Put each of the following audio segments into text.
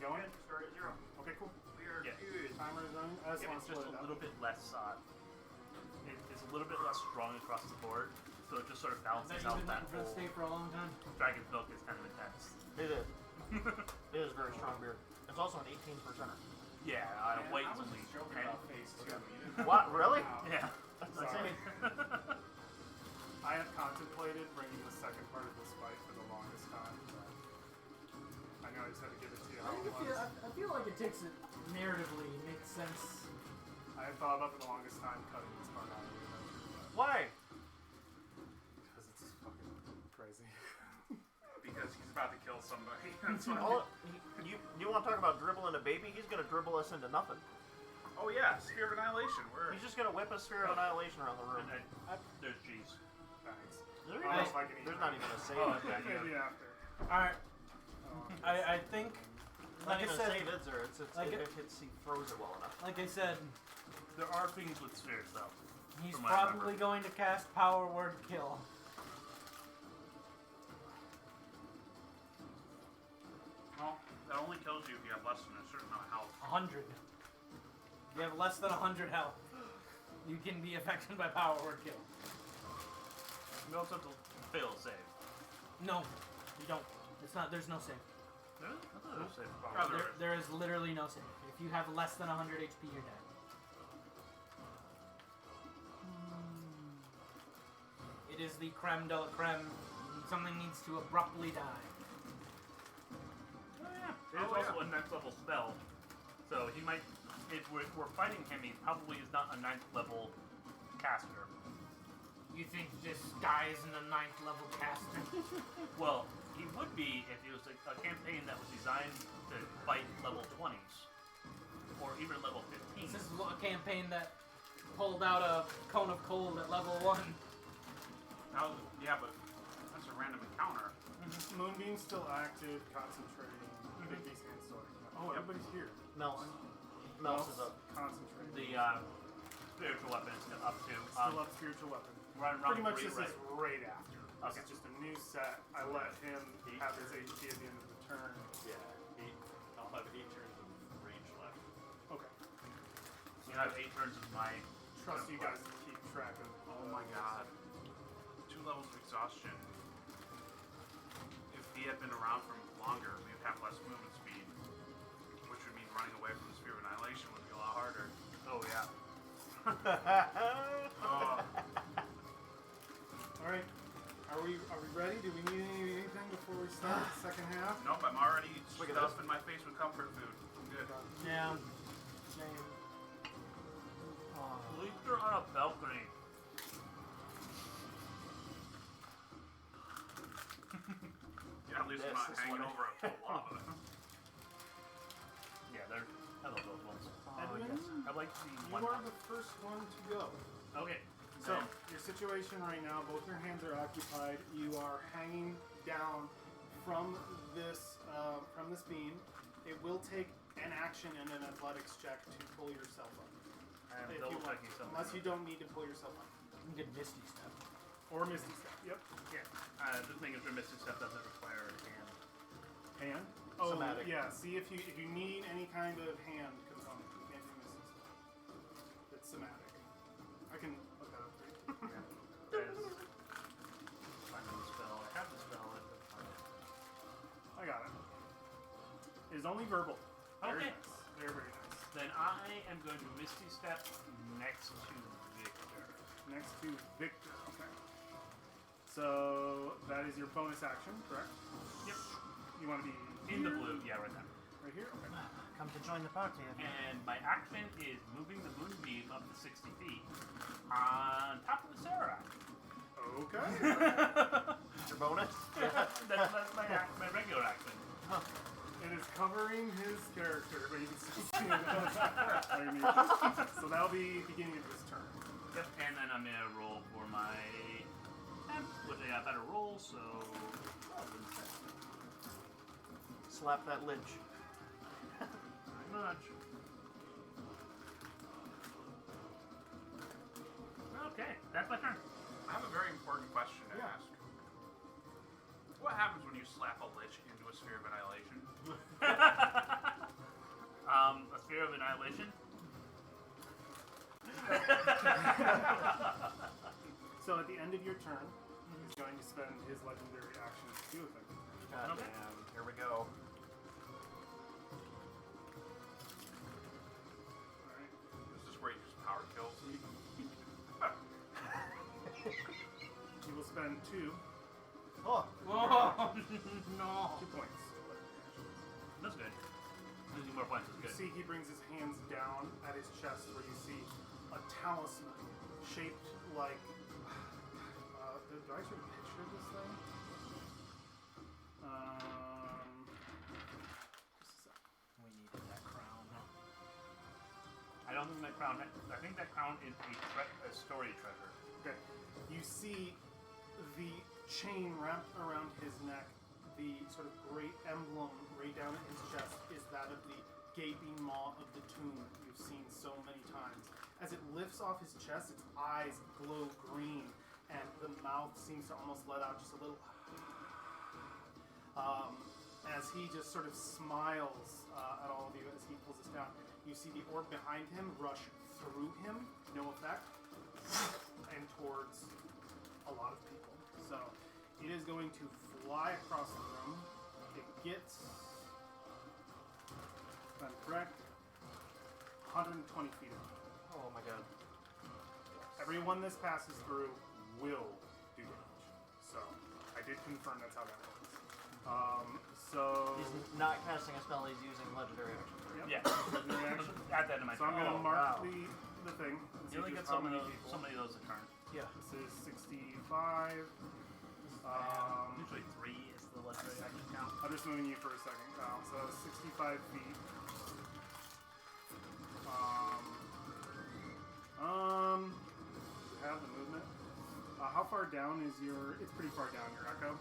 going? Start at 0. Okay, cool. We are Yeah. good. Timer is running. I just want It's to just split it a up. little bit less. It's a little bit less strong across the board, so it just sort of I bet balances you've out been that waiting for the whole. state for a long time. Dragon's milk is kind of intense. It is. It is very strong beer. It's also an 18%er. Yeah, Man, white I is was only just joking 10. about phase 2. You didn't What? Really? Yeah. Sorry. I had contemplated bringing the second part of this fight for the longest time, but I know I just had to give it to you how it was. I feel like it takes it narratively, makes sense. I had thought about for the longest time cutting this part out of the adventure, Why? because it's just fucking crazy. Because he's about to kill somebody. That's why. Oh, you want to talk about dribbling a baby? He's going to dribble us into nothing. Oh yeah, Sphere of Annihilation. We're He's just going to whip a sphere of annihilation around the room. And there's cheese. Thanks. There I don't know if I can eat There's that. not even a save. Oh, okay. Maybe after. Alright, Oh, I think, It's like not I even a said, save, is there? like It's he throws it well enough. like I said, There are things with spheres, though. he's From what I probably remember. going to cast Power Word Kill. well, that only kills you if you have less than a certain amount of health. 100. If you have less than 100 health, you can be affected by Power Word Kill. You also have to fail a save. No, you don't. It's not. There's no save. Really? I thought there was a save power. Rather- There is literally no save. If you have less than 100 HP, you're dead. It is the creme de la creme. Something needs to abruptly die. Oh, yeah. It's also a 9th level spell. So he might, if we're fighting him, he probably is not a 9th level caster. You think this guy isn't a 9th level caster? Well, he would be if it was a campaign that was designed to fight level 20s. Or even level 15s. This is a campaign that pulled out a cone of cold at level 1. Yeah, but that's a random encounter. Moonbeam's still active, concentrating. Big Beast and Sword. Oh, everybody's here. Mel's is up. Concentrating. The spiritual weapon is still up to. Still up spiritual weapon. Run Pretty much 3, this right? is right after. This Okay. is just a new set. I let him have his HP at the end of the turn. Yeah, I'll have 8 turns of range left. Okay. So you have 8 turns of my. Trust you guys to keep track of. Oh my god. 2 levels of exhaustion. If he had been around for longer, we would have less movement speed. Which would mean running away from the Sphere of Annihilation would be a lot harder. Oh yeah. Oh, All right. Are we ready? Do we need anything before we start the second half? nope, I'm already Look at stuffing my face with comfort food. I'm good. Yeah. Same. At least you're on a balcony. Yeah, at least I'm This not is hanging what I- over a lava. Yeah, I love those ones. Edwin, I like the you one. are the first one to go. Okay. So, then- your situation right now, both your hands are occupied. You are hanging down from this beam. It will take an action and an athletics check to pull yourself up. I'm If double you want, checking something. unless you don't need to pull yourself up. You can get Misty Step. Or Misty Step. Yep. Yeah. The thing is, your missing stuff doesn't require a hand. Hand? Oh, Somatic. yeah. See if you need any kind of hand component. You can't do Misty Step. It's somatic. I can look that up for you. As finding the spell. I have the spell. I have to find it. I got it. It is only verbal. Very Okay. nice. Very, very nice. Then I am going to Misty Step next to Victor. Next to Victor. Okay. So that is your bonus action, correct? Yep. You want to be In the blue. Yeah, right there. right here? Okay. Come to join the party. And my action is moving the moonbeam up to 60 feet on top of the Acererak. Okay. Your bonus? That's my regular action. It is covering his character, but you can still see it underneath. So that'll be beginning of his turn. Yep. And then I'm gonna roll for my which I got better roll, so Slap that lich. very much. Okay, that's my turn. I have a very important question to ask. What happens when you slap a lich into a Sphere of Annihilation? Annihilation. So at the end of your turn, he's going to spend his legendary action to do a thing. God Okay. damn. Here we go. Alright. This is where he just power kills. He will spend 2 Oh. Oh no! 2 points. That's good. Losing more points is You good. see he brings his hands down at his chest where you see a talisman shaped like... do I actually picture this thing? Just a sec. We needed that crown. I don't think that crown. I think that crown is a story treasure. Okay. You see the chain wrapped around his neck, the sort of great emblem right down at his chest is that of the gaping maw of the tomb you've seen so many times. As it lifts off his chest, its eyes glow green, and the mouth seems to almost let out just a little as he just sort of smiles at all of you as he pulls this down. You see the orb behind him rush through him, no effect, and towards a lot of people. So it is going to fly across the room. It gets, if I'm correct, 120 feet away. Oh my god. Everyone this passes through will do damage. So I did confirm that's how that works. So He's not casting a spell, he's using legendary action. yep. Yeah. Legendary action. Add that to my So I'm turn. gonna Oh, mark wow. the thing. and see You only just get how so many people. of those a turn. Yeah. This is 65. Usually 3 is the legendary action count. I'm just moving you for a second, Kyle. So 65 feet. You have the movement. How far down is your? It's pretty far down. Your echo.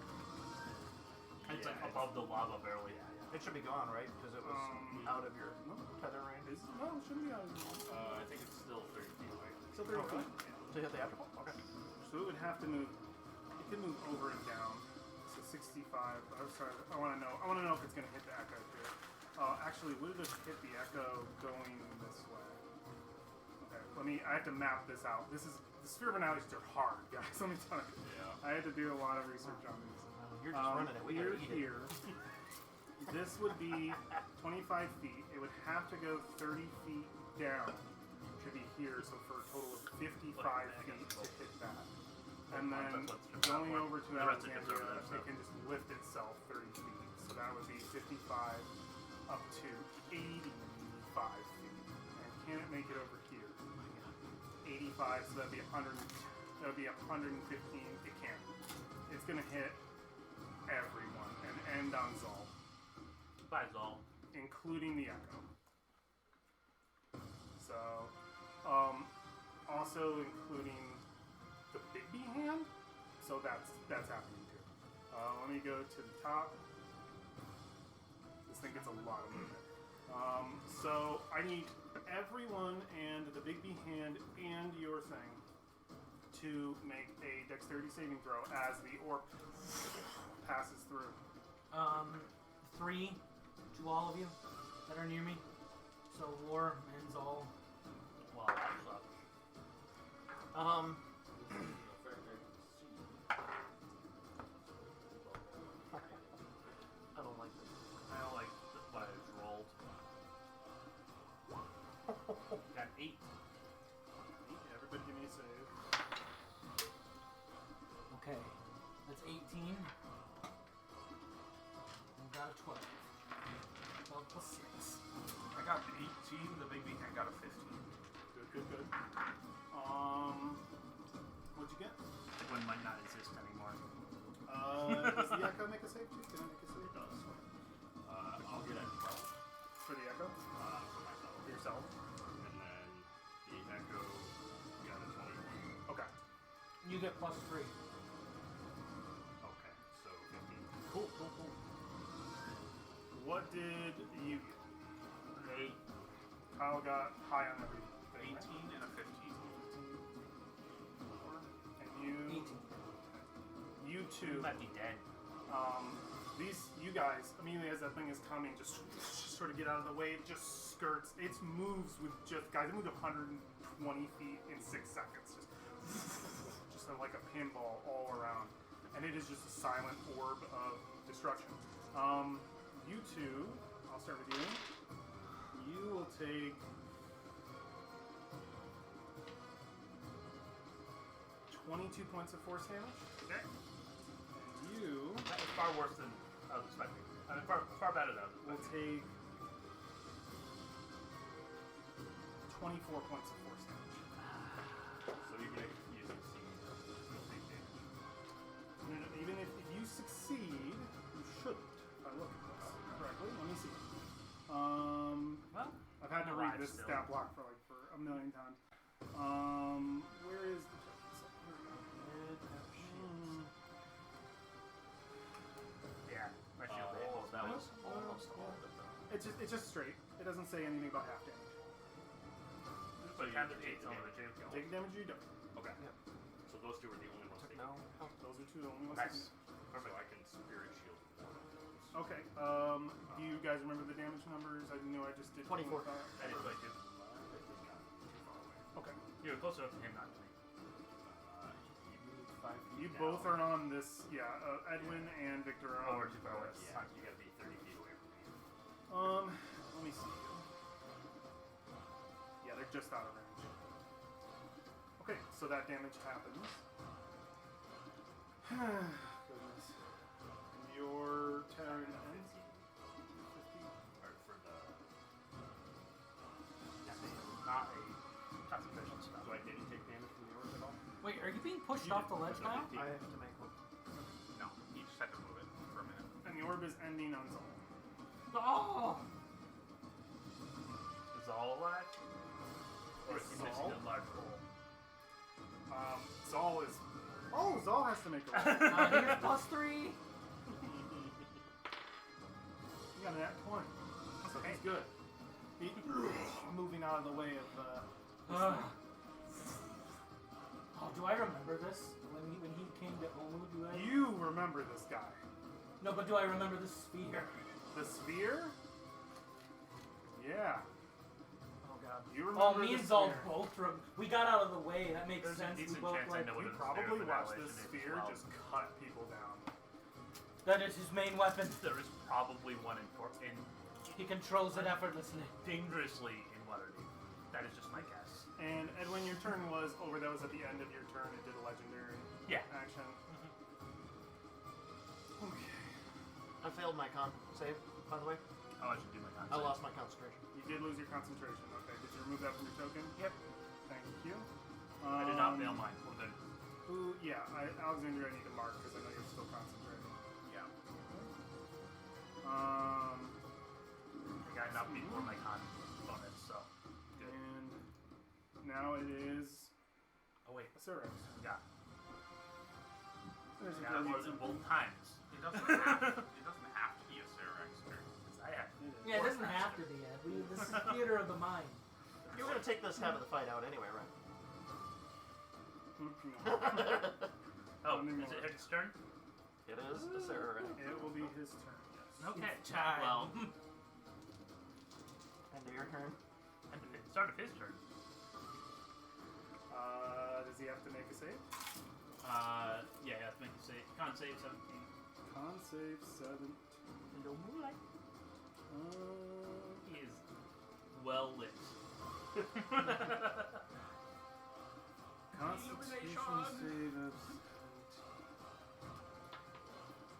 It's like above the lava barrel. Yeah. It should be gone, right? Because it was out of your No, tether range. is no, it shouldn't be on. I think it's still 30 feet away. Still 30 feet. To hit the afterfall? Okay. So it would have to move. It can move over and down. So 65. I'm sorry. I want to know. I want to know if it's going to hit the echo too. Actually, would it hit the echo going this way? Okay. Let me. I have to map this out. This is the sphere of analogies are hard, guys. Let me tell you. Yeah. I had to do a lot of research on these. You're just running it. We Here, gotta eat it. here. This would be 25 feet. It would have to go 30 feet down to be here, so for a total of 55 feet to hit that. And then going over to The rest of it's over Alexandria, there, so. it can just lift itself 30 feet. So that would be 55 up to 85 feet. And can it make it over here? 85, so that'd be 100. That would be 115. It can. It's gonna hit everyone and end on Zal, Bye, Zol. including the echo. So, also including the Big B hand. So that's happening too. Let me go to the top. This thing gets a lot of movement. So I need everyone and the Big B hand and your thing to make a dexterity saving throw as the orb passes through. 3 to all of you that are near me. So War and Zal. Well, that sucks. I don't like this. I don't like what I just rolled. Got 8. Everybody give me a save. Okay, that's 18. And got a 12. 12 plus 6. I got 18. The big B hand got a 15. Good. What'd you get? That one might not exist anymore. Does the echo make a save too? Can I make a save? It does. I'll get a 12 For the echo? for myself. For yourself? And then the echo got a 21. Okay. You get plus 3. Okay, so 15. Cool. What did you get? 8. Kyle got high on everything. 18 and a 15. And you, 18. you You two, might be dead. you guys, immediately as that thing is coming, just sort of get out of the way. It just skirts. It moves with guys. It moved 120 feet in 6 seconds. Just like a pinball all around. And it is just a silent orb of destruction. You two, I'll start with you. You will take 22 points of force damage. Okay. And you That was far worse than I was expecting. I mean, far better than I was will expecting. take 24 points of force damage. So even if you succeed, you still take damage. Even if you succeed, you shouldn't. If I look at this correctly, let me see. Well, I've had to alive read this still. stat block for a million times. Where is the here we go. yeah, my shield hit. Oh, that was almost all of it, though. It's just straight. It doesn't say anything about half damage. So you have to take take some of damage. it too. Take damage or you don't. Okay. So those two are the only ones taking No. damage. Those are two the only ones. Nice. So I can spirit shield one of those. Okay. Do you guys remember the damage numbers? I know I just did 24. 25. That is going to. But it's not too far away. Okay. You're close enough to him, not to me. You moved 5 feet You down. both are on this. Yeah. Edwin and Victor are Oh, on we're too far away. this. Yeah, you gotta be 30 feet away from me. Let me see. Yeah, they're just out of range. Okay, so that damage happens. Goodness. And your turn ends. 15. Or for the... Not a concentration spell. So I didn't take damage from the orb at all? Wait, are you being pushed You off the ledge now? I have to make one. No, you just had to move it for a minute. And the orb is ending on Zal. Oh! Is all alive? Or is he Zal? missing a large hole? Zal is. Oh, Zal has to make a roll. Here's +3. You got a nat 20. So he's good. He, moving out of the way of this Ugh. thing. Oh, do I remember this? When he came to Omu, do I? You remember this guy. No, but do I remember the sphere? The sphere? Yeah. Oh god. You remember Oh, me the and Zal sphere. both we got out of the way. That makes There's a sense. We decent both chance I like. know what You a probably sphere of watched annihilation this is sphere as well. just cut people down. That is his main weapon. There is probably one in He controls it effortlessly. dangerously in Waterdeep. That is just my guess. And Edwin, your turn was over. That was at the end of your turn. It did a legendary Yeah. action. Okay. I failed my con save, by the way. Oh, I should do my I concentration. lost my concentration. You did lose your concentration. Okay. Did you remove that from your token? Yep. Thank you. I did not fail mine. We're good. Who? Yeah, Alexander, I need to mark because I know you're still concentrating. Yeah. The guy not before my con bonus, so good. And now it is Oh wait, Acererak. yeah. There's a Yeah, more than both times. It doesn't have to be a Acererak's turn. I had. Yeah, it doesn't have to be Ed. This is theater of the mind. You were gonna take this half of the fight out anyway, right? Oh, Anymore. is it his turn? It is Acererak. It will be his turn. Yes. Okay. It's time. Well, End of your turn. at the start of his turn. Does he have to make a save? Yeah, you have to make a save. Con save 17. Con save 7. No moonlight. He is well lit. Constitution Illumination. save of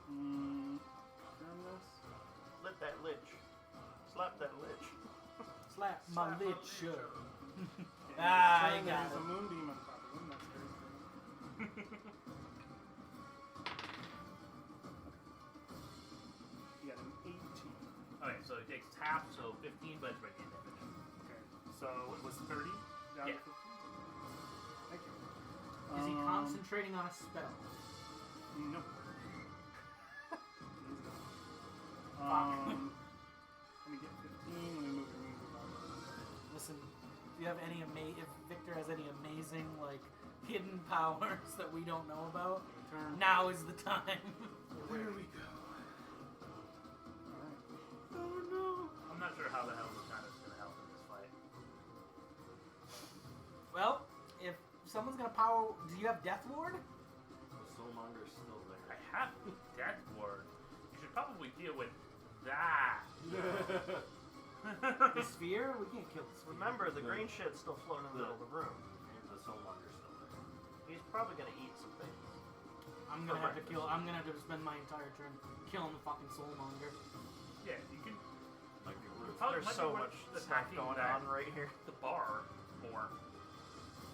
17. Firmness? Lit that lich. Slap that lich. Slap my lid shut. And Ah, turn I got is it. a moonbeam on top of him. That's very cool. You got an 18. Okay, so he takes half, so 15, but it's radiant damage. Okay. So it was 30 down Yeah. to 15? Thank you. Is he concentrating on a spell? No. He's not. Let me get 15. Let me move your moves around. Listen, if you have any if Victor has any amazing like hidden powers that we don't know about, Turn. now is the time. There we go. someone's gonna power. Do you have Death Ward? The Soulmonger's still I there. have Death Ward. You should probably deal with that. The sphere? We can't kill the sphere. Remember, the green shit's still floating in the middle of the room. The Soulmonger's still there. He's probably gonna eat some things. I'm gonna have to kill. I'm gonna have to spend my entire turn killing the fucking Soulmonger. Yeah, you can. Might be rude. Probably There's might so be worth much stuff attacking going that- on right here. The bar more.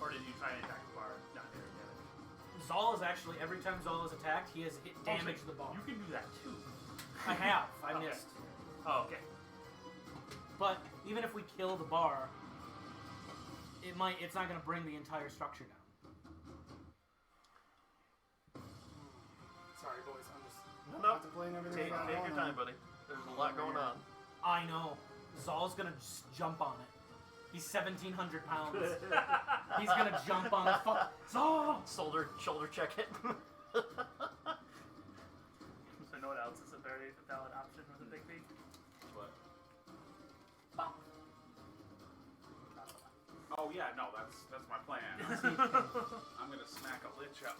Or did you try and attack the bar? Not hit or damage. Zal is actually every time Zal is attacked, he has hit damage the bar. You can do that too. I have. I Okay. missed. Oh, okay. But even if we kill the bar, it might. It's not gonna bring the entire structure down. Sorry, boys. I'm just No. contemplating everything. Take we got your going time, on. buddy. There's a lot going on. I know. Zal's gonna just jump on it. He's 1,700 pounds. He's gonna jump on the fuck. Zal! Shoulder check it. So no one else is a very valid option with a big feet. What? Oh yeah, no, that's my plan. I'm gonna smack a lich up.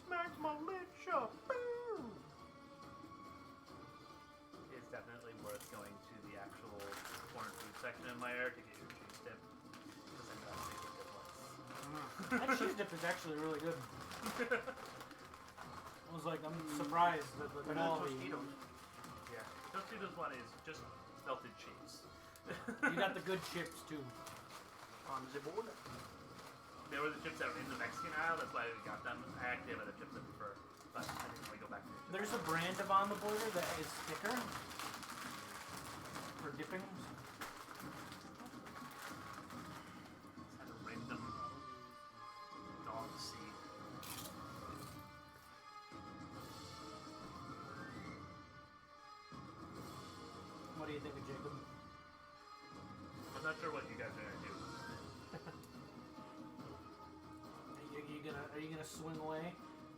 Smack my lich up. Boom. It's definitely worth going to the actual corner food section in Lair to get your cheese dip. Because I know that's a good place. That cheese dip is actually really good. I was like, I'm surprised that the They're not quality. Tostitos. Yeah. Tostitos one is just melted cheese. You got the good chips too. On the board. They were the chips that were in the Mexican aisle, that's why we got them. I actually have other chips I prefer, but I didn't really go back to the chips. There's a brand of On the Border that is thicker for dipping. Just had a random dog seed. What do you think of Jacob? I'm not sure what you guys are gonna do. Are you gonna swing away?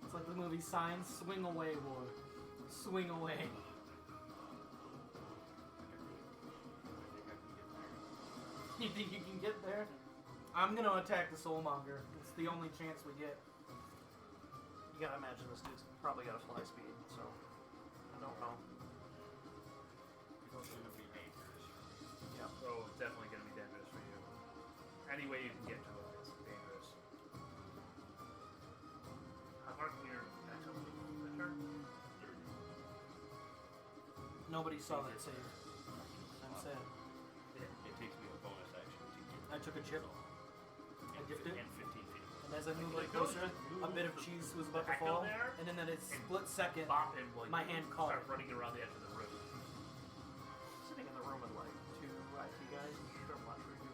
It's like the movie Signs. Swing away, boy. Swing away. You think you can get there? I'm gonna attack the Soulmonger. It's the only chance we get. You gotta imagine this dude's probably got a fly speed, so I don't know. It's gonna be dangerous. Yeah. Oh, it's definitely gonna be dangerous for you. Any way you can get to it is dangerous. How far can your natural return? Nobody saw that save. I'm sad. It takes me a bonus action to get I took a chip. and dipped it. And 15 feet. And as I moved Like, closer, move a bit of the cheese was about to echo fall. there, And then at a split second, Bop and like, my hand caught start it. running around the edge of the room. Sitting in the room with like two IT guys. Sure, I'm not sure you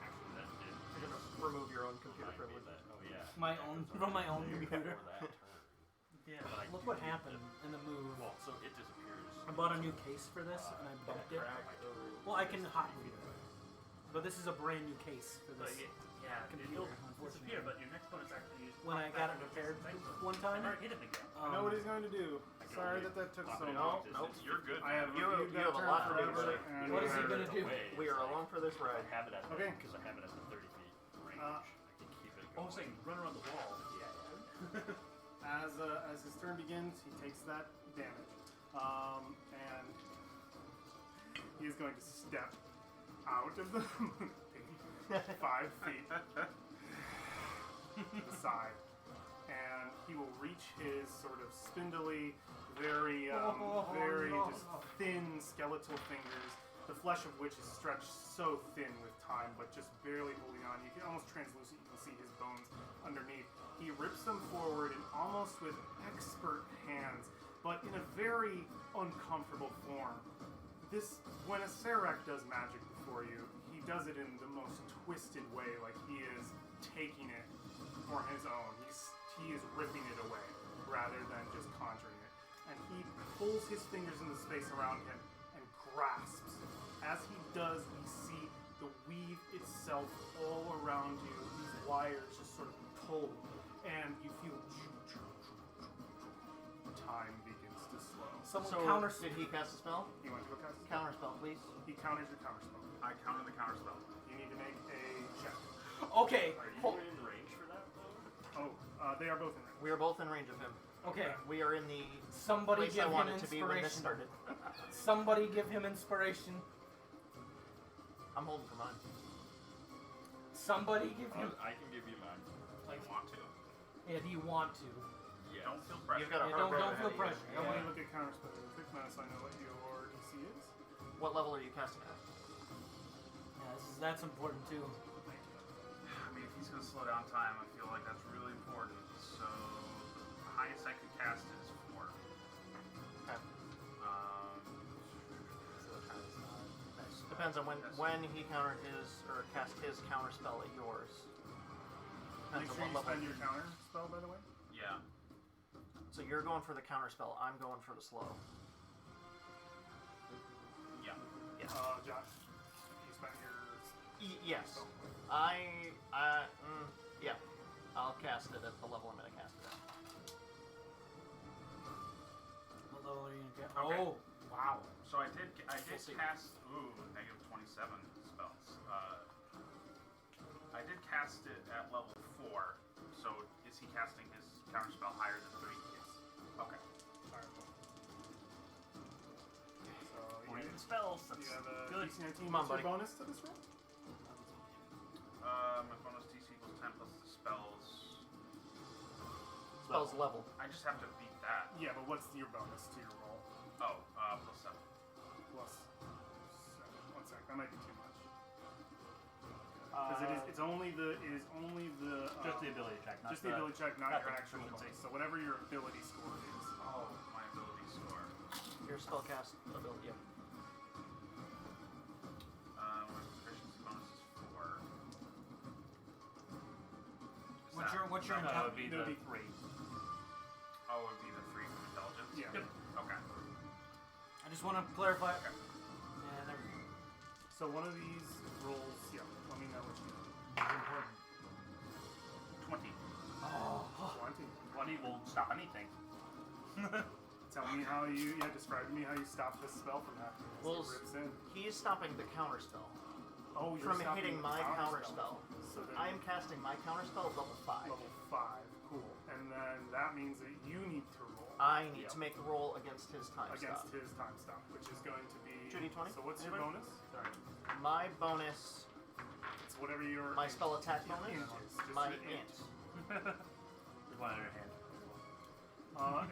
Actually, that did. You're gonna remove your own computer Remind me privilege. that. Oh yeah. my own from my own computer. For that turn. Yeah. But I Look do what need happened in the move. Well, so it disappears. I bought a new case for this and I bumped it. Well, I can hot read it. But this is a brand new case for But this. yeah, computer, it'll unfortunately. disappear, but your next bonus action is When I got it repaired one I time, never hit him again. I know what he's going to do. Sorry that took so long. Nope. You're good. I have You reviewed have that a turn lot to do, forever, buddy. and What is he gonna do? We are along for this I ride. have it at Okay. because I have it at the 30 feet range. Uh, I can keep it Oh, going. saying run around the wall. Yeah. As his turn begins, he takes that damage, and he is going to step out of the 5 feet to the side, and he will reach his sort of spindly, very just thin skeletal fingers, the flesh of which is stretched so thin with time, but just barely holding on. You can almost translucent. You can see his bones underneath. He rips them forward and almost with expert hands, but in a very uncomfortable form. When Acererak does magic before you, he does it in the most twisted way, like he is taking it for his own. He is ripping it away rather than just conjuring it. And he pulls his fingers in the space around him and grasps. As he does, we see the weave itself all around you. These wires just sort of pull, and you feel time begins to slow. someone So, counters. did he cast a spell? You want to go cast? Counter spell, please. He counters your counter spell. I counter the counter spell. You need to make a check. Okay. Are you ho- in range for that though? Oh, they are both in range. We are both in range of him. Okay. We are in the Somebody place give I him wanted to be when this inspiration. started. Somebody give him inspiration. I'm holding for mine. Somebody give him. I can give you mine. Like, want to. Yeah, do you want to? Yes. Don't feel pressure. You've got a Yeah, hard don't road feel ahead of you. pressure. I want Yeah. to look at counterspell real quick now so I know what your DC is. What level are you casting at? Yeah, that's important too. I mean, if he's going to slow down time, I feel like that's really important. So, the highest I could cast is 4. Okay. So Depends on when he countered his or cast his counter spell at yours. Make Depends sure on you what spend level. your counter spell, by the way. yeah. So you're going for the counter spell. I'm going for the slow. Yeah. Yes. Josh, you spent your Yes. spell. Yeah. I'll cast it at the level I'm gonna cast it at. What level are you gonna get? Okay. Oh, wow. So I did We'll see. cast negative 27 spells. I did cast it at level 4. So is he casting his counter spell higher than 3? Yes. Okay. Alright, cool. So Or you, even spells. you That's have a good. DC 19. Come on, What's your buddy. bonus to this roll? My bonus DC equals 10 plus the spells. Spell's level. I just have to beat that. Yeah, but what's your bonus to your roll? Oh, plus 7. Plus 7. 1 sec. That might be too much. Because it is only the Just the ability check, not just the ability check, not not your the actual proficiency. bonus. So whatever your ability score is. Oh, my ability score. Your spellcast ability. Yeah. My proficiency bonus is 4. What's your No, it would be No, the the- 3. Oh, it would be the 3 from intelligence? Yeah. Yep. Okay. I just want to clarify. Okay. Yeah, there we go. So one of these rolls, yeah, let me know what you do. It's important. 20. Oh. 20. 20 will stop anything. Tell me how you, describe to me how you stop this spell from happening as Well, it rips in. He's stopping the counter spell Oh, you're from stopping hitting the my counter spell. So then I am casting my counter spell at level 5. level 5, cool. And then that means that you need to roll I need Yep. to make a roll against his time against stop. his time stop, which is going to be 2d20? So what's your Anybody? bonus? Sorry. My bonus, It's whatever your my spell attack your bonus, int is. Just my your int. With one in your hand.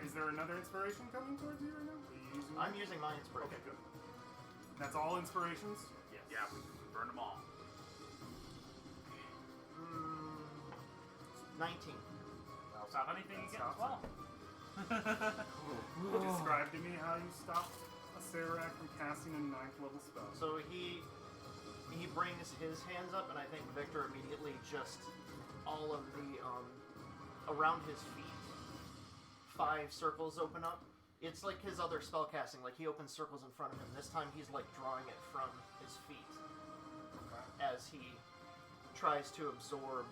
Is there another inspiration coming towards you right now? Are you using I'm that? using my inspiration. Okay, good. That's all inspirations? Yes. Yeah, we burned them all. 19. That'll stop anything That you get as stops well. Describe to me how you stop Acererak from casting a 9th level spell. So he brings his hands up, and I think Victor immediately just all of the around his feet, 5 circles open up. It's like his other spell casting. Like he opens circles in front of him. This time he's like drawing it from his feet as he tries to absorb.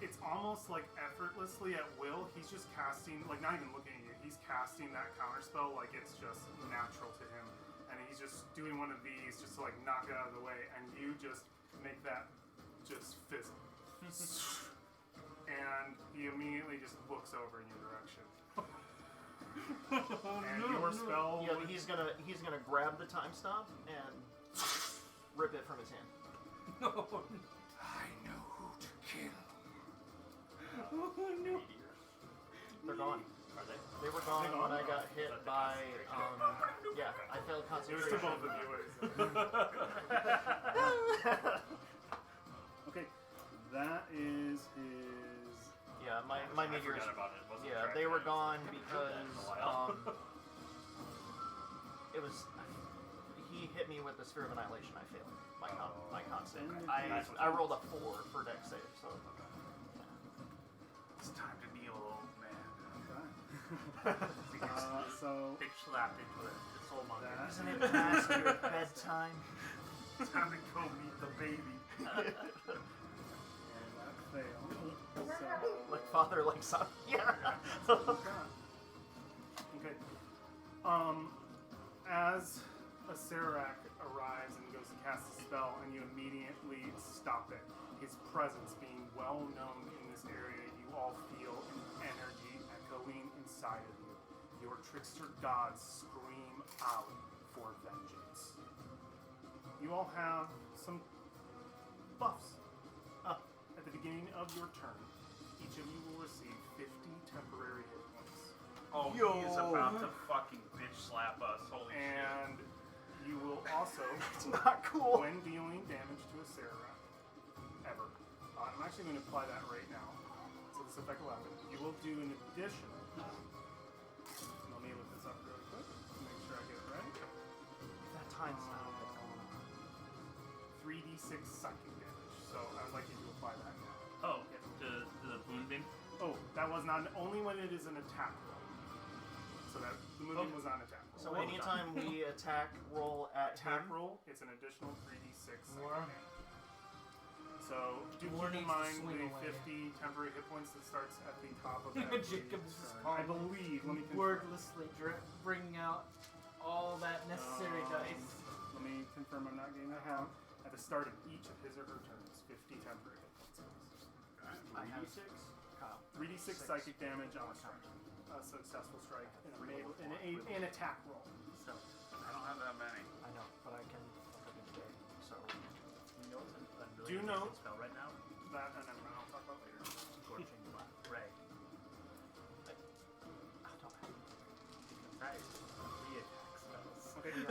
It's almost like effortlessly at will. He's just casting, like not even looking at you. He's casting that counter spell like it's just natural to him, and he's just doing one of these just to like knock it out of the way, and you just make that just fizzle. And he immediately just looks over in your direction. And your spell. Yeah, he's gonna grab the time stop and rip it from his hand. I know who to kill. They're gone. Are they? They were gone They when I gone? got hit by. Yeah, I failed It was to concentration. both of you. Okay, that is his. Yeah, my I meteors. forgot about it. Wasn't Yeah, tracking they were it. gone Haven't heard because that in a while. it was. He hit me with the Sphere of Annihilation. I failed my con save. Nice. I rolled a 4 for deck save, so. It's time to kneel, old man. So Bitch slapped into it. The soul monger. That- Isn't it past your bedtime? It's time to go meet the baby. and that failed. So Like father, like son. Yeah. Okay. As Acererak arrives and goes to cast a spell, and you immediately stop it. His presence being well known in this area, you all feel an energy echoing inside of you. Your trickster gods scream out for vengeance. You all have some buffs. At the beginning of your turn, each of you will receive 50 temporary hit points. Oh, Yo. he is about to fucking bitch slap us. Holy And you will also, It's not cool. when dealing damage to Acererak, ever. I'm actually going to apply that right now. So this effect will happen. You will do an additional. Let me look this up really quick to make sure I get it right. That time's not going on. 3d6 psychic damage. So I would like you to apply that now. Oh, to the moon beam. Oh, that was not only when it is an attack roll. So that the movement Okay. was on attack roll. So anytime we attack, roll at Attack him. roll, it's an additional 3d6 psychic More. damage. So do More keep in needs to mind swing the away. 50 temporary hit points that starts at the top of every Jacob's turn. calm. I believe. Let me confirm. Wordlessly bringing out all that necessary dice. Let me confirm I'm not getting that wrong. At the start of each of his or her turns, 50 temporary hit points. I have 3d6. Kyle. 3d6 psychic damage on a strike. A successful strike in an attack roll. So, I don't have that many. I know, but I can look up in the day. So You know it's a Do really know- amazing spell right now? That and then I'll talk about later. Scorching Ray. I don't have That is 3 attack spells. Okay, he's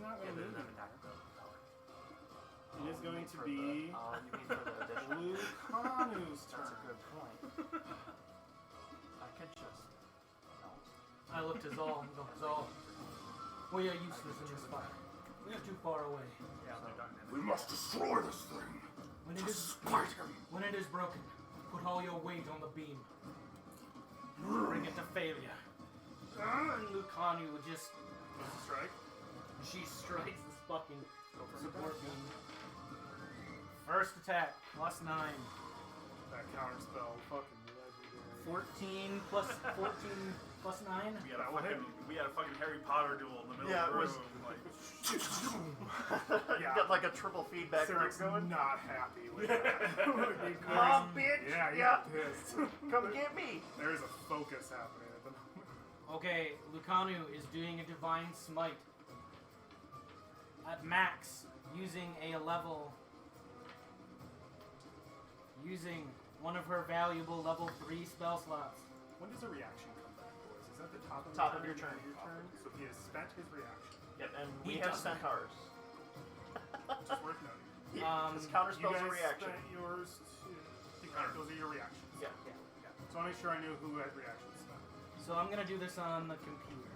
not Yeah, going to there's move an attack spell. It is going to for be The, you mean for the addition? Lucanu's turn. That's a good point. I could just. No. I looked at Zal and go, Zal, we are useless in this fight. We are too far away. Yeah, they're done. We must destroy this thing. When it is Spite him. when it is broken, put all your weight on the beam. Bring it to failure. And Lucanu would just Strike. she strikes this fucking support beam. First attack, +9. That counter spell, fucking legendary. 14 plus 14 plus 9. We had a fucking Harry Potter duel in the middle Yeah, of the it room. was- Like, You got like a triple feedback loop Cerek's going. not happy with that. Mom, bitch! Yeah, he's Yeah. pissed. Come get me! There is a focus happening at the moment. Okay, Lucanu is doing a divine smite at max using a level. Using one of her valuable level 3 spell slots. When does a reaction come back, boys? Is that the top of, Top the of your turn? turn. So he has spent his reaction. Yep, and He we have doesn't. spent ours. Just worth noting. Because counter You spells guys a reaction. spent yours too. Those are your reactions. Yeah. So I'll make sure I knew who had reactions spent. So I'm gonna do this on the computer.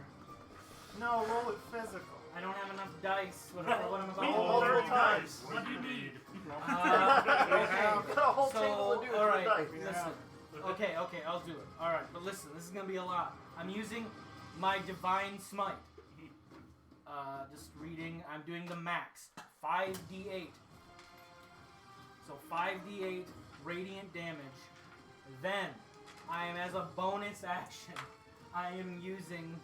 No, roll it physical. I don't have enough dice. What am I about? Multiple times. What do you need? Okay. Got a whole table So, of dudes with alright, dice. listen. Okay, I'll do it. Alright, but listen, this is gonna be a lot. I'm using my Divine Smite. Just reading, I'm doing the max. 5d8. So 5d8 radiant damage. Then, I am as a bonus action, I am using...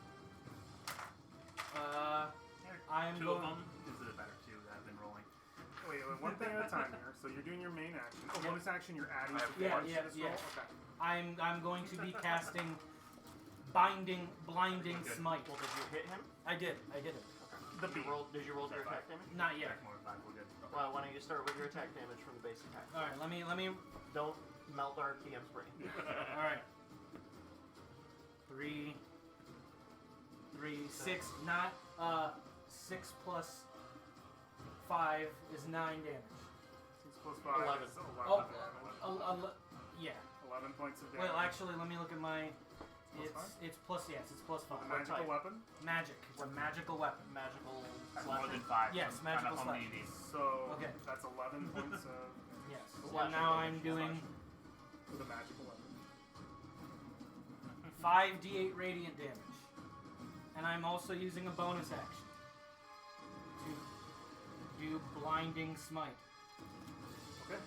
I am 2 going... of them. Is it a better 2 that I've been rolling? Wait, one thing at a time here. So you're doing your main action. Oh, bonus action, you're adding I to have the Yeah, punch yeah, to this yeah. roll? Okay. I'm going to be casting blinding Good. smite. Well, did you hit him? I did it. The Did you beat. roll, did you roll your attack damage? Not yet. Attack more than 5, we're good. Well, why don't you start with your attack damage from the base attack? All right, let me. Don't melt our DM's brain. All right. 3, 6, not 6 plus 5 is 9 damage. 6 plus 5 11. is 11 Oh, damage. yeah. 11 points of damage. Well, actually, let me look at my. Plus It's plus it's plus 5. A magical weapon. Magic. It's a magical weapon. Magical That's more slashing. than 5. Yes, so find out magical how many you need. So Okay. that's 11 points of Yes. So Slashing now damage. I'm doing with a magical weapon. 5d8 radiant damage. And I'm also using a bonus action to do blinding smite, Okay.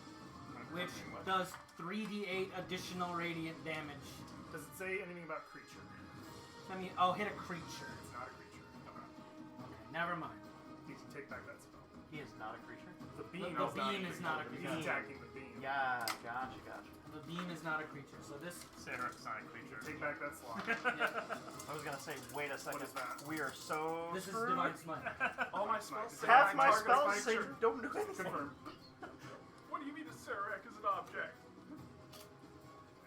which does 3d8 additional radiant damage. Does it say anything about creature? I mean, I'll hit a creature. It's not a creature. No. Never mind. You can take back that spell. He is not a creature. The beam, The beam is not a He's creature. attacking the beam. Yeah, gotcha. The beam is not a creature. So this. Acererak's not a creature. Take back that slot. I was gonna say, wait a second. is that? We are so This is screwed. divine smite. All my spells say Half I my target spells my say creature. don't do anything. Confirm. What do you mean Acererak is an object?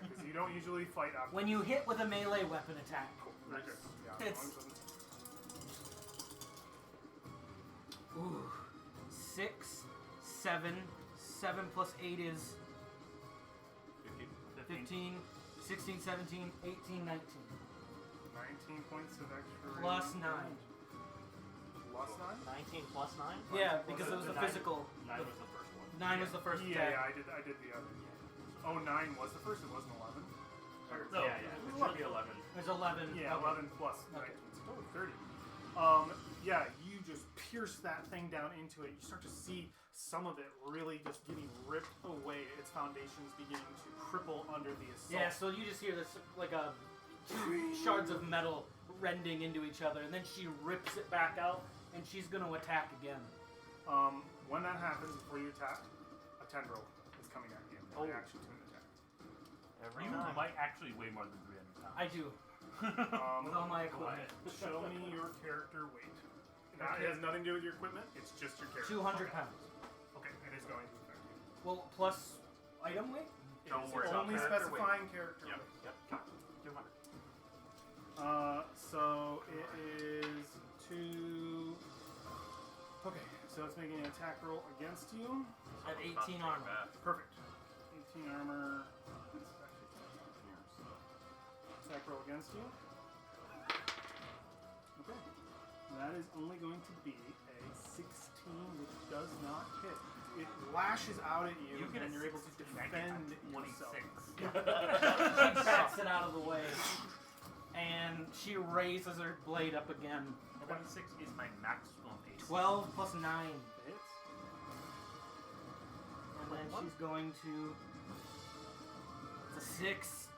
Because you don't usually fight objects. When you hit with a melee weapon attack. Right there. Yeah, It's- as long as Ooh. 6, 7, 7 plus 8 is 15, 16, 17, 18, 19. 19 points of extra. Plus radiant 9. damage. Plus 9? 19 plus 9? Yeah, because it was the physical. 9 was the first one. 9 was the first Yeah, attack. I did the other. Oh, 9 was the first. It wasn't 11. No, Yeah, it should be 11. There's 11. Yeah, okay. 11 plus Okay. 19. So totally 30. Yeah, you just pierce that thing down into it. You start to see some of it really just getting ripped away. Its foundations beginning to cripple under the assault. Yeah, so you just hear this like a two shards of metal rending into each other, and then she rips it back out, and she's gonna attack again. When that happens, before you attack, a tendril is coming at you. Oh. Reaction to an attack. Every You time. might actually weigh more than 300 pounds. I do. With all my equipment. Show me your character weight. Now, it has nothing to do with your equipment. It's just your character. 200 pounds. Okay, it is going to affect you. Well, plus item weight? It Don't is worry about only character specifying character Yep. weight. Yep. 200. So it is two. Okay, so it's making an attack roll against you. At Someone's about to 18 take a armor. bath. Perfect. 18 armor. It's actually here, so attack roll against you. Okay. That is only going to be a 16, which does not hit. It lashes out at you, You get and a you're able to 16, I get defend a yourself. 26. She backs it out of the way, and she raises her blade up again. 26 is my maximum AC. 12 plus 9. Hits. And then she's going to. It's a 6.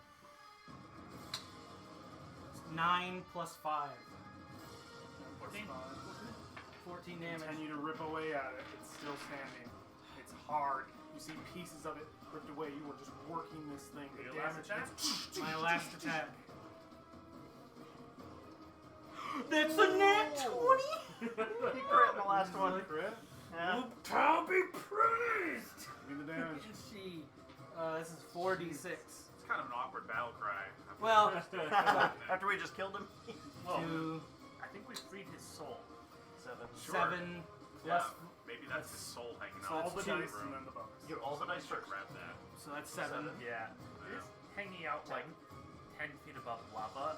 9 plus 5. 14. 14 damage. Continue to rip away at it. It's still standing. It's hard. You see pieces of it ripped away. You were just working this thing. The Your last damage attack? hits. My last attack. That's a nat 20! He crit in the last one. Crit. Yeah. I'll be praised! Give me the damage. She. This is 4d6. It's kind of an awkward battle cry. Well, After we just killed him. Whoa. 2, I think we freed his soul. 7. Sure. 7, Yeah, plus. maybe that's his soul hanging so out. All the two. dice and then the bonus. You all the dice Should first. grab that. So that's 7. Yeah. It's hanging out like 10 feet above lava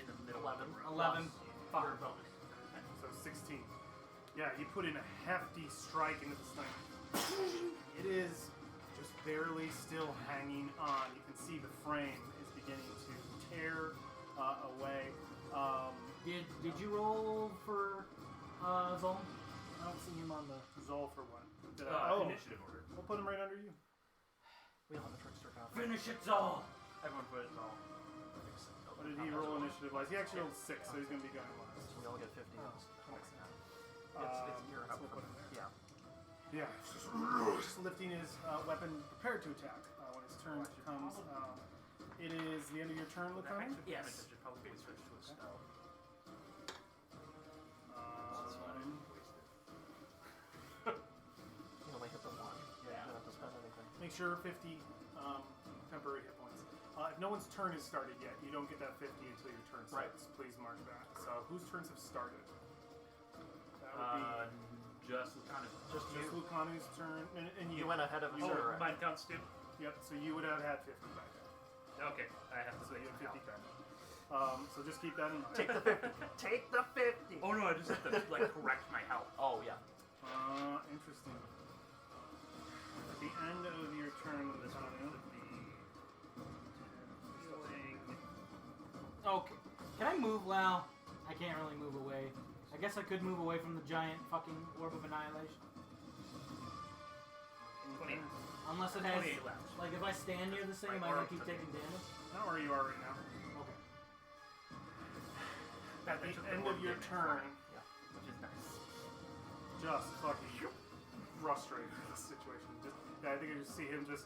in the middle of the 11. room. 11. Plus 5. your bonus. So 16. Yeah, you put in a hefty strike into this thing. It is just barely still hanging on. You can see the frame is beginning to tear away. Did you roll for Zol? I don't see him on the. Zol for what? Initiative order. We'll put him right under you. We don't have a trickster count. Finish it, Zol! Everyone put it all. What did he roll initiative wise? He actually rolled 6, so he's going to be going last. We all get 50. Oh. It's your so we'll output. put him there. Yeah. Yeah, just lifting his weapon, prepared to attack when his turn comes. It is the end of your turn, Lucano. Yes. I should probably be switched to a spell. You only hit the one. Yeah. You don't have to spend anything. Make sure 50 temporary hit points. If no one's turn has started yet, you don't get that 50 until your turn starts. Please mark that. So, whose turns have started? That would Just kind of. Just be just you. Lucanu's turn, and You went ahead of Oh, Acererak. mine counts too? Yep, so you would have had 50 back then. Okay, I have to So say you have it 50 back. So just keep that in mind. Take the 50. Take the 50. Oh no, I just have to like correct my health. Oh, yeah. Interesting. At the end of your turn, Lucanu. Okay. Can I move now? I can't really move away. I guess I could move away from the giant fucking orb of annihilation. 20. Unless it has. 28 left. Like, if I stand near this thing, am I gonna keep taking damage? Not where you are right now. Okay. At the end of your turn, Which is nice. just fucking frustrated with this situation. I think I just see him just.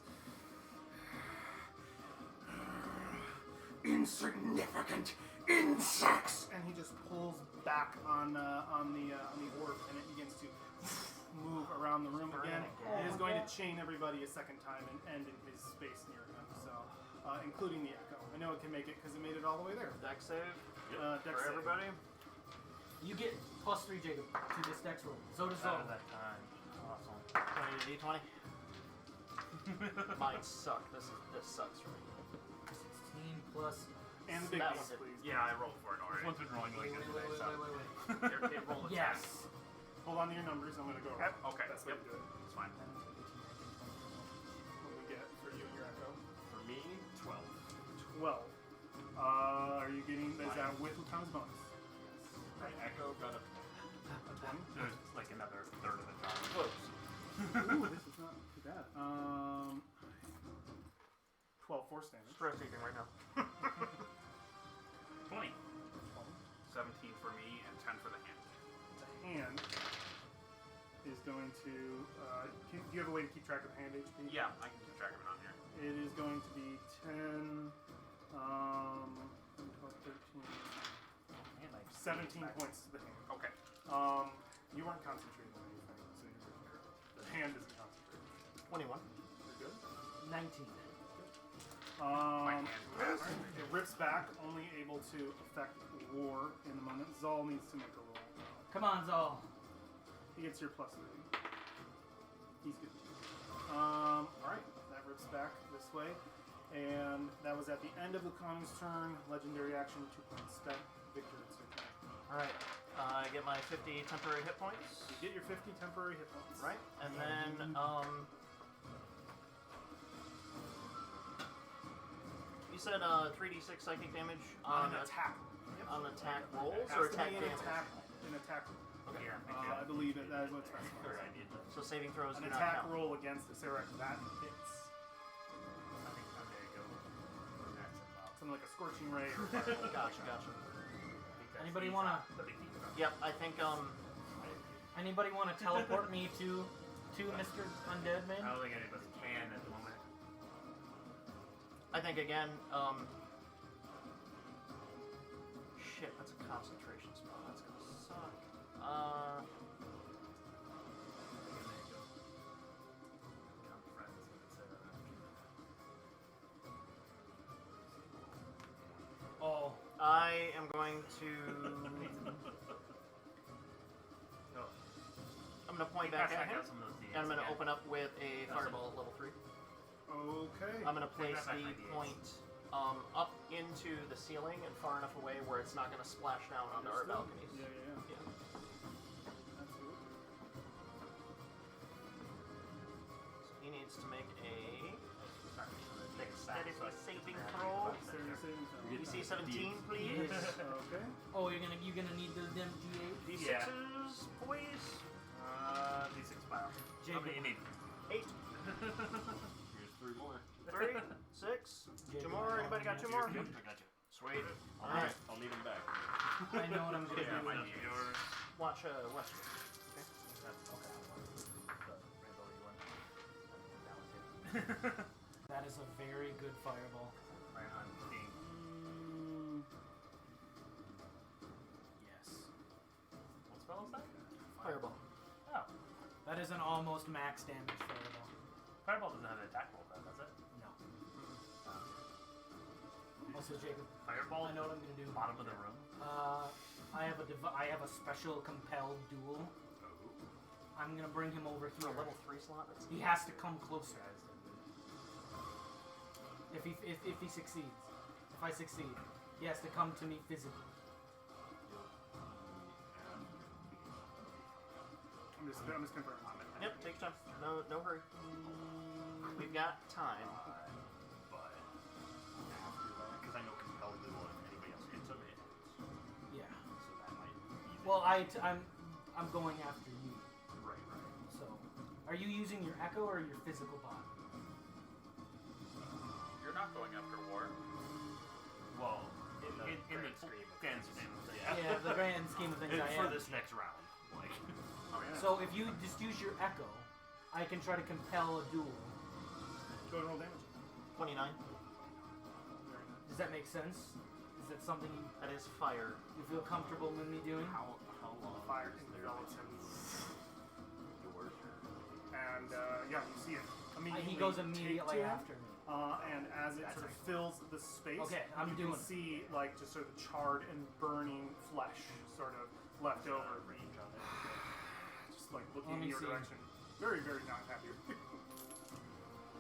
Insignificant insects! And he just pulls back on the orb, and it begins to move around the room again. It is going to chain everybody a second time and end in his space near him, so including the echo. I know it can make it because it made it all the way there. Dex save Dex for save. everybody. You get +3, Jacob, to this dex roll. So does Out Zol. of that time. Awesome. 20 to d20. Mine suck. This sucks for me. 16 plus. And the big That piece, was it. please. Yeah, I rolled for it This already. one's been rolling really good today, so. Here, roll a 10. Yes. Hold on to your numbers. I'm going to go. Yep, okay, That's the way yep. to do it. It's fine. What do we get for you and your echo? For me, 12. 12. Are you getting? Is that with Lucan's bonus? My echo got a A 20? There's like another third of the time. Close. Ooh, this is not too bad. 12 force damage. Stress eating right now. 20. 17 for me and 10 for the hand. The hand is going to. Do you have a way to keep track of the hand HP? Yeah, I can keep track of it on here. It is going to be 10, 12, 13, 17 points to the hand. Okay. You weren't concentrating on anything, so you're good here. The hand isn't concentrating. 21. You're good. 19. My hand passed. Alright, it rips back, only able to affect war in the moment. Zal needs to make a roll. Come on, Zol. He gets your +3. He's good. Alright, that rips back this way. And that was at the end of Lucanu's turn. Legendary action, 2 points spent. Victor, it's your turn. Alright. I get my 50 temporary hit points. You get your 50 temporary hit points. Right? And then, you said 3d6 psychic damage On attack. on attack rolls Has or to attack be damage? an attack. Okay. Here, I believe it. That is what it's Sure, I specified. did. So saving throws An do not attack count. roll against Acererak that hits. I think I'm there you go. That's about. Something like a scorching ray or fireball. Gotcha. I think that's Anybody the- wanna- the big piece about it. Yep, I think Anybody want to teleport me to Mr. Undead Man? I don't think any of us can at the moment. I think again, shit, that's a concentration spell. That's gonna suck. There you go. Become friends with Sarah. Oh, I am going to. No. I'm gonna point back at him, Some of those and I'm gonna DMs open up with a fireball at level 3. Okay. I'm gonna place that back the my D8s. point up into the ceiling and far enough away where it's not gonna splash down onto our Understood. balconies. Yeah. Yeah. Absolutely. So he needs to make a Dexterity saving throw. Dexterity saving throw. DC 17, please. yes. Okay. Oh, you're gonna need the them D8. D6s, boys. D6 pile. How Jacob. many you need? 8, Here's 3 more. 3, 6. 2 more. Anybody got 2 more? Yep, I got you. Sweet. All right. I'll need them back. I know what I'm gonna Yeah, do. might be yours. Watch. That's okay. The rainbow one. That was it. That is a very good fireball. Right on Steam. Yes. What spell is that? Fireball. Oh. That is an almost max damage fireball. Fireball doesn't have an attack roll though, does it? No. Also, Jacob, Fireball? I know what I'm gonna do. Bottom of the room. I have a special compelled duel. I'm gonna bring him over For a here. level 3 slot, that's He has to come closer. If he succeeds, if I succeed, he has to come to me physically. I'm just confirming. Yep, take your time. No hurry. We've got time. But after that, because I know compelled duel and anybody else hits him, it hits. Yeah. So that might be Well, I'm going after you. Right. So, are you using your echo or your physical body? You're not going after war. Well, In the in the grand scheme of grand things. scheme of things. Yeah, the grand scheme of things, And I for am. this next round, like. Oh, yeah. So if you just use your echo, I can try to compel a duel. Go and roll damage. 29. Very nice. Does that make sense? Is that something That is fire. you feel comfortable with me doing? How long Fire is there envelops him. your turn? And yeah, you see it immediately. He goes take immediately to him, after me. And as it sort of fills the space, Okay, I'm you doing can it. see like just sort of charred and burning flesh sort of left over. Range on it. Just like Let looking in me your see. direction. Very, very not happy.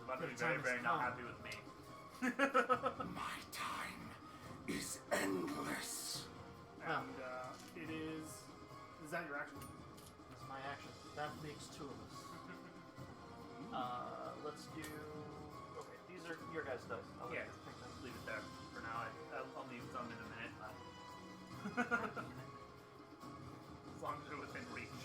About to be The very, time very has not come. happy with me. My time is endless. And it is. Is that your action? That's my action. That makes 2 of us. Let's do. Okay, these are your guys' dice. I'll Yeah, just pick them. leave it there for now. I'll leave some in a minute. As long as they're within reach.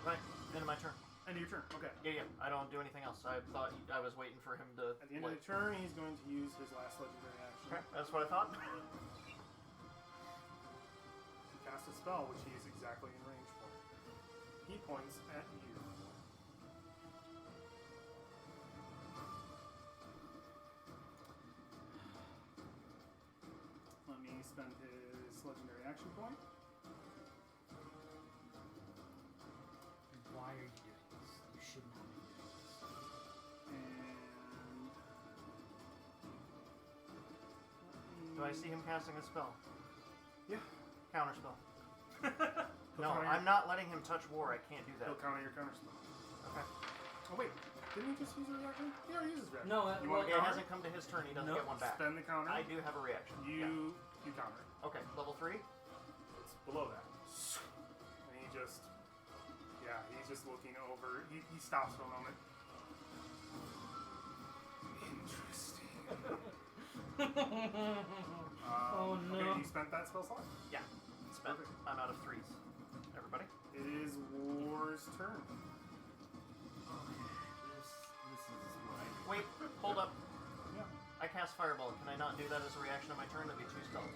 Right, end of my turn. End of your turn. Okay. Yeah, I don't do anything else. I thought I was waiting for him to. At the end of the turn, he's going to use his last legendary action. Okay, that's what I thought. To cast a spell, which he is exactly in range for. He points at you. Let me spend his legendary action point. Why are you doing this? You should not be doing this. And Do I see him casting a spell? Yeah. Counter spell. He'll No, counter I'm not letting him touch war. I can't do that. He'll counter your counter spell. Okay. Oh wait, didn't he just use his reaction? He already used his reaction. No, you well, want to It counter? hasn't come to his turn. He doesn't Nope. get one back. Spend the counter. I do have a reaction. You counter. Yeah. Okay, level 3. It's below that. And he just, he's just looking over. He stops for a moment. Interesting. Oh, no. Okay, you spent that spell slot? Yeah. Spent. Perfect. I'm out of 3s. Everybody? It is War's turn. This is what I do. Wait, hold up. Yeah. I cast Fireball. Can I not do that as a reaction on my turn? That'd be 2 spells.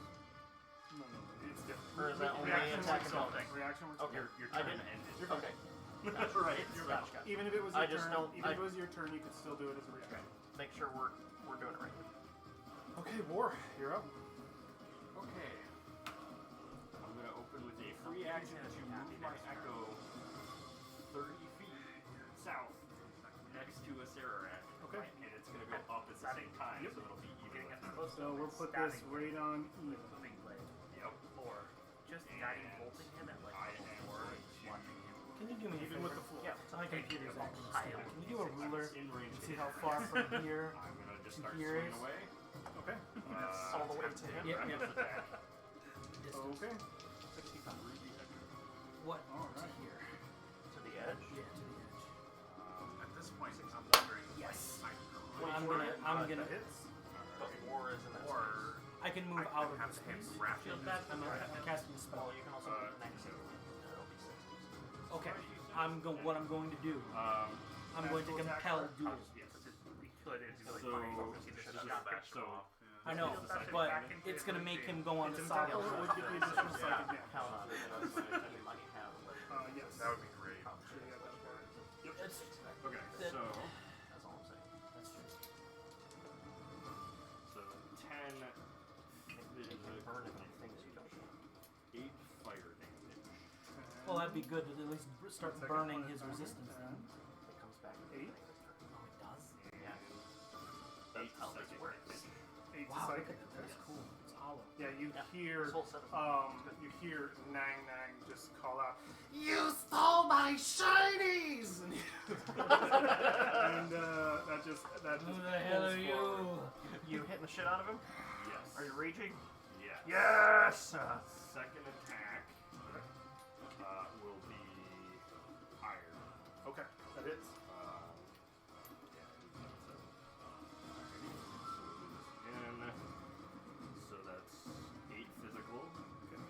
No, it's different. Or is that only Reaction attack works and all- something? Reaction works. Okay. Your I turn didn't- ended. You're fine. Okay. That's Gotcha. right. It's You're gotcha, fine. gotcha. Even if it was I your just turn, don't- even if I- it was your turn, you could still do it as a reaction. Make sure we're doing it right. Okay, War, you're up. Okay. I'm going to open with a free action to move my echo 30 feet south next to Acererak. Okay. And it's going to go up at the same time, Yep. so it'll be even. So we'll put this right on even. Swimming blade. Yep. Or just guiding bolting him at like I am or going to- watching him. Can you do me a Even favor? with the floor. Yeah. My computer's acting High stupid. up. Can you do a ruler in range. and see how far from here? I'm going to just to start here swinging is- away. Okay. All the way to him. Yeah, yeah. Attack. Distance. Okay. 65 through the edge. What? All To right. here. To the edge. Yeah, to the edge. At this point, I'm wondering. Yes. Like, I'm gonna. That hits. But war is in that or I can move I out of have this to have space. wrap Shield back. I'm casting a space. spell. Well, you can also move next to it. It'll be 60. Okay. What I'm going to do. I'm going to Magical attack compel or- duel. Yes, we could if you like So, funny focus. He this just is shot back, back so I know, this is the second but damage. it's gonna make him go on It's the impeccable. solid. It would give you additional psychic damage. Count on it. That's what I might have. Yes. That would be great. Sure you got that part. It's, Okay, That- so That's all I'm saying. that's true. 10 It can burn it with things you don't know. 8 fire damage. Well, that'd be good to at least start Second burning one, his timer, resistance then. and It comes back. Eight. Oh, it does? Yeah. That's how this works. 8 Wow, look psychic. at that. That's cool. It's hollow. Yeah, you Yeah. hear This whole set is you hear Nang Nang just call out, You stole my shinies! and that just Who the hell are pulls you? forward. You hitting the shit out of him? Yes. Are you raging? Yes. Yes! Second attack will be iron. Okay, that hits. So that's 8 physical. Okay.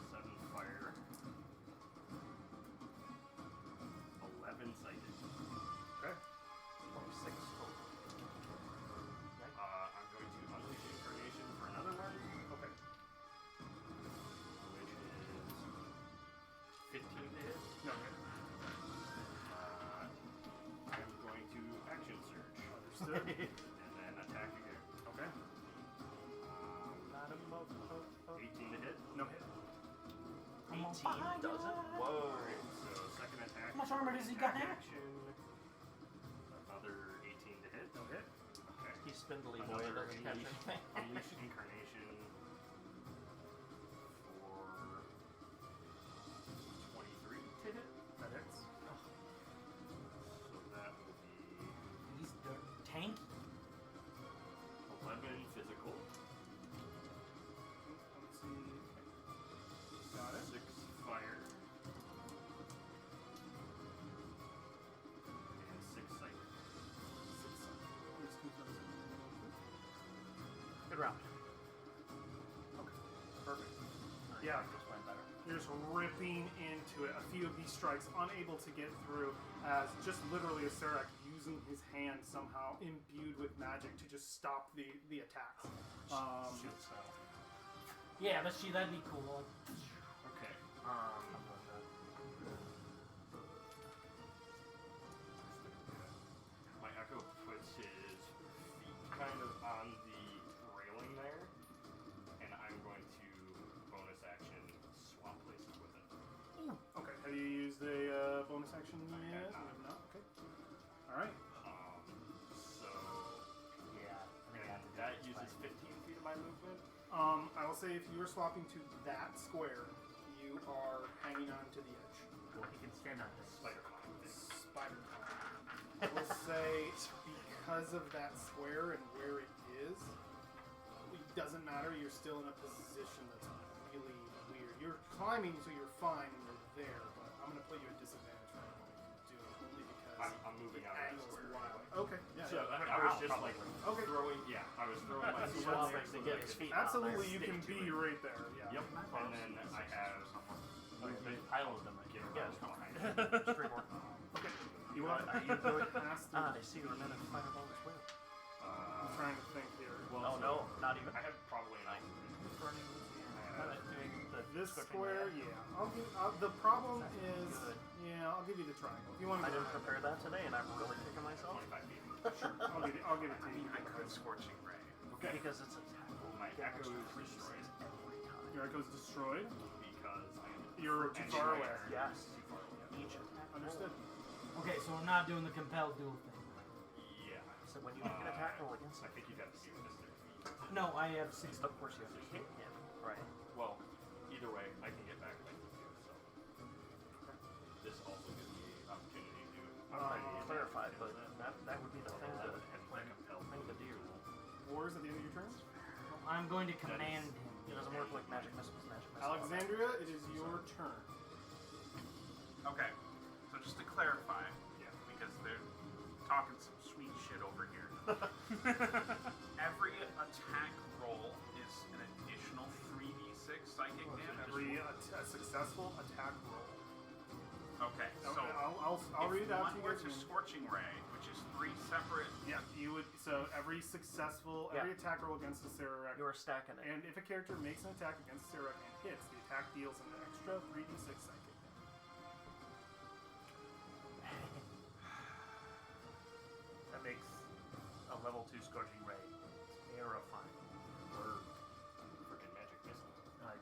7 fire. 11 psychic. Okay. 26 total. I'm going to And then attack again. Okay. 18 to hit. No hit. 18 doesn't? Whoa. Alright, so second attack. How much armor does he got? Action. Another 18 to hit. No hit. Okay. He's spindly boy, Another doesn't catch unleash, anything. unleash incarnation for 23 to hit. That hits. So that will be He's tanky. 11 physical, Let's see. Got it. 6 fire, and 6 psychic. Let's confirm something. Good round. Okay. Perfect. Yeah. Just went better. You're just ripping into it. A few of these strikes unable to get through as just literally Acererak using his hand somehow imbued with magic to just stop the attacks. Shield spell. Yeah, that'd be cool. Okay. My Echo puts his feet kind of on the railing there, and I'm going to bonus action swap places with it. Okay. Have you used a bonus action yet? have not. No? Okay. Alright. So Yeah. that uses 15 feet of my movement. I will say if you are swapping to that square, you are hanging on to the edge. Well, he can stand on this. Spider-Man thing. Spider I will say because of that square and where it is, it doesn't matter. You're still in a position that's really weird. You're climbing, so you're fine and you're there. But I'm going to put you at disadvantage for anything you do, only because I'm moving the out of that angle's square. wild. Okay. Yeah. So yeah. I was just like Okay. throwing. Yeah, I was throwing my He's sword swapping there to so get that I his could- feet on Absolutely, there. you can stick be to it. right there. Yeah. Yep. And then I have There's a pile of them right get here. around behind. Just 3 more. Okay. You want? You go past the. They see you're a minute fireball as well. I'm trying to think here. Oh no, not even. I have probably an ice. Doing the This switching square, there. yeah. I'll give. The problem is, Good. yeah, I'll give you the triangle. If you want to, I didn't prepare that today, and I'm really kicking myself 25 feet. I'll give it to I you. mean, I could Scorching Ray. Okay. because it's attack. My Echo is destroyed Every time. Your echo's destroyed. because I am You're too ending far my away. turn. Yes. Too far away. Each attack. Understood. Okay, so we're not doing the compelled duel thing. Yeah. So when you make an attack roll against I it, think you got to be within 30 feet. No, I have 6. of course you have to hit him. Right. Well, either way, I can get back like you, so. This also gives me opportunity to. Clarified, but that would be the thing to thing to do. Wars at the end of your turn. I'm going to command him. It doesn't work like magic missiles. Magic missiles. Alexandria, it is your turn. Okay, so just to clarify, Yeah. because they're talking some sweet shit over here. Every attack roll is an additional 3d6 psychic damage. Every successful attack roll. Okay, so Okay, I'll read it out to you if one were guys. to Scorching Ray, which is 3 separate. Yeah, you would. So every attack roll against a Acererak, You're stacking it. and if a character makes an attack against Acererak and hits, the attack deals an extra 3d6 psychic damage. That makes a level 2 Scorching Ray terrifying. Or freaking magic missile.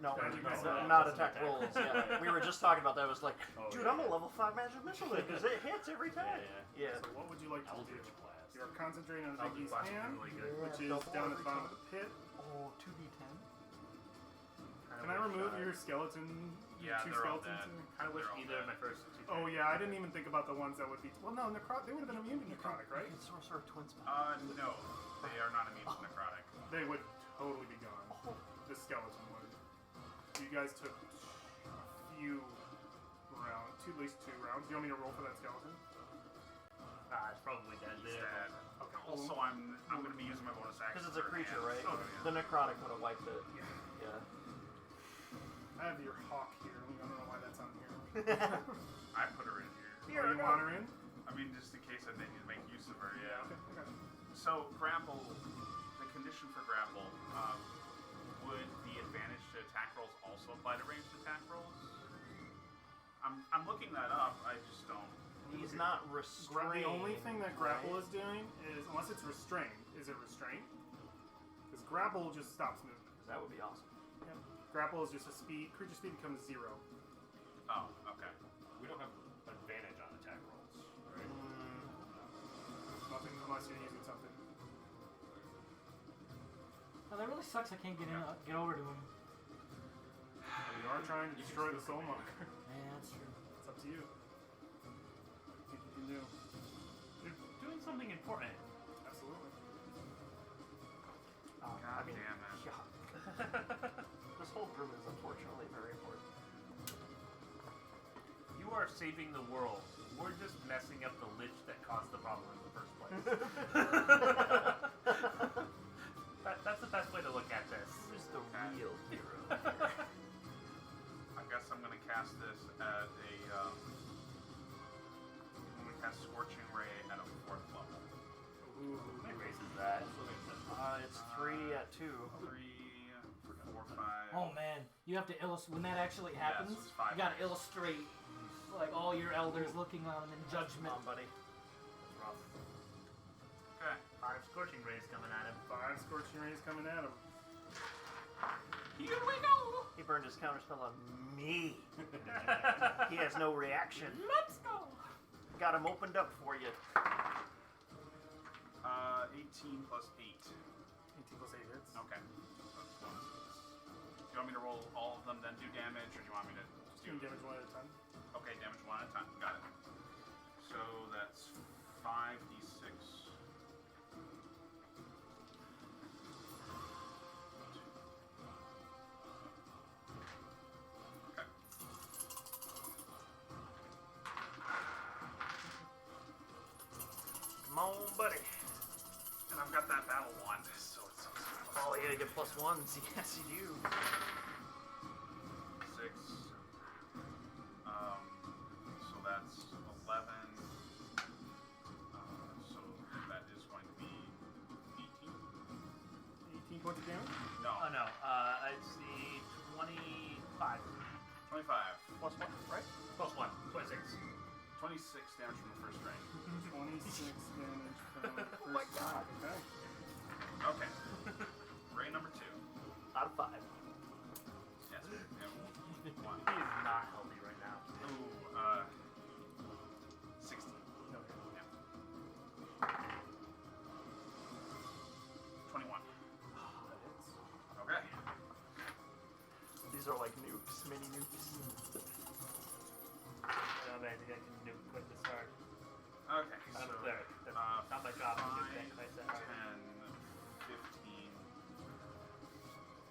No, Magic no, missile. not attack rolls. Yeah, we were just talking about that. It was like, Oh, dude, yeah, I'm a yeah. level 5 magic missile because it hits every time. Yeah. So what would you like to do? Eldritch Blast. You're concentrating on Eldritch Ziggy's Blast would be hand, really good. which is double down at every the bottom time. of the pit. Oh, 2d10. Can I remove your skeleton? Yeah, two they're all skeletons? dead. in- I wish They're all either of dead. my first 2 Oh yeah, I didn't even think about the ones that would be. Well, no, they would have been immune to necrotic, right? You can sorcerer twin spell. No, they are not immune to necrotic. They would totally be gone. Oh. The skeleton would. You guys took a few rounds, at least 2 rounds. Do you want me to roll for that skeleton? It's probably dead. He's There. dead. Okay. Also, I'm going to be using my bonus action. Because it's a for creature, hands. right? Oh, yeah. The necrotic would have wiped it. Yeah. Yeah. I have your hawk here. I don't know why that's on here. I put her in here. Oh, you want her in? I mean, just in case I need to make use of her, yeah. Okay. Okay. So, grapple, the condition for grapple, would the advantage to attack rolls also apply to ranged attack rolls? I'm looking that up, I just don't. He's not The restrained. only thing that grapple right? is doing is, unless it's restrained, is it restrained? Because grapple just stops movement. That would be awesome. Yep. Grapple is just a speed. Creature speed becomes 0. Oh, okay. We don't have advantage on attack rolls, right? Nothing unless you're using something. Oh, that really sucks. I can't get over to him. But you are trying to destroy the soul marker. Yeah, that's true. It's up to you. What do you think you can do? You're doing something important. Absolutely. I God mean, damn it. yeah. This whole room is unfortunately very important. You are saving the world. We're just messing up the lich that caused the problem in the first place. That's the best way to look at this. Who's the real hero? I guess I'm gonna cast this at a. I'm gonna cast Scorching Ray at a 4th level. Ooh. That raises that. It's 3 at 2. 3, 4, 5. Oh man, you have to illustrate when that actually happens. it's 5 You gotta days. illustrate like all your elders looking on him in Come judgment. on, buddy. That's rough. Okay. 5 scorching rays coming at him. 5 scorching rays coming at him. Here we go. He burned his counterspell on me. He has no reaction. Let's go. Got him opened up for you. 18 plus 8. 18 plus 8 hits. Okay. That's 1. Do you want me to roll all of them, then do damage, or do you want me to Just do doing damage 1 at a time. Okay, damage 1 at a time. Got it. So that's 5d6. Okay. Come on, buddy. And I've got that battle wand, so it's Oh, yeah, you get +1s. Yes, you do. 6. So that's 11. So that is going to be 18. 18 points of damage. No, Oh no, I see 25. 25. +1, right? Plus 1, 26. 26 damage from the first strike. 26 damage from the first Oh my God. strike. Okay. Ray number 2. Out of 5. Yes. And 1. He is not healthy right now. Ooh, 16. Okay. Yeah. 21. That hits. Okay. These are like nukes, mini nukes. I don't think I can do quite this hard. Okay. I'm So, a cleric. That's not my 5, job to do that quite that 10, hard. 15,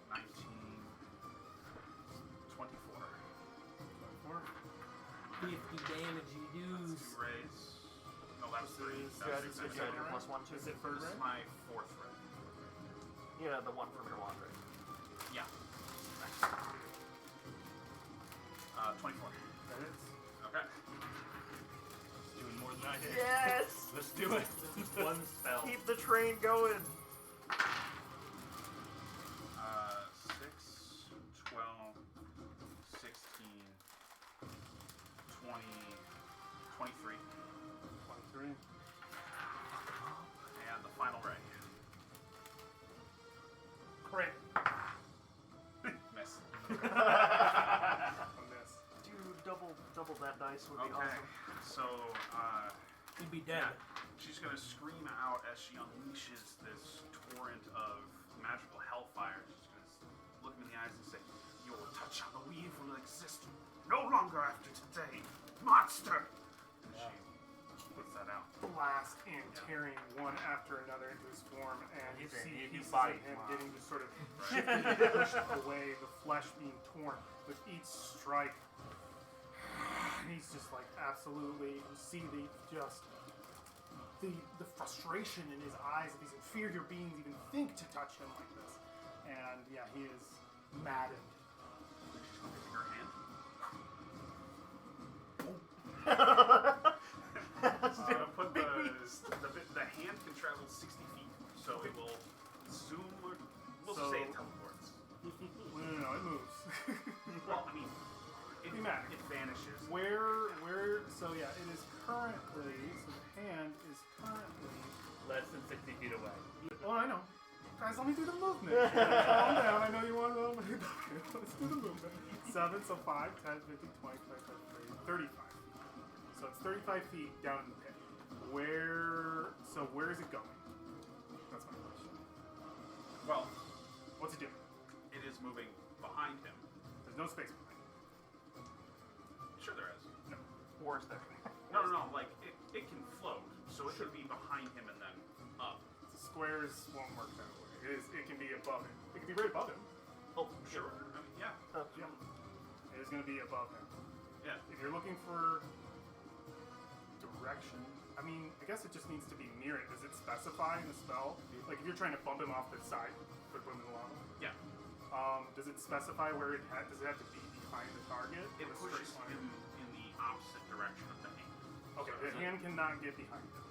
19, 24. 4. 50 damage, you That's do. 2 rays. No, that's 3. This is- That's Good, 6. good, good. Your +1 too. Is it third This is ray? my 4th ray. Yeah, the one from your wand, right? Yeah. 24. That hits. Okay. Doing more than I did. Yes! Let's do it. This is one spell. Keep the train going. 6, 12, 16, 20, 23. 23. And the final ray. Crit. Miss. A miss. Dude, double that dice would be Okay. awesome. So, You'd be dead. she's gonna scream out as she unleashes this torrent of magical hellfire. She's gonna look him in the eyes and say, "Your touch on the weave will exist no longer after today, monster!" And she puts that out. Blast in, tearing one after another into his form, and you He's a see new pieces body of him tomorrow. getting just sort of shifted and pushed away, the flesh being torn with each strike. And he's just like absolutely, you see the frustration in his eyes of these inferior beings even think to touch him like this. And yeah, he is maddened. She's gonna take her hand. She's gonna put the hand can travel 60 feet, so it will zoom. We'll So- say it teleports. No, it moves. Well, I mean, It matters. it vanishes. Where, so yeah, it is current. 60 feet away. Oh, I know. Guys, let me do the movement. Calm down. I know you want to. Let's do the movement. 7, so 5, 10, 15, 20, 25, 30, 35. So it's 35 feet down in the pit. Where is it going? That's my question. Well, What's it doing? it is moving behind him. There's no space behind Sure there is. it. No. Or is there? No, like, it can float, so it should be behind him and then up. The squares won't work that way. It can be above him. It can be right above him. Oh, Sure. I mean, yeah. Yeah. It is going to be above him. Yeah. If you're looking for direction, I mean, I guess it just needs to be near it. Does it specify in the spell? Like, if you're trying to bump him off the side, put him in the lava. Yeah. Does it specify where it does it have to be behind the target? It or a straight pushes line? him in the opposite direction of the hand. Okay, So the it's hand cannot get behind him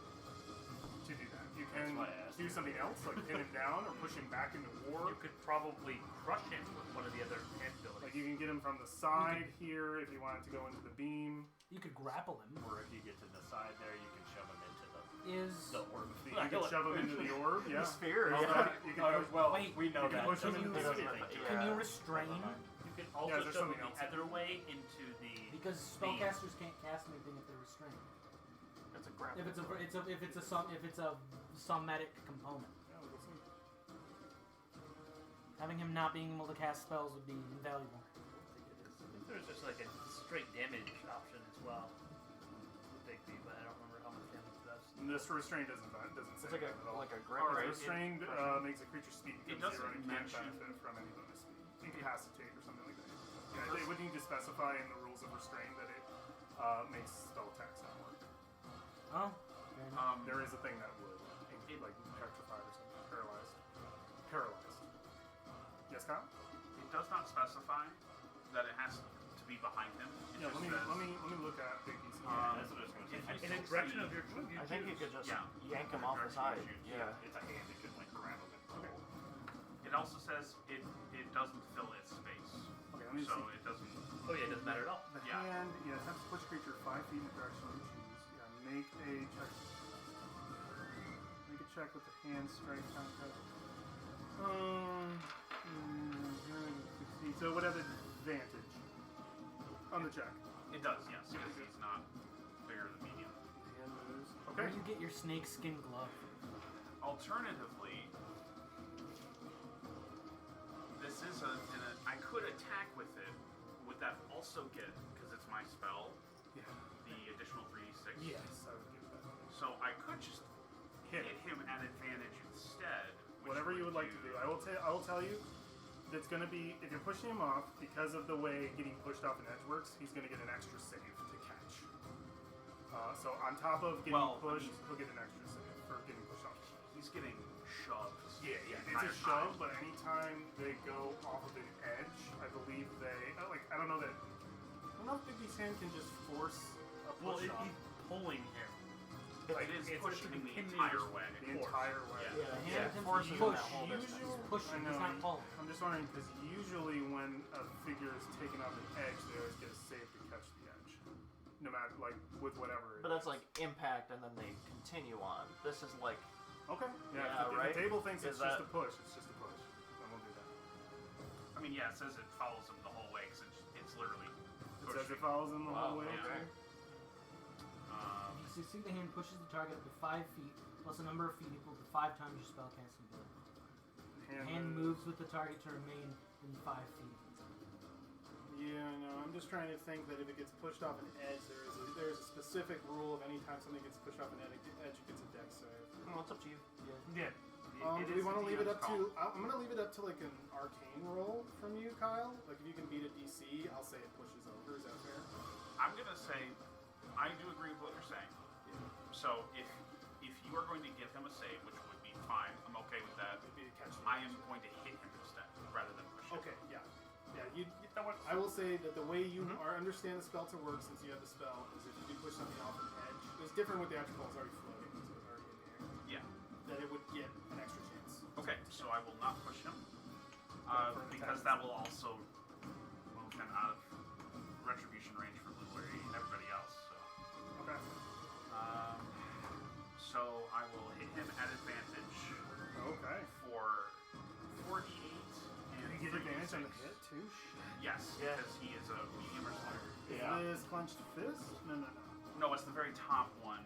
to do that. You can why I asked. do something else, like pin him down or push him back into war. You could probably crush him with one of the other hand abilities. Like you can get him from the side here if you wanted to go into the beam. You could grapple him. Or if you get to the side there, you can shove him into Is the orb. You can shove him into the orb. Yeah. The sphere, Also, yeah. You can push, Well, Wait, we know you can that. push him Can into you- the anything sphere. to Can it. you restrain? You can also Yeah, there's shove something him else. the other way into the. Because spellcasters can't cast anything if they're restrained. It's a grapple. If it's a somatic component. Yeah, we'll see. Having him not being able to cast spells would be invaluable. I think there's just like a straight damage option as well. Big B, but I don't remember how much damage it does. And this restraint doesn't It's say like a that at all. grapple. Alright. Restrained makes a creature's speed It become 0 doesn't and can't mention- benefit from any bonus speed. Incapacitate or something like that. Yeah, they would need to specify in the rules of restraint that it makes spell attacks not work. Oh, fair enough. There is a thing that would, like petrified or something, paralyzed. Paralyzed. Yes, Kyle? It does not specify that it has to be behind him. It Yeah, just let me says, look at Big Easy. That's what I was going to say. if In the direction of your I think you could just Yeah. yank him off the side. Yeah. It's a hand. It could like grab him and pull. It also says it doesn't fill its space. Okay, let me So see. it doesn't. Oh yeah, it doesn't matter at all. The Yeah. hand, attempts to push creature 5 feet in the direction you choose. Yeah, make a check. Make a check with the hand strike contest. Succeed. So it would have advantage on the check. It does, yes, because he's not bigger than medium. Hand moves. Where Okay. do you get your snake skin glove? Alternatively, this is I could attack with it. Would that also get, because it's my spell, Yeah. the additional 3d6? Yes, I would give that. So I could just Hit hit him at advantage instead. which Whatever you would like to do. I will tell you, that's going to be, if you're pushing him off, because of the way getting pushed off an edge works, he's going to get an extra save to catch. So on top of getting Well, pushed, he'll get an extra save for getting pushed off. He's getting shoved. Yeah, the it's a entire shove, time. but anytime they go off of an edge, I believe they, I don't know that, I don't know if Bigby's hand can just force a Well, push off pulling him. It is it's pushing a him the continuous entire way. the entire way. Yeah. Yeah, the Yeah, hand it forces him push, that whole distance. Usually, Pushing, I he's know, not pulling. I'm just wondering because usually when a figure is taken off an edge, they always get a save to catch the edge, no matter like with whatever. But that's like impact, and then they continue on. This is like okay, Yeah, if right? the table thinks Is it's just that- a push, it's just a push. Then we'll do that. I mean, yeah, it says it follows him the whole way because it's literally It says it pushing. follows him the whole way. yeah. too. If you succeed, the hand pushes the target up to 5 feet, plus a number of feet equal to 5 times your spellcasting ability. The hand moves with the target to remain in 5 feet. Yeah, I know. I'm just trying to think that if it gets pushed off an edge, there is a specific rule of any time something gets pushed off an edge, it gets a dex save. well, it's up to you. Yeah. Do we want to leave it up to? I'm gonna leave it up to like an arcane roll from you, Kyle. Like if you can beat a DC, I'll say it pushes over. Is that fair? I'm gonna say I do agree with what you're saying. So if you are going to give him a save, which would be fine, I'm okay with that. It'd be a catch. I am going to hit him instead rather than push him. Okay. Yeah. Yeah. I will say that the way you understand the spell to work, since you have the spell, is if you do push something off an edge, it's different with the actual ball. It's already floating, so it's already in the air. Yeah. That it would get an extra chance. Okay, so I will not push him for an because attack. that will also move him out of retribution range for Blue Larry and everybody else. So, Okay. So I will hit him at advantage Okay. for 4d8 and You get advantage on the 3d6. hit too. Shit. Yes, Yeah. because he is a medium or smaller. Is this clenched fist? No. No, it's the very top one.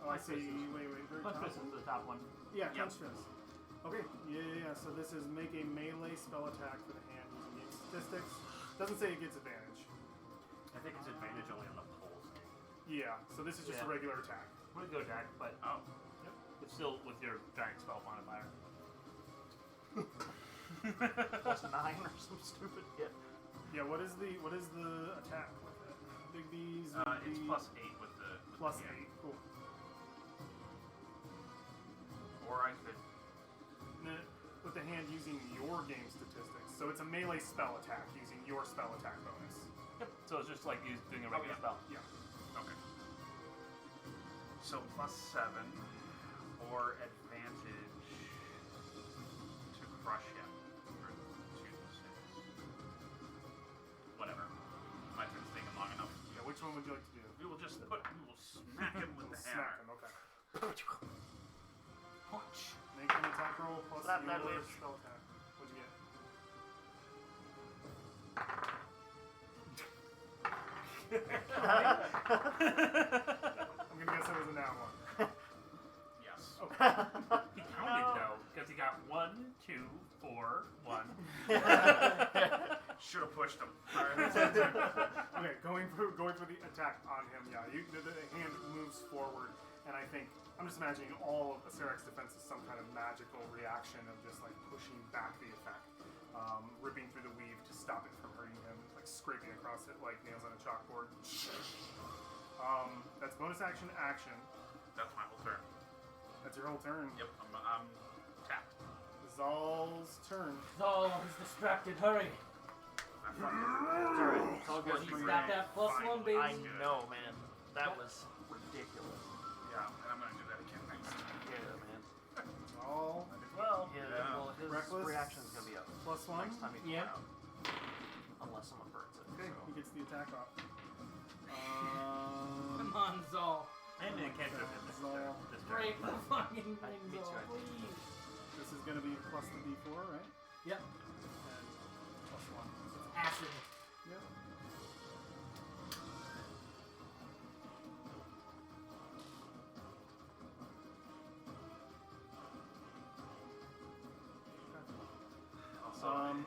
Oh, I see. Wait. Very Punch top. fist is the top one. Yeah, Yep. clenched fist. Okay. Yeah. So this is make a melee spell attack for the hand using game statistics. Doesn't say it gets advantage. I think it's advantage only on the pulse. Yeah. So this is just a Yeah. regular attack. Really good attack, but Oh, it's still with your giant spell modifier. Plus 9 or some stupid hit. Yeah. What is the attack with it? Big B's. it's plus 8 with the plus yeah. 8. Cool. Or I could. With the hand using your game statistics. So it's a melee spell attack using your spell attack bonus. Yep. So it's just like you doing a regular yeah. spell. Yeah. Okay. So plus 7 or advantage to crush him for 2d6. Whatever. My turn's taking long enough. Yeah. Which one would you like to do? We will smack him with the Smack hammer. him. Okay. Punch. Make an attack roll plus Slap that your bitch. spell attack. What'd you get? I'm gonna guess it was a nat one. Yes. He counted though, because he got 1, 2, 4, 1. Should have pushed him. Okay, going for the attack on him. Yeah, the hand moves forward, and I think I'm just imagining all of Acererak's defense is some kind of magical reaction of just like pushing back the effect, ripping through the weave to stop it from hurting him, like scraping across it like nails on a chalkboard. That's bonus action. That's my whole turn. That's your whole turn. Yep, I'm tapped. Zal's turn. Zal is distracted. Hurry. I'm fucking It's alright. It's all good. He's got that plus Finally. 1, baby. I know, man. That was ridiculous. Yeah, and I'm gonna do that again next. Yeah, man. Zal Well, Yeah, Yeah. well, his Reckless. reaction's gonna be up plus 1. next time he pulls Yeah. it out. Unless someone burns it. Okay, so. he gets the attack off. Come on, Zal. and a cantrip in this Zal. this turn. Break the fucking I- thing, me too, Zal, I think. please. This is gonna be plus the D4, right? Yep. And plus 1. Acid. Yep. Also, I don't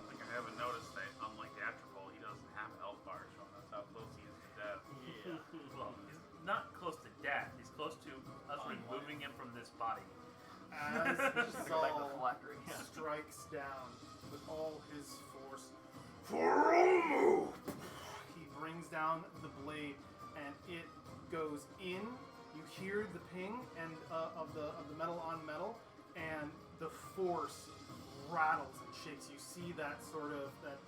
think I haven't noticed that unlike Atropol, he doesn't have a health bar showing us how close he is to death. Yeah. Well, he's not close to death. He's close to us removing him from this body. As Just go back to the Zal phylactery. Yeah. strikes down with all his force, he brings down the blade, and it goes in. You hear the ping and of the metal on metal, and the force rattles and shakes. You see that sort of that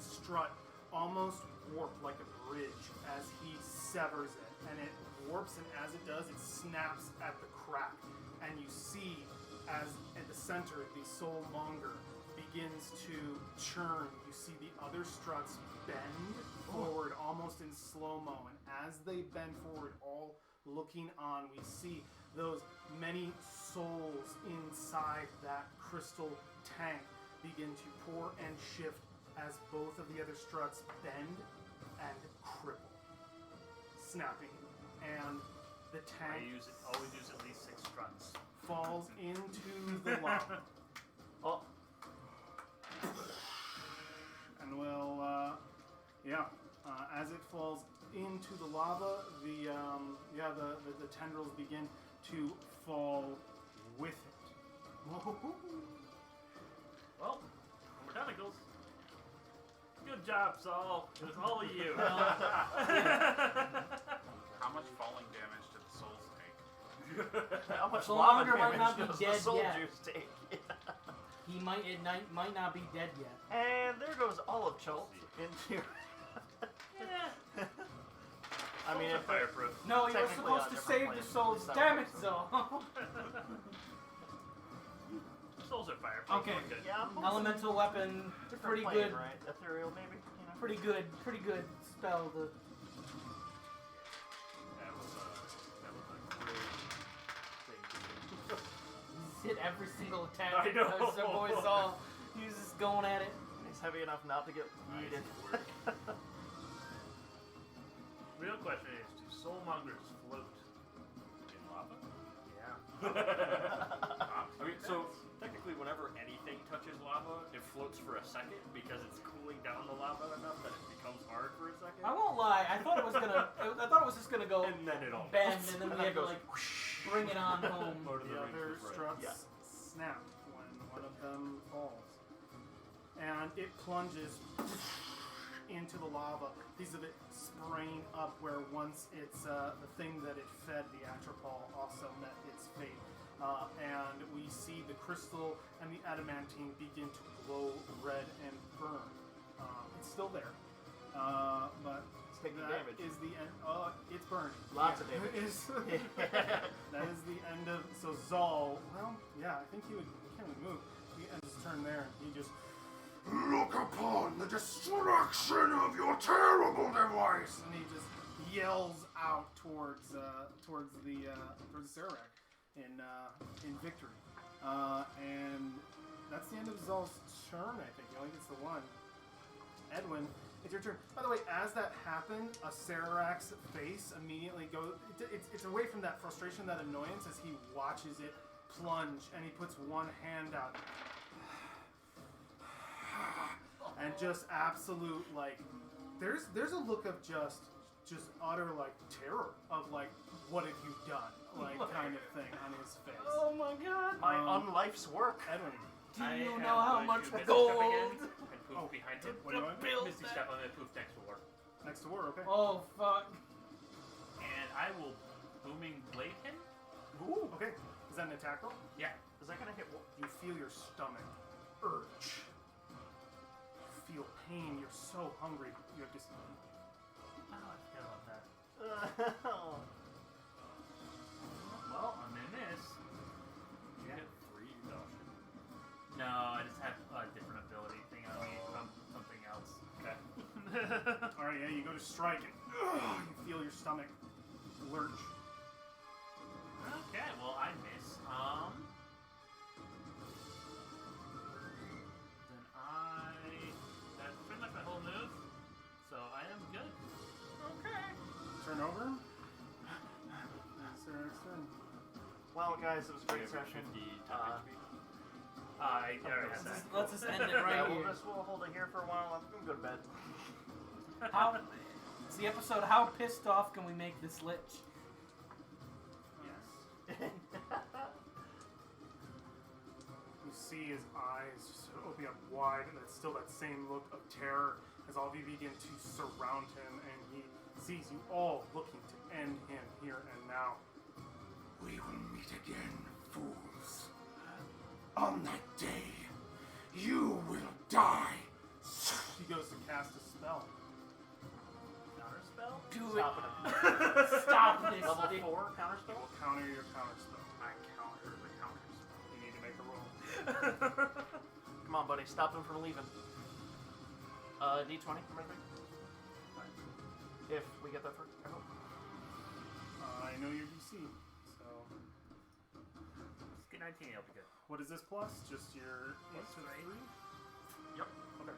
strut almost warp like a bridge as he severs it, and it warps, and as it does, it snaps at the crack, and you see as at the center the soul monger begins to churn. You see the other struts bend forward almost in slow-mo, and as they bend forward, all looking on, we see those many souls inside that crystal tank begin to pour and shift as both of the other struts bend and cripple, snapping, and the tank Always use at least 6 struts. falls into the lava. Oh, And we'll, as it falls into the lava, the tendrils begin to fall with it. Well, we're tentacles. Good job, Saul. It was all of you. How much falling damage did the souls take? how much So lava longer might damage not be does dead the soul yet. juice take? He might not be dead yet. And there goes all of Chult into. I mean, Souls if are fireproof. No, you're Technically on supposed to different save the planes, souls. at least that Damn it, works. Zal. Souls are fireproof. Okay. We're good. yeah, Elemental weapon, different pretty plane, good. right? Ethereal, maybe. You know. Pretty good spell to every single attack. I know. So boy Saul, he was just going at it. He's heavy enough not to get yeeted. Real question is, do soulmongers float? In lava? Yeah. I mean, so technically, whenever anything touches lava, it floats for a second because it's cooling down the lava enough that it becomes hard for a second. I won't lie. I thought it was gonna. I thought it was just gonna go And then it all bend, melts. and then And we then had to it goes like bring it on home. Lord of The the Rings other was right. struts Yeah. snap when one of them falls. And it plunges into the lava. Piece of it spraying up where once it's the thing that it fed, the atropol, also met its fate. And we see the crystal and the adamantine begin to glow red and burn. It's still there. But It's taking that damage. is the end. It's burned. Lots of Yeah. damage. That is the end of. So Zal, well, yeah, I think he can't really move. He ends his turn there. He just Look upon the destruction of your terrible device. and he just yells out towards the Acererak in victory. And that's the end of Zal's turn. I think he only gets the one. Edwin, it's your turn. By the way, as that happened, Acererak's face immediately goes. It's away from that frustration, that annoyance, as he watches it plunge, and he puts one hand out. And just absolute, like, there's a look of just utter, like, terror of, like, what have you done, like, kind of thing on his face. Oh my god! My unlife's work. Edwin, Do I you am know how going much to Misty gold? Step again and poof behind him. what do you want? Build Misty that. Step on the poof next to war. Next to war, okay. Oh fuck! And I will booming blade him. Ooh. Okay, is that an attack roll? Yeah. Is that gonna hit? You feel your stomach urge. You feel pain. You're so hungry. You have just. Oh, I forgot about that. Oh. Well, I'm in this. You hit 3 exhaustion. No, I just have a different ability thing on me from something else. Okay. All right, yeah, you go to strike and you feel your stomach lurch. Okay, well I miss. Then that's pretty much my whole move. So I am good. Okay. Turn over. Acererak's turn. Well, guys, it was a great You have session. 50 temp HP. I already have that. Let's just end it right Yeah, here. we'll hold it here for a while. I'm gonna go to bed. How? It's the episode. How pissed off can we make this lich? Yes. You see his eyes just opening up wide, and it's still that same look of terror as all of you begin to surround him, and he sees you all looking to end him here and now. We will meet again, fools. On that day, you will die. He goes to cast a spell. Counter spell? Do it! Stop it. Stop this! Level thing. 4 counter It spell. will counter your counter spell. I counter the counter spell. You need to make a roll. Come on, buddy. Stop him from leaving. D20. Remember? If we get that first, I hope. I know your DC, so Let's get 19, it'll be good. what is this plus? Just your Plus plus three. 3? Yep. Okay.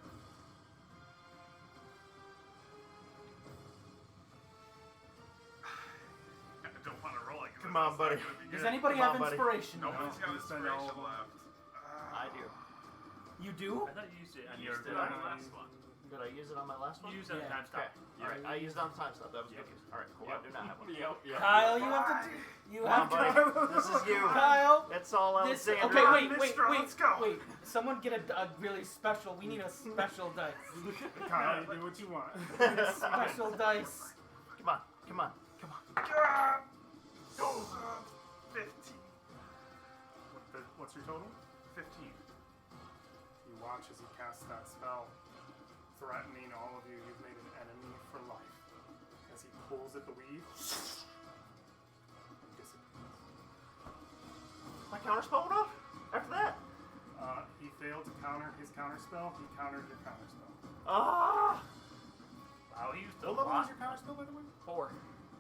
I don't want to roll it. 'cause Come I on, know it's buddy. not gonna be Does good. anybody Come have on, buddy. inspiration? Nobody's got you spend all of inspiration them. left. I do. You do? I thought you used it on I your used it on the Yeah. last one. Did I use it on my last one? You used it on Yeah. time stop. Okay. Alright, I used it on time stop. That was good use. Alright, cool. I do not have one. Yep. Kyle, you have to. You Come have on, to. buddy. This is you. Kyle. It's all This, Alexander. okay, wait, Mistral, let's go. wait. Someone get a really special. We need a special dice. Kyle, you do what you want. Special dice. Come on, come on, come on. Ah! Oh, 15. What's your total? 15. You watch as he casts that spell, threatening all of you. You've made an enemy for life. As he pulls at the weave and disappears. My counter spell went off after that. He failed to counter his counter spell. He countered your counter spell. Ah! Wow, he used a What level lot. is your counter spell, by the way? 4.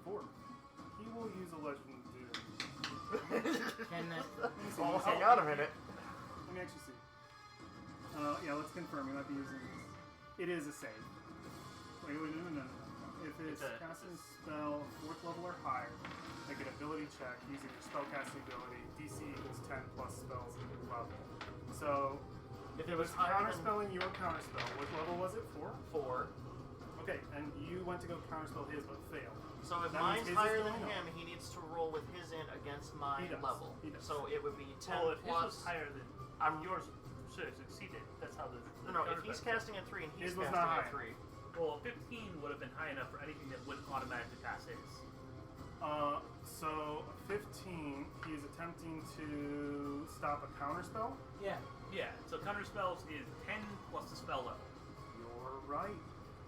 4. He will use a legend dude. Can He's see. Well, hang on a minute. Let me actually see. Yeah, let's confirm. We might be using this. It is a save. Wait, no. If it's casting a spell 4th level or higher, make an ability check using your spellcasting ability. DC equals 10 plus spells level. So, If it it was was higher than counterspelling your counterspell. What level was it? 4? 4, Okay, and you went to go counterspell his, but failed. so if That mine's means his higher is than going him, he needs to roll with his in against my He does. level. He does. So it would be 10 Well, if his plus. was higher than I'm yours, should have succeeded. That's how the No, if counterspell he's works. casting at 3 and he's His was casting not at high. 3. Well, 15 would have been high enough for anything that wouldn't automatically pass his. So 15, he is attempting to stop a counterspell. Yeah. Yeah, so counter spells is 10 plus the spell level. You're right.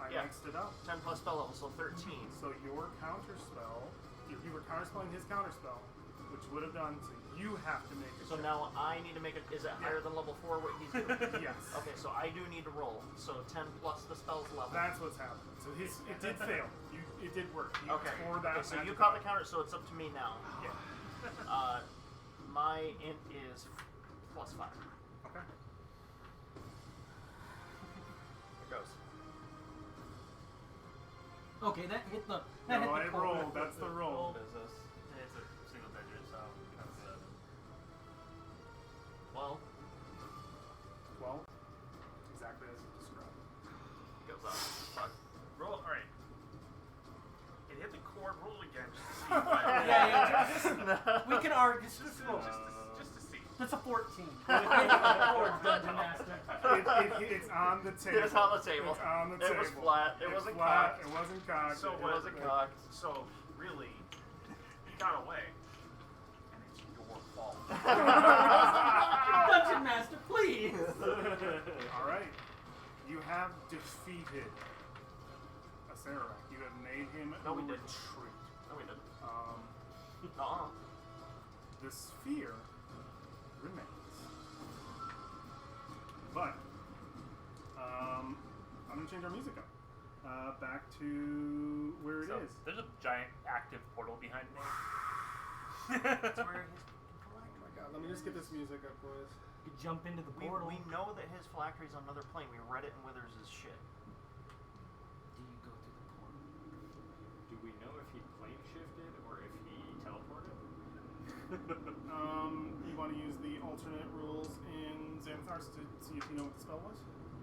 I Yeah. mixed it up. 10 plus spell level, so 13. So your counterspell, if you were counterspelling his counterspell, which would have done, so you have to make a So check. now I need to make it. Is it higher than level 4 what he's doing? Yes. Okay, so I do need to roll. So 10 plus the spell's level. That's what's happening. So it did fail. It did work. You Okay. scored that Okay, so you magic caught the die. counter, so it's up to me now. Yeah. My int is plus 5. Okay. Here goes. Okay, that hit the. No, That hit the I core. rolled. That's the roll. What is this? It's a single digit, so that's good. Well, 12. Exactly as you described. it goes up. Fuck. Roll. All right. It hit the cord. Roll again just to see. Yeah, we can argue. Just roll. Just to see. That's a 14. Dungeon Master. It's on the table. It's on the table. It's on the It table. was flat. It It's wasn't flat. cocked. It wasn't cocked. So It wasn't cocked. So really, he got away, and it's your fault. Dungeon Master, please. All right. You have defeated Acererak. You have made him No, we didn't. retreat. No, we didn't. Um, the sphere remains. But I'm gonna change our music up. Back to where it So is. there's a giant active portal behind me. That's where his. Oh my god, let me just get this music up, boys. You jump into the We portal. know that his phylactery's on another plane. We read it in Withers' shit. Do you go through the portal? Do we know if he plane shifted or if he teleported? You want to use the alternate rules in Xanathar's to see if you know what the spell was?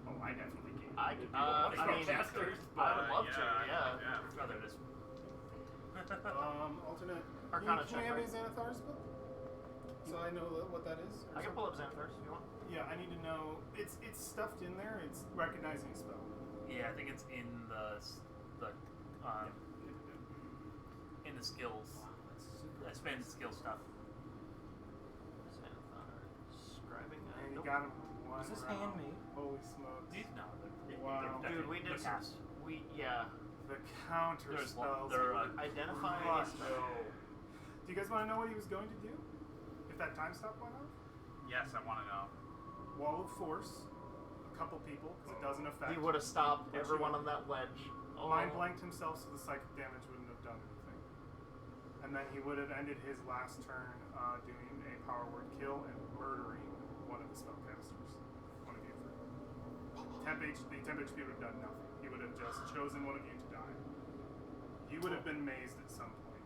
Oh, I definitely can. I It'd be mean, spellcasters, I would love to, yeah. yeah. I'd rather just. Alternate. Arcana can check, you hand me right? Xanathar's book? So I know what that is? or I can something? pull up Xanathar's if you want. Yeah, I need to know. It's stuffed in there. It's recognizing a spell. Yeah, I think it's in the in the skills. Expand skill stuff. Xanathar. Scribing. And you Nope. got him one Is this round. handmade? Holy smokes. These no, Wow. they're Dude, we they're did cast. The counter There's spells. they're, were Identify a crushed. spell. Do you guys want to know what he was going to do? If that time stop went off? Yes, I want to know. Wall of Force. A couple people, because it doesn't affect. He would have stopped But everyone you- on that ledge. Mind blanked himself, so the psychic damage wouldn't have done anything. And then he would have ended his last turn doing a power word kill and murdering one of the spellcasters. One of you three. The temp HP would have done nothing. He would have just chosen one of you to die. You would have been mazed at some point.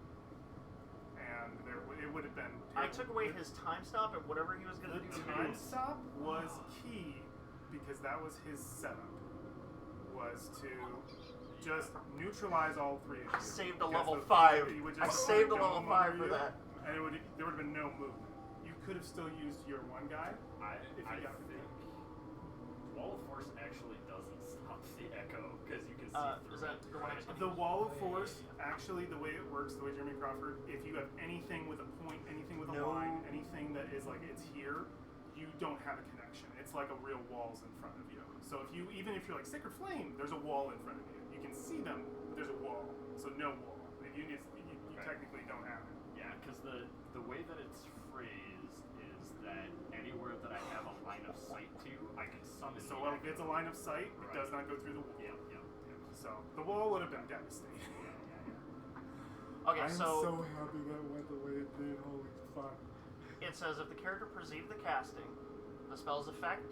And it would have been... I took away his time stop and whatever he was going to The do. time stop was key because that was his setup. Was to just neutralize all three of you. Saved a Because level the- 5. you would I just saved a dome level 5 under for you, that. And there would have been no movement. You could have still used your one guy. I If you got think Wall of Force actually doesn't stop the echo because you can see through Is that it. the one I was The Wall of Force, actually, the way it works, the way Jeremy Crawford, if you have anything with a point, anything with a No. line, anything that is like it's here, you don't have a connection. It's like a real wall's in front of you. So even if you're like Sacred Flame, there's a wall in front of you. You can see them, but there's a wall. So no wall. If you Right. technically don't have it. Yeah, because the way that it's phrased is that anywhere that I have a line of sight to, I can summon. So the if it's a line of sight, it Right. does not go through the wall. Yeah. So the wall would have been devastating. Okay, so happy that went the way it did. Holy fuck. It says if the character perceives the casting, the spell's effect,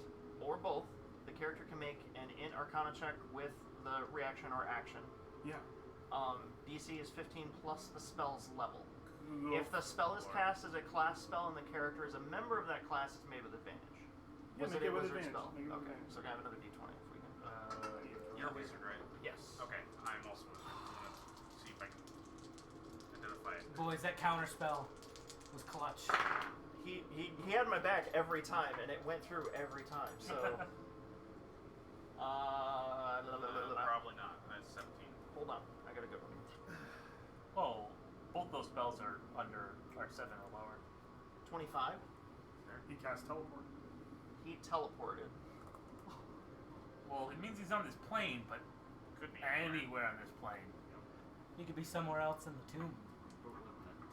or both, the character can make an int Arcana check with the reaction or action. Yeah. DC is 15 plus the spell's level. Go If the spell is for it. cast as a class spell and the character is a member of that class, it's made with advantage. Yeah, Was make it it a with wizard advantage. spell? Make it with Okay, advantage. so can I have another D20 if we can. You're a wizard, right? Yes. Okay, I'm also a wizard. Let's see if I can identify it. Boys, that counter spell was clutch. He had my back every time, and it went through every time. So, Probably not. That's 17. hold on, I gotta go. Oh, both those spells are under are 7 or lower. 25. He cast teleport. He teleported. Well, it means he's on this plane, but Could be anywhere on this plane. He could be somewhere else in the tomb.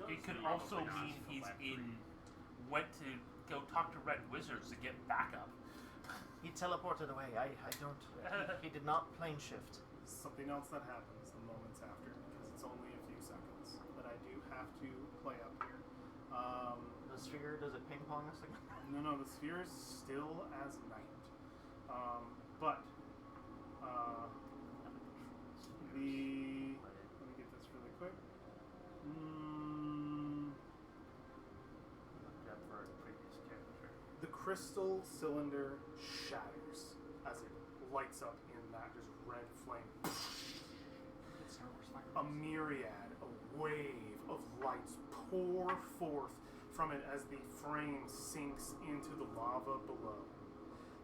It could Probably also not. mean he's went to go talk to Red Wizards to get backup. He teleported away. I don't. He did not plane shift. Something else that happens the moments after, because it's only a few seconds. But I do have to play up here. The sphere, does it ping pong us again? No, the sphere is still as night. But let me get this really quick. For a previous character. The crystal cylinder shatters as it lights up in that just red flame. A myriad, a wave of lights pour forth from it as the frame sinks into the lava below.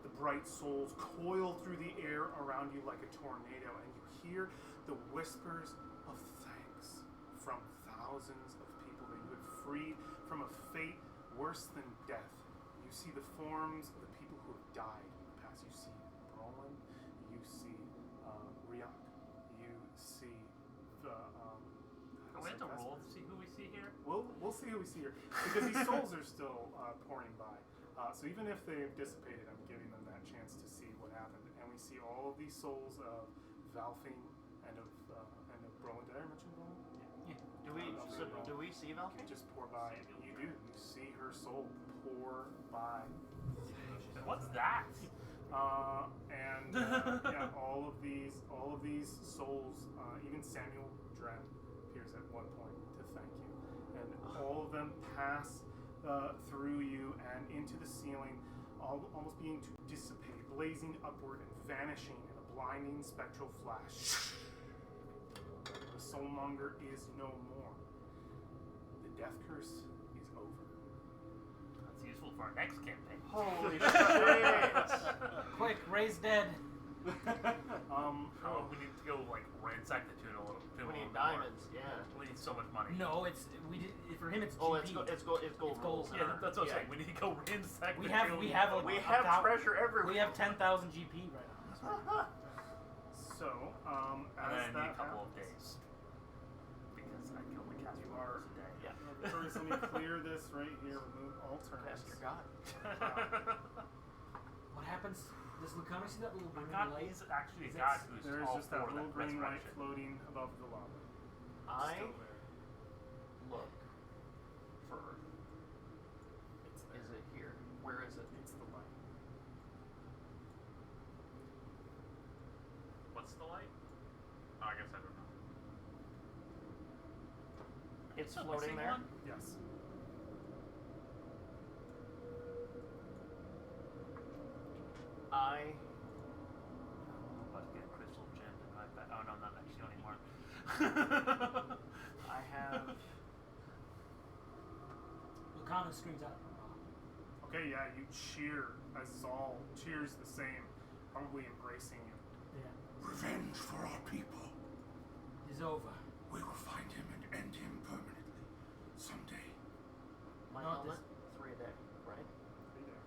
The bright souls coil through the air around you like a tornado, and you hear the whispers of thanks from thousands of people that you have freed from a fate worse than death. You see the forms of the people who have died pass. You see Brolin, you see Riak, you see the Are we have to roll to see who we see here? We'll see who we see here, because these souls are still pouring by. So even if they've dissipated, I'm giving them that chance to see what happened. And we see all of these souls of Valfine and of Brolin. Did I mention Brolin? Yeah. Do we see Val? They just pour by. You do. You see her soul pour by. What's that? Yeah, all of these souls, even Samuel Dren appears at one point to thank you, and all of them pass through you and into the ceiling, almost being to dissipate, blazing upward and vanishing in a blinding spectral flash. The soulmonger is no more. The death curse is over. That's useful for our next campaign. Holy shit! Quick, raise dead. Oh, we need to go like ransack the tomb a little. We little need bit more. diamonds, yeah. We need so much money. No, for him it's GP. Oh, it's gold. gold. Yeah, that's what I'm Yeah. saying. We need to go ransack We the have tomb. we have We have treasure everywhere. We have 10,000 GP right now. So, And as then I need that a couple of happens, days. Because I can only cast You one are- once a day. Yeah. First, let me clear this right here. Remove all turns. Ask your god. What happens? Does Lucano see that little My green god light? is actually a Is it- god who's There is all just that for little that green light resurrection. floating above the lava. I Still there. look for. It's there. Is it here? Where is it? It's the light. What's the light? Oh, I guess I don't know. It's So floating missing there. one? Yes. I I'm about to get a crystal gem in my back. Oh no, not next to you anymore. have. Lucano screams out. Okay, yeah, you cheer as Zal cheers the same, probably embracing you. Yeah. Revenge for our people. It's over. We will find him and end him permanently. Someday. My Not helmet, 3 a day, right? Be there.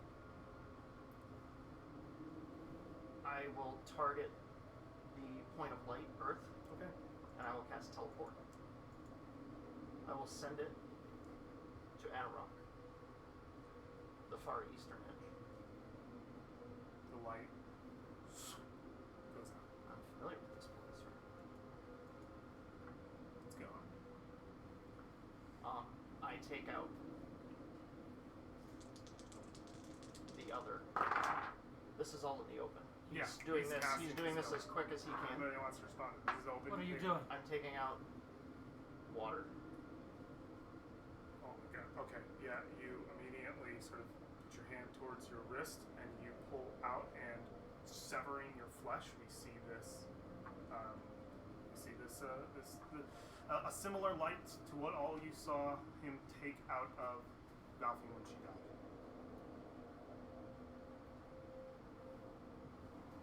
I will target the point of light, Earth, Okay. and I will cast teleport. I will send it to Acererak, the far eastern edge. The light goes out. I'm familiar with this place, right? It's gone. I take out other. This is all in the open. He's Yeah, doing he's this. casting He's doing this spell. as quick as he can. Nobody wants to respond. This is open. What are you Take- doing? I'm taking out water. Oh my god. Okay. Yeah, you immediately sort of put your hand towards your wrist and you pull out, and severing your flesh, we see this. A similar light to what all you saw him take out of Valfie when she died.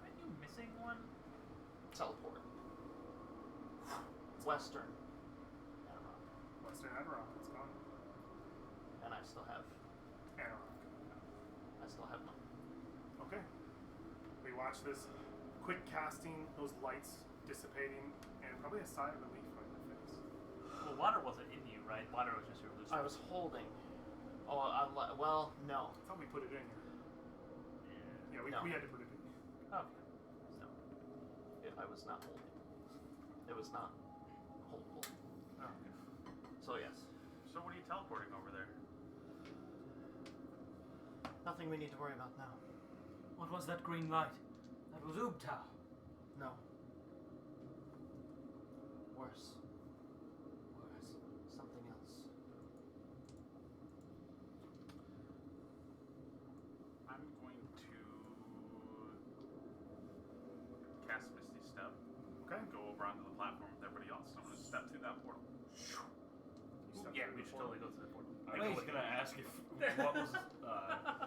Aren't you missing one? Teleport. Western. Anorak. Western Analogies, it's gone. And I still have none. Okay. We watch this quick casting, those lights dissipating, and probably a sigh of relief on your face. Well, water wasn't in you, right? Water was just your loose. I was holding. Oh, no. I thought we put it in here. Yeah, we No. had to put it in. Okay. No. I was not holding. It was not holdable. Oh, okay. So yes. So what are you teleporting over there? Nothing we need to worry about now. What was that green light? That was Ubtao. No. Worse. Something else. I'm going to cast Misty Step. Okay. Go over onto the platform with everybody else. I'm going to step through that portal. You step Yeah, through we the should portal. totally go to the portal. I Wait. was gonna ask if what was.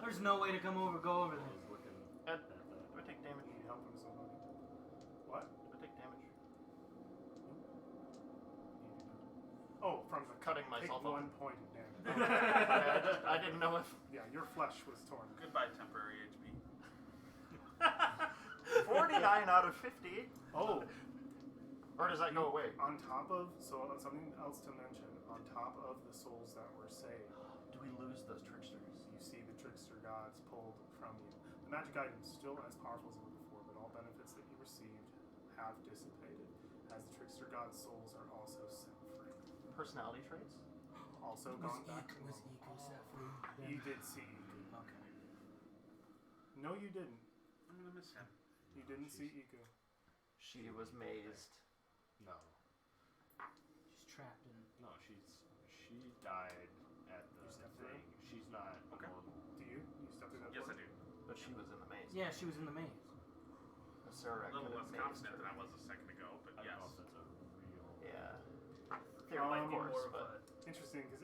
There's no way to go over I there. was looking Ed, at that. do I take damage? Need help from somebody. What? Do I take damage? Oh, from the Cutting take myself 1 open. point of damage. Okay, I didn't know if Yeah, your flesh was torn. Goodbye, temporary HP. 49 out of 50. Oh, Or does that go away? on top of, so something else to mention, on top of the souls that were saved, Do we lose those tricksters? you see the trickster gods pulled from you. The magic item is still as powerful as ever before, but all benefits that you received have dissipated, as the trickster god's souls are also set free. Personality traits? Also gone back to Was normal. Eco set free? You did see Iku. Okay. No, you didn't. I'm going to miss him. You didn't see Iku. She was mazed. No, She's trapped in. no, she died at the You stepped thing. She's not Okay. normal. Do you? You stepped through that Yes, I portal? do. But she was in the maze. Yeah, she was in the maze. Acererak A little could less have mazed confident her. than I was a second ago, but I yes. don't know if that's a real. Yeah. Theory, of course, More of but Interesting, because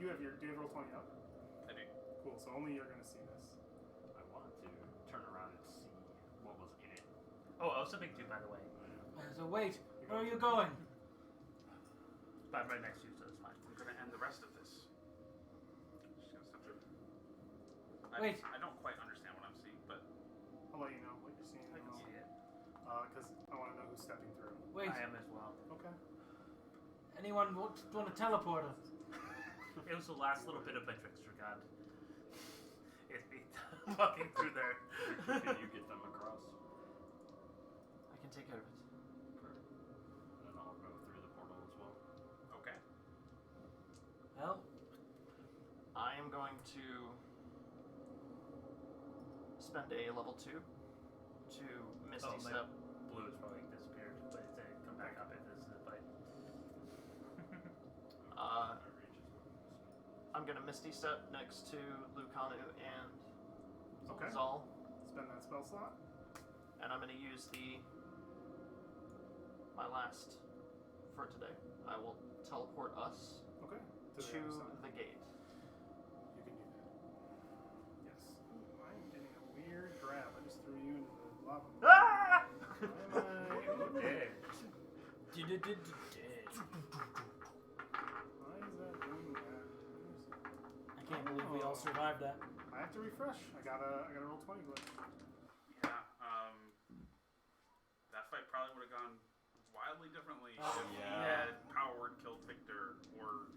you have your, do you have roll 20 up? I do. Cool, so only you're going to see this. I wanted to turn around and see what was in it. Oh, I was something too, by the way. So wait, where are you going? But I'm right next to you, so it's fine. I'm going to end the rest of this. Just going to step through. Wait. I don't quite understand what I'm seeing, but I'll let you know what you're seeing. I can see it. Because I want to know who's stepping through. Wait, I am as well. Okay. anyone want to teleport us? It was the last little bit of my trickster god. It's me walking through there. Can you get them across? I can take care of it. And then I'll go through the portal as well. okay. Well, I am going to spend a level 2 to Misty Oh, my Step. blue has probably disappeared, but it's gonna come back up if this is a fight. I'm gonna Misty Step next to Lucanu and Okay. Zal, Spend that spell slot. and I'm gonna use my last for today. I will teleport us Okay. to the other side. the gate. You can do that. Yes. Ooh, I'm getting a weird grab. I just threw you into the lava. Ah! Why am I? Dead. Why is that doing that? I can't believe we all survived that. I have to refresh. I got a roll 20 glitch. Yeah, that fight probably would have gone wildly differently if we yeah. had Power Word killed Victor, or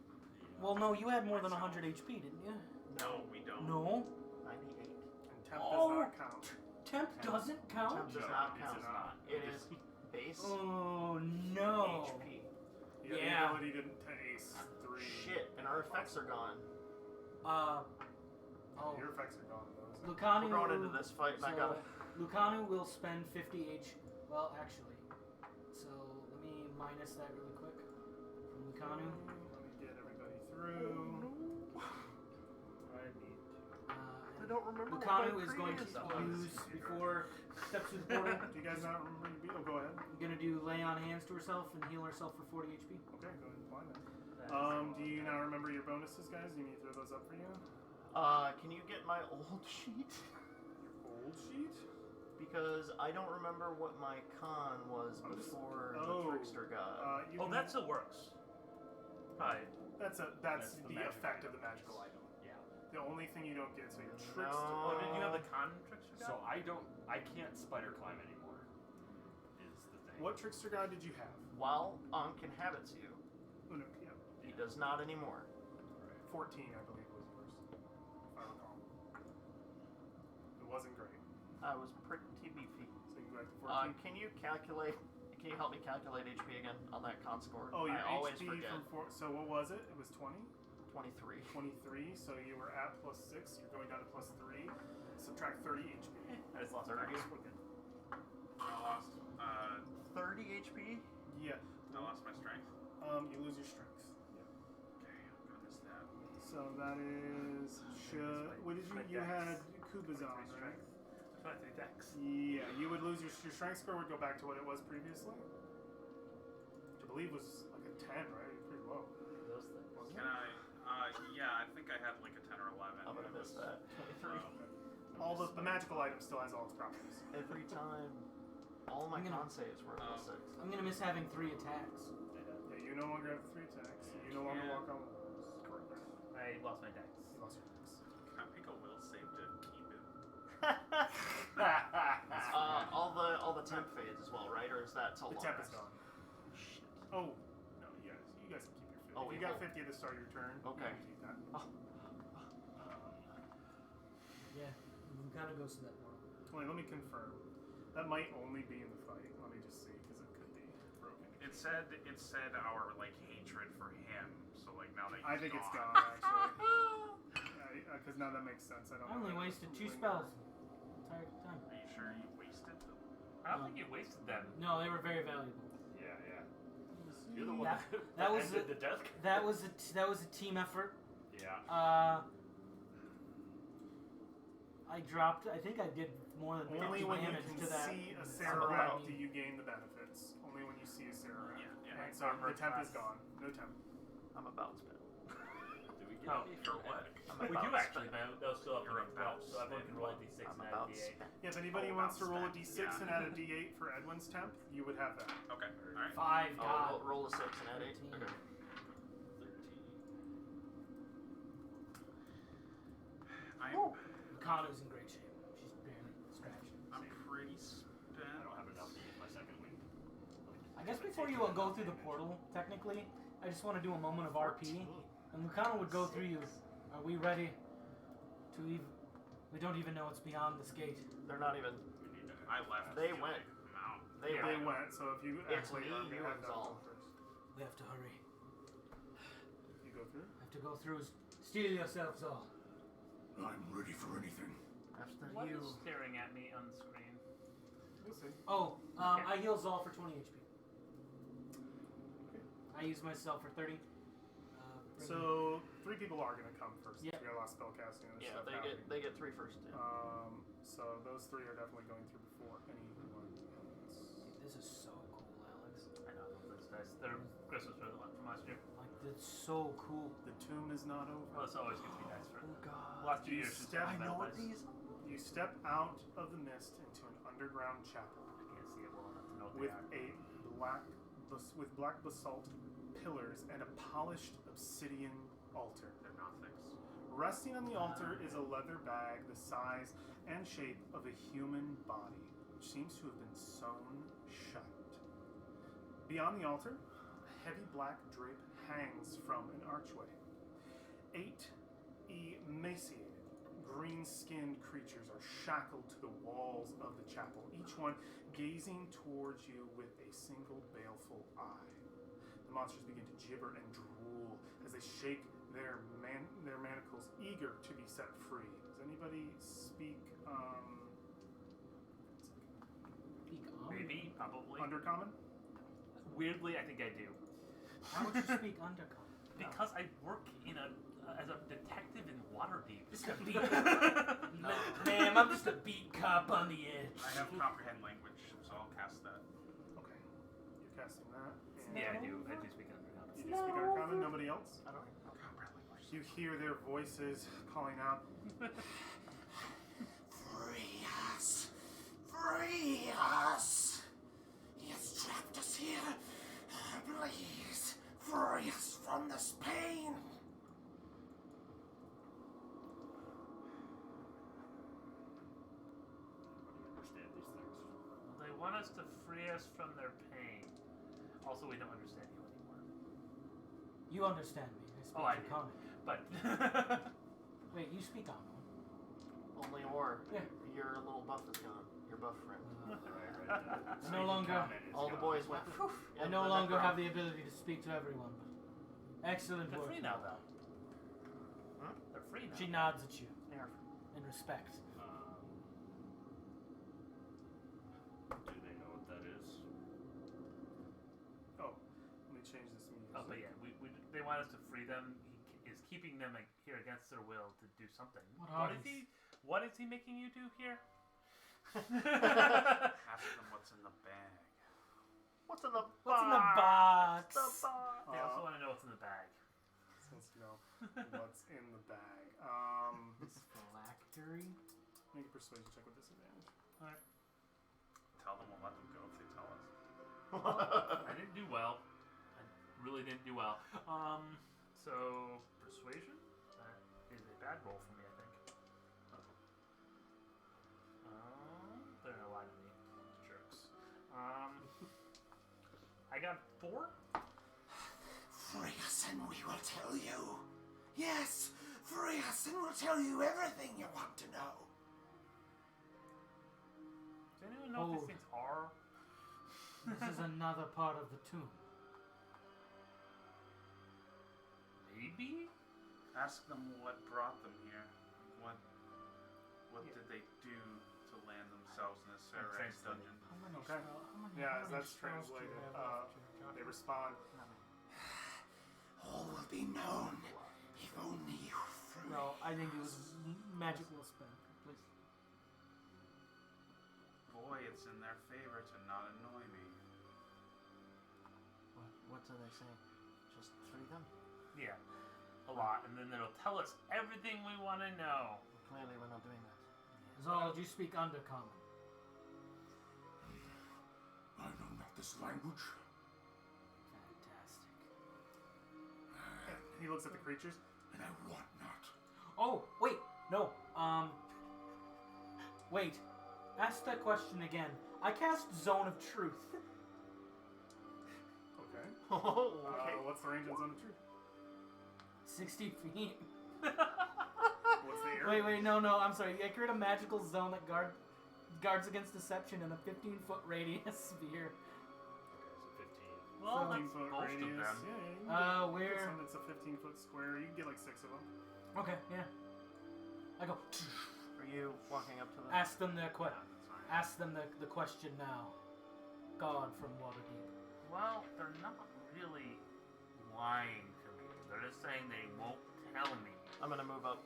Well, no, you had more than 100 HP, didn't you? no, we don't. No. 98. And temp Oh. does not count. Temp doesn't count? Temp does No, not it count. does not. It is base Oh, no. HP. You have Yeah. the ability to ace 3. Shit, and our effects are gone. Oh. Your effects are gone, though. So. Lucanu. We're going into this fight, and I gotta. Lucanu will spend 50 H. Well, actually. So let me minus that really quick from Lucanu. Let me get everybody through. I need I don't remember. Lucanu is going to use before steps through the portal. Do you guys not remember your beat? Oh, go ahead. Gonna do lay on hands to herself and heal herself for 40 HP. Okay, go ahead and apply that. to. Do you now remember your bonuses, guys? Do you need to throw those up for you? Can you get my old sheet? Your old sheet? Because I don't remember what my con was I'm just- before oh, the trickster god. You Oh, can- that still works. Right. That's That's the, the magic effect of item. the magical item. Yeah. The only thing you don't get, so your No. trickster. Oh, did you have the con trickster guy? So I can't spider climb anymore. Is the thing. What trickster god did you have? While Ankh inhabits you, Oh, no, yeah. he does not anymore. 14, I believe, was yours. If I recall. It wasn't great. I was pretty beefy. So you go back to 14. Can you calculate? Can you help me calculate HP again on that con score? Oh, your I always HP forget. from 4. So what was it? It was 20? 23. 23. So you were at plus 6. You're going down to plus 3. Subtract 30 HP. I just lost 30. We're good. I lost. 30 HP? Yeah. I lost my strength. You lose your strength. Yeah. Okay, I'm gonna miss that. So that is. What did you? You had Kubazon, right? 23 decks. Yeah, you would lose your strength score would go back to what it was previously. Which I believe was like a 10, right? Pretty low. Those things. Can I? Yeah, I think I had like a 10 or 11. I'm gonna It miss was- that. 23. All the magical item still has all its properties. Every time. All my I'm gonna- con saves were plus 6. I'm gonna miss having 3 attacks. Yeah, you no longer have 3 attacks. You no longer Yeah. walk on walls. Correct. I lost my decks. You lost your attacks. Can I make a will save to keep it? All the temp fades as well, right? Or is that till The long temp is rest? gone. Shit. Oh no, you guys can keep your 50. Oh, If we you got hold. 50 at the start of your turn. Okay. You can keep that. Yeah, Lucanu goes to that portal. Wait, let me confirm. That might only be in the fight. Let me just see, because it could be broken. It said our like hatred for him. So like now that he's I think it's gone. gone actually. Because now that makes sense. I don't. I only know. wasted 2 spells. Entire time. Are you sure you wasted them? I don't think you wasted them. No, they were very valuable. Yeah, yeah. You're the one That- that, that was ended the- the death. That was a team effort. Yeah. I dropped. I think I did more than 50 Only when you damage can to that. see a Wow. Acererak do you gain the benefits. Only when you see a Acererak. Yeah. And so the temp is gone. No temp. I'm about to spell. Do we get Oh, any for for what? I'm We about do to actually, spend. but they'll still have to You're make well, about so everyone can roll a d6 I'm and add about a to d8. spend. Yeah, if anybody Oh, wants to roll a spend, d6 yeah. and add a d8 for Edwin's temp, you would have that. Okay. All right. 5. Oh, God. roll a 6 and add 8. 13. Okay. 13. Lucanu's in great shape. She's barely scratched. I'm pretty spent. I don't have enough to use my second wing. I guess before you go through the portal, technically, I just want to do a moment of RP. 14. And Lucanu would go through you. Are we ready to leave? We don't even know what's beyond this gate. They're not even. I left. They feeling went. I'm out. They They went. went, so if you It's actually me, are going you, to have and that Zal. one first. We have to hurry. You go through? Have to go through. Steel yourselves all. I'm ready for anything. After What you. is staring at me on the screen? We'll see. Oh, Okay. I heal Zal for 20 HP. I use myself for 30. So 3 people are going to come first. Yeah. We got a lot of spell casting. And Yeah, stuff they happening. get 3 first. Yeah. So those 3 are definitely going through before anyone else. This is so cool, Alex. I know, those dice. They're Christmas present from last year. Like, that's so cool. The tomb is not Well, over. this always gives me dice for Oh god. last 2 You years. step- I know what these. You step out of the mist into an underground chapel I can't see it well enough to know what with they are. black basalt pillars and a polished obsidian altar. They're not fixed. Resting on the altar is a leather bag the size and shape of a human body, which seems to have been sewn shut. Beyond the altar, a heavy black drape hangs from an archway. 8 emaciated, green-skinned creatures are shackled to the walls of the chapel, each one gazing towards you with a single baleful eye. The monsters begin to gibber and drool as they shake their manacles, eager to be set free. As anybody speak Speak on. Maybe, probably. Undercommon? Weirdly, I think I do. How would you speak undercommon? Because I work as a detective in Waterdeep. Just a beat. Ma'am, I'm just a beat cop on the edge. I have comprehend language, so I'll cast that. Okay. You're casting that. And Yeah, I do. I do speak undercommon. you do speak Undercommon? Nobody else? I don't know comprehend language. You hear their voices calling out, Free us! Free us! He has trapped us here. Please, free us from this pain. Understand these things. They want us to free us from their pain. Also, we don't understand you anymore. You understand me. I speak Oh, I do. common. But Wait, you speak common. Only or Yeah. your little buff is gone. Your buff friend. I no longer, All the boys went. Poof, I no longer have the ability to speak to everyone. But excellent they're work. free now, though. Huh? They're free now. She nods at you Yeah. in respect. Do they know what that is? oh, let me change this music. Oh, but yeah, they want us to free them. He is keeping them here against their will to do something. What is he? What is he making you do here? Ask them what's in the bag. What's in the box? What's in the box? The box. They also want to know what's in the bag. Let's know what's in the bag. Phylactery? Make a persuasion check with disadvantage. Tell them we'll let them go if they tell us. I didn't do well. I really didn't do well. So persuasion? That is a bad roll for me, I think. They're gonna lie to me. Jerks. I got 4. Free us and we will tell you. Yes, free us and we'll tell you everything you want to know. Does anyone know what these things are? This is another part of the tomb. Maybe? Ask them what brought them here. What did they do to land themselves in a Acererak's dungeon? Okay. Yeah, as that's translated, they respond, All will be known if only you free. No, I think it was magical spell. Please. Boy, it's in their favor to not annoy me. What do they say? Just free them? Yeah. A lot. And then they'll tell us everything we want to know. Clearly, we're not doing that. Zol, you speak undercommon. I know not this language. Fantastic. he looks at the creatures. And I want not. Oh, wait, no. Wait. Ask that question again. I cast Zone of Truth. Okay. Oh, okay. What's the range on Zone of Truth? 60 feet. What's the area? Wait, no, I'm sorry. I create a magical zone that guards against deception in a 15-foot radius sphere. Okay, so 15. Well, that's 15-foot most radius. of them. Yeah, you can get Where? some that's a 15-foot square. You can get like 6 of them. Okay, yeah. I go. Are you walking up to them? Ask them their Yeah, that's fine. Ask them the question now. God from Waterdeep. Well, they're not really lying to me. They're just saying they won't tell me. I'm gonna move up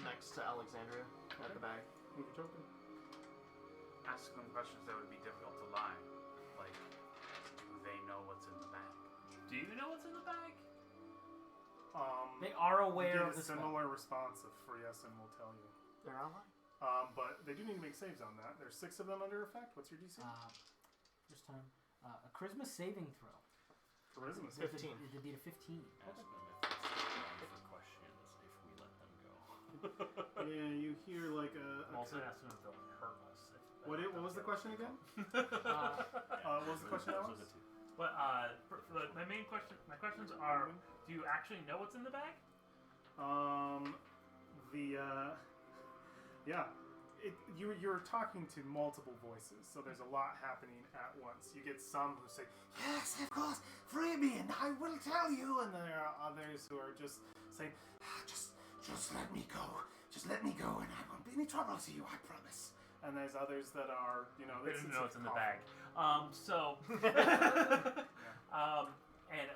next to Alexandria at the bag. Move your token. Ask them questions that would be difficult to lie. Like, do they know what's in the bag? Do you know what's in the bag? They are You aware get of a the spell. similar response of free us and we'll tell you. They're online. But they do need to make saves on that. There's 6 of them under effect. What's your DC? First time. A charisma saving throw. Charisma. 15. It'd be a 15. Ask them if it's time for questions if we let them go. Yeah, you hear like I'm also asking if they'll hurt us. What was the question again? Yeah, What was the question, those Alex? are the two. But my questions are: do you actually know what's in the bag? You're talking to multiple voices, so there's a lot happening at once. You get some who say, Yes, of course, free me and I will tell you. and there are others who are just saying, Just let me go. Just let me go and I won't any trouble to you, I promise. And there's others that are, you know, They it's don't know what's in the coffee. bag. And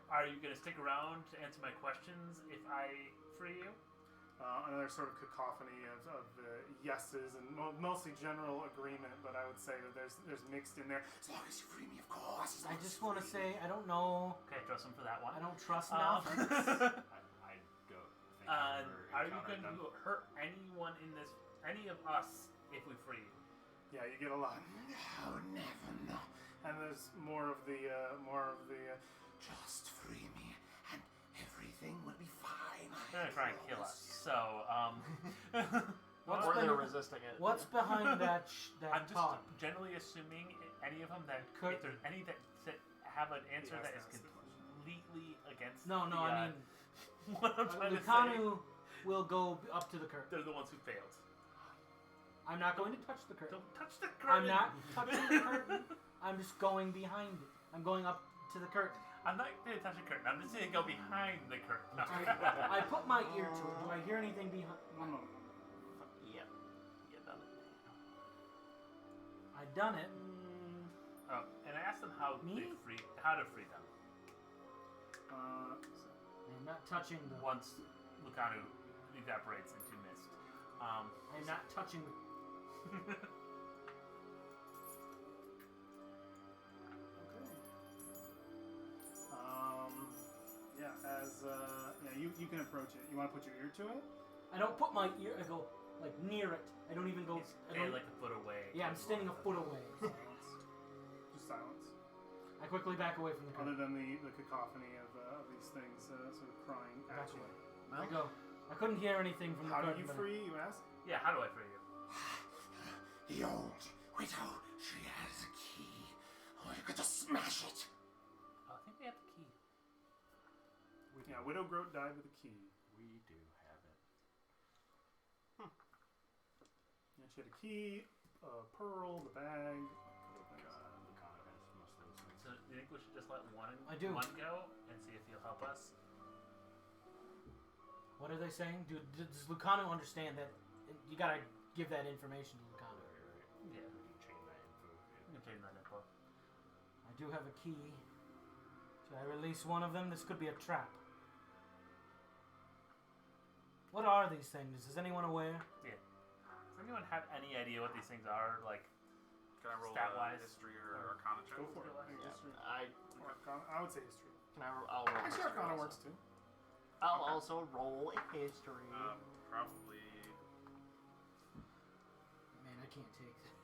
are you going to stick around to answer my questions if I free you? Another sort of cacophony of yeses and mostly general agreement, but I would say that there's mixed in there. As long as you free me, of course. I just want to say, I don't know. Okay, trust him for that one. I don't trust Um, nothing. I don't think I've ever are you encountered going them. to hurt anyone in this, any of us, if we free you? Yeah, you get a lot. No, never, no. And there's more of the Just free me, and everything will be fine. They're gonna try and kill us. So, What's Or they're been- resisting it. What's behind that I'm just talk? generally assuming any of them that Could- if there's any that have an answer Yes, that is that's the question. completely against. No, the, I mean, what I'm trying to say. Lucanu will go up to the curtain. They're the ones who failed. I'm not going to touch the curtain. Don't touch the curtain. I'm not touching the curtain. I'm just going behind it. I'm going up to the curtain. I'm not going to touch the curtain. I'm just going to go behind the curtain. No. I put my ear to it. Do I hear anything behind? One moment. Yep. You done it. I done it. Oh, and I asked them how Me? to free them. I'm not touching the. Once Lucanu evaporates into mist. I'm not touching the. You can approach it. You want to put your ear to it? I don't put my ear. I go like near it. I don't even go. He's I don't, like a foot away. yeah, I'm standing a foot away. Silence. Just silence. I quickly back away from the Other curtain. than the cacophony of these things sort of crying Back at you. away. I go. I couldn't hear anything from the How do curtain. you but free, you ask? Yeah, how do I free you? The old widow, she has a key. Oh, you could just smash it. Oh, I think we have the key. Yeah, Widow Groat died with a key. We do have it. Yeah, she had a key, a pearl, the bag. Lucano has most of those things. So you think we should just let one I do. go and see if he'll help us? What are they saying? Does Lucano understand that you gotta give that information to Lucano? Right. Yeah. We can chain that info. We can change that info. I do have a key. Should I release one of them? This could be a trap. What are these things? Is anyone aware? Does anyone have any idea what these things are? Like, Can I roll Stat-wise? a history or Arcana check? Go for it. Yeah, History. I Or Arcana. I would say history. can. I'll roll. Actually, history Arcana also. works too. I'll Okay. also roll a history. Probably. Man, I can't take this.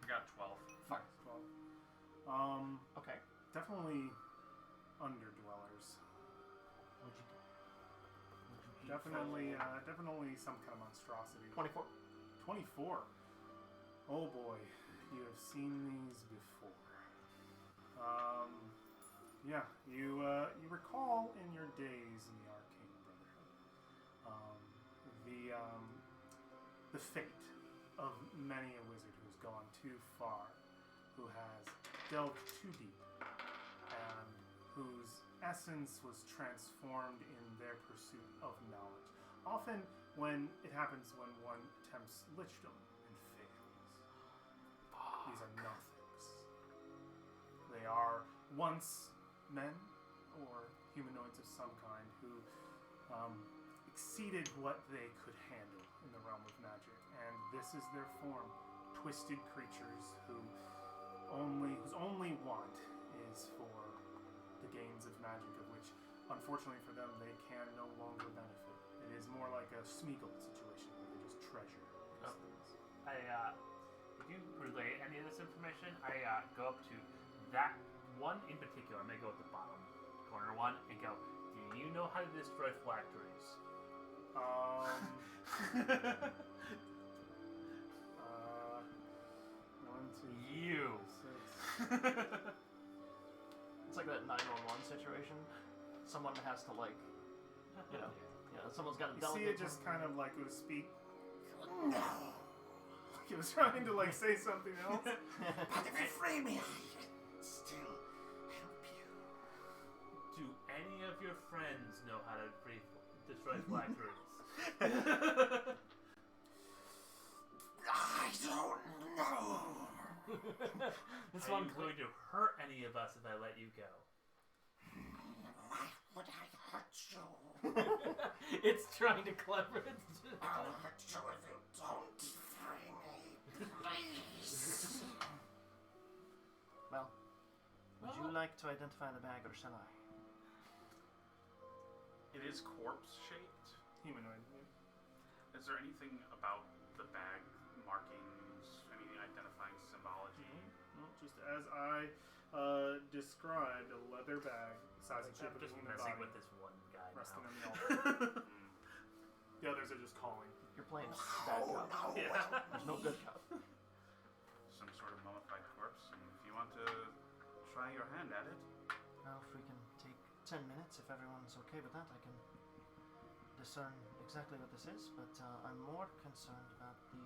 I got 12. Fuck. 12. Okay. Definitely underdwellers. What'd you get? Definitely some kind of monstrosity. 24. 24. Oh boy, you have seen these before. Yeah, you recall in your days in the Arcane Brotherhood, the fate of many a wizard who's gone too far, who has delved too deep, and whose essence was transformed in their pursuit of knowledge. Often when it happens when one attempts lichdom and fails. These are nothings. They are once men or humanoids of some kind who exceeded what they could handle in the realm of magic, and this is their form. Twisted creatures whose only want is for the gains of magic, of which, unfortunately for them, they can no longer benefit. It is more like a Smeagol situation where they just treasure these things. If you relay any of this information, I go up to that one in particular. I'm going to go at the bottom corner one and go, do you know how to destroy phylacteries? 1, 2, You. 6. It's like that 911 situation. Someone has to someone's got to You see delegate. it just kind of like go to speak. No. He was trying to like say something else. But if you free me, I can still help you. Do any of your friends know how to destroy phylacteries? This Are one you going to hurt any of us if I let you go? Why would I hurt you? It's trying to clever it. I'll hurt you if you don't free me, please. Well, would you like to identify the bag, or shall I? It is corpse shaped. Humanoid. Is there anything about the bag markings, any identifying symbology? No, just as I described, a leather bag, size and shape I'm of a just human messing body, with this one guy resting now. on the altar. The others are just calling. You're playing bad Oh, cop. no. Yeah. There's no good cop. Some sort of mummified corpse, and if you want to try your hand at it, Well, if we can take 10 minutes, if everyone's okay with that, I can discern exactly what this is, but I'm more concerned about the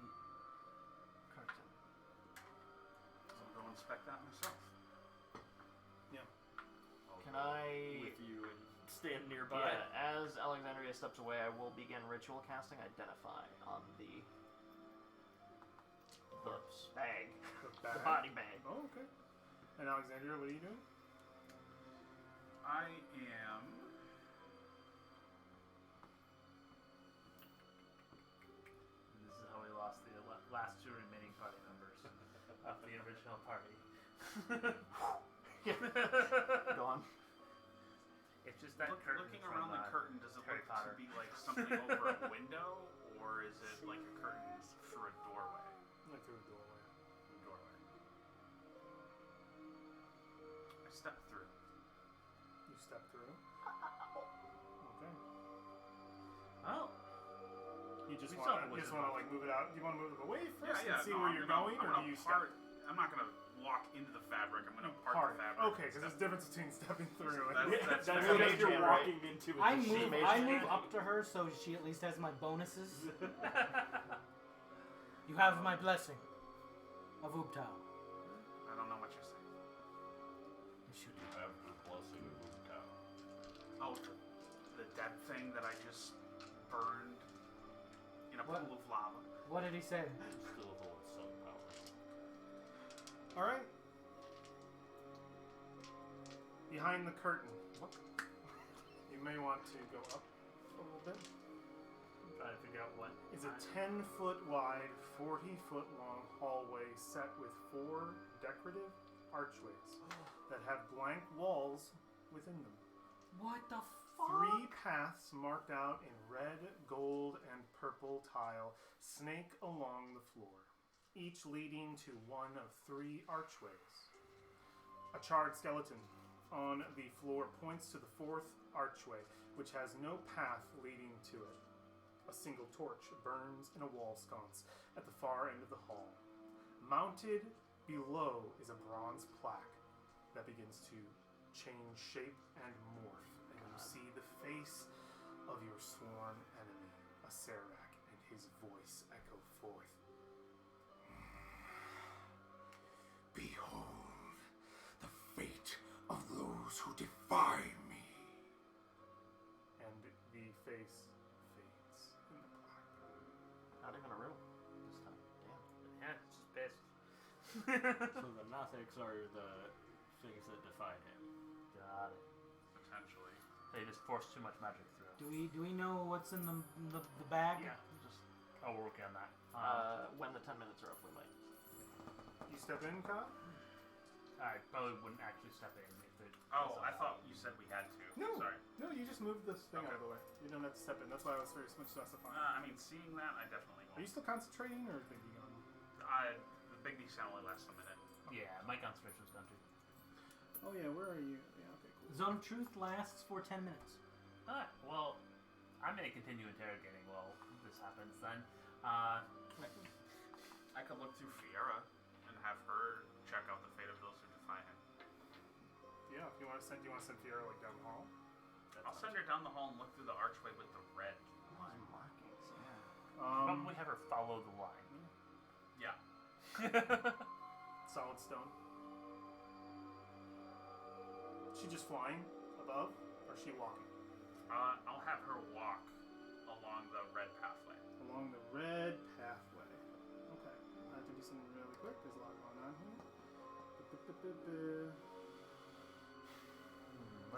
curtain. I'll go inspect that myself. I'll Can go I- with you and stand nearby? Yeah, as Alexandria steps away, I will begin ritual casting Identify on the Corpse. bag. The The body bag. Oh, okay. And Alexandria, what are you doing? I am. This is how we lost the last two remaining party members of the original party. Gone. It's just that curtain Looking from, around the curtain, does it Harry look Potter. to be like something over a window, or is it like a curtain through a doorway? Like through a doorway. I step through. You step through. Okay. Oh, You just We want saw to the wizard like move it out. Do you want to move it away first Yeah, and see no, where I'm you're gonna- going, I'm or gonna do you part, I'm not gonna walk into the fabric. I'm gonna part the fabric. Okay, because and there's a step- difference between stepping through and That's That's a what mage you're hand, right? walking into it. I Just move. mage I hand. move up to her so she at least has my bonuses. You have my blessing of Uptao. I don't know what you're saying. Yes, you You have the blessing of Uptao. Oh, the dead thing that I just burned in a What? pool of lava. What did he say? Still holds some power. All right. Behind the curtain. What? You may want to go up a little bit. I'm trying to figure out what Is a 10-foot wide, 40-foot long hallway set with 4 decorative archways that have blank walls within them. What the 3 paths marked out in red, gold, and purple tile snake along the floor, each leading to one of 3 archways. A charred skeleton on the floor points to the 4th archway, which has no path leading to it. A single torch burns in a wall sconce at the far end of the hall. Mounted below is a bronze plaque that begins to change shape and morph, and you see the face of your sworn enemy, Acererak, and his voice echo forth. Behold the fate of those who defy me. And the face fades in the plaque. Not even a riddle this time. Damn. Yeah, it's just pissed. So the Nothics are the things that defy him. Got it. Potentially. They just forced too much magic through. Do we know what's in the bag? Yeah, just we're working on that. When the 10 minutes are up, we might. You step in, Kyle? I probably wouldn't actually step in if it. Oh, I thought you said we had to. No. Sorry. No, you just moved this thing Okay. out of the way. You don't have to step in. That's why I was very much specifying. I mean, seeing that, I definitely Are you won't. still concentrating or thinking on? The big D sound only lasts a minute. Yeah, my concentration's done too. Oh yeah, where are you? Yeah, okay, cool. Zone of Truth lasts for 10 minutes. Alright, well, I'm gonna continue interrogating while this happens then. I could look through Fiera and have her check out the fate of those who defy him. Yeah, if you want to send Fiora like down the hall. I'll send her down the hall and look through the archway with the red. These markings, yeah. Probably have her follow the line. Yeah. Solid stone. She just flying above, or is she walking I'll have her walk along the red pathway. along the red pathway? Okay, I have to do something really quick. There's a lot going on here. What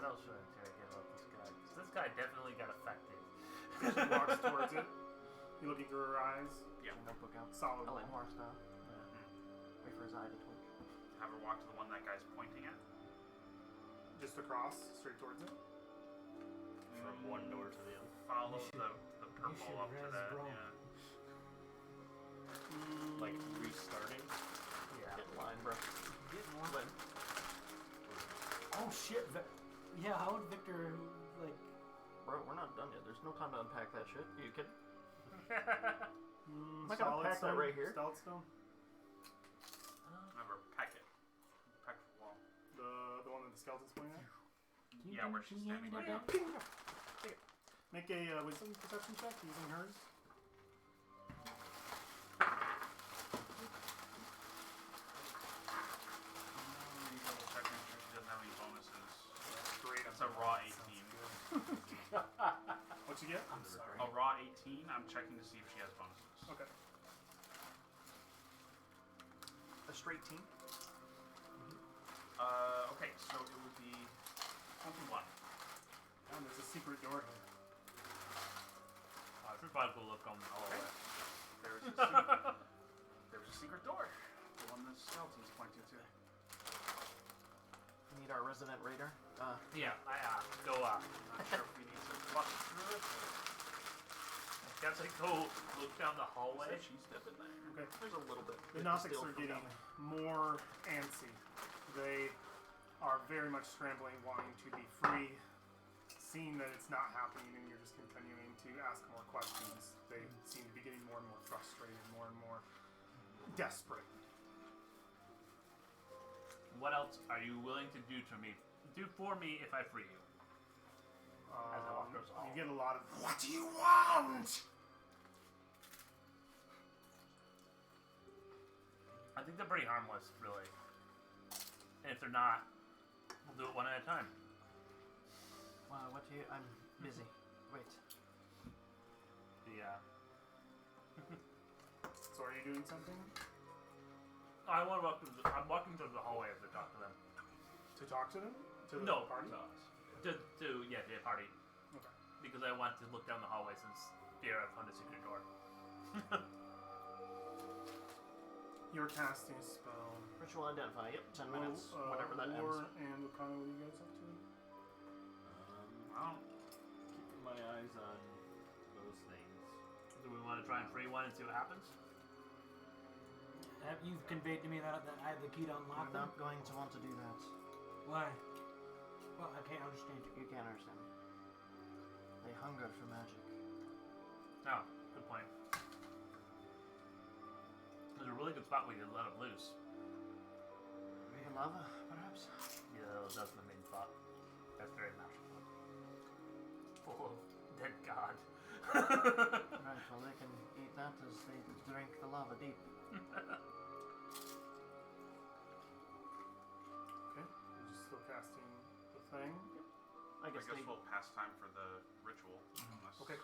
else should I interrogate about this guy? 'Cause this guy definitely got affected. She walks towards it. You looking through her eyes? Yeah. Notebook out. Solid. LA Noir style. Wait for his eye to twitch. Have her walk to the one that guy's pointing at. Just across, straight towards it. From one door to the other. Follow You should- the purple up to res that. bro. Yeah. Like restarting. Yeah. Get in line, bro. When? Oh shit! Yeah, how would Victor like? Bro, we're not done yet. There's no time to unpack that shit. Are you kidding? Mm, I gonna solid pack that stone? right here? Solid stone. Have her peck it. Peck the wall. The one that the skeleton's pointing at. Yeah, where she's standing right now. Make a wisdom perception check using hers. Double check, make sure she doesn't have any bonuses. Great. That's a raw 18. What'd you get? I'm sorry. A raw 18. I'm checking to see if she has bonuses. Okay. A straight team. Okay, so it would be 21. And there's a secret door here. I should probably go look on the hallway. There's a secret door. The one the skeleton's pointing to. We need our resident raider. Yeah, I go Not sure if we need to bust through it. I guess I go look down the hallway. Said she's dipping there. Okay. There's a little bit. The Gnostics are getting more antsy. They are very much scrambling, wanting to be free. Seeing that it's not happening and you're just continuing to ask more questions, they seem to be getting more and more frustrated, more and more desperate. What else are you willing to do for me if I free you? As I walk across the hall. You get a lot of. What do you want? I think they're pretty harmless, really. And if they're not, we'll do it one at a time. What do you? I'm busy. Wait. So are you doing something I want to walk through I'm walking through the hallway as I talk to them. to talk to them? To the No. party? To the party. Okay. Because I want to look down the hallway since Vera found a secret door. You're casting a spell. Ritual identify. Yep. 10 minutes. Whenever that War ends. and what kind of what are you guys up to? Well, Keeping my eyes on those things. Do we want to try and free one and see what happens? You've conveyed to me that I have the key to unlock I'm them. not going to want to do that. Why? Well, I can't understand you. You can't understand me. They hunger for magic. No, good point. There's a really good spot where you let them loose. Maybe lava, perhaps? Yeah, that's the main spot. That's very magical. Full of dead god. Right, well they can eat that as they drink the lava deep. Okay. You're just still casting the thing. I guess they... we'll pass time for the ritual. Unless Okay.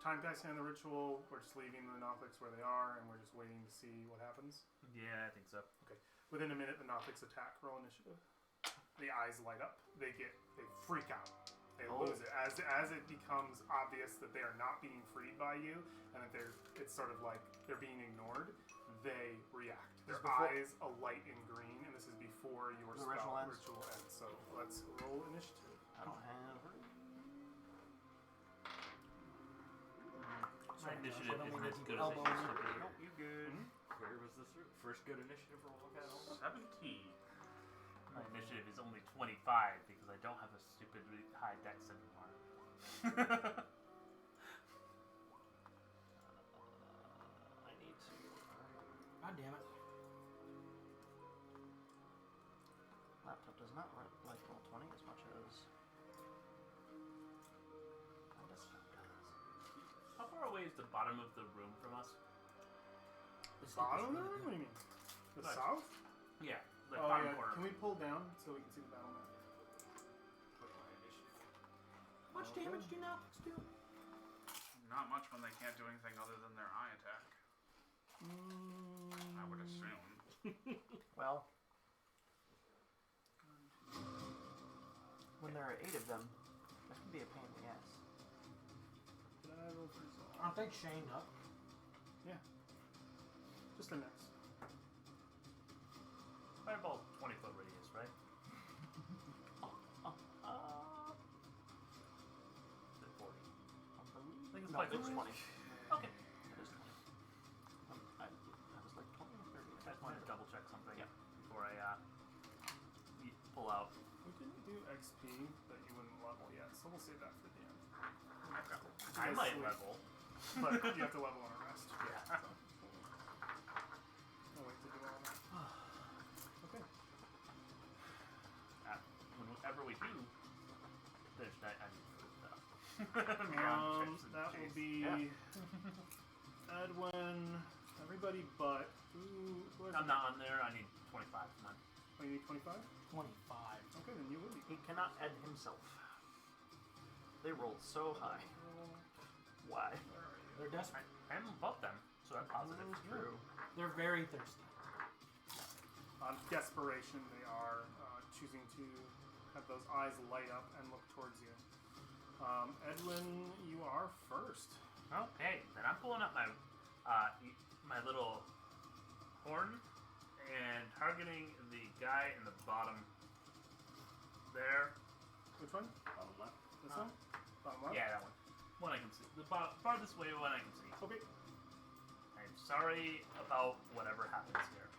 Time casting the ritual. We're just leaving the Nothics where they are, and we're just waiting to see what happens. Yeah, I think so. Within a minute, the Nothics attack. Roll initiative. The eyes light up. They freak out. They lose it as it becomes obvious that they are not being freed by you, and that it's sort of like they're being ignored. They react. Their eyes alight in green, and this is before your The spell ritual ends. ends. So let's roll initiative. I don't have... My initiative I don't isn't as mean to good keep as it elbowing used to be. Nope, you good. Where was this? First good initiative roll I've had all day? 17. My initiative is only 25 because I don't have a stupidly high dex anymore. I need to... God damn it. Laptop does not like roll 20 as much as... my desktop does. How far away is the bottom of the room from us? The bottom of the room? What do you mean? The Nice. south? Yeah, the Oh, bottom yeah. corner. Can we pull down so we can see the battle map? Put my initiative. How much damage do Nothics do? Not much when they can't do anything other than their eye attack. I would assume. Well, there are 8 of them, that can be a pain in the ass. Did I roll for resolve? Aren't they chained up? Yeah. Just the next. Fireball 20-foot radius, right? Is it 40? I think it's No, like it's 20. Okay. It is 20. I was like 20 or 30. I just wanted to double check something Yeah. before I pull out. We didn't do XP, but you wouldn't level yet, so we'll save that for the end. I Yes, might sweet. level. But you have to level on a rest. Yeah. So. I'll wait to do all that. Okay. Whenever we do, there's that. I need food stuff. That will be Yeah. Edwin, everybody but. I'm not on there. I need 25. Come on. Oh, you need 25? 25. Okay, then you will be. He cannot add himself. They rolled so high. Why? They're desperate. I'm above them, so that's positive. True. They're very thirsty. On desperation, they are choosing to have those eyes light up and look towards you. Edwin, you are first. Okay, then I'm pulling up my my little horn and targeting the guy in the bottom there. Which one? Bottom left. This one? Bottom left? Yeah, that one. One I can see. The farthest way one I can see. Okay. I'm sorry about whatever happens here.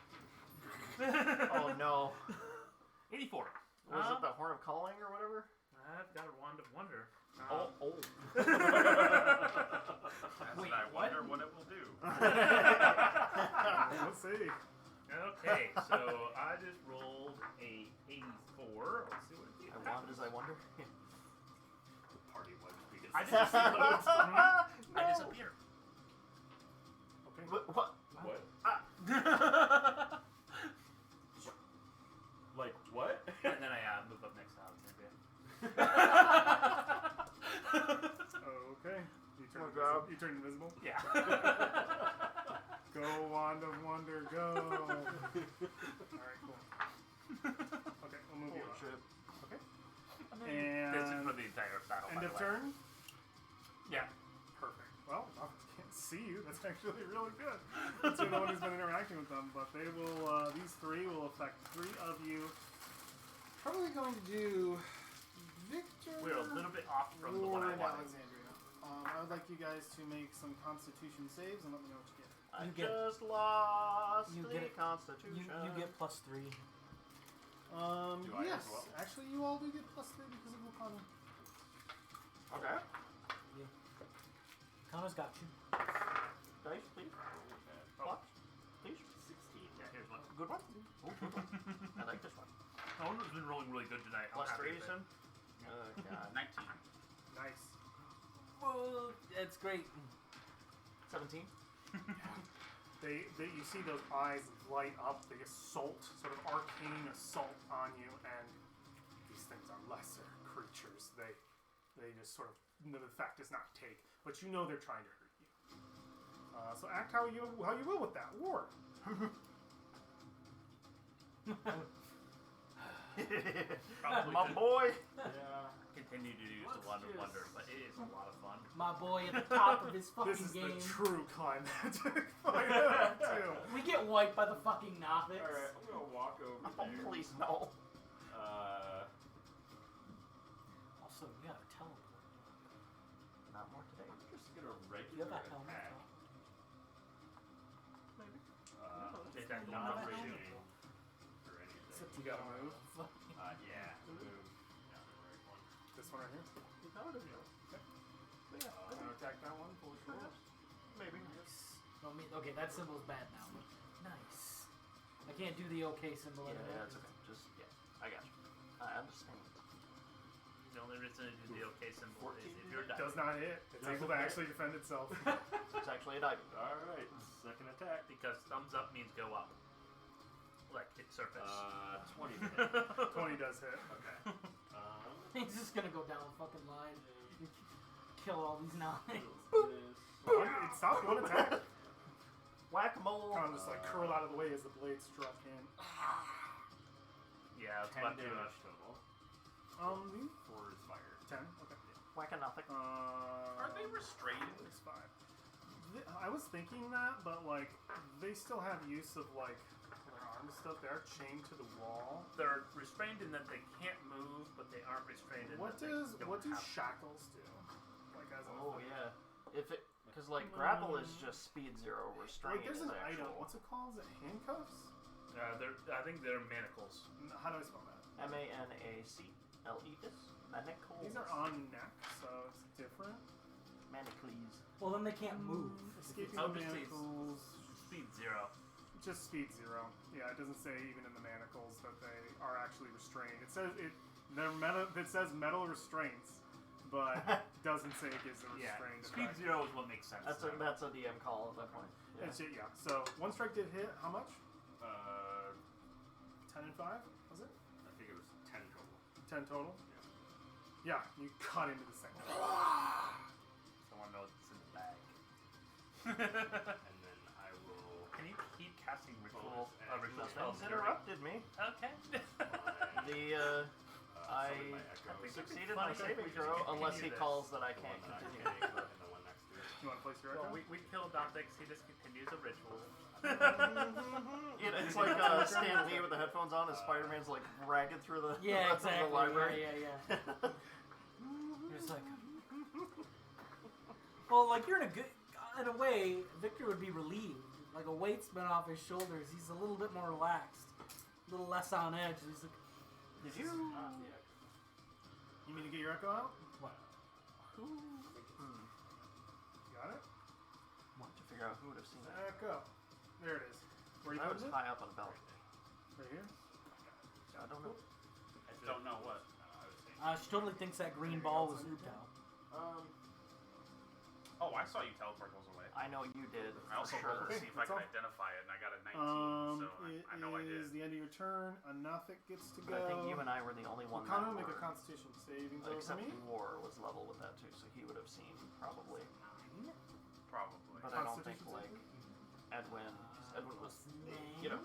Oh no. 84. Was it the Horn of Calling or whatever? I've got a wand of wonder. Oh. As Wait, I what? wonder what it will do. Let's see. Okay, so I just rolled a 84. Let's see what it I wonder as I wonder. Party wipes because I disappear. I disappear. Okay. What? what? Ah. Like what? And then I move up next to Alexandria. Okay. Oh, God. You turn invisible? Yeah. Go, Wand of Wonder, go! Alright, cool. Okay, we'll move you Holy up. shit. Okay. This is And for the entire battle. end by of the way. turn? Yeah. Perfect. Well, I can't see you. That's actually really good. That's no one who's been interacting with them, but they will, these 3 will affect 3 of you. Probably going to do Victor. We're a little bit off from the one I and wanted. Alexandria. I would like you guys to make some Constitution saves and let me know what you get. I You get- just lost you the get it. Constitution. You get +3. Do I yes. as well? Actually, you all do get +3 because of Wakanda. Okay. Kana's got you. Dice, please. What? Please. 16. Yeah, here's one. Good one. Ooh, good one. I like this one. No one has been rolling really good tonight. I'm Plus happy 3, with it. son. Oh, God. 19. Nice. Well, that's great. 17. You see those eyes light up, the assault, sort of arcane assault on you, and these things are lesser creatures. They just sort of, the fact does not take, but you know they're trying to hurt you. So act how you will with that. War. Probably My should boy. Yeah. continue to use Let's the Wand of just- Wonder, but it is a lot of fun. My boy at the top of his fucking This is game. the true climactic fight of two. We get wiped by the fucking Nothics. Alright, I'm gonna walk over Oh, there. please no. Also, you gotta teleport. Not more today. I'm just gonna You regular have that helmet. attack. They attack the Not one over raging you. or anything. Except you gotta move. Yeah. Move. Down the right one. This one right here. You got it. Yeah, I'm gonna attack that one. Pull your shoulders. maybe. No, okay, that symbol's bad now. Nice. I can't do the OK symbol Yeah, anymore. that's okay. Just, yeah. I got you. I understand. The only reason to do the OK symbol is 14 if you're Does dying. not hit. It's Doesn't able to hit. actually defend itself. It's actually a dive. Alright, second attack. Because thumbs up means go up. Like hit surface. 20 to hit. 20 does hit. Okay. He's just gonna go down the fucking line. Kill all these Nothics. It stopped one attack. Whack-a-mole. Kind of just like curl out of the way as the blade struck in. Yeah, it's 10 about to. damage total. 4 is fire. 10. Okay. Whack a nothing. Are they restrained? It's 5. I was thinking that, but like they still have use of like their arms stuff. They are chained to the wall. They're restrained in that they can't move, but they aren't restrained in What that does they don't what do have. shackles do? Like as Oh yeah. If it, because like grapple is just speed 0, restraint Like there's is an item. actual. What's it called? Is it handcuffs? I think they're manacles. How do I spell that? Manacles. Manacles. These are on neck, so it's different. Manacles. Well, then they can't move. Escaping I'll the just say manacles. Speed 0. Just speed 0. Yeah, it doesn't say even in the manacles that they are actually restrained. It says it says metal restraints, but doesn't say it gives a Yeah, restrained speed effect. 0 is what makes sense. That's a DM call at that point. Yeah. It's, yeah. So one strike did hit. How much? 10 I and 5. Was it? think it was 10 total. 10 total. Yeah, you cut into the thing. Someone knows it's in the bag. And then I will. Can you keep casting ritual Bonus action. spells? Nothing's interrupted me. Okay. I summon my echo. think succeeded funny my if saving we just throw unless he continue this. calls that I The can't one that I continue. can't equip and the one next to it. You want to place your Well, echo? we killed Optics. He just continues a ritual. It's like Stan Lee with the headphones on, and Spider-Man's like ragged through the Yeah, the exactly. library. Yeah. You're just like. Well, like you're in a way, Victor would be relieved. Like a weight's been off his shoulders. He's a little bit more relaxed, a little less on edge. He's like, Did you? You mean to get your echo out? what? You got it? Want to figure out who would have seen that? Echo. There it is. Where you I putting was it? high up on a balcony. Right here. I don't know. I don't know what. She totally thinks that green ball was Utah. Oh, I saw you teleport those away. I know you did. I also for rolled to sure. see if I That's could all. identify it, and I got a 19, so I know I is did. the end of your turn. Anothic gets to But go. I think you and I were the only one Connor that make a were. Constitution saving throw for Except me. War was level with that too, so he would have seen probably. Probably. But I don't think Constitution like Edwin was, you know,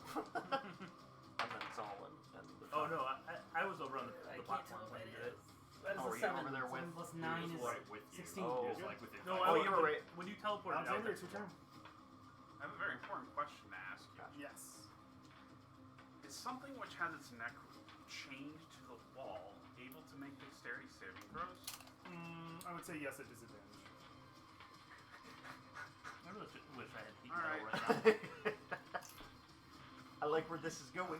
and then Solon and the. Oh no, I was over on the platform when you did it. That is Oh, a were you 7. over there 7 with- plus He 9 was is right with you. 16. Oh. He was like within No, 5 Oh, you were right. When you teleported out Alexander, there. it's your turn. I have a very important question to ask you. Yes. Is something which has its neck chained to the wall able to make dexterity saving throws? I would say yes at disadvantage. I really wish I had heat All metal right. right now. I like where this is going.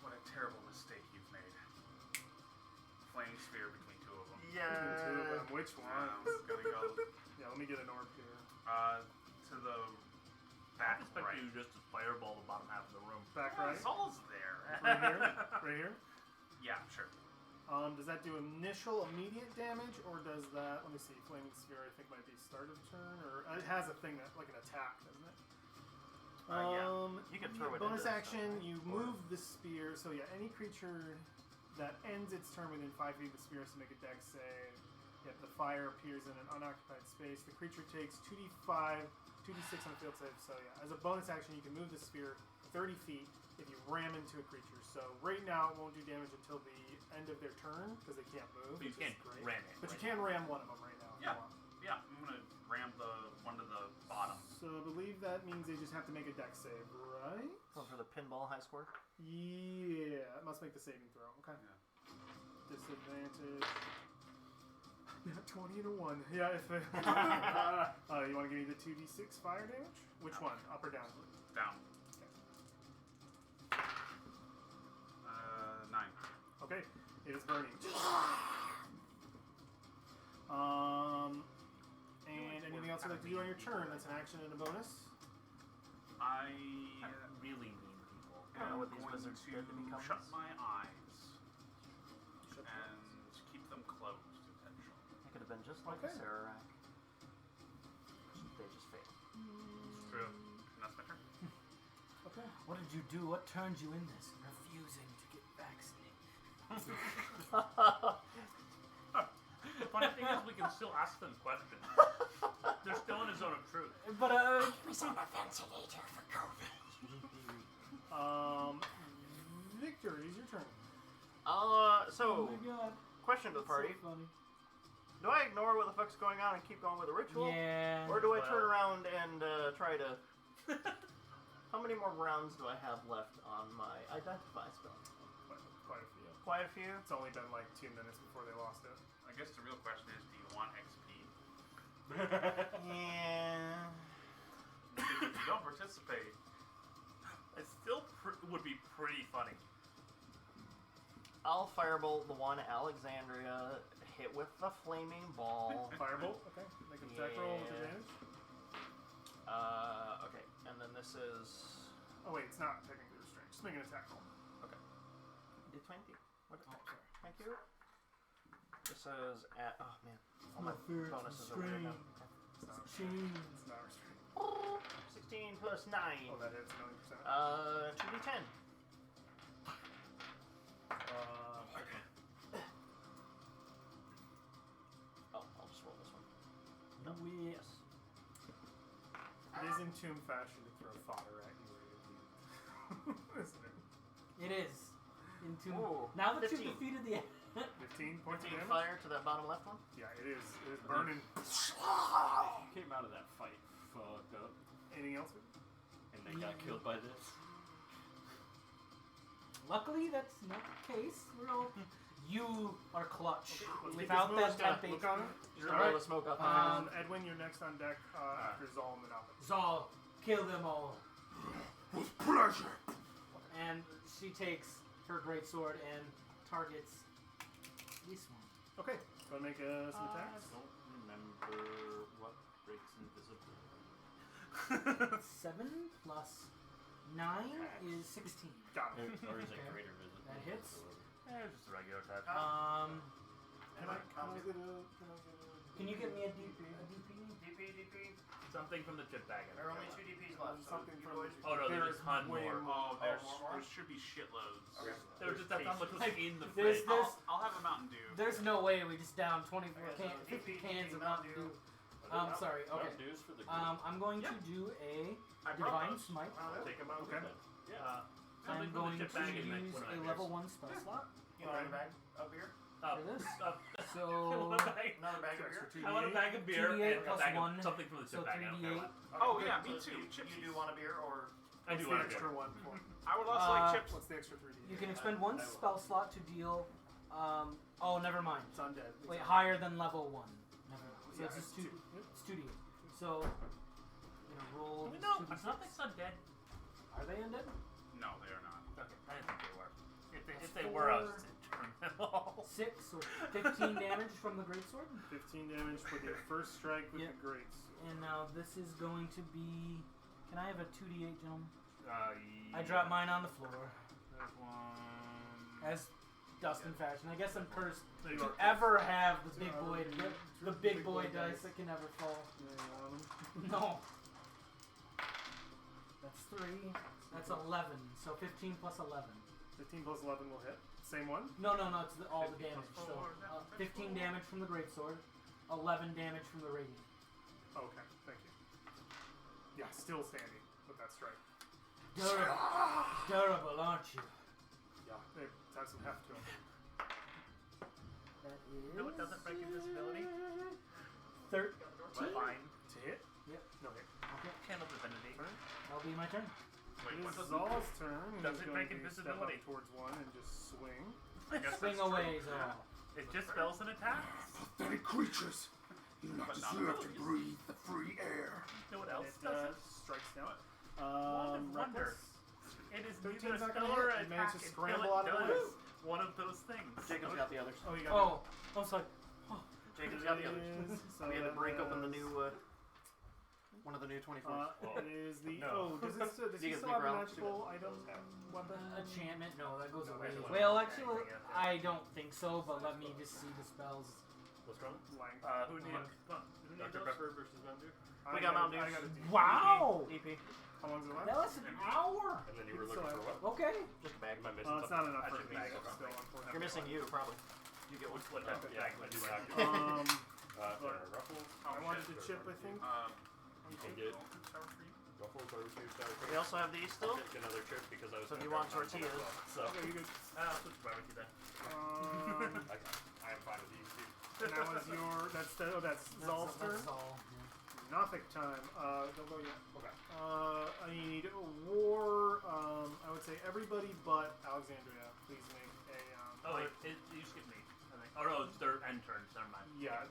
What a terrible mistake you've made. Flaming sphere between two of them. Two of them. Which one? Gonna go Yeah, let me get an orb here. to the I back expect right. you just to fireball the bottom half of the room. Back Oh, right. Saul's there. Right here. Right here. Yeah, sure. Does that do initial immediate damage, or does that? Let me see. Flaming sphere, I think, might be start of turn, or it has a thing that like an attack, doesn't it? Yeah. You can throw it Bonus into action. stuff, You or- move the spear. So yeah, any creature that ends its turn within 5 feet of the spear has to make a dex save. If the fire appears in an unoccupied space, the creature takes 2d5, 2d6 on a failed save. So yeah, as a bonus action, you can move the spear 30 feet if you ram into a creature. So right now it won't do damage until the end of their turn because they can't move. But you which can't is great. ram it. But you right can ram one of them right now. if you Yeah. want. Yeah, I'm gonna ram the one to the bottom. So I believe that means they just have to make a dex save, right? Going for the pinball high score. Yeah, it must make the saving throw. Okay. Disadvantage. Yeah, 20 and a 1. Yeah, if it, you want to give me the 2d6 fire damage? Which one? Up or down? Down. 9. Okay, it is burning. And anything else you'd like to do on your turn? That's an action and a bonus. I now. Really mean people. I don't know am what these going wizards to did to become shut this. my eyes and keep them closed intentionally. It could have been just like Okay. Acererak. They just failed. It's true. And that's my turn. Okay. What did you do? What turned you in this? Refusing to get vaccinated. The funny thing is, we can still ask them questions. They're still in a zone of truth. But He was on a ventilator for COVID. Victor, it's your turn. So, Oh my god. question to the party. So funny. Do I ignore what the fuck's going on and keep going with the ritual? Yeah. Or do I turn around and try to... How many more rounds do I have left on my Identify spell? Quite a few. Quite a few? It's only been like 2 minutes before they lost it. I guess the real question is, do you want XP? Yeah. Because if you don't participate, It still would be pretty funny. I'll firebolt the one Alexandria, hit with the flaming ball. Firebolt. Okay. Make an attack roll with Yeah. advantage. Okay, and then this is... Oh wait, it's not technically restrained. Just make an attack roll. Did 20. Okay. Oh, sorry. Thank you. This is at... Oh, man. All my fear, it's bonuses are weird now. It's not Chains. restrained. It's not restrained. 16 plus 9. Oh, that hits 90%. 2d10. I'll just roll this one. No. Yes. It is in tomb fashion to throw fodder at you where you isn't it? It is. Into Ooh, now that 15. you've defeated the 15 points of 15 damage? fire to that bottom left one. Yeah, it is. It is burning. Came out of that fight fucked up, Anything else? and they got killed by this. Luckily, that's not the case. We're all. You are clutch. Let's Without keep this that moving. temp Look on him. Just You're to blow alright. the smoke up my hands. Edwin, you're next on deck after Zal and Monopoly. Zal, kill them all. With pleasure. And she takes her greatsword and targets this one. Okay, go and make some I attacks. don't remember what breaks invisibility. 7 plus 9 is 16. Got it. Or is it Okay. greater visibility? That hits. Just a regular attack. Can you get me a DP? DP. Something from the chip bag. There are only 2 DPs left. So Something you from boys... Oh no, there's a ton way more. Oh, there should be shitloads. Okay. There was just that's how much was in the There's- fridge. I'll have a Mountain Dew. There's no way we just downed 24 Okay, so 50 DP, cans of Mountain Mountain Dew. Dew. Sorry, okay. News for the group. I'm going to do a I brought Divine those. Smite. Take them out Okay. with them. Yeah. Something I'm from going the to chip bag and make use one of a my level beers. 1 spell slot. You want a bag of beer? Up, for this. up. So, I want a bag. Another bag of Extra beer? 2d8. I want a bag of beer 2d8 and a plus bag of 1, something from the so chip bag. I don't care 3d8. what. Oh yeah, me So too. You Chipsies. do want a beer or... What's I do the want a extra beer. one for? I would also like chips. What's the extra 3d? You can expend 1 spell slot to deal. Oh, never mind. It's undead. Wait, higher than level 1. Never mind. So Yeah, it's just it's 2. It's 2d8. So, I'm gonna roll. No, this I 2d6. don't think it's undead. Are they undead? No, they are not. Okay, I didn't think they were. If That's they were, I was 4. just turn them all. 6 or 15 damage from the greatsword. 15 damage for the first strike with Yep. the greats. And now this is going to be. Can I have a 2d8, gentlemen? Yeah. I dropped mine on the floor. There's one. As Dustin fashion. I guess I'm cursed You to are- ever have the So, big boy, the the big boy dice that can never fall. Yeah, you want 'em? No. That's 3. That's 11. So 15 plus 11. 15 plus 11 will hit. Same one? No, it's all the 15 damage. plus So 4, is that 15 damage from the greatsword, 11 damage from the radiant. Okay, thank you. Yeah, still standing with that strike. Durable, aren't you? Yeah, it has some heft to him. That is. No, it doesn't break invisibility. 13. Fine. To hit? Yep. No hit. Okay, Channel divinity. that'll be my turn. Wait, It what is does Zal's turn. and does he's it going break to step invisibility? up towards one and just swing. I guess Swing that's away, true. Zal. It just spells and attacks. Pathetic creatures. You do not But not deserve to abilities. breathe the free air. You know what else It does it? strikes down. Wonder. Reckless. It is 13's neither a not gonna spell or hit. an You managed attack to until scramble it out of the does way. one of those things. Jacob's got the others. Oh, you got Oh, I was like, Jacob's got the others. So We had to that break open the was- new... one of the new 24s. It is the No. does he still You get have a the magical item weapon? enchantment? No, that goes No, away. there's one. Well, actually, I don't think so, but let me just see the spells. What's wrong? Like, Who needs Dr. those? Pepper versus Mountain Dew? We got Mountain I Dew. got a D. Wow! DP. How long does it last? That was an hour! And then you were So looking I- for what? Okay. Just a bag. Am I missing It's something? not enough I for should me bag still, up. unfortunately. You're missing you, probably. You get one. What type of Yeah, bag I would do you have like? to. Um, Rough I wanted to chip, I think. You can get Shower for you? go Ruffles barbecue sour We cream. also have these still. Took another trip because I was. So if gonna you want grab mine tortillas. as well. So Okay, you good. I'll switch barbecue then. I am fine with these two. And that was your. That's Zal's turn. That's all. Nothic time. Don't go yet. Okay. I need war. I would say everybody but Alexandria. Please make a. Oh wait, you skipped me. I think. Oh no, it's their end turns. Never mind. Yeah,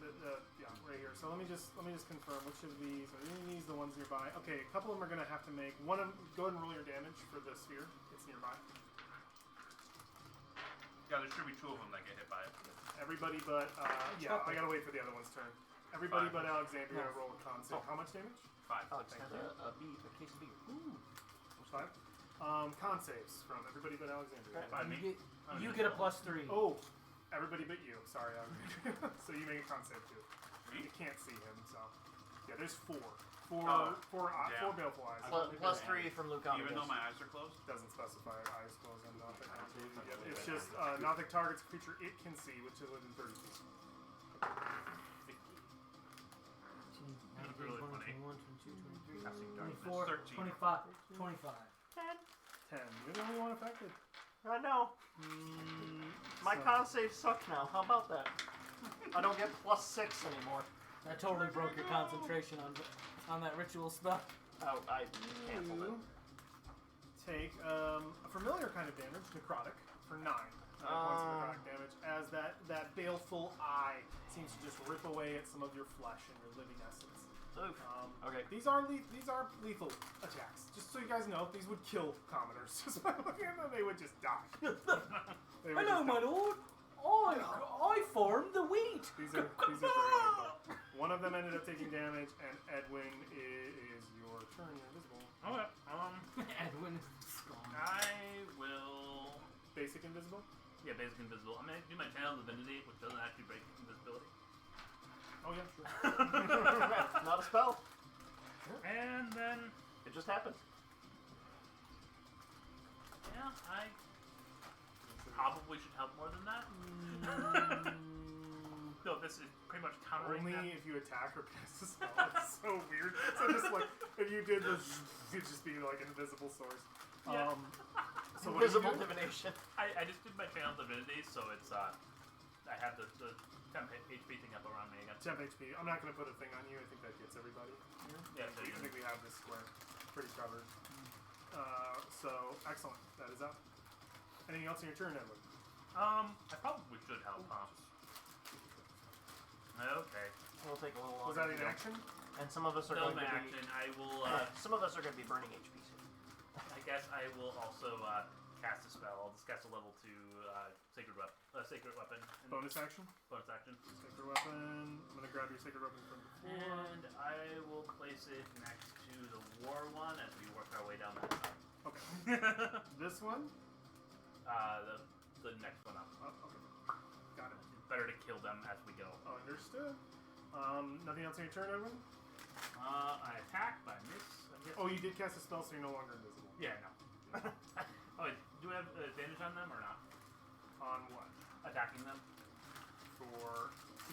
yeah, right here. So let me just confirm which of these are these the ones nearby. Okay, a couple of them are gonna have to make one of. Go ahead and roll your damage for the sphere. It's nearby. Yeah, there should be 2 of them that get hit by it. Everybody but yeah, I gotta wait for the other one's turn. Everybody Five. but Alexandria Yes. roll a con save. Oh. How much damage? 5. Alex Thank has you. a case of beer. Ooh. 5. Con saves from everybody but Alexandria. By me. You get a +3. Oh, everybody but you. Sorry, Alexandria. So you make a con save too. You can't see him, so yeah. There's 4. Four damn. baleful eyes. +3 from Luke. Even though my eyes are closed? Doesn't specify eyes closed on Nothic. Save. Yep, it's just Nothic targets a creature it can see, which is within 30 feet. That's really funny. 21, 22, 23, Casting darkness. 24, 13. 25, 25. 10. You're the only one affected. I know. My So- con saves suck now. How about that? I don't get +6 anymore. That totally broke your concentration on that ritual spell. Oh, I canceled it. You take a familiar kind of damage, necrotic, for 9. 9 points of necrotic damage, as that baleful eye seems to just rip away at some of your flesh and your living essence. Oof. Okay. These are lethal attacks. Just so you guys know, these would kill commoners. Just by looking at them, they would just die. They would Hello, just my die. lord. I farmed the wheat. These are very lethal. One of them ended up taking damage, and Edwin is your turn. You're invisible. Okay. Edwin is gone. I will. Basic invisible. Yeah, basic invisible. I'm gonna do my channel divinity, which doesn't actually break invisibility. Oh yeah, sure. Not a spell. And then, It just happened. yeah, I probably should help more than that. No, this is pretty much countering Only that. if you attack or cast a spell. It's so weird. So just like if you did this, it'd just be like an invisible source. Yeah. So what do you Invisible do? divination. I just did my channel divinity, so it's I have the temp HP thing up around me again. 10 HP. I'm not going to put a thing on you. I think that gets everybody here. Yeah, so I you think we have this square pretty covered. So excellent. That is up. Anything else in your turn, Edward? I probably should help, huh? Okay. It'll take a little longer. Was that to an go. action? And some of us are Still going an to action. I will. be. Some of us are going to be burning HP soon. I guess I will also cast a spell. I'll just cast a level 2 sacred weapon. And Bonus action? bonus action. Sacred weapon. I'm going to grab your sacred weapon from before. And I will place it next to the war one as we work our way down that side. Okay. This one? The next one up. Oh, okay. Got it. It's better to kill them as we go. Understood. Nothing else in your turn, Edwin? I attack, but I miss. I guess. Oh, you did cast a spell, so you're no longer invisible. Yeah, no. Oh, wait, do we have advantage on them or not? On what? Attacking them?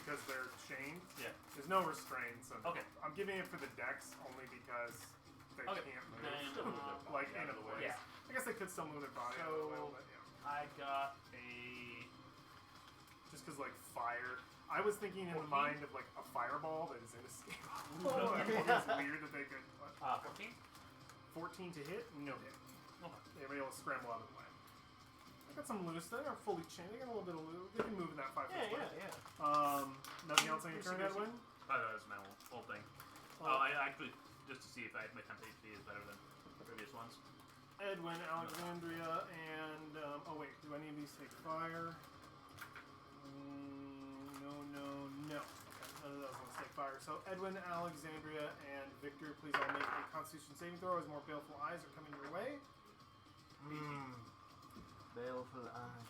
Because they're chained? Yeah. There's no restraint, so Okay. I'm giving it for the dex only because they Okay. can't move. Then, Still move their body Like out in of a the way. place. Yeah. I guess they could still move their body out of the way, but yeah. I got a. Just because like fire. I was thinking in the 14? mind of like a fireball that is inescapable. Oh, Like, yeah. It's weird that they could. 14? 14 to hit? No hit. Okay. They're able to scramble out of the way. They got some loose. They are fully chained. They got a little bit of loose. They can move in that 5 foot Yeah, square. yeah. Nothing else on your turn, Lucy. Edwin? Oh, that was my whole thing. Oh, I actually, just to see if my temp HP is better than the previous ones. Edwin, Alexandria, and oh wait, do any of these take fire? No. Okay, none of those ones take fire. So Edwin, Alexandria, and Victor, please all make a Constitution saving throw as more baleful eyes are coming your way. Baleful eye.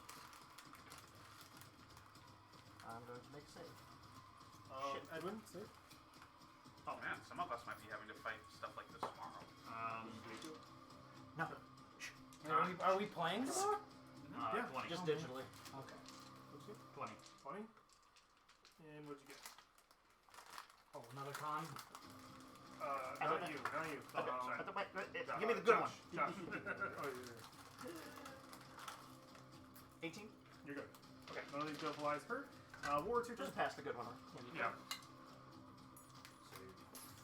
I'm going to make a save. Shit. Edwin, save. Oh man, some of us might be having to fight stuff like this tomorrow. No, Are we playing tomorrow? Yeah. 20. just digitally. Okay. What'd you get? 20. 20. And what'd you get? Oh, another con? Not you. Okay, Sorry. sorry. Give me the good one. Josh. Oh, yeah. 18. You're good. Okay, none of these double eyes hurt. War 2 turns. Just pass the good one. Yeah. Save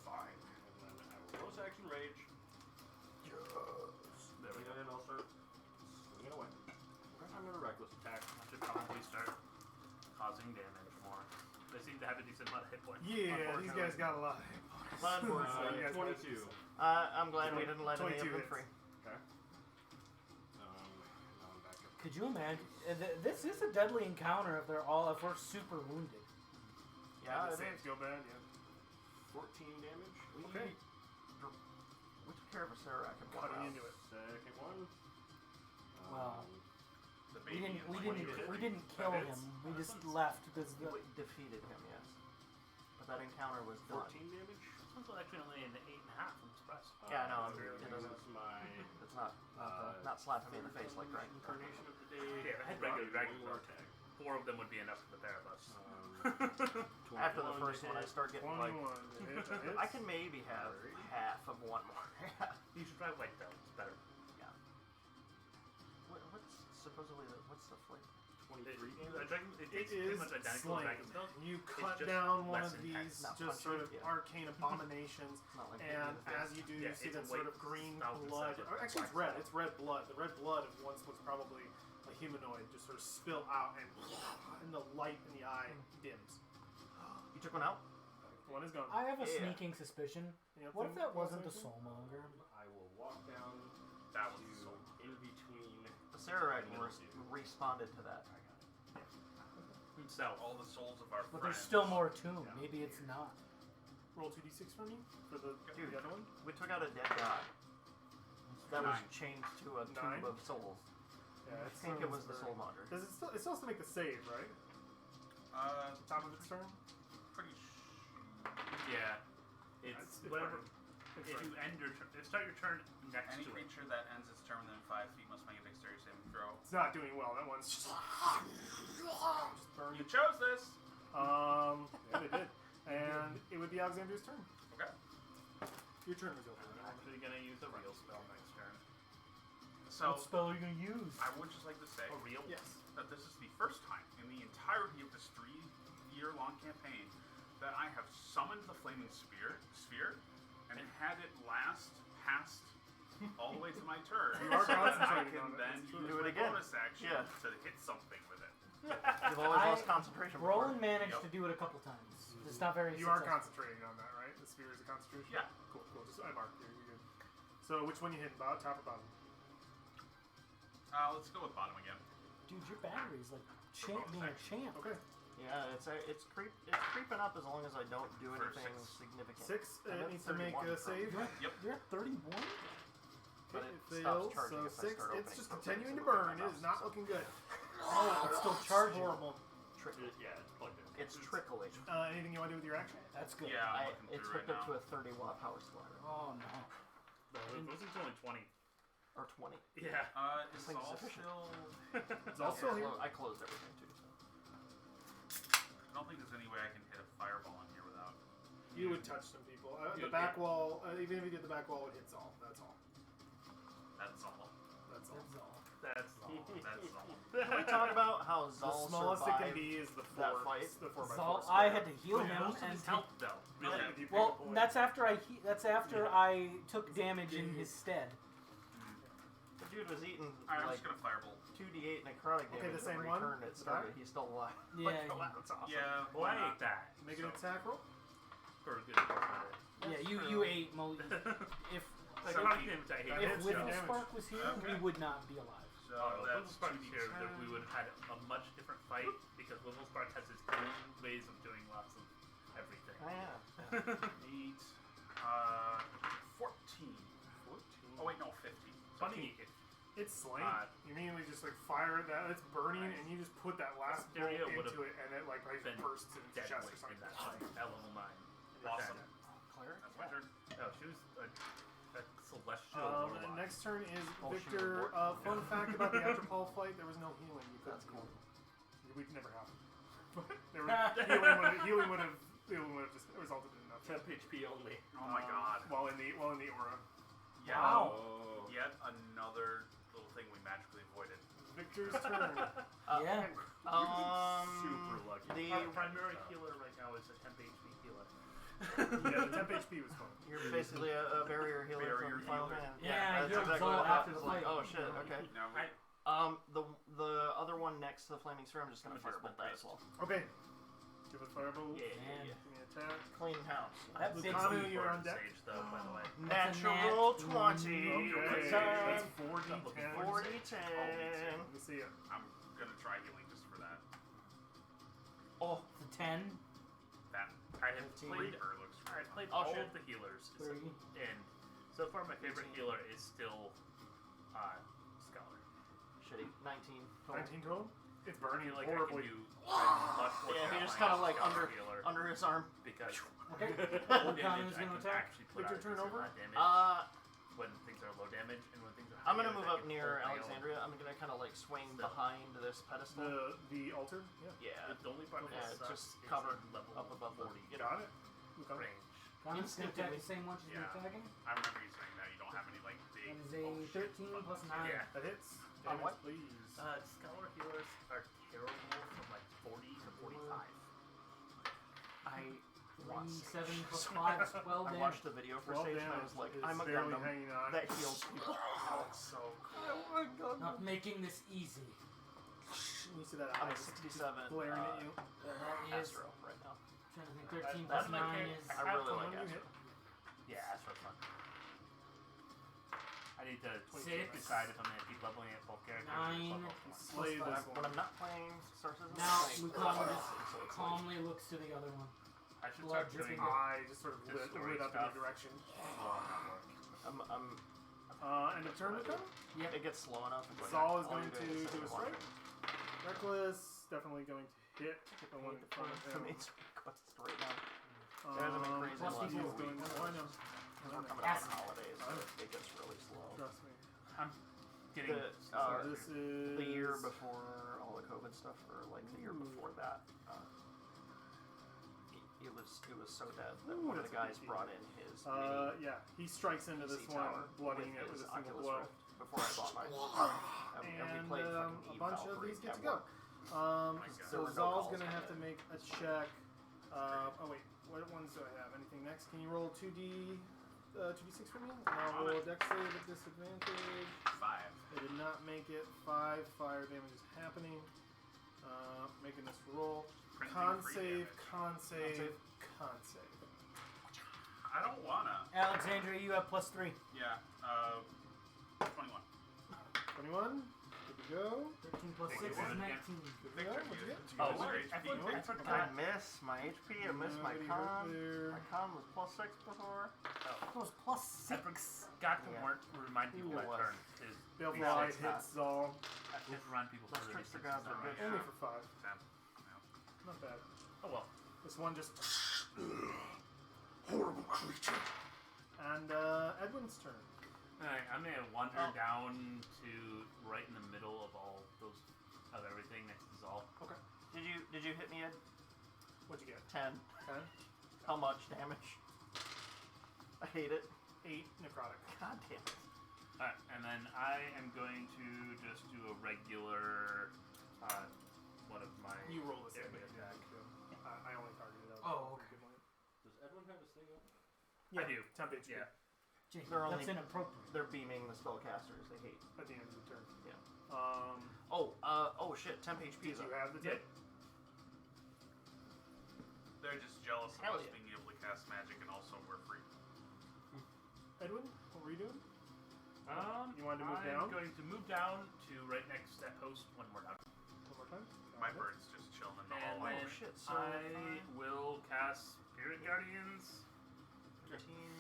5. And then I will bonus action rage. There we go. And I'll start swinging away. I'm going to reckless attack. I should probably start causing damage more. They seem to have a decent amount of hit points. Yeah, these guys got a lot. Unfortunately. you guys 22. I'm glad we didn't let any of 22 them hits. free. Okay. Now I'm back up. Could you imagine? This is a deadly encounter if we're super wounded. Yeah, the it saves is. go bad. Yeah. 14 damage. Okay. We took care of Acererak in one Cutting round. into it. Second one. Wow. The We baby we didn't kill That him. hits. We just left because We defeated him, yes. But that encounter was 14 done. damage. This one's actually only an 8.5. I'm surprised. Yeah, no, It it doesn't. is my It's not slapping me in the face like Dragon. incarnation of the day. Yeah, if I had regular dragon One more Lord. attack. 4 of them would be enough for the pair of us. 21 After the first to one, I hit. start getting 21 like. to hit. That hits. I can maybe have half of one more. You should try white though. It's better. Yeah. What's supposedly what's the flavor? 23 It It takes pretty is much identical to slain. dragon spells. You It's cut just down one less of intense. these Not just sort of punching, yeah. arcane abominations, It's not like and hitting as the you do, Yeah, you see it's that a sort white of green thousand blood. separate Or actually, it's black red. It's red blood. The red blood of once was probably a humanoid, just sort of spill out, and the light in the eye dims. You took one out? One is gone. I have a Yeah. sneaking suspicion. Anything What if that else wasn't the I can- soulmonger? I will walk down That was to the soul. in between. Acererak Middle two. responded to that. So, All the souls of our But friends. there's still more to him. Yeah. Maybe it's not. Roll 2d6 for me for the Dude. other one. We took out a dead god. That was 9. chained to a 9? tube of souls. Yeah, I it's think it was the Soulmonger. soulmonger. Does it still? It still has to make the save, right? Top of its turn. Pretty yeah. It's Whatever. fine. It's If fine. you end your turn, start your turn next Any to it. creature that ends its turn within 5 feet must make a dexterity saving throw. It's not doing well. That one's just burned. You chose this! Yeah, they did. And it would be Alexander's turn. Okay. Your turn was over. I'm actually gonna use a real spell next turn. So, What spell are you gonna use? I would just like to say A real? Yes. that this is the first time in the entirety of this 3-year-long campaign that I have summoned the flaming sphere and had it last past all the way to my turn. You are so that I concentrating can on it, then that's true. use Do it my again. bonus action Yeah. to hit something with it. You've always I- lost concentration. before. Roland managed Yep. to do it a couple times. It's not very You are successful. concentrating on that, right? The sphere is a concentration? Yeah. Cool, cool. Just I marked here. You're good. So which one you hit? Top or bottom? Let's go with bottom again. Dude, your battery's like being a champ. Okay. Yeah, it's creeping up as long as I don't do For anything 6. significant. 6 I'm at needs to make 31 a save. from- Yep. You're at 31? But Okay, it it stops fails. charging So if I 6. start It's opening just programs continuing to within my burn. It is mouse. not looking good. Oh, it's still charging. Horrible. Yeah, it's plugged in. It's trickling. Anything you want to do with your action? That's good. Yeah, I'm looking It's through hooked right up to now. a 30-watt power supply. Oh no. Those are only 20. Or 20. Yeah. It's Thing's all sufficient. still... It's all still here. I closed everything too. So. I don't think there's any way I can hit a fireball in here without... You would touch some people. The Dude, back wall, even if you did the back wall, would hit all. That's all. That's all. That's all. That's all. That's all. That's all. Can we talk about how The Zal smallest it can survived? be is the that 4. fight. The 4 by 4 Zal, square. I had to heal But him most of and his health, though. Really. If you pick a well, point. that's after I took damage in his stead. The dude was eating Alright, I'm like just gonna fireball. 2d8 necrotic Okay, damage the same every one? turn it The started. die? He's still alive. Yeah, Like, oh, he- that's awesome. Yeah, Well, why I not? ate that. Make an attack roll. For a good reason. Yeah, you true. ate if Like, So a lot of he- damage I hate. that if hits Within damage. Spark was here, we Okay. would not be alive. So Little that's Spark's 2d10. here, that we would have had a much different fight because Little Spark has his own ways of doing lots of everything. Oh, yeah. 8, 14. 14. Oh wait, no, 15. Funny, if It's slain. Uh, You immediately just like fire that. It's burning, Nice. and you just put that last bolt Asteria would've into it, and it like been bursts in its dead chest or weight something. in that fight at level 9. Awesome. Cleric? That's my turn. No, she was a celestial And warlock. next turn is Oh, she Victor. was Fun fact about the Atropol fight: there was no healing. You couldn't That's cool. heal. We'd never happened. But there were, healing would have just resulted in nothing. Temp HP only. Oh my god. While in the aura. Yeah. Wow. Oh. Yet another little thing we magically avoided. Victor's turn. Yeah. Super lucky. Our primary healer right now is a temp HP healer. Yeah, the temp HP was fun. You're basically a barrier healer Barrier from Final healer. Fantasy. Yeah, that's healed exactly Zol what I thought. after the It's like, fight. oh shit, okay. Now we, The other one next to the flaming sphere, I'm just gonna firebolt that as well. Okay. Give it firebolt. Yeah. Give me an attack. Clean house. That big Lucano, speed. you're on deck. Sage, though, by the way. That's a Natural nat 20. Okay. Time. That's 4d10. 40-10. Let me see it. I'm gonna try healing just for that. Oh, The 10. That I have 15. played. Reaper looks I right. played Oh, all shit. of the healers, 30. and so far my favorite healer is still Scholar. shitty. 19. Total. 19 total? It's burning Like horribly. I can do much more Yeah, he damage just kind of like as a under healer his arm. because Okay. low Lucano's damage I gonna can attack. actually put Take your out turn a over. lot of damage when things are low damage and when things are high I'm gonna damage, move I up can near hold my own. Alexandria. I'm gonna kind of like swing So- behind this pedestal. The altar? Yeah. Yeah, The only part Yeah, that just sucks is covered in level up above the 40 Got it. Lucano. range. Connor's gonna attack the same one she's Yeah. attacking. I remember you saying that you don't have any like big. That is a oh, shit 13 buttons. plus 9. Yeah. That hits. On Damage, what? please. Scholar healers are terrible from like 40 to 45. I 3, 7 plus 5 is 12 I damage. watched the video for 12 Sage and I damage was like, is I'm a barely Gundam hanging on. that heals people. Oh, it's so cool. Not making this easy. You see that I'm eye a just 67 glaring at you. That is. Astro right now. Trying to think. 13 That's plus my 9 case. is. I really Someone like you Astro. hit. Yeah, that's what's fun. I need to 6. decide if I'm gonna keep leveling at both characters. or 9. level You one. slay When this I'm, when one. I'm not playing Star Citizen, Now, I'm playing Lucano Cloud just City, so it's like, calmly looks to the other one. I should blood start dripping doing Eye just sort of Just lit story up in stuff. your direction. I'm End of turn, Lucano. Yep. it gets slow enough. It's like, Saul is all going you're to doing is do a sitting and strike. watching. Reckless, definitely going to hit the one in front of For him. me, it's request right now. There hasn't been crazy plus last He's equal. few going weeks. to line him. Because we're coming up on holidays, so it gets really slow. Trust me. I'm getting The, This is the year before all the COVID stuff, or like the year before that, it was so dead that Ooh, one of the that's guys creepy. brought in his yeah, he strikes into this PC one, tower bloodying it his with a single Oculus blow. Rift before I bought mine. And we And played a fucking Eve bunch of Valkyrie these get at to go. work. So There were no Zal's calls gonna have to coming make a check. Oh wait, what ones do I have? Anything next? Can you roll 2d6 for me? And I'll roll a dex save at disadvantage. 5. They did not make it. 5 fire damage is happening. Making this roll. Printing Con free save, damage. con save, con save. I don't wanna. Alexandria, you have plus 3. Yeah. 21. 21. Good to go. 13 plus Take 6 it is one 19. again. Good to go. Victor, What'd you get? you Oh, use your I HP. forgot. I miss my HP, I miss my Nobody hurt con. there. My con was plus 6 before. It was plus I 6. forgot to Yeah. remind people It that was. turn is Balefly it's hits Zal. I have to remind people Those for the trickster D6 gods is are not bitches. right. Only for 5. 10. Not bad. Oh well. This one just. Horrible creature. And Edwin's turn. Alright, I'm gonna wander Oh. down to right in the middle of all those of everything next to Zal. Okay. Did you hit me at What'd you get? 10? 10? How much damage? I hate it. 8 necrotic. God damn it. Alright, and then I am going to just do a regular one of my You roll this Yeah, in but- attack. I only targeted out. Oh, okay. Does Edwin have his thing up? Yeah, I do. Temp HP. Yeah. Gee, They're that's only- inappropriate. They're beaming the spellcasters. They hate. At the end of the turn. Yeah. Oh shit. Temp HP is Did up. you have the Yep. tip? They're just jealous of Hell us yeah. being able to cast magic and also we're free. Edwin, what were you doing? You wanted to move I'm down? going to move down to right next to that host when we're done. One more time. My Got it. bird's just chilling in the And hallway. then Oh, shit, so I will cast Spirit Guardians. 13.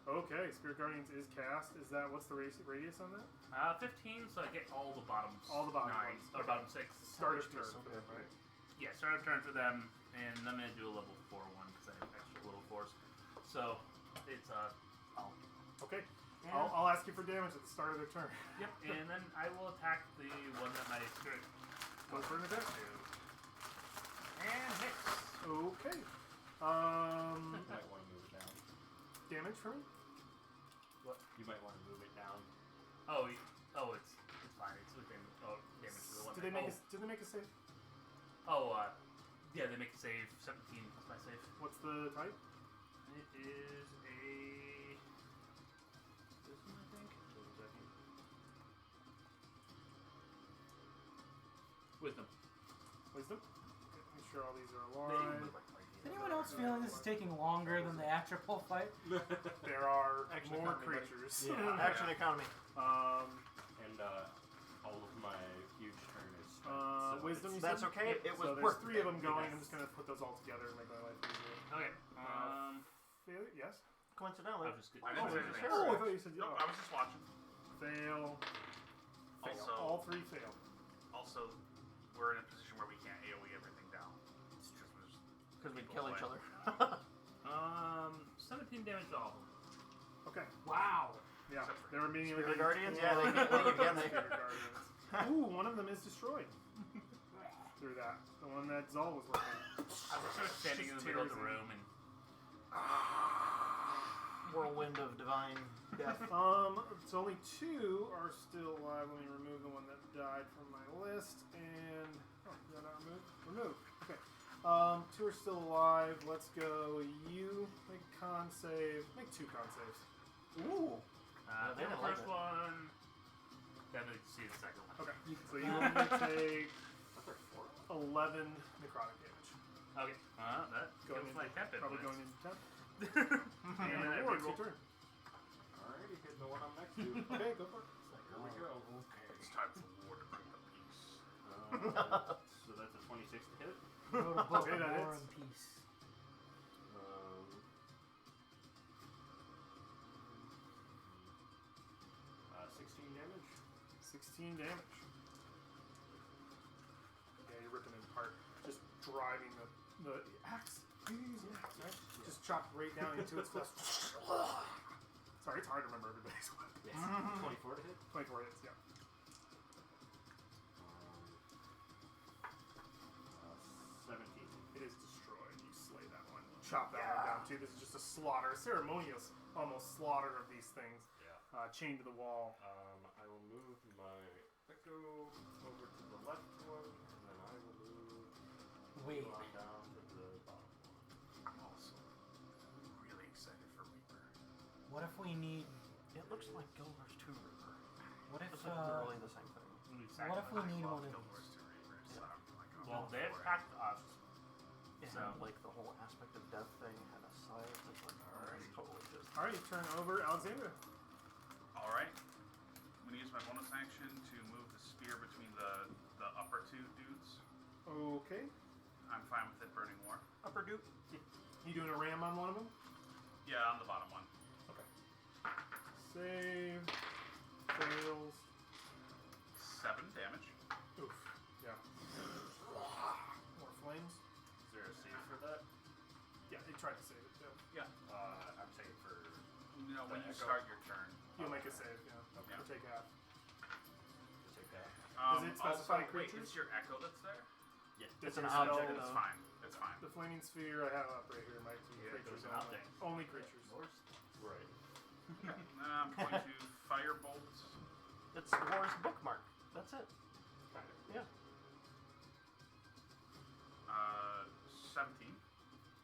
Okay, Spirit Guardians is cast. Is that what's the radius on that? 15, so I get all the bottoms. All the bottom 9, ones. or Okay. bottom 6. Start of HP turn is so for good. them, right? Yeah, start of turn for them, and I'm gonna do a level 4 one because I have extra level 4s. So it's I'll Okay. and, I'll ask you for damage at the start of their turn. yep, and then I will attack the one that my spirit Go for an attack. and hits. Okay. Might want to move it down. Damage? damage for me? You might want to move it down. It's fine. It's within damage to the one. Did they make a save? Yeah, they make a save. 17 plus my save. What's the type? It is a wisdom, I think. Wisdom. Wisdom? Okay, make sure all these are They aligned. look like Is anyone else feeling this is taking longer than the actual fight? There are Action more economy, creatures. Yeah. Action economy. And all of my huge turn is spent, so wisdom, you That's said? okay. It was So there's worth 3 of them going. Yes. I'm just going to put those all together and make my life easier. Okay. Failure? Yes? Coincidentally. I was just I didn't say anything. Oh, I thought you said Nope, I was just watching. fail. Also, All 3 fail. also, we're in a position where we can't AoE everything down. It's just Because we'd kill each other. 17 damage to all of them. Okay. Wow. Yeah. Except for They were immediately Spirit Guardians? torn. Yeah, they get again. Spirit Guardians. Ooh, one of them is destroyed. Through that. The one that Zol was working on. I was sort of standing in the middle of the room and Whirlwind of divine death. It's only 2 are still alive. Let me remove the one that died from my list. And is that not removed? Removed. Okay. 2 are still alive. Let's go. You make con save. Make 2 con saves. Ooh. the they didn't like first it. one. Then we see the second one. Okay. So you only take 11 necrotic damage. Okay. That Going feels into, like that bit. probably going into 10. And then I Rewards, reroll. your turn. Alrighty, hitting the one I'm next to. Okay, go for it. Here we go. It's time for war to bring the peace. So that's a 26 to hit. Wrote a book Okay, of that War hits. and Peace. 16 damage. 16 damage. Yeah, you're ripping it apart. Just driving the axe. Use the axe, right? Just chopped right down into its flesh. Sorry, it's hard to remember everybody's weapon. Yes. 24 to hit. 24 hits, yeah. 17. It is destroyed. You slay that one. You chop that one down too. This is just a slaughter, a ceremonious almost slaughter of these things. Yeah. Chained to the wall. I will move my echo over to the left one, and then I will move Wait. on down to the bottom one. I'm also really excited for Reaper. What if we need? It looks like Gilbert's 2 Reaper. What if? It's like literally the same thing. What if we need I one love of Guild Wars these? 2 Reapers, so I'm like, I'm Well, all they for it. attacked us. It So- had like the whole aspect of death thing had a scythe. It's like, alright, totally just. Alright, turn over Alexandra. Alright. I'm gonna use my bonus action to move the spear between the upper 2 dudes. Okay. I'm fine with it burning more. Upper Duke. You doing a ram on one of them? Yeah, on the bottom one. Save. Fails. 7 damage. Oof. Yeah. More flames. Is there a save for that? Yeah, they tried to save it too. I'm saying for. No, when you echo. start your turn. You'll make a save, yeah. Okay. Or take half. To take that. Does it specify also, creatures? Wait, it's your echo that's there? Yeah. It's Does an your spell- object, It's though. fine. It's fine. The flaming sphere I have up right here might be Yeah, creatures there's an only. update. Only creatures. Right. I'm going to firebolt. It's War's bookmark. That's it. Kind of. Yeah. 17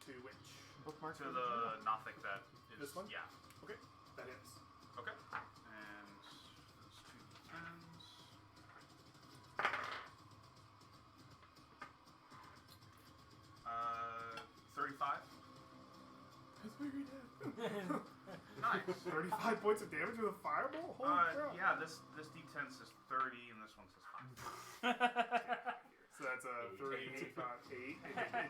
To which? Bookmark to for the Nothic that is. This one? Yeah. Okay. That hits. Okay. And those 2d10s. Uh, 35. That's very dead. Nice. 35 points of damage with a fireball? Holy crap. Yeah, this d10 says 30 and this one says 5. So that's a 3, 5, 8. It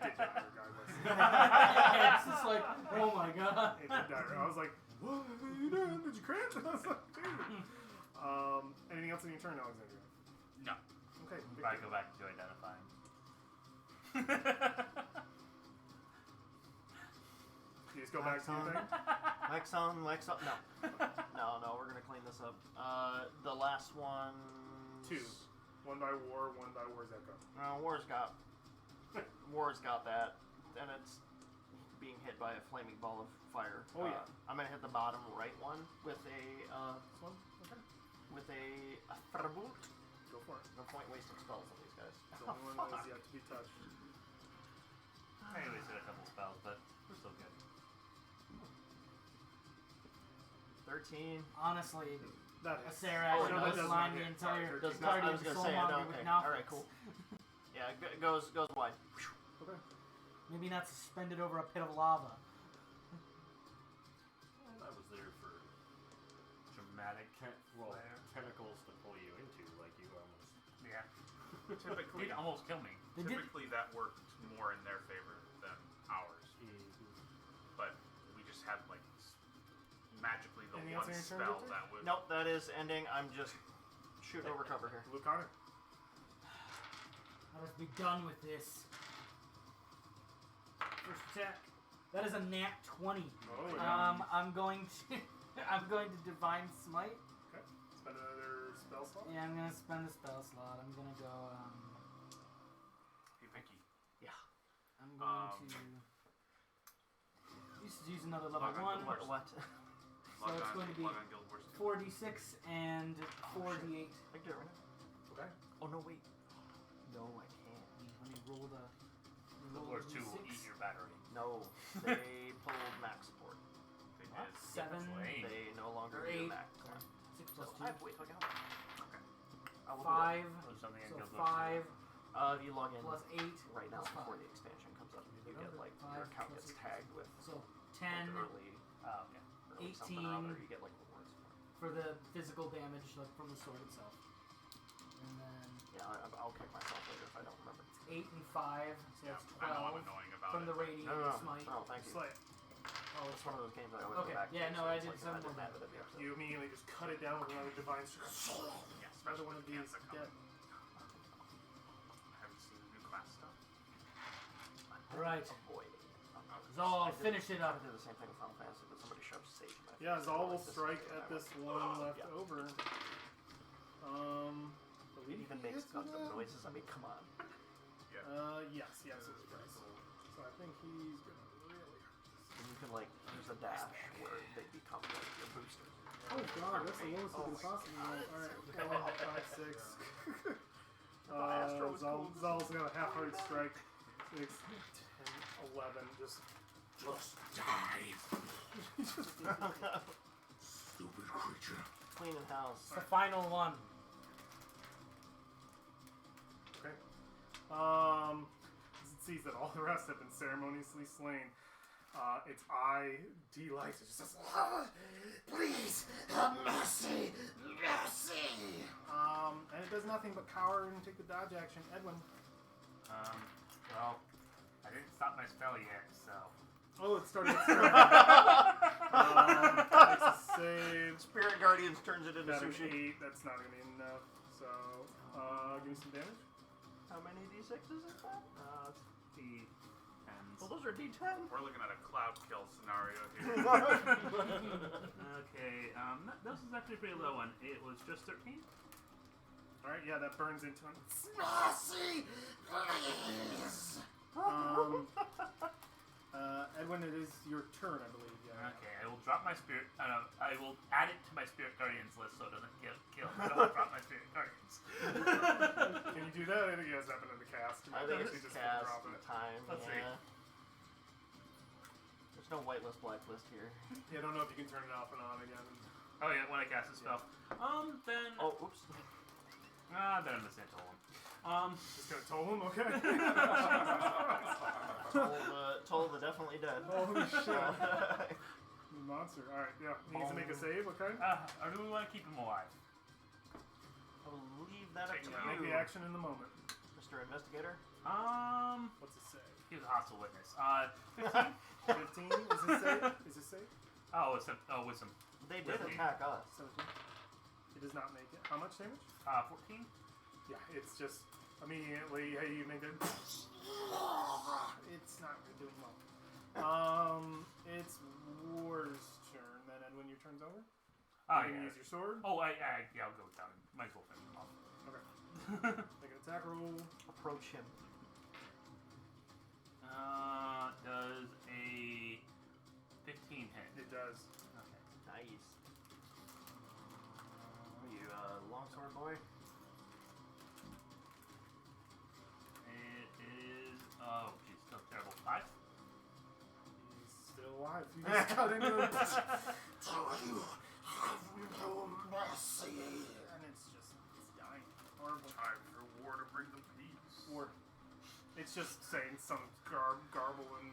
did die regardless. It's just like, oh my god. It did die. I was like, what are you doing? Did you crit? I was like, dude. Anything else in your turn, Alexandria? No. Okay. I go back to identifying. You just go back to your thing? Wax on. No. No, we're gonna clean this up. The last one. 2. One by War, one by War's Echo. War's got that, and it's being hit by a flaming ball of fire. Oh, yeah. I'm gonna hit the bottom right one with a This one? Okay. with a thunderbolt. Go for it. No point wasting spells on these guys. The only one that is yet to be touched. I wasted a couple spells, but we're still good. 13. Honestly, That is. Acererak Oh, no, that does does line not the hit. entire Sorry, Does not, I Guardian was gonna Soul say, Monger okay. with Nalfix. Alright, cool. Yeah, it goes wide. Okay. Maybe not suspended over a pit of lava. And I was there for Dramatic well, flare. tentacles to pull you into, like you almost. Yeah. Typically, He'd almost kill me. They did. typically that worked more in their favor than ours. But we just had like magically the Anything one else in your turn, spell Victor? that would. Nope, that is ending. I'm just shooting over cover here. Luke Connor. Let us be done with this. First attack. That is a nat 20. Oh, yeah. I'm going to I'm going to Divine Smite. Okay. Spend another spell slot. Yeah, I'm gonna spend a spell slot. I'm gonna go Hey Vicky, I'm going to use another level Log on 1. Guild Wars. What? log it's on, going to be log on Guild Wars 2. 4d6 and 4d8. I can do it right now. Okay. Oh no, wait. No, I can't. Let me roll the. The roll Lord the 2 will d6. eat your battery. No, they pulled max support. They What? did. 7, Lame. They no longer Or need 8. max. 6 So plus I have to wait till I get home. Okay. I will 5. Or something in So Guild Wars 5 If you log in plus 8 right now plus before 5. the expansion comes up, you Okay. get like 5 your account plus gets 8. tagged with So like, 10 early, 2. Oh, okay. early something or 18. other. You get like rewards for it. for the physical damage, like from the sword itself. And then Yeah, I'll kick myself later if I don't remember. 8 and 5, so Yeah, that's I know I'm 12 annoying about from it. the radiant smite. No, thank you. Slay. Oh, It's one of those games I always Okay, go back yeah, to. no, so I it's did like if some I didn't more. have it, it'd be upset. You immediately just cut it down with another divine strike. Yeah, Another especially one of with these cancer dead. coming. I haven't seen the new class stuff. Right. Avoiding it. Zal, I did- finish it I up. did the same thing with Final Fantasy, but somebody shoved Sage in my Yeah, face. Zal Like, will this is strike good, at I this went, one left yeah. over. It even makes gundam noises. I mean, come on. Yes, he absolutely does. So I think he's gonna really hurt this. And you can like use a dash where they become like your booster. Oh god, that's the lowest we can possibly roll. Alright, 4, 5, 6. Zal's got a half-hearted strike. 6, 10, 11. Just Die, stupid creature. Cleaning house. It's the final one. okay. As it sees that all the rest have been ceremoniously slain, its eye delights. It just says, Please, have mercy, mercy. and it does nothing but cower and take the dodge action. Edwin. Well, I didn't stop my spell yet, so. Oh, it started. Makes a save. Spirit Guardians turns it into Got an sushi. 8. That's not gonna be enough. So, give me some damage. How many d6s is that? D10s. Well, those are d10. We're looking at a cloud kill scenario here. Okay, this is actually a pretty low one. It was just 13. All right, yeah, that burns into him. Mercy, please. Edwin, it is your turn, I believe. Yeah. Okay, I will drop my spirit. I will add it to my spirit guardians list so it doesn't kill. I don't want to drop my spirit guardians. Can you do that? I think he has that in the cast. I think Actually it's just cast drop it. time. Let's see. Yeah. There's no whitelist, blacklist here. Yeah, I don't know if you can turn it off and on again. Oh yeah, when I cast a spell. Then. Oh, oops. Then I'm just gonna tell him. Just gonna toll him, okay? Told the definitely dead. Holy shit. Monster. Alright, yeah. He needs to make a save, okay? Or do we want to keep him alive? I will leave that up to Make you, the action in the moment. Mr. Investigator. What's his save? He was a hostile witness. 15. 15? Is his save? Is his save? Wisdom. They did Really? attack us. 17. He does not make it. How much damage? 14. Yeah, it's just immediately, hey, you make it. It's not doing well. It's War's turn. Then Edwin, your turn's over. Oh You can yeah. use your sword. Oh, yeah, I'll go down. Might as well finish him off. Okay. Make an attack roll. Approach him. Does a 15 hit? It does. does. Okay. Nice. You longsword boy? It is. Oh, geez, still terrible. 5? He's still alive. You just cut into him. Do you have no mercy? And it's dying. Horrible. Time for war to bring them peace. Or it's just saying some garble in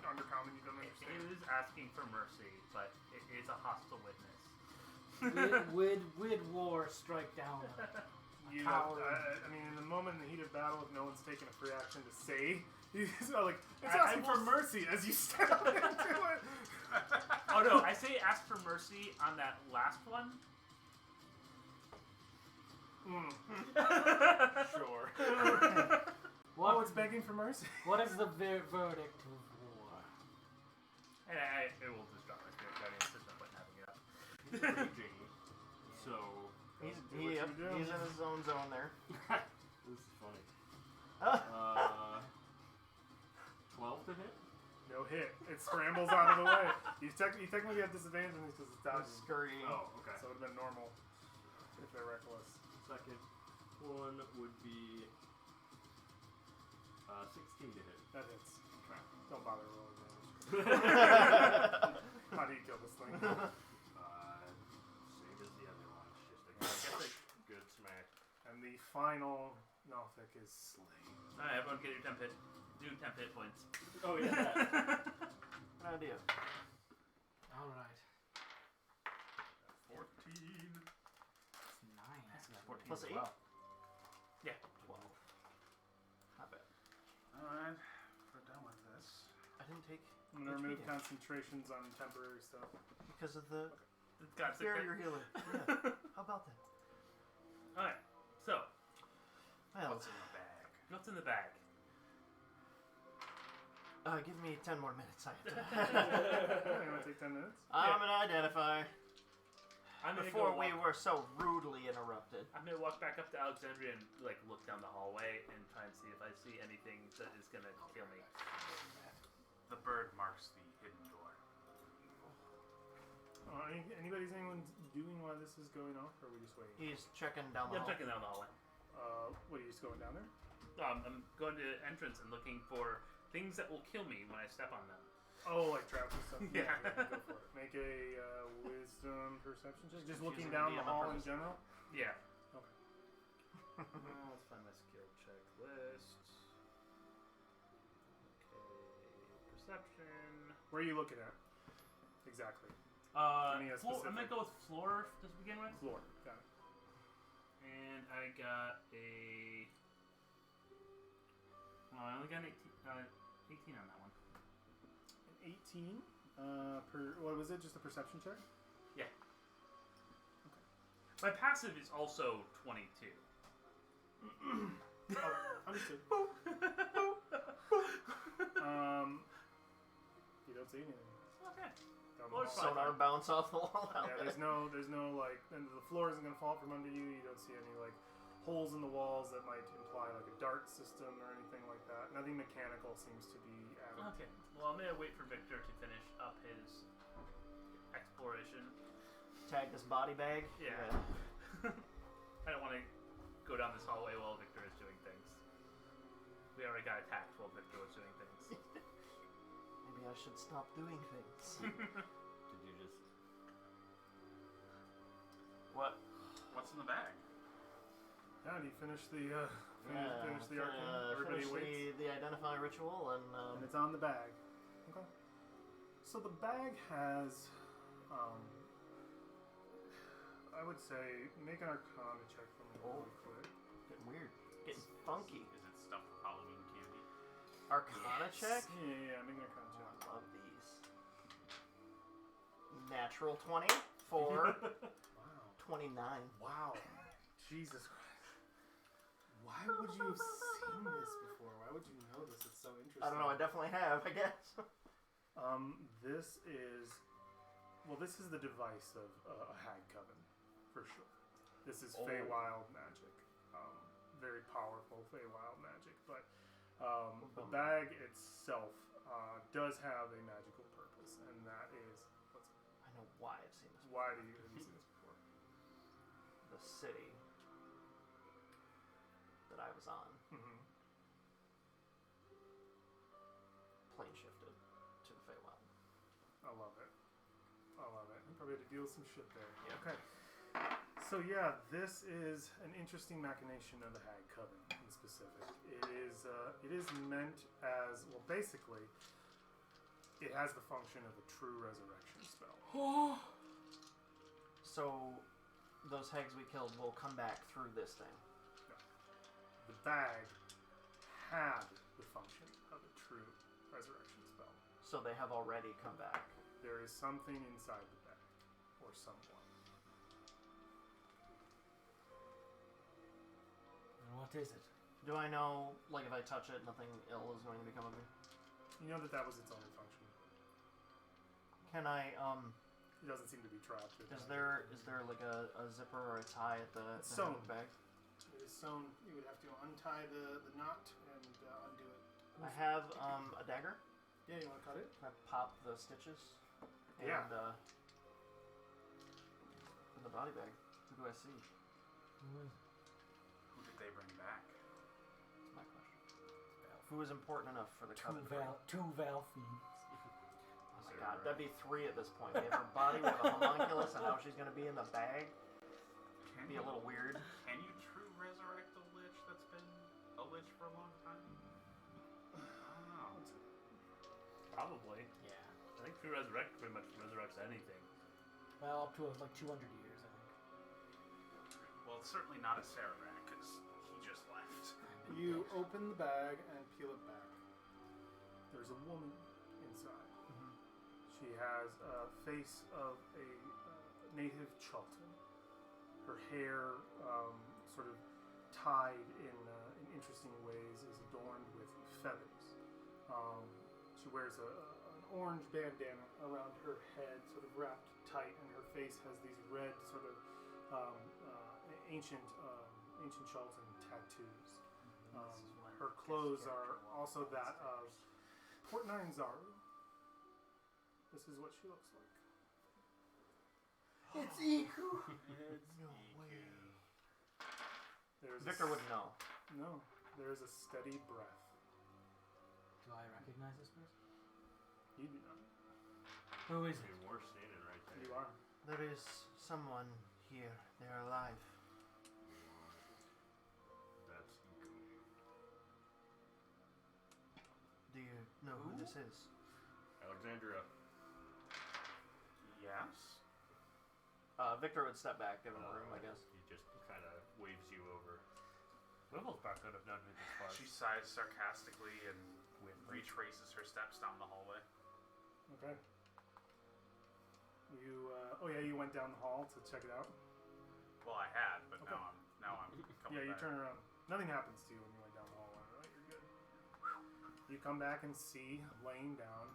undercommon you don't It understand. is asking for mercy, but it is a hostile witness. Would war strike down? You Coward. I mean, in the moment in the heat of battle, if no one's taken a free action to say, he's like, it's I asking for mercy as you step into it. Oh no, I say ask for mercy on that last one. Sure. Oh, it's begging for mercy. What is the verdict of war? And it will just drop my spirit guardian. There's no point in having it up. Raging. So, He's do what you do. he's in his own zone there. this is funny. 12 to hit? No hit. It scrambles out of the way. You technically have disadvantage on these because it's dodging. Scurrying. Oh, okay. So it would have been normal if they're reckless. Second one would be 16 to hit. That hits. Okay. Don't bother rolling damage. How do you kill this thing? Same as the other one. It's just a good smack. And the final Nothic is slain. Alright, everyone get your temp hit. Do temp hit points. Oh, yeah. Good idea. Alright. 14. It's 9. 14 Plus as 8? well. Yeah. 12. Not bad. Alright, we're done with this. I didn't take I'm going to remove damage concentrations on temporary stuff. because of the Got sick barrier healer. Yeah. How about that? Alright, so, Well, What's in the bag? what's in the bag? give me 10 more minutes. I have to. You want to take 10 minutes? I'm gonna identify. I'm gonna Before go we walk, were so rudely interrupted. I'm gonna walk back up to Alexandria and like look down the hallway and try and see if I see anything that is gonna kill me. The bird marks the hidden door. Anyone doing while this is going on, or are we just waiting? He's checking down the Yeah, I'm hall. checking down the hallway. What, are you just going down there? I'm going to the entrance and looking for things that will kill me when I step on them. Oh, like traps and stuff? Yeah. Go for it. Make a wisdom perception check. Just looking Using down the the hall in purpose. general? Yeah. Okay. Let's find my skill checklist. Okay, perception. Where are you looking at? Exactly. Give me a I'm gonna specific- go with floor to begin with. Floor. Got it. And I got a. Well, I only got an 18 on that one. An 18? What was it? Just a perception check? Yeah. My passive is also 22. Oh, understood. You don't see anything. Okay. Down the Well, it's hall. Sonar bounce off the wall. Yeah, there's no like, and the floor isn't gonna fall from under you. You don't see any like holes in the walls that might imply like a dart system or anything like that. Nothing mechanical seems to be added. Okay. Well, I'm gonna wait for Victor to finish up his exploration. Tag this body bag. Yeah. I don't want to go down this hallway while Victor is doing things. We already got attacked while Victor was doing things. Maybe I should stop doing things. Did you just... What? What's in the bag? Yeah, do you finish the finish the arcane? Everybody finish waits. the identify ritual and And it's on the bag. Okay. So the bag has, I would say, make an Arcana check for me Oh. really quick. getting weird, getting funky. Is it stuffed with Halloween candy? Arcana check. Yeah, make an Arcana check. I love these. Natural 20 for Wow. 29. Wow. Jesus Christ. Why would you have seen this before? Why would you know this? It's so interesting. I don't know. I definitely have. I guess. This is, well, this is the device of a hag coven, for sure. This is Feywild magic. Very powerful Feywild magic, but the bag itself does have a magical purpose, and that is, what's it? why do you have you seen this before? The city that I was on Mm-hmm. plane shifted to the Feywild. I love it. I love it. You probably had to deal with some shit there. Yeah. Okay. So yeah, this is an interesting machination of the Hag Coven in specific. It is meant as, well, basically, it has the function of a true resurrection spell. So those hags we killed will come back through this thing. The bag had the function of a true resurrection spell. So they have already come back. There is something inside the bag, or someone. And what is it? Do I know, like, if I touch it, nothing ill is going to become of me? You know that was its only function. Can I, It doesn't seem to be trapped. is there like a zipper or a tie at the It's head of sewn. the bag? It is sewn. You would have to untie the knot and undo it. I have, a dagger. Yeah, you want to cut it? Can I pop the stitches? And, Yeah. in the body bag. Who do I see? Who did they bring back? That's my question. Who is important enough for the coven? Two Valfiends. Oh my god, that'd be 3 at this point. We have her body with a homunculus, and now she's gonna be in the bag. Be a little weird. Can you true resurrect a lich that's been a lich for a long time? I don't know. Probably. Yeah. I think True Resurrect pretty much resurrects anything. Well, up to like 200 years, I think. Well, it's certainly not Acererak, because he just left. You open the bag and peel it back. There's a woman inside. She has a face of a native Chultan. Her hair, sort of tied in interesting ways, is adorned with feathers. She wears an orange bandana around her head, sort of wrapped tight, and her face has these red, sort of ancient Chultan tattoos. Her clothes are also that of Portnine Zaru. This is what she looks like. It's Iku. No way. There's Victor wouldn't know. No, there's a steady breath. Do I recognize this person? You do not. Who is it? We're standing right there. You are. There is someone here. They are alive. That's Iku. Do you know who this is? Alexandria. Yes? Victor would step back, give him room, I guess. He just kind of waves you over. Wibblesbark could have done it this far. She sighs sarcastically and retraces her steps down the hallway. Okay. You. You went down the hall to check it out. Well, I had, but Okay. now I'm coming Yeah, you back. turn around. Nothing happens to you when you went down the hallway. Right? You're good. You come back and see laying down.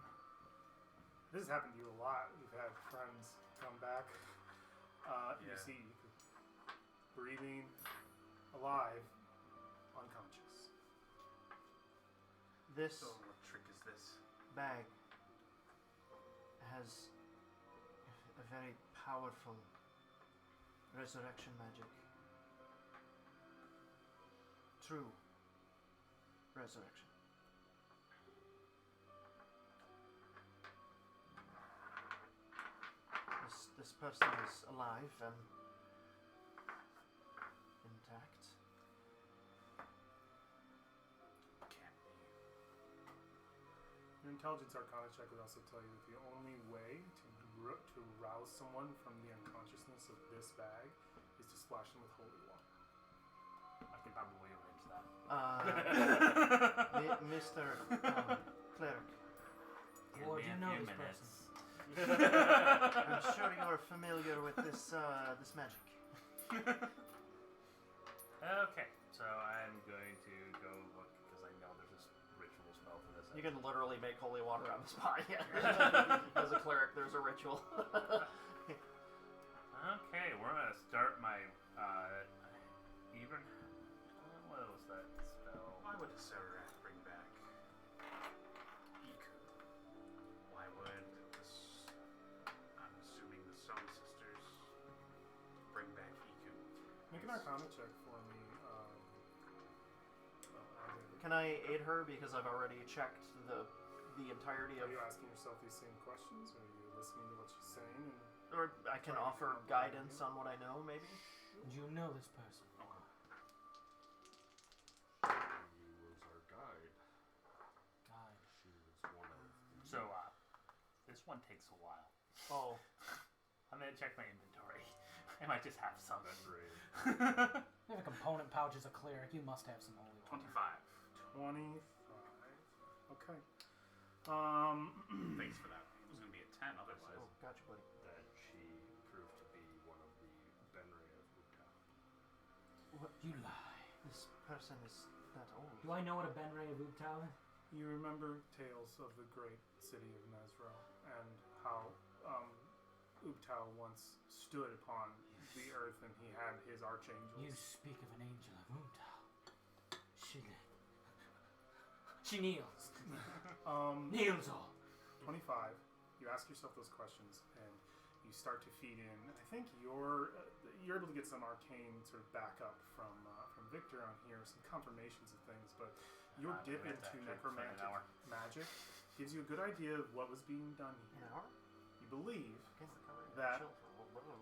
This has happened to you a lot. You've had friends come back. You Yeah. see breathing, alive, unconscious. This So what trick is this? bag has a very powerful resurrection magic. True resurrection. This person is alive and intact. Can't be. Your intelligence arcana check would also tell you that the only way to rouse someone from the unconsciousness of this bag is to splash them with holy water. I can probably arrange that. Mr. Cleric, Give Or me do you a know few this minutes. I'm sure you're familiar with this magic. Okay, so I'm going to go look because I know there's this ritual spell for this. You can literally make holy water on the spot. Yeah. As a cleric, there's a ritual. Okay, we're gonna start my even. What was that spell? Why would Acererak bring back Iku? Why would this, I'm assuming the Stone Sisters Make an Arcana check for me. Can I aid her because I've already checked the entirety Are of... you asking yourself these same questions, or are you listening to what she's saying? And Or I can Trying to offer come up with guidance an on what I know, maybe? Do you know this person? She was our guide. God. She was one of the... So, this one takes a while. Oh. I'm gonna check my inventory. I might just have some. That's right. You have a component pouch as a cleric. You must have some holy water. 25. 25. Okay. Thanks for that. It was going to be a 10 otherwise. Oh, gotcha, buddy. That she proved to be one of the Benray of Utah. What? You lie. This person is that old. Do I know what a Benray of Ubtal is? You remember tales of the great city of Nezro and how Ubtao once stood upon the earth and he had his archangels. You speak of an angel of Ubtal. She kneels. Kneels all. 25. You ask yourself those questions and you start to feed in. I think you're able to get some arcane sort of backup from Victor on here, some confirmations of things, but your dip I'll do into that for an necromantic hour. magic gives you a good idea of what was being done An here. hour? You believe Okay, recover. That- Chill for a little.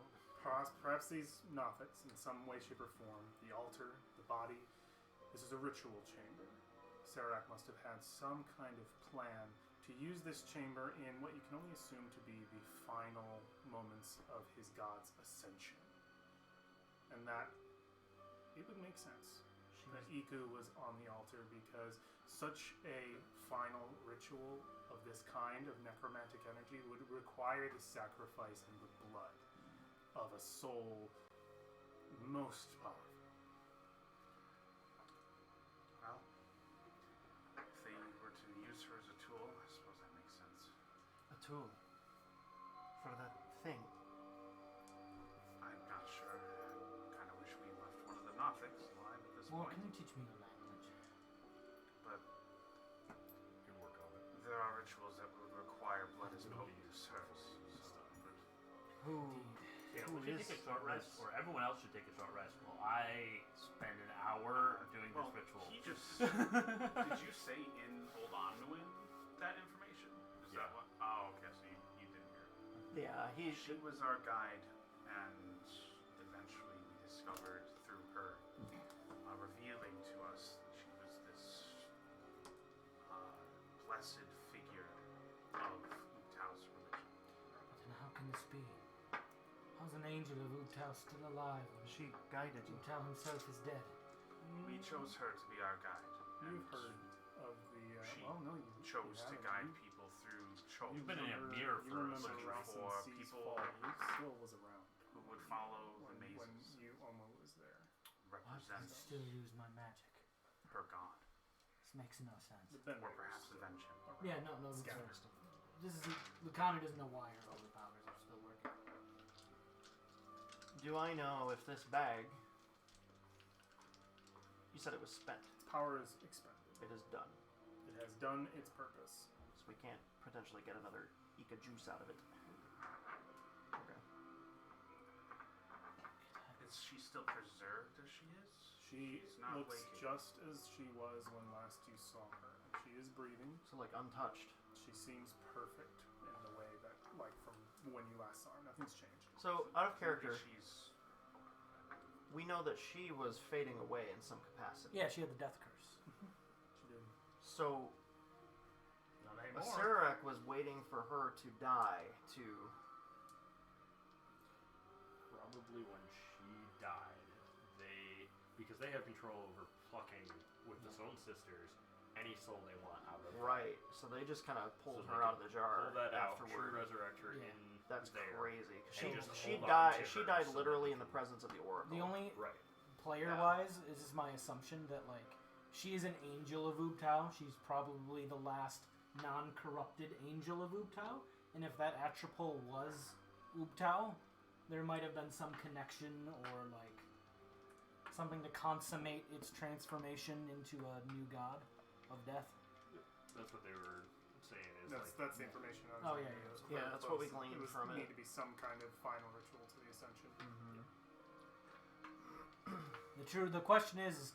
perhaps these Nothics, in some way, shape, or form, the altar, the body, this is a ritual chamber. Acererak must have had some kind of plan to use this chamber in what you can only assume to be the final moments of his god's ascension. And that it would make sense that Iku was on the altar because such a final ritual of this kind of necromantic energy would require the sacrifice and the blood of a soul most powerful. Well, if they were to use her as a tool, I suppose that makes sense. A tool. For that thing. I'm not sure. I kind of wish we left one of the Nothics alive at this Well, point. can you teach me your language? But You can work on it. there are rituals that would require blood as potent as hers. So, Who? Yeah, Who we should is take a short rest, this? or everyone else should take a short rest while I spend an hour doing well, this ritual. he just... Did you say in Hold On to Win that information? Is that what? Oh, okay, so you didn't hear. Yeah, She was our guide, and eventually we discovered through her revealing to us that she was this blessed figure of Tao's religion. But then how can this be? How's an angel of Ubtal still alive when she guided you. Ubtal himself is dead? We chose her to be our guide. You've and heard of the. She well, no, you chose to haven't. guide You- people through choice. You've been in a remember- mirror you for remember looking Rice and for Seas people Fall. He still was around who would follow the when mazes, you almost was there. I represent can still use my magic. her god, This makes no sense. The Ben or Raiders perhaps still avenge him. around. Yeah, no, Scattered. This is Lucana doesn't know why her holy powers are still working. Do I know if this bag... You said it was spent. Its power is expended. It is done. It has done its purpose. So we can't potentially get another Ika juice out of it. Okay. Is she still preserved as she is? She She's not looks waking. just as she was when last you saw her. She is breathing. So like untouched. She seems perfect in the way that, like, from when you last saw her. Nothing's changed. So out of character, She's we know that she was fading away in some capacity. Yeah, she had the death curse. She did. So Not anymore. Acererak was waiting for her to die to... Probably when she died, because they have control over plucking with the own sisters any soul they want out of her. Right. So they just kind of pulled So her they out of the jar Pull that out, true afterward. resurrect her Yeah. in That's there. crazy. 'Cause And She, just she hold on died. to She her died so that literally they in the can- presence of the oracle. The only Right. player-wise, this is my assumption that like she is an angel of Ubtao. She's probably the last non-corrupted angel of Ubtao, and if that Atropole was Ubtao, there might have been some connection or like something to consummate its transformation into a new god of death. That's what they were saying. Is That's like that's the information I was Oh, giving yeah, you. yeah. It was Yeah, very that's what we close. gleaned It was from it. need to be some kind of final ritual to the ascension. The question is,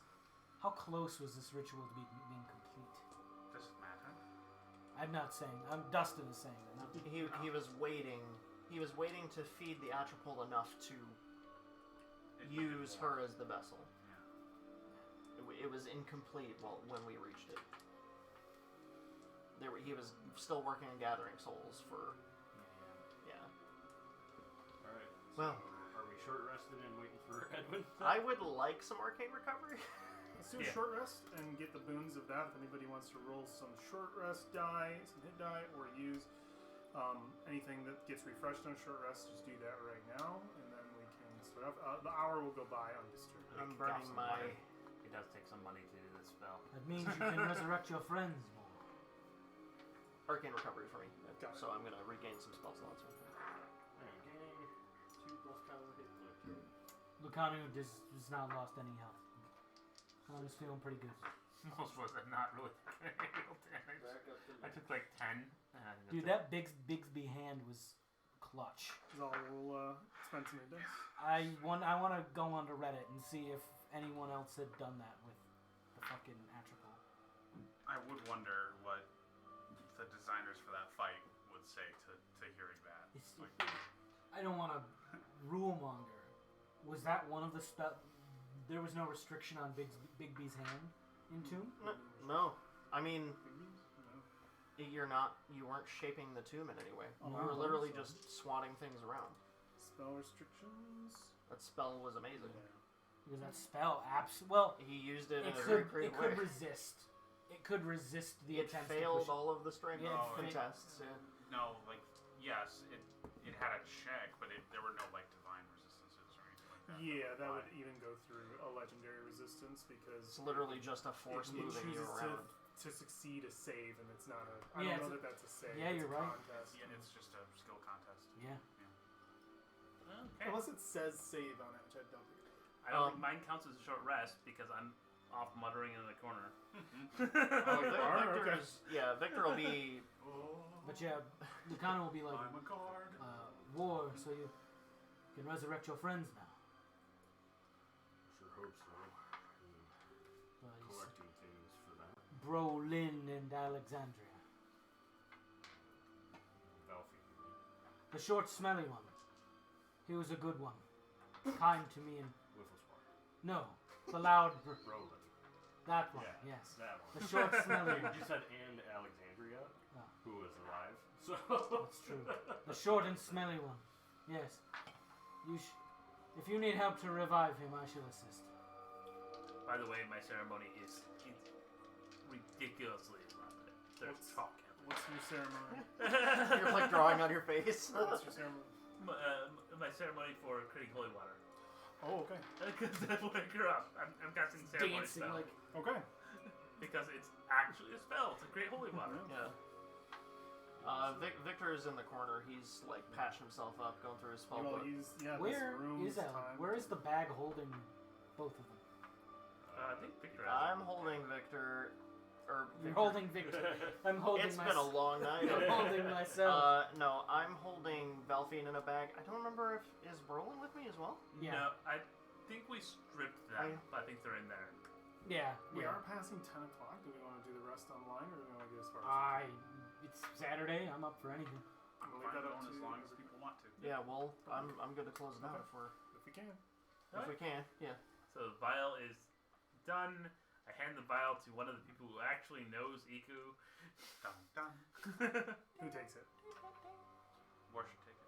how close was this ritual to being complete? Does it matter? I'm not saying. Dustin is saying that. Not He was waiting. He was waiting to feed the Atropole enough to use her as the vessel. Yeah. It was incomplete when we reached it. He was still working on gathering souls for. Yeah. Alright. Well. Are we short rested and waiting for Edwin? I would like some arcane recovery. Let's do a short rest and get the boons of that. If anybody wants to roll some short rest die, some hit die, or use anything that gets refreshed on a short rest, just do that right now, and then we can start off. The hour will go by undisturbed. I'm burning my. It does take some money to do this spell. That means you can resurrect your friends more. Arcane recovery for me. Got it. So I'm gonna regain some spell slots. Alright, gaining 2 plus power hit point. Lucanu has not lost any health. Lucanu's feeling pretty good. Most was it not really real damage. Back up to I took like 10. Dude, that Bigsby hand was clutch. Is all spend some hit dice. I want to go onto Reddit and see if anyone else had done that with the fucking Atropole. I would wonder what the designers for that fight would say to hearing that. I don't want to rule monger. Was that one of the spell? There was no restriction on Bigby's hand in Tomb? No, I mean No. you weren't shaping the tomb in any way. Oh, You were literally just swatting things around. Spell restrictions. That spell was amazing. Because that spell, well, He used it in it a very could creative could way. resist. It could resist the It attempts failed to push all of the strength Yeah, it tests. Yeah. No, like, yes, it had a check, but there were no, like, divine resistances or anything like that. Yeah, that would even go through a legendary resistance because It's literally just a force it moving you chooses around. to succeed a save, and it's not a. I Yeah, don't know it's that that's a save. yeah, it's you're a right. Contest. Yeah, it's just a skill contest. Yeah. Okay. Unless it says save on it, which I don't think it does. I don't think mine counts as a short rest because I'm off muttering in the corner. Victor's, yeah, Victor will be. But yeah, Lucano will be like, I'm a guard. war, so you can resurrect your friends now. Sure hope so. But he's Collecting things for that. Brolin and Alexandria. Valfi. The short, smelly one. He was a good one. Kind to me and... Whifflespark. No, the loud... Roland. That one, Yeah, yes. that one. The short, smelly one. You said and Alexandria, Oh. who was alive. So That's true. The short and smelly one. Yes. If you need help to revive him, I shall assist. By the way, my ceremony is ridiculously elaborate. There's chalk everywhere. What's your ceremony? You're like drawing on your face. What's your ceremony? My ceremony for creating holy water. Oh, okay. Because that's what I grew up. I'm casting ceremony Dancing spell. like... Okay. Because it's actually a spell to create holy water. Yeah. Victor is in the corner. He's like patching himself up, going through his spell Well, book. he's this Where room is that? time. Where is the bag holding both of them? I think Victor has I'm it. holding Victor. Or You're Victor. holding Victor. I'm holding It's been a long night. I'm holding myself. No, I'm holding Valfian in a bag. I don't remember if is Brolin with me as well. Yeah. No, I think we stripped them, but I think they're in there. Yeah. We yeah. are passing 10 o'clock. Do we want to do the rest online, or do we want to get as far as It's Saturday. I'm up for anything. We'll Fine, leave that up going to as long as people want to. Yeah, well, I'm good to close it out if we can. if we can. Yeah. So the vial is done. I hand the vial to one of the people who actually knows Iku. Dun, dun. Who takes it? War should take it.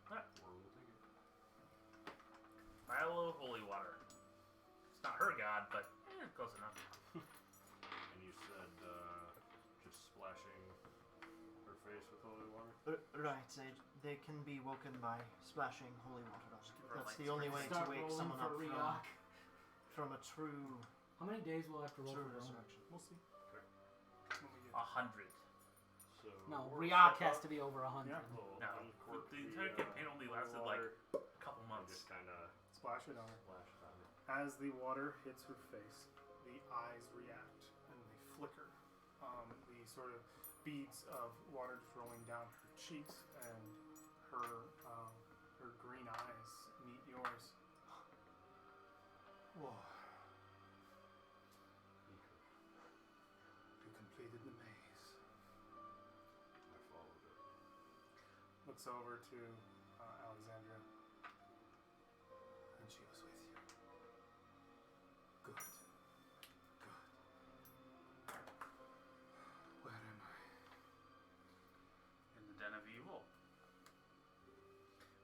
Or we'll take it. Vial of holy water. It's not her god, but close enough. And you said just splashing her face with holy water? Right. They can be woken by splashing holy water. her That's lights the only way to Start wake rolling someone for up Riok. from a true How many days will I have to roll true for Roman? resurrection. We'll see. Okay. When we get 100. So No, or Riok step has up, to be over 100. Yeah. we'll No, uncork the entire campaign only lasted like water, a couple and months. just kind of splash it on her. splash it on it. As the water hits her face, the eyes react and they flicker. The sort of beads of water just rolling down her cheeks, and her green eyes meet yours. looks over to Alexandria. And she was with you. Good. Good. Where am I? In the den of evil.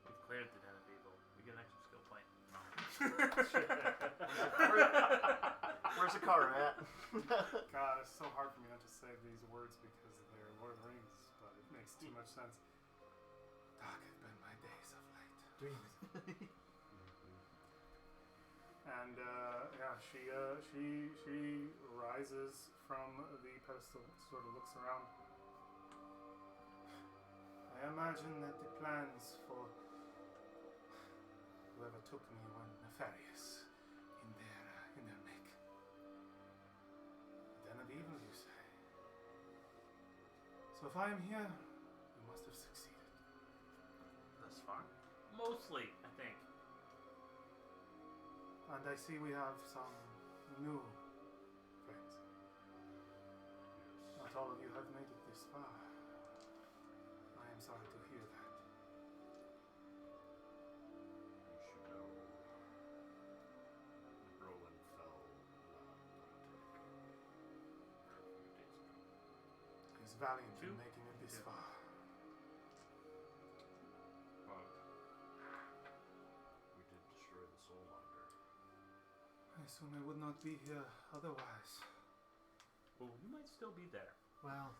We've cleared the den of evil. We get an extra skill point. Where's the car at? God, it's so hard for me not to say these words because they're Lord of the Rings, but it makes too much sense. Dark have been my days of late. Dreams. And yeah, she rises from the pedestal, sort of looks around. I imagine that the plans for whoever took me were nefarious in their make. The den of evil, you say. So if I am here, you must have succeeded. Thus far. Mostly, I think. And I see we have some new friends. Not all of you have made it this far. I am sorry to hear that. You should know Roland fell a few days ago. He's valiant Two? in making it this Two. far. But we did destroy the Soulmonger. I assume I would not be here otherwise. Well, we might still be there. Well,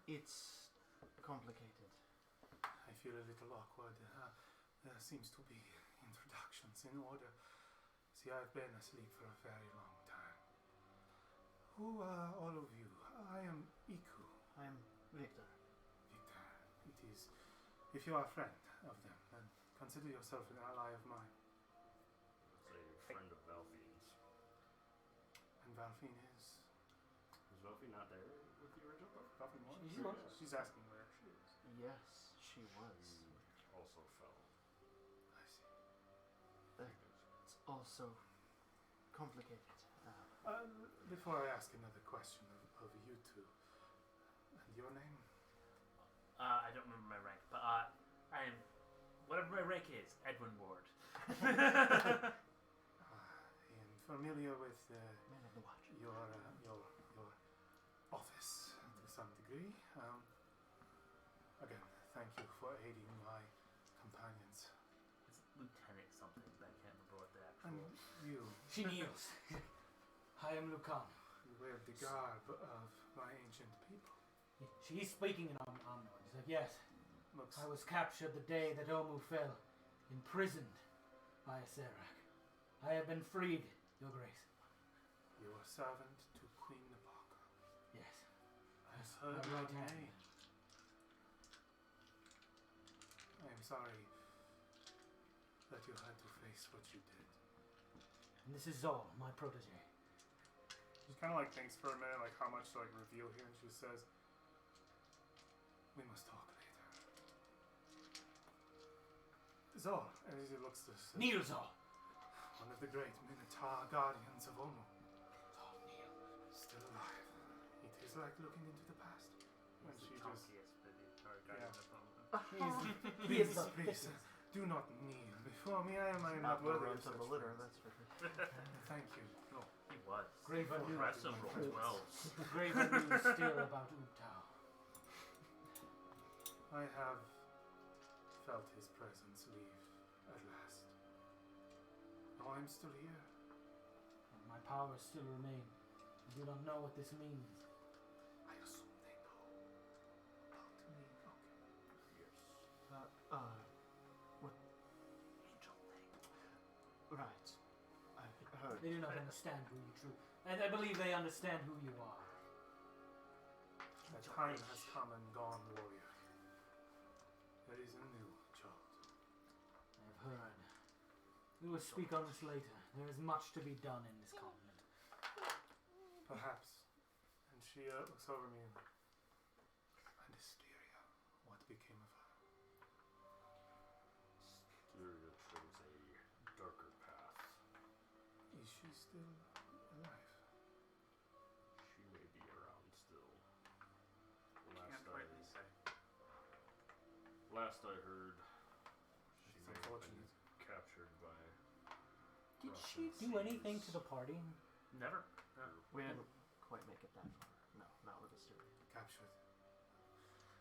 it's complicated. I feel a little awkward. There seems to be introductions in order. See, I've been asleep for a very long time. Who are all of you? I am Iku. I'm Victor. Victor, it is. If you are a friend of them, then consider yourself an ally of mine. It's a friend of Valfine's. And Valfine is. Was Valfine not there with the original book? Valfine what? She was. She's asking where she is. Yes, she was. Also fell. I see. It's also complicated. Before I ask another question of you two, and your name? I don't remember my rank, but I am, whatever my rank is, Edwin Ward. I am familiar with Man of the Watch. your office to some degree. Again, thank you for aiding my companions. It's Lieutenant something, but I can't remember what the And actual. you, She kneels. I am Lucan. you wear the garb of my ancient people. She's speaking in Unknown. She's like, yes, Looks I was captured the day that Omu fell, imprisoned by Acererak. I have been freed, Your Grace. you are servant to Queen Napaka. Yes. I have heard My your right hand. name. I am sorry that you had to face what you did. And this is Zol, my protege. She kind of like thinks for a minute, like how much to like reveal here, and she says, "We must talk later." Zol, and as he looks to Kneel, Zol. one of the great Minotaur guardians of Omu, Zol, kneel. still alive. It is like looking into the past. And He's she the just, chunkiest for the entire Yeah. guardian of Omu. He is please, the please, do not kneel before me. I am not Not the worthy of runt such of the litter, things. that's for sure. Thank you. Oh, he was. Grave anew. Impressive roll 12. Grave news still about Ubtao. I have felt his presence leave at last. Though I'm still here. And my powers still remain. I do not know what this means. I assume they know about me. Okay. Yes. What? Angel thing. Right. I heard. They do not understand who you truly. And I believe they understand who you are. The time has come and gone, warrior. There is a new child. I have heard. We will speak on this later. There is much to be done in this continent. Perhaps. And she looks over me. And Asteria, what became of her? Syria chose a darker path. Is she still alive? She may be around still. Can't rightly say. Last I heard, she It's may have been unfortunate. captured by. Did Russian she do anything to the thieves. party? Never. We didn't quite make it that far. No, not with Acererak. Captured.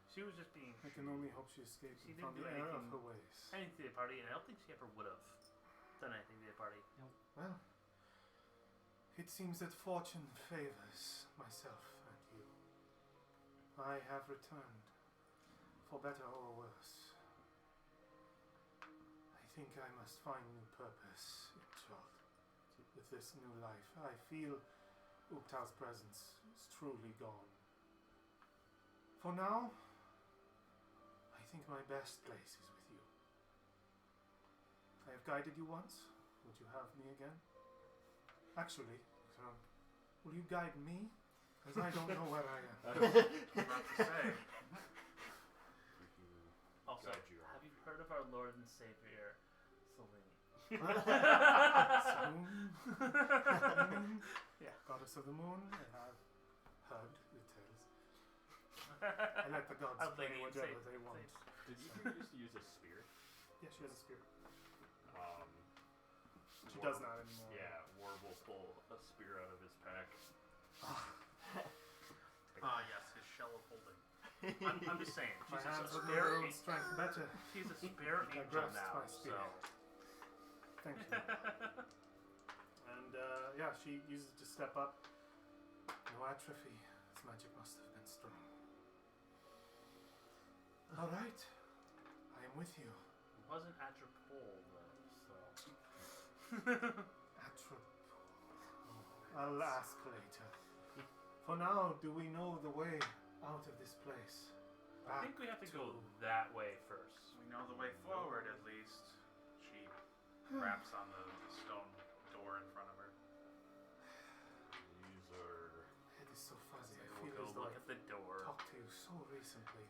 She was just being. I can only hope she escaped She from didn't the do error of anything. her ways. Anything to the party, and I don't think she ever would have done anything to the party. Well, it seems that fortune favors myself and you. I have returned, for better or worse. I think I must find new purpose in Chult. With this new life, I feel Uktau's presence is truly gone. For now, I think my best place is with you. I have guided you once. Would you have me again? Actually, will you guide me? As I don't know where I am. About to say. We can Also, guide you have out. you heard of our Lord and Savior, Selene? Soon. Yeah. Goddess of the moon. I have heard the tales. I let the gods Our play Lady and whatever Saint- they want. Saint- Did you hear you used to use a spear? Yeah, she has a spear. She War- does not anymore. Yeah, War will pull a spear out of his pack. Ah, yes, his shell of holding. I'm just saying, My she's a hands would spare build angel. strength better. She's a spare I angel grasped now, my spear. so. Thank you. And yeah, she uses it to step up. No atrophy. This magic must have been strong. All right, I am with you. It wasn't at your pole, though, so. I'll ask later. For now, do we know the way out of this place? I think we have to go that way first. We know the way forward, at least. She raps on the stone door in front of her. These are. It is so fuzzy. I We'll feel go as though look I at the door. talked to you so recently.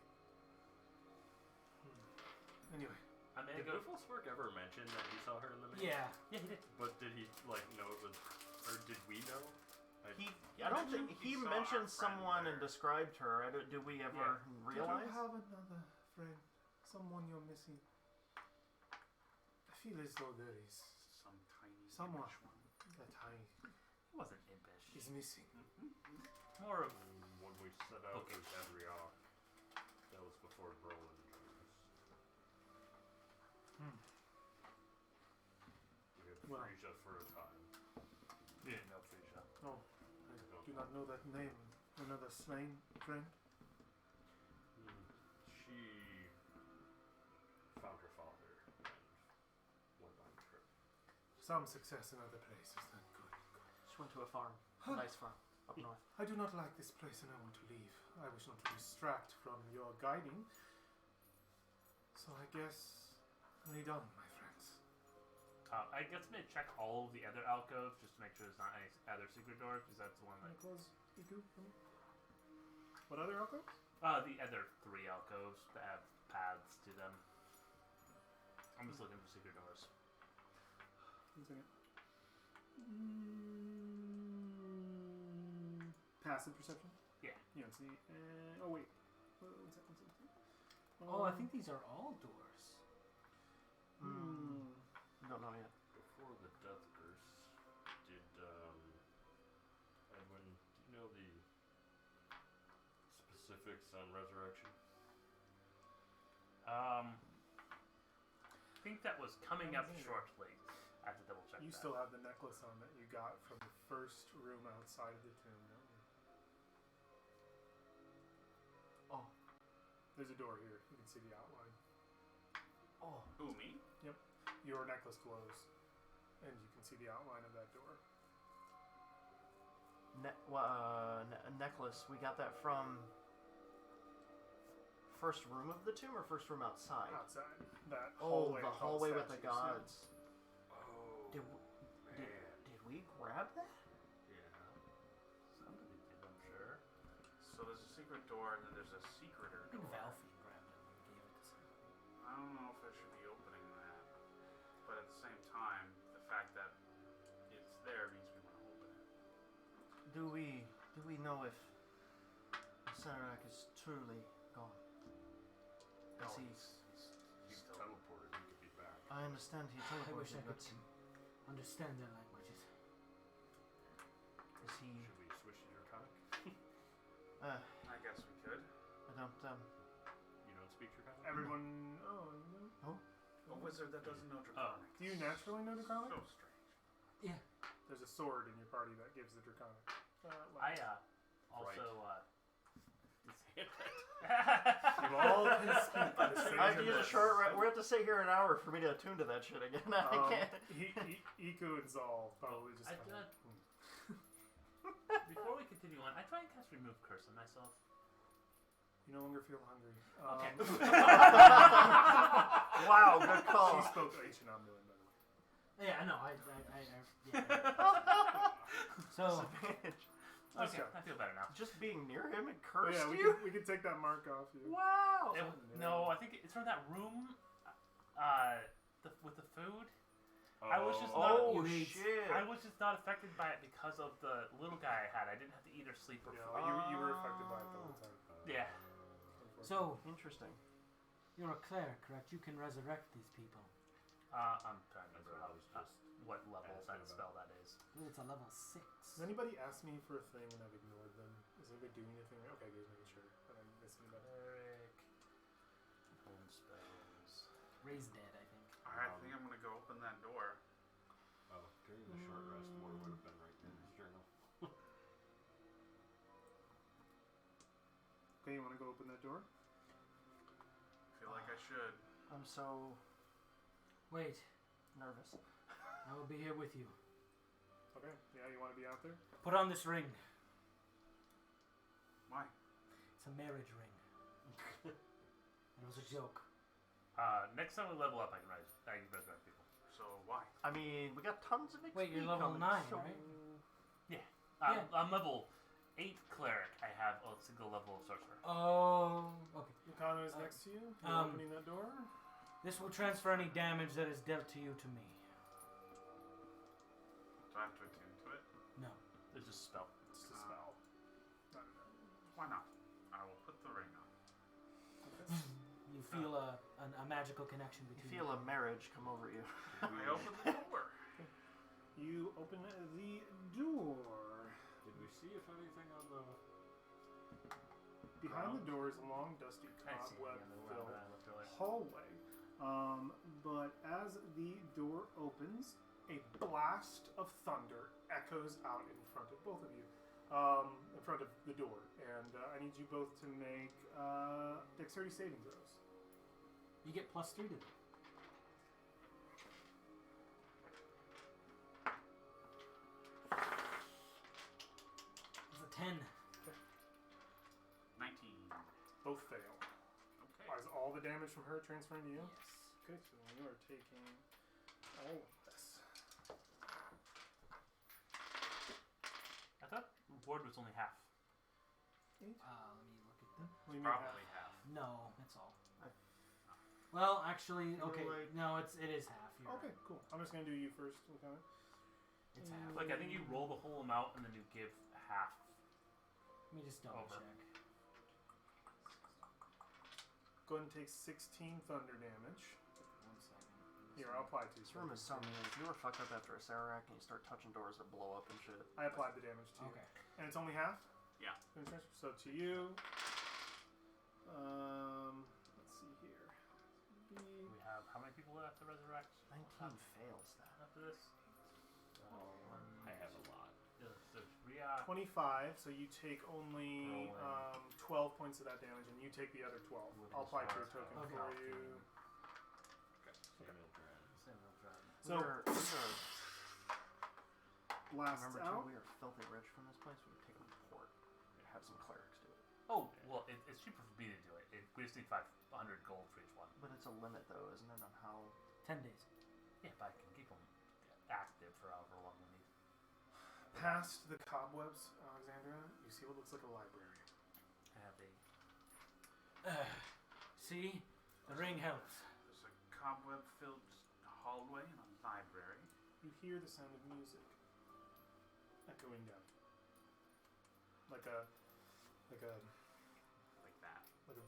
Anyway, I'm gonna Did go. Wifflesburg ever mention that he saw her in the mist? Yeah. Yeah, he did. But did he like know it was, or did we know? I don't think He he saw mentioned our friend someone and there. described her. Did we ever did realize? you have another friend? Someone you're missing? I feel as though there is Some tiny Someone. impish one. that I He wasn't impish. is missing. More of. When we set out Okay. for Acererak, that was before Brolin joined us. We had Well. Frisia for a time. We didn't know Frisia. Oh, I do not know that name. Another slain friend? She found her father and went on a trip. Some success in other places, then good. She went to a farm, a nice farm up north. I do not like this place and I want to leave. I wish not to distract from your guiding. So I guess lead on, my friends. I guess I'm gonna check all of the other alcoves just to make sure there's not any other secret doors, because that's the one that. What other alcoves? The other 3 alcoves that have paths to them. I'm just looking for secret doors. Passive perception? Yeah. You don't see. Oh, wait. One second. Oh, I think these are all doors. Don't know yet. Before the death curse, did Edwin, do you know the specifics on resurrection? I think that was coming up shortly. I have to double check You that. still have the necklace on that you got from the first room outside of the tomb, don't you? Oh. There's a door here. You can see the outline. Oh. Who, me? Your necklace glows, and you can see the outline of that door. Necklace. We got that from first room of the tomb or first room outside? Outside. That Oh, hallway. the called hallway with the statues, yeah. gods. Oh, Did we grab that? yeah. Somebody did, I'm sure. So there's a secret door and then there's a secreter I think door. Valfie grabbed it and gave it to somebody. I don't know if I should be opening that. But at the same time, the fact that it's there means we want to open it. Do we know if Acererak is truly gone? No, Is he? he's understand. He I wish I teleported, could but understand their languages. is he? Should we switch to Draconic? I guess we could. I don't. You don't speak Draconic? Everyone. Oh, you know. A wizard that doesn't know Draconic. Do you naturally know Draconic? So strange. Yeah. There's a sword in your party that gives the Draconic. I also You've all been speaking the same I have to use a words. short. We have to sit here an hour for me to attune to that shit again. I can't. Iku and Zal probably just. I kinda- Before we continue on, I try and cast Remove Curse on myself. You no longer feel hungry. Okay. Wow, good call. She spoke H and I'm doing, by the way. Yeah, I know. Yeah. So, Let's Okay, go. I feel better now. Just being near him and Oh, cursed yeah, you. we can take that mark off you. Wow. No, I think it's from that room with the food. Oh. I was just not. Oh You need- shit. I was just not affected by it because of the little guy I had. I didn't have to eat or sleep or You, food. know, you were affected by it the whole time. Yeah. so Interesting. you're a cleric, correct? You can resurrect these people. I'm trying to remember That's what I was just what level asking that about. spell that is. Ooh, it's a level 6. Has anybody asked me for a thing and I've ignored them? Is anybody doing anything? Okay, just making sure that I'm missing about it. Cleric. Home spells. Raise dead, I think. Alright, I think I'm gonna go open that door. Oh, during the short rest, more would have been right in his journal. Okay, you want to go open that door? Feel like I should. I'm so Wait, nervous. I will be here with you. Okay, yeah, you want to be out there? Put on this ring. Why? It's a marriage ring. It was a joke. Next time we level up, I can resurrect people. So why? I mean, we got tons of XP. Wait, you're level coming, 9, so- right? I'm, Yeah. I'm level 8 cleric. I have a single level of sorcerer. Oh, okay. Mikano is next to you. You're opening that door. This will transfer any damage that is dealt to you to me. Do I have to attune to it? No. There's just a spell. It's a spell. Why not? I will put the ring on. You feel a magical connection You between feel a marriage come over you. I open the door. You open the door. Did we see if anything on the... Behind the door is a long, dusty, I see it again, the round cobweb-filled I looked earlier. hallway. But as the door opens, a blast of thunder echoes out in front of both of you, in front of the door. And I need you both to make dexterity saving throws. You get +3 to them. It's a 10. 19. Both fail. Okay. Is all the damage from her transferring to you? Yes. Okay, so you are taking all of this. I thought ward was only half. Let me look at them. What do you mean Probably half. No, that's all. Well, actually, You're okay. like- No, it is half. You're Okay, cool. I'm just gonna do you first, Lieutenant. right. It's half. Like, I think you roll the whole amount and then you give half. Let me just double Over. check. Go ahead and take 16 thunder damage. 1 second. Here, I'll apply to you. This room is so mean. If you were fucked up after Acererak and you start touching doors that blow up and shit. I applied the damage to you. Okay. And it's only half? Yeah. So to you. Let's see here. We have how many people left to resurrect 19 fails that. after this? I have a lot. There's Rhea. 25, so you take only Rolling. 12 points of that damage, and you take the other 12. I'll apply to your token Okay. for you. Samuel Dren. Samuel Dren. So, I blast remember out. too, we are filthy rich from this place. We would take a port and have some clerics do it. Oh, well, it's cheaper for me to do it. We just need 500 gold for each one. But it's a limit though, isn't it, on how... 10 days. Yeah, but I can keep them active for however long we need. Past the cobwebs, Alexandra, you see what looks like a library. I have a. See? The ring helps. There's a cobweb-filled hallway and a library. You hear the sound of music echoing down, like Like that.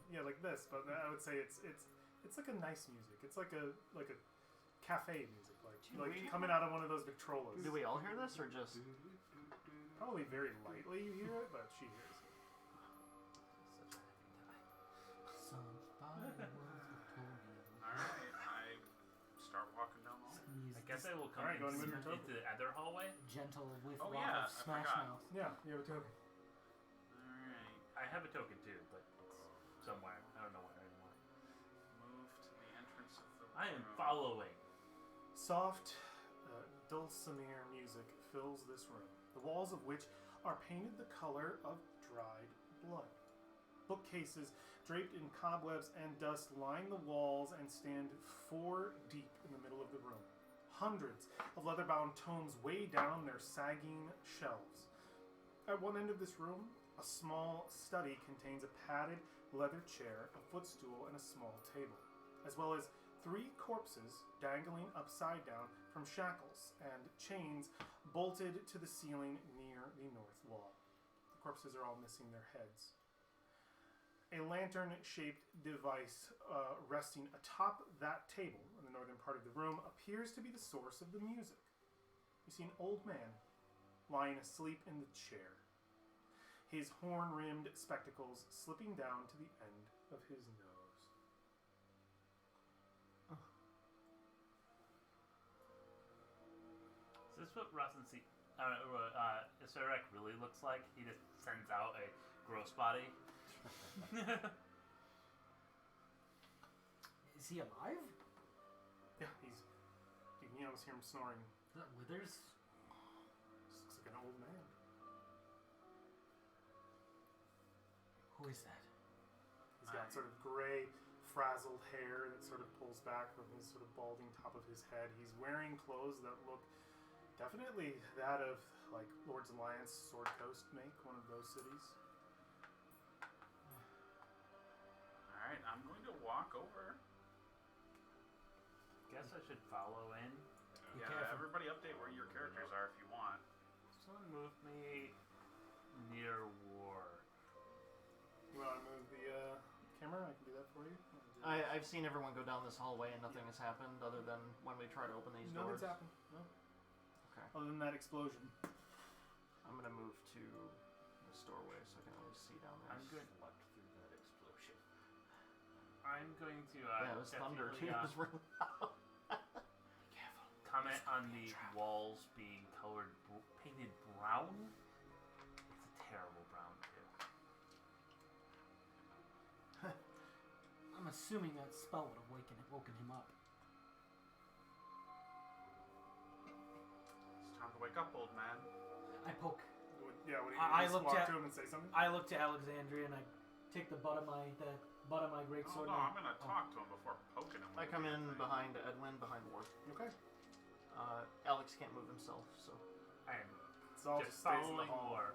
yeah, like this. But I would say it's like a nice music. It's like a cafe music, like coming out of one of those Victrolas. Do we all hear this, or just? Probably very lightly you hear it, but she hears it. Alright, I start walking down the hall. I guess I will come Alright, go and move your into token. the other hallway. Gentle with Oh, lot yeah, of I Smash forgot. Mouth. Yeah, you have a token. Alright, I have a token too, but it's somewhere. I don't know where anymore. move to the entrance of the I am room. following. Soft, dulcimer music fills this room, the walls of which are painted the color of dried blood. Bookcases draped in cobwebs and dust line the walls and stand 4 deep in the middle of the room. Hundreds of leather-bound tomes weigh down their sagging shelves. At one end of this room, a small study contains a padded leather chair, a footstool, and a small table, as well as 3 corpses dangling upside down from shackles and chains bolted to the ceiling near the north wall. The corpses are all missing their heads. A lantern-shaped device resting atop that table in the northern part of the room appears to be the source of the music. You see an old man lying asleep in the chair, his horn-rimmed spectacles slipping down to the end of his nose. Is this what Acererak really looks like? He just sends out a gross body. Is he alive? Yeah, you can almost hear him snoring. Is that Withers? This looks like an old man. Who is that? He's got sort of gray, frazzled hair that sort of pulls back from his sort of balding top of his head. He's wearing clothes that look definitely that of, like, Lord's Alliance, Sword Coast make, one of those cities. Alright, I'm going to walk over. Guess I should follow in. Be Yeah, careful. everybody update where your characters are if you want. Someone move me near war. You want to move the camera? I can do that for you. I've seen everyone go down this hallway and nothing has happened other than when we try to open these doors. Nothing's happened. No. Okay. Other than that explosion. I'm gonna move to this doorway so I can always see down there. I'm good. Slept through that explosion. I'm going to Yeah, it was thunder too. It was really loud. comment on the walls being colored, painted brown. It's a terrible brown too. I'm assuming that spell would have woken him up. It's time to wake up, old man. I poke. Yeah, what do you I just looked walk at- to him and say something? I look to Alexandria and I take the butt of my greatsword. Hold on, I'm and gonna talk to him before poking him. I with come the in thing. behind Edwin, behind Ward. Okay. Alex can't move himself, so I am It's all just just stays in the following hall. war.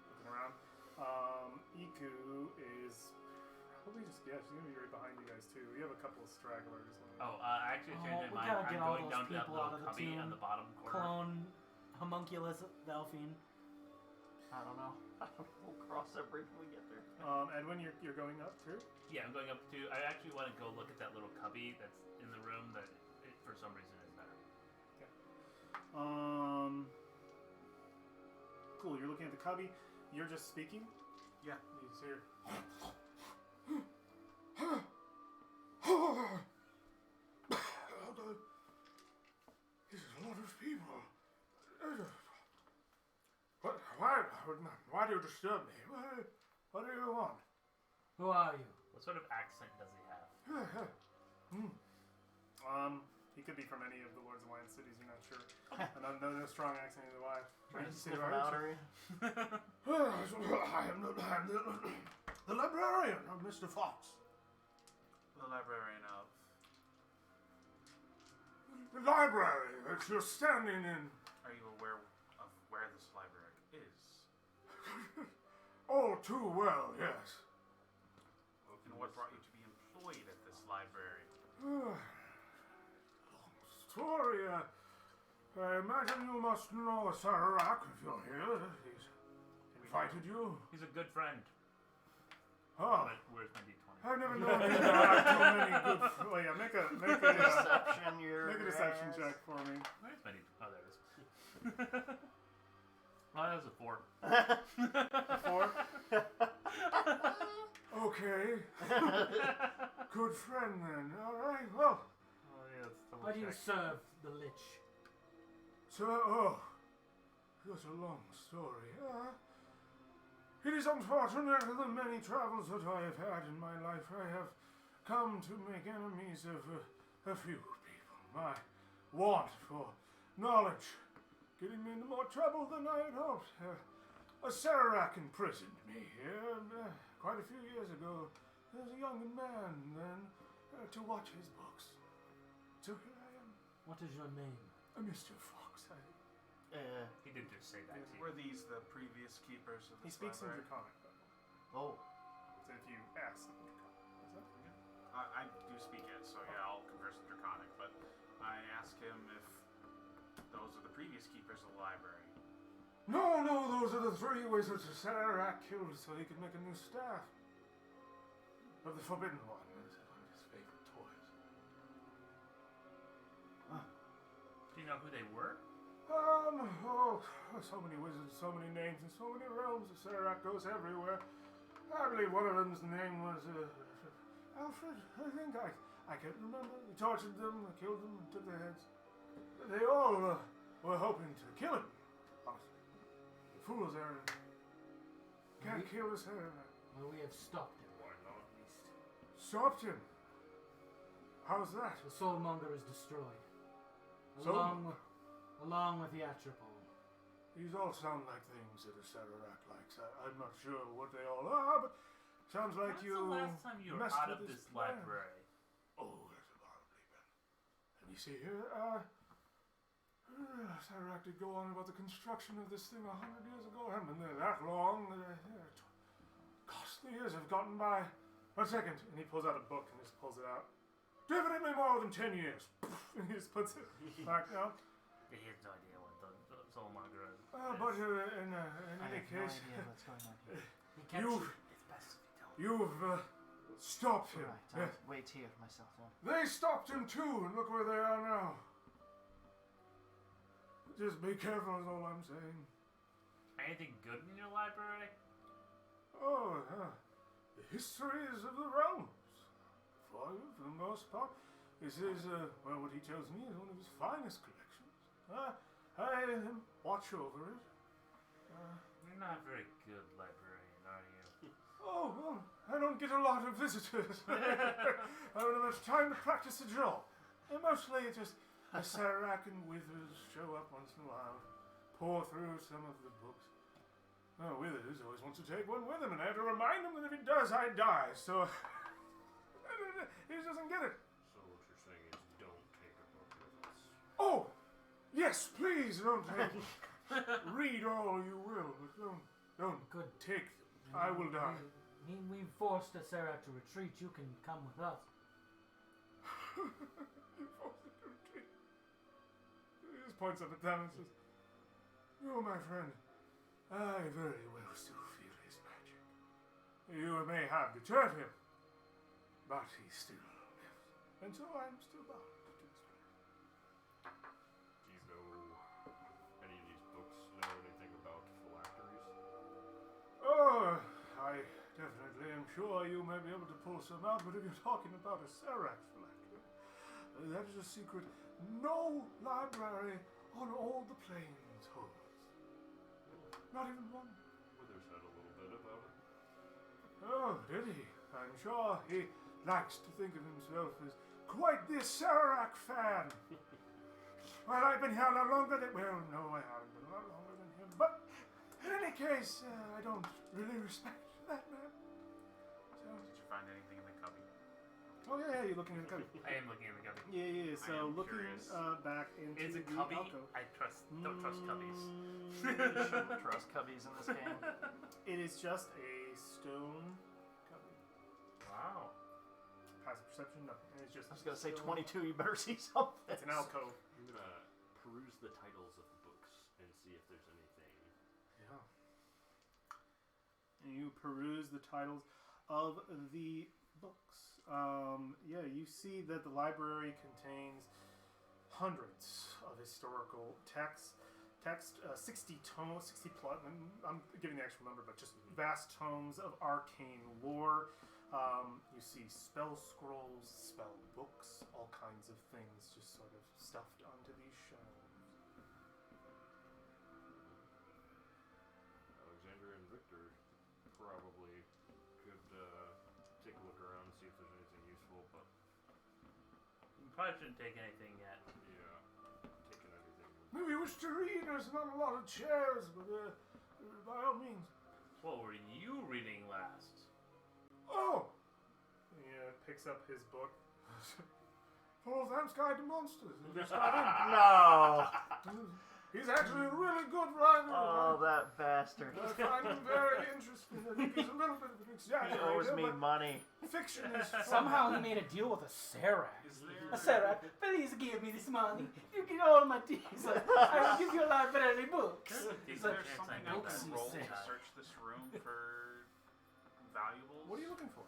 Looking around. Iku is probably just, yeah, she's gonna be right behind you guys too. You have a couple of stragglers. Oh, I actually changed we my mind. gotta I'm get all going those down to that people little out of the cubby on tomb. the bottom corner. Clone, homunculus, Delphine. I don't know. We'll cross that bridge when we get there. Edwin, you're going up too? Yeah, I'm going up to. I actually want to go look at that little cubby that's in the room that, for some reason, is there. Cool, you're looking at the cubby. You're just speaking? Yeah. You just hear. This is a lot of people. Why do you disturb me? What do you want? Who are you? What sort of accent does he have? He could be from any of the Lord's Alliance cities, you're not sure. And no strong accent either way. Trying to You sniff say, him "Are out, you are you? I am the librarian of Mr. Fox. The librarian of. The library that you're standing in. Are you aware of where this library is? All too well, yes. And what brought you to be employed at this library? Long story. I imagine you must know Acererak if you're here. He's invited you. He's a good friend. Oh, But where's my D20? I've never known you to have too many good. Oh yeah, make a Deception. Oh, that was a 4. Four. Okay. Good friend then. All right. Well, Oh, yeah, let's double How do you check. serve the Lich? so that's a long story. It is unfortunate that the many travels that I have had in my life, I have come to make enemies of a few people. My want for knowledge getting me into more trouble than I had hoped. Acererak imprisoned me quite a few years ago. There was a young man then to watch his books. So here I am, What is your name? Mr. Fox. He did just say that to you. Were these the previous keepers of He this speaks in library? Draconic, though. Oh, So if you ask him in Draconic, is that pretty good? I do speak it, so yeah, I'll converse in Draconic, but I asked him if those are the previous keepers of the library. No, those are the 3 wizards Acererak killed so he could make a new staff. Of the Forbidden One. It's one of his favorite toys. Do you know who they were? So many wizards, so many names, and so many realms. Acererak goes everywhere. I believe one of them's name was Alfred, I think. I can't remember. He tortured them, killed them, took their heads. They all were hoping to kill him. Honestly. The fools are can't kill Acererak. Well, we have stopped him, at least. Stopped him. How's that? The Soulmonger is destroyed. Soulmonger? Along with the Atropole. These all sound like things that Acererak likes. I'm not sure what they all are, but sounds like When's you the last time you were messed out with of his this plan. library? Oh, there's probably been. Let me see here. Acererak did go on about the construction of this thing 100 years ago. I haven't been there that long. Costly years have gotten by. 1 second. And he pulls out a book and just pulls it out. Definitely more than 10 years. And he just puts it back down. He has no idea what the Soulmonger is. But in I any have no case, idea what's going on here. He kept you've, It's best if you don't. you've stopped him. Right, I'll wait here myself then. They stopped him too, and look where they are now. Just be careful is all I'm saying. Anything good in your library? Oh, the histories of the realms. For the most part. This is, what he tells me is one of his finest collections. I watch over it. You're not a very good librarian, are you? Oh, well, I don't get a lot of visitors. I don't have much time to practice the job. And mostly it's just Acererak and Withers show up once in a while, pour through some of the books. Oh, Withers always wants to take one with him, and I have to remind him that if he does, I die. So he just doesn't get it. So what you're saying is don't take a book with us. Oh, yes, please don't take them. Read all you will, but don't Good. take them. I will die. We forced Acererak to retreat. You can come with us. You forced it to retreat. He just points up at them and says, "You, my friend, I very well still feel his magic. You may have deterred him, but he still lives. And so I'm still bound to this place." Do you know any of these books know anything about phylacteries? Oh, I definitely am sure you may be able to pull some out, but if you're talking about a Acererak phylactery, that is a secret no library on all the plains holds. Not even one. Withers had a little bit about it. Oh, did he? I'm sure he likes to think of himself as quite the Acererak fan. Well, I've been here a lot longer than... Well, no, I haven't been a lot longer than him. But in any case, I don't really respect that man. So... Did you find anything in the cubby? Oh, yeah, you're looking in the cubby. I am looking in the cubby. Yeah. I So am looking curious. back into Is the it cubby? alcove. I don't trust cubbies. You shouldn't trust cubbies in this game. It is just a stone cubby. Wow. Passive perception, nothing. It's just. I was gonna say stone. 22. You better see something. It's an alcove. I'm gonna peruse the titles of the books and see if there's anything. Yeah. And you peruse the titles of the books. Yeah, you see that the library contains hundreds of historical texts. text, 60 tomes, 60 plus. I'm giving the actual number, but just vast tomes of arcane lore. You see spell scrolls, spell books, all kinds of things just sort of stuffed onto these shelves. Alexander and Victor probably could take a look around and see if there's anything useful, but You probably shouldn't take anything yet. yeah, taking anything. If you wish to read, there's not a lot of chairs, but by all means. What were you reading last? Oh! He picks up his book. Fourth Am's Guide to Monsters. No! He's actually a really good writer. Oh, that bastard. I find him very interesting. I think he's a little bit of an He exaggerator. owes me but money. fiction is fun. Somehow he made a deal with Acererak. Is there... Acererak, please give me this money. You get all my teas. I will give you a library books. Is Decent there chance something I I know can that. roll to Six. search this room for valuables? What are you looking for?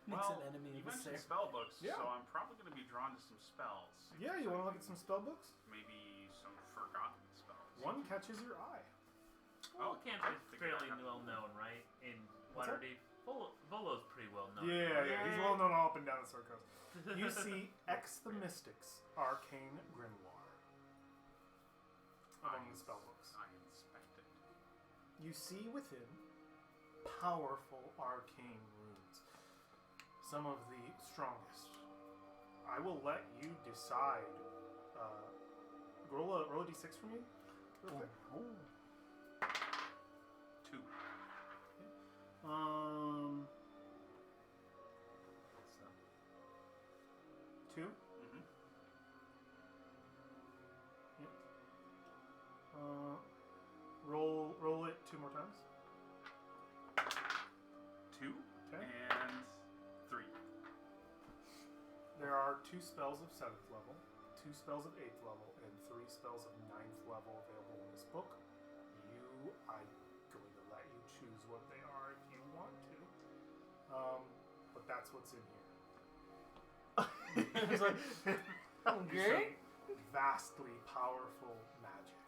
Makes Well, an enemy you of mentioned Acererak. spell books, Yeah. so I'm probably going to be drawn to some spells. Yeah, you want to look at some spell books? Maybe some forgotten spells. One catches your eye. Well, Oh, Cantrip's I figured fairly that out. well known, right? In What's that? Waterdeep. Volo's pretty well known. Yeah, he's well known all up and down the circles. You see X the Mystic's Arcane Grimoire among the spell books. I inspect it. You see within powerful arcane runes, some of the strongest. I will let you decide. Roll a d6 for me. Real quick. 2. What's that? 2. Mm-hmm. Roll it 2 more times. 2 Okay. and 3. There are 2 spells of 7th level, 2 spells of 8th level, and 3 spells of 9th level available in this book. I'm going to let you choose what they are if you want to. But that's what's in here. He's like, okay. Some vastly powerful magic,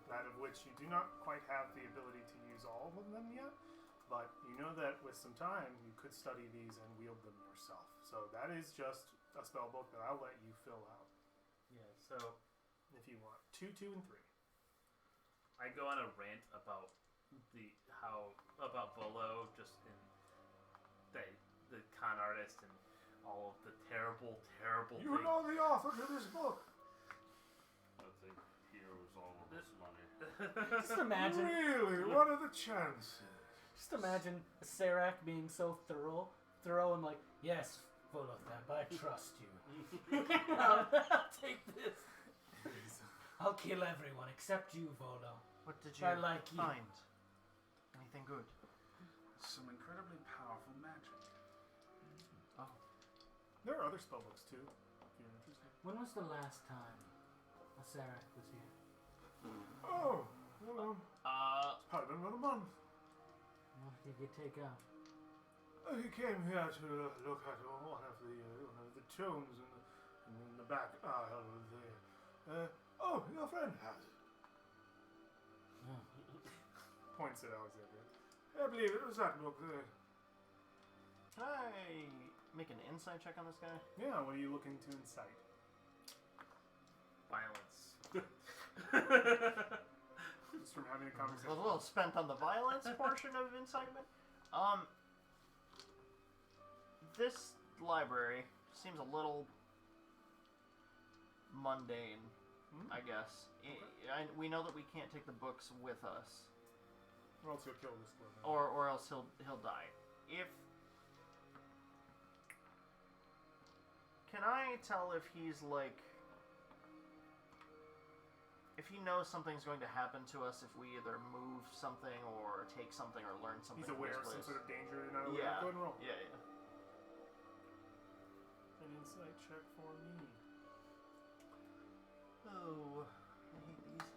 that of which you do not quite have the ability to use all of them yet, but you know that with some time you could study these and wield them yourself. So that is just a spell book that I'll let you fill out Yeah, so if you want. 2, 2, and 3. I go on a rant about about Volo just in the con artist and all of the terrible You things. know the author to this book. I think he owes all of us money. Just imagine. Really? What are the chances? Just imagine Acererak being so thorough and like, yes, Volothab, I trust you. I'll take this. I'll kill everyone except you, Volo. What did you I like you. find? Anything good? Some incredibly powerful magic. Oh. There are other spell books too, if you're interested. When was the last time Acererak was here? Oh, well, it's probably been about a month. What did you take out? He came here to look at one of the tomes in the back aisle there. Oh, your friend has it. Points at Alexander. I believe it was that book there. Can I make an insight check on this guy? Yeah, what are you looking to incite? Violence. Just from having a I was conversation. a little spent on the violence portion of incitement. This library seems a little mundane, I guess. We know that we can't take the books with us, Or else you'll kill this one. or else he'll die. Can I tell if he's like, if he knows something's going to happen to us if we either move something or take something or learn something? He's aware of from some this sort of place? danger you're not aware Yeah. of. Go ahead and roll. Yeah. An insight check for me. Oh, I hate these.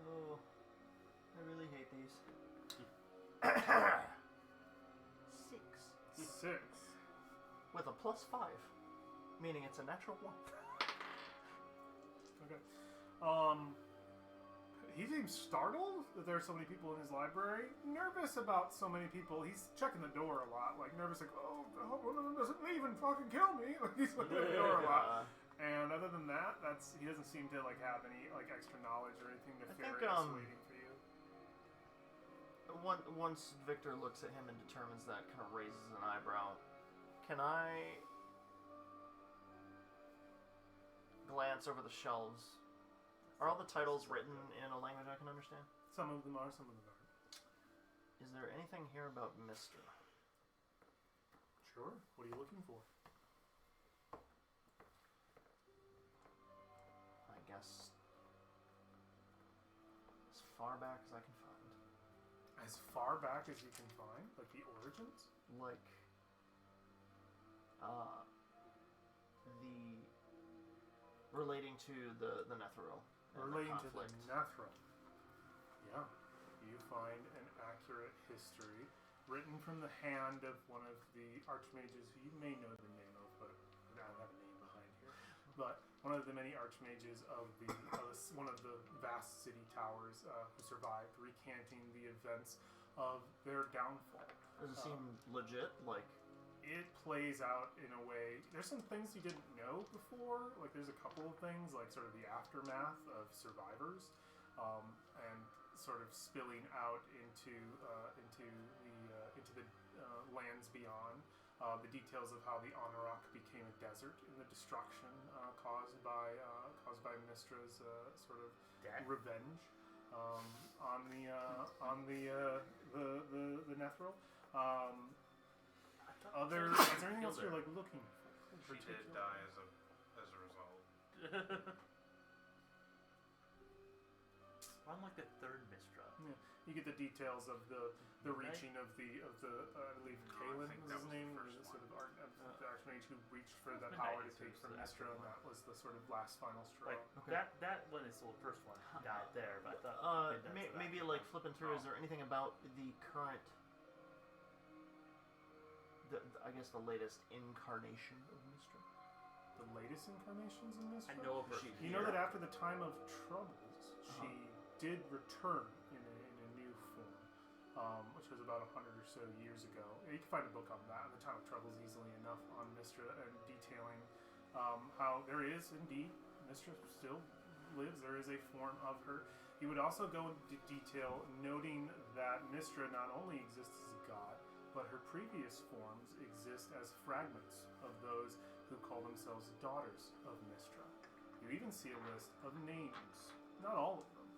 Oh, I really hate these. 6. 6. With a +5, meaning it's a natural 1. Okay. he seems startled that there are so many people in his library. Nervous about so many people. He's checking the door a lot. Like, nervous, like, oh, I hope one of them doesn't leave and fucking kill me. Like, he's looking at the door a lot. And other than that, he doesn't seem to, like, have any, like, extra knowledge or anything nefarious waiting for you. Once Victor looks at him and determines that, kind of raises an eyebrow. Can I glance over the shelves? Are all the titles written in a language I can understand? Some of them are, some of them aren't. Is there anything here about Mystra? Sure. What are you looking for? I guess as far back as I can find. As far back as you can find? Like the origins? Like, the relating to the Netheril. Relating to the Netheril. Yeah. You find an accurate history written from the hand of one of the archmages who you may know the name of, but I don't have a name behind here. But one of the many archmages of one of the vast city towers who survived, recanting the events of their downfall. Does it seem legit? Like, it plays out in a way. There's some things you didn't know before. Like, there's a couple of things, like sort of the aftermath of survivors, and sort of spilling out into the lands beyond. The details of how the Acererak became a desert in the destruction caused by Mystra's sort of revenge on the Netheril. Is there anything else you're like looking for? She did die as a result. I'm like the third Mystra. Yeah. You get the details of the reaching of the I believe Kalen was his name, or the sort of the archmage who reached for the power to take from Mystra, and that was the sort of last final straw. Like that one is the first one died there, but I thought maybe like flipping through. Is there anything about the current? I guess the latest incarnation of Mystra. The latest incarnations in Mystra? I know of her. You know that after the time of troubles, she did return in a new form, which was about 100 or so years ago. You can find a book on that, The Time of Troubles, easily enough on Mystra, and detailing how there is indeed, Mystra still lives, there is a form of her. He would also go into detail, noting that Mystra not only exists as a god, but her previous forms exist as fragments of those who call themselves daughters of Mystra. You even see a list of names, not all of them,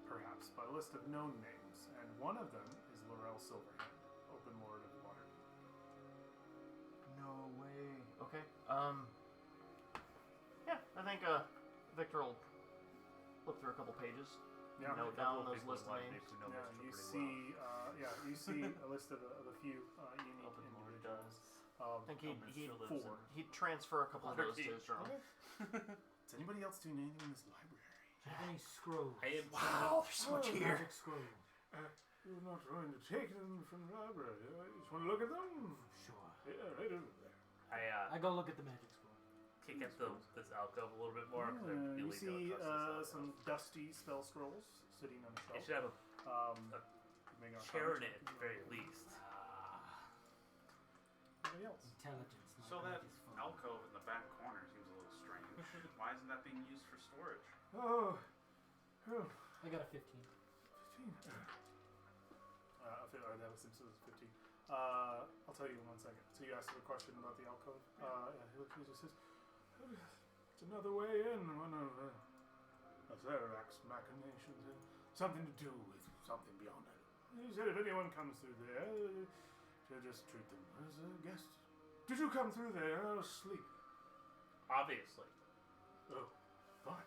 perhaps, but a list of known names, and one of them is Laurel Silverhand, Open Lord of Waterdeep. No way. Okay. Yeah, I think Victor will flip through a couple pages. Yeah, note down those list of names. Yeah, you see, you see a list of a few unique individuals. I think he'd transfer a couple of those to his journal. Okay. Does anybody else do anything in this library? Do you have any scrolls? Wow, there's so much here. Magic scrolls. You're not going to take them from the library. You just want to look at them? Sure. Yeah, right over there. I go look at the magic scroll. Kick at this alcove a little bit more. You see some dusty spell scrolls sitting on a shelf. It should have a chair in it at the very least. Anybody else? Intelligence. So that alcove in the back corner seems a little strange. Why isn't that being used for storage? Oh, I got a 15. 15. That was Simpsons 15. I'll tell you in 1 second. So you asked a question about the alcove. He just says, it's another way in. One of Acererak's machinations. Something to do with something beyond that. He said if anyone comes through there, to just treat them as a guest. Did you come through there asleep? Obviously. Oh, fine.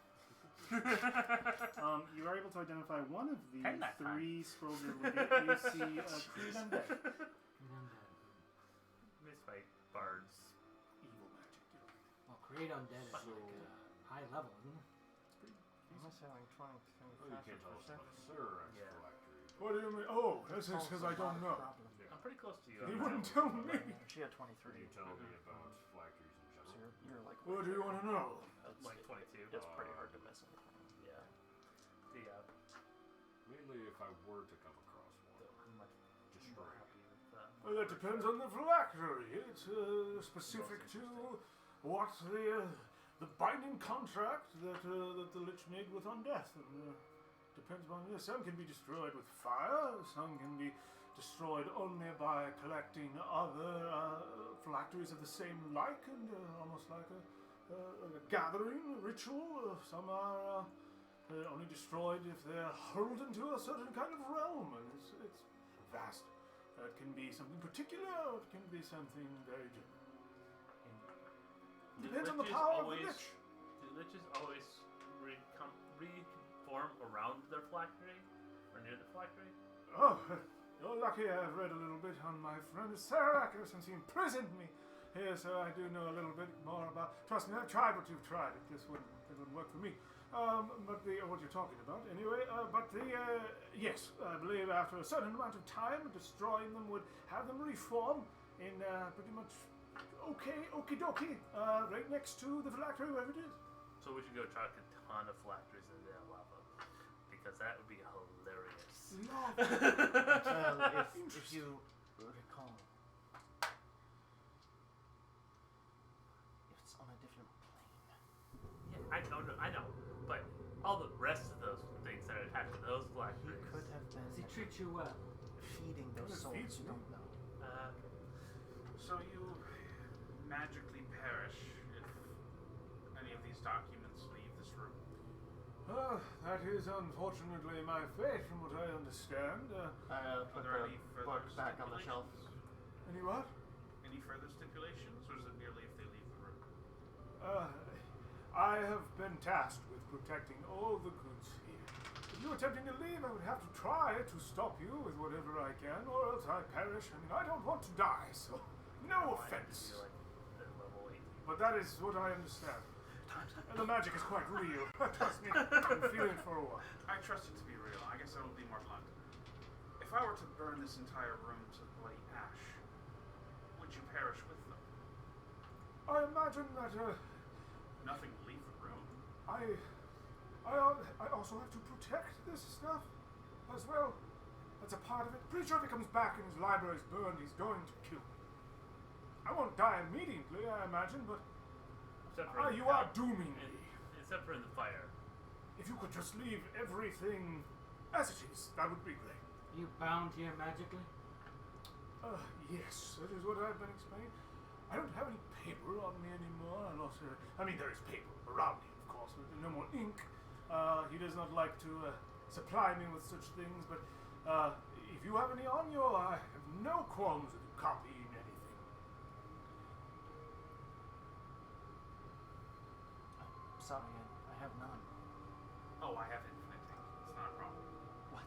You are able to identify one of the three scrolls you're looking at. You see Creed Undead. Miss by bards. Evil magic. Well, create undead is like high level, isn't it? Am I saying 20? You can't tell us about Acererak's phylactery. What do you mean? Oh, this is because I don't know. I'm pretty close to you. He wouldn't tell me. She had 23. Can you tell me about phylacteries in So general? you're like. What do you want to know? Like 22. It's pretty hard to miss anything. Yeah. Only if I were to come across one. I'm much Destroy more it. happy with Well, that depends on the phylactery. It's specific to what the binding contract that the Lich made with Undeath. And depends on this. Some can be destroyed with fire. Some can be destroyed only by collecting other phylacteries of the same like, and almost like a gathering, a ritual. Some are only destroyed if they're hurled into a certain kind of realm, and it's vast. It can be something particular, or it can be something very general. Depends on the power of the Lich. Do liches always reform around their phylactery? Or near the phylactery? Oh, you're lucky I've read a little bit on my friend Acererak ever since he imprisoned me here, so I do know a little bit more about. Trust me, I've tried what you've tried. It wouldn't work for me. But what you're talking about, anyway. Yes, I believe after a certain amount of time, destroying them would have them reform in pretty much okie dokie, right next to the phylactery, wherever it is. So we should go chuck a ton of phylacteries into that lava. Because that would be hilarious. Well, if you recall, it's on a different plane. Yeah, I know. But all the rest of those things that are attached to those He phylacteries. could have Does he been treat you well? feeding those Well, souls. feeds You me. don't know. So you magically perish if any of these documents leave this room. That is unfortunately my fate, from what I understand. Put there the any further book back on the shelf. Any what? Any further stipulations, or is it merely if they leave the room? I have been tasked with protecting all the goods here. If you're attempting to leave, I would have to try to stop you with whatever I can, or else I perish. I mean, I don't want to die, so no offense. I have to be like level 8. But that is what I understand. And the magic is quite real. Trust me, I've been feeling it for a while. I trust it to be real. I guess I will be more blunt. If I were to burn this entire room to bloody ash, would you perish with them? I imagine that Nothing will leave the room. I also have to protect this stuff as well. That's a part of it. Pretty sure if he comes back and his library's burned, he's going to kill me. I won't die immediately, I imagine, but Except for in the you are fire. dooming me. Except for in the fire. If you could just leave everything as it is, that would be great. You bound here magically? Yes, that is what I've been explaining. I don't have any paper on me anymore. There is paper around me, of course, but no more ink. He does not like to supply me with such things, but if you have any on you, I have no qualms with copying anything. Sorry, I have none. Oh, I have infinite ink. It's not a problem. What?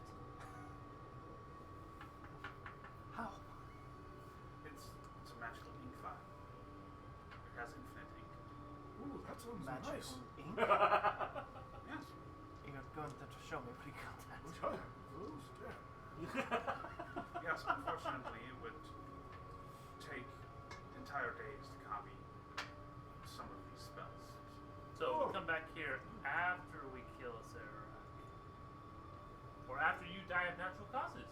How? It's a magical ink file. It has infinite ink. Ooh, that sounds Magical nice. ink? Yes. You're going to show me where you got that. Wish I had those. Damn. Yes, unfortunately, it would take entire days to copy some of these spells. So we'll come back here after we kill Acererak. Or after you die of natural causes.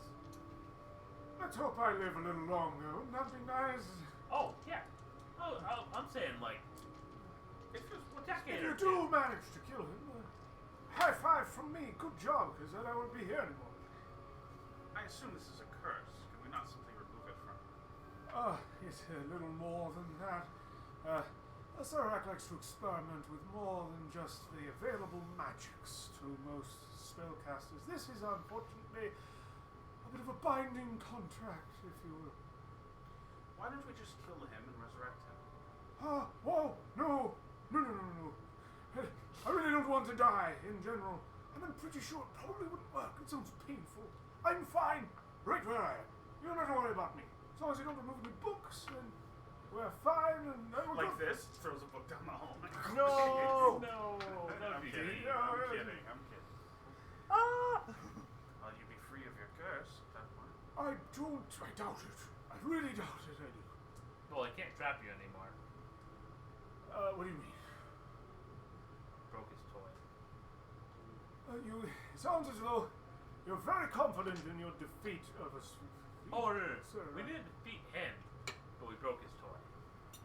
Let's hope I live a little longer. Wouldn't that be nice? Oh, yeah. Oh, I'm saying like If it was decade If you or two. do manage to kill him, high five from me. Good job, because then I wouldn't be here anymore. I assume this is a curse. Can we not simply remove it from It's a little more than that. Acererak likes to experiment with more than just the available magics to most spellcasters. This is unfortunately a bit of a binding contract, if you will. Why don't we just kill him and resurrect him? Whoa, no. I really don't want to die in general, and I'm pretty sure it probably wouldn't work. It sounds painful. I'm fine, right where I am. You don't have to worry about me. As long as you don't remove any books, then we're fine, and I will Like go. this? Throws a book down the hall. No! No, I'm kidding. No, I'm no. kidding. I'm kidding. Ah! Well, you'd be free of your curse at that point. I doubt it. I really doubt it, I do. Well, I can't trap you anymore. What do you mean? Broke his toy. It sounds as though You're very confident in your defeat of us. Oh, no. Sir. We didn't defeat him, but we broke his toy.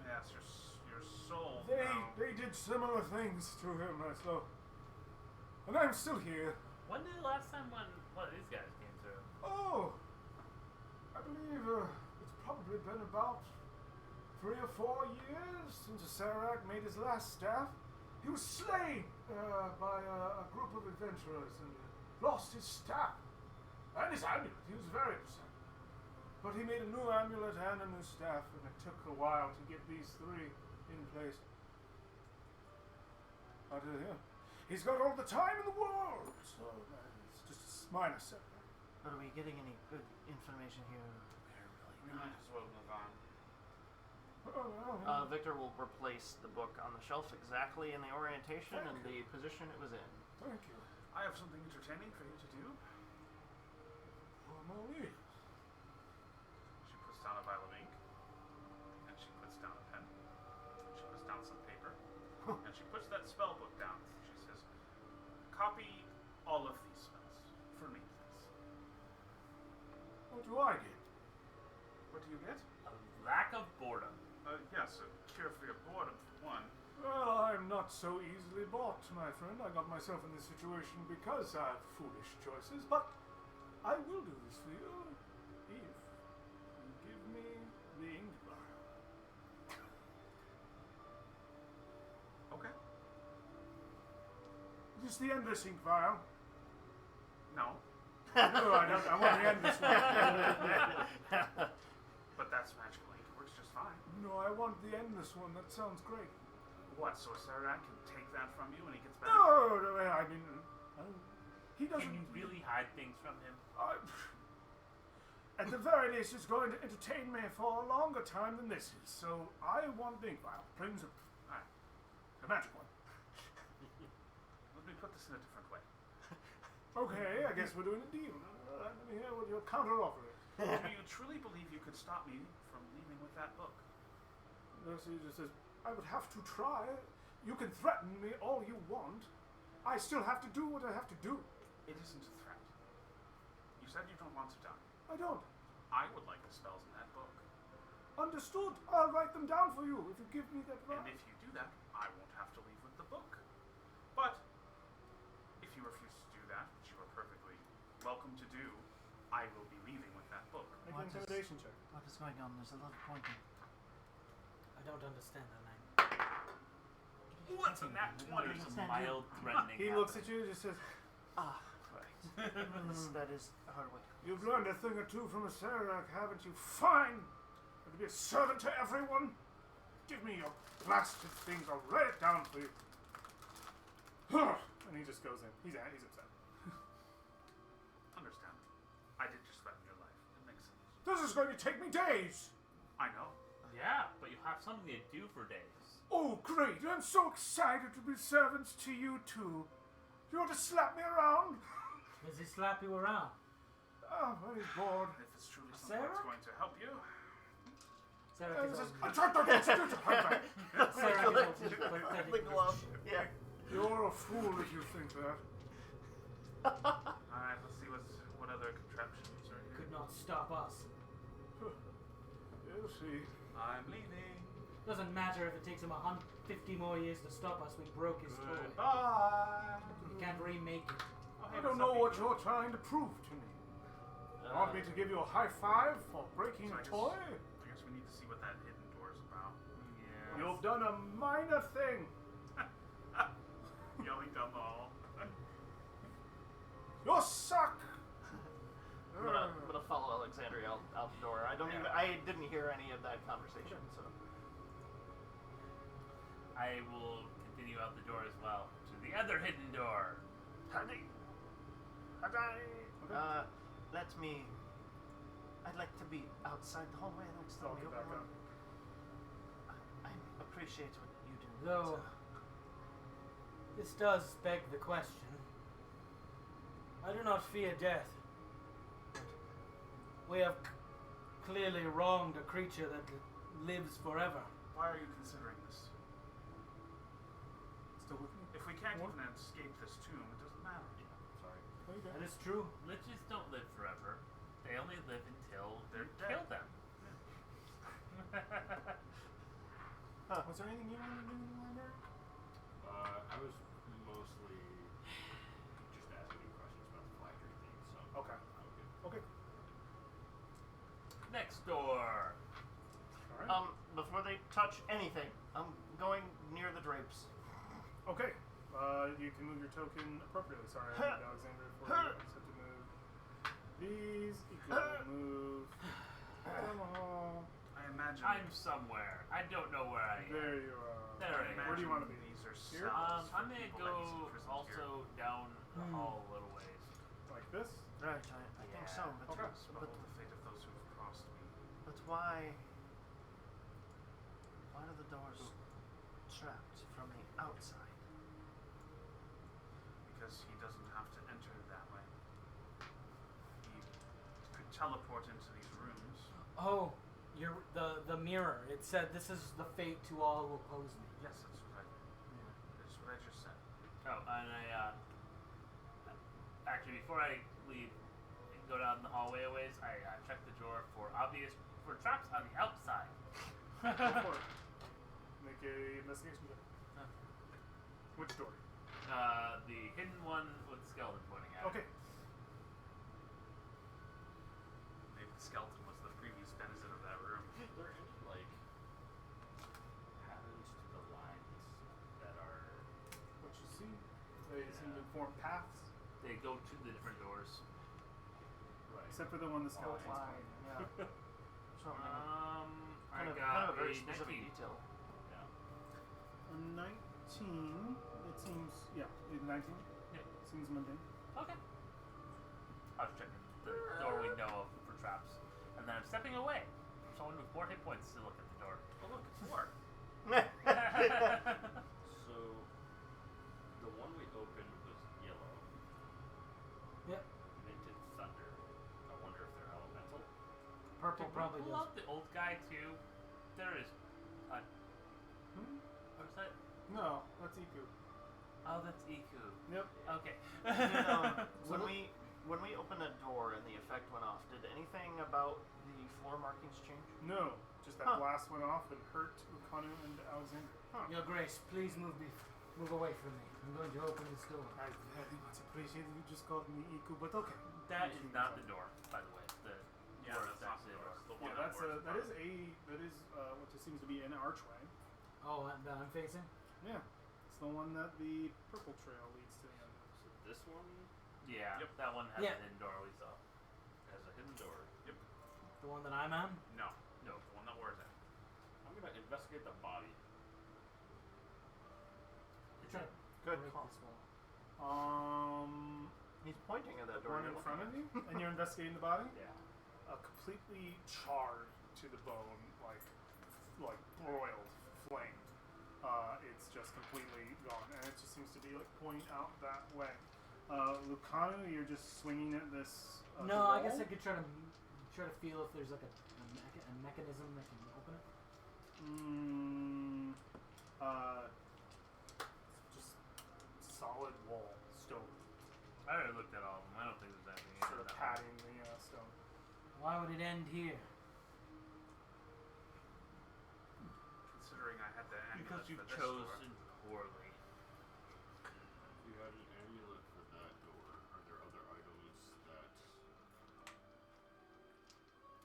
Yes, your soul. They did similar things to him, so. And I'm still here. When did the last time one of these guys came through? Oh, I believe it's probably been about 3 or 4 years since Acererak made his last staff. He was slain by a group of adventurers and lost his staff and his amulet. He was very upset. But he made a new amulet and a new staff, and it took a while to get these 3 in place. But yeah, he's got all the time in the world, so it's just a minor setback. But are we getting any good information here? We might as well move on. Victor will replace the book on the shelf exactly in the orientation and the position it was in. Thank you. I have something entertaining for you to do. I'm all ears. She puts down a vial of ink, and she puts down a pen. She puts down some paper, and she puts that spell book down. She says, "Copy all of these spells for me, please." What do I get? What do you get? A lack of boredom. Yes, a cure for your boredom, for one. Well, I'm not so easily bought, my friend. I got myself in this situation because I have foolish choices, but I will do this for you if you give me the ink vial. Okay. Is this the endless ink vial? No, No, I don't. I want the endless one. but that's magical ink. It works just fine. No, I want the endless one. That sounds great. What, so Acererak can take that from you when he gets back? No, I mean, he doesn't. Can you really hide things from him? At the very least, it's going to entertain me for a longer time than this is. So I want the ink vial. Plain and simple. Alright. The magic one. Let me put this in a different way. Okay, I guess we're doing a deal. Let me hear what your counter offer is. Do you truly believe you could stop me from leaving with that book? He just says, I would have to try. You can threaten me all you want. I still have to do what I have to do. It isn't a threat. You said you don't want to die. I don't. I would like the spells in that book. Understood. I'll write them down for you if you give me that And vial. if you do that, I won't have to leave with the book. But if you refuse to do that, which you are perfectly welcome to do, I will be leaving with that book. Make What an is- intimidation check. What is going on? There's a lot of pointing. I don't understand that name. What's a nat 20? There's a mild threatening. He looks at you and just says, Ah, right. That is a hard way. You've learned a thing or two from Acererak, haven't you? Fine! And to be a servant to everyone? Give me your blasted things, I'll write it down for you. And he just goes in. He's upset. Understand. I did just threaten your life. It makes sense. This is going to take me days! I know. Yeah, but you have something to do for days. Oh, great! I'm so excited to be servants to you two. You want to slap me around? Does he slap you around? Oh, very bored. If it's truly something that's Sarah? going to help you, Sarah is The glove. Yeah. You're a fool if you think that. alright, let's see what other contraptions are here. could not stop us. You'll see. I'm leaving. Doesn't matter if it takes him 150 more years to stop us. We broke his toy. Goodbye. He can't remake it. Oh, I hey, don't what's know up, what people? you're trying to prove to me. Want me to give you a high five for breaking So a I guess- toy? I guess we need to see what that hidden door is about. Yeah. You've done a minor thing. Yelling down the hall. You suck. I'm gonna follow Alexandria out the door. I didn't hear any of that conversation, so. I will continue out the door as well to the other hidden door. Let me. I'd like to be outside the hallway next time I'll we get open back one. up. I appreciate what you do. Though, this does beg the question. I do not fear death. We have clearly wronged a creature that lives forever. Why are you considering this? Still with me? If we can't even escape this tomb, it doesn't matter. Sorry. There you go. That is true. Liches don't live forever. They only live until They're you dead. kill them. Was there anything you wanted to do in the library? I was mostly just asking questions about the flag thing, so Okay. I'm good. Okay. Next door. Alright. Before they touch anything, I'm going near the drapes. Okay. You can move your token appropriately. Sorry, I need Alexander for you. I just have to move these. Equal move. Down the hall. I imagine. I'm somewhere. I don't know where I am. There you are. There I am. Where do you want to be? These are Here? cells for I'm gonna people that go use prisons also down the hall a little ways. Like this? Right, I think so. Yeah. But, Okay. but, the fate of those who've crossed me. but why are the doors trapped from the outside? Because he doesn't have to enter that way. He could teleport into these rooms. Oh, the mirror. It said this is the fate to all who oppose me. Yes, that's what I just said. Oh, and I actually before I leave and go down the hallway a ways, I check the drawer for traps on the outside. Go for it. Make a investigation check. Huh. Which door? The hidden one with the skeleton pointing at it. Okay. Maybe the skeleton was the previous denizen of that room. Are there any like patterns to the lines that are What you see? They seem to form paths, They go to the different doors. right? except for the one the skeleton's Line, pointing. yeah. Something I kind of got a very a specific 19. detail. Yeah. A 19. It seems, yeah, 19. Yeah. Seems mundane. Okay. I was checking the door we know of for traps, and then I'm stepping away. Someone with more hit points to look at the door. Oh look, it's War. So the one we opened was yellow. Yep. Minted thunder. I wonder if they're elemental. Purple Did we probably pull does. out the old guy too? There is a. Hmm? What's that? No, that's Iku. Oh, that's Iku. Yep. Okay. When we opened a door and the effect went off, did anything about the floor markings change? No, just that Huh. blast went off and hurt Ukanu and Alexander. Your Grace, please move away from me. I'm going to open this door. I very much appreciate that you just called me Iku, but okay. That is not the door, by the way. The Yeah, door that's is not actually the the door. door. The Yeah, one that's that what just seems to be an archway. Oh, that I'm facing? Yeah, it's the one that the purple trail leads to the end of. So this one Yeah, Yep. that one has Yeah. a hidden door we saw. has a hidden door. The one that I'm on? No, the one that War's at. I'm gonna investigate the body. It's Try a, to Good break call. this wall. He's pointing at that The door. one in front of you, and you're investigating the body. Yeah. Completely charred to the bone, like broiled flame. It's just completely gone, and it just seems to be like pointing out that way. Lucano, you're just swinging at this. No, I wall? guess I could try to feel if there's like a mechanism that can open it. Just solid wall, stone, I already looked at all of them. I don't think there's anything in sort of that padding the stone. Why would it end here? Considering I had the one. amulet Because for you've this chosen door. poorly. If you had an amulet for that door, are there other items that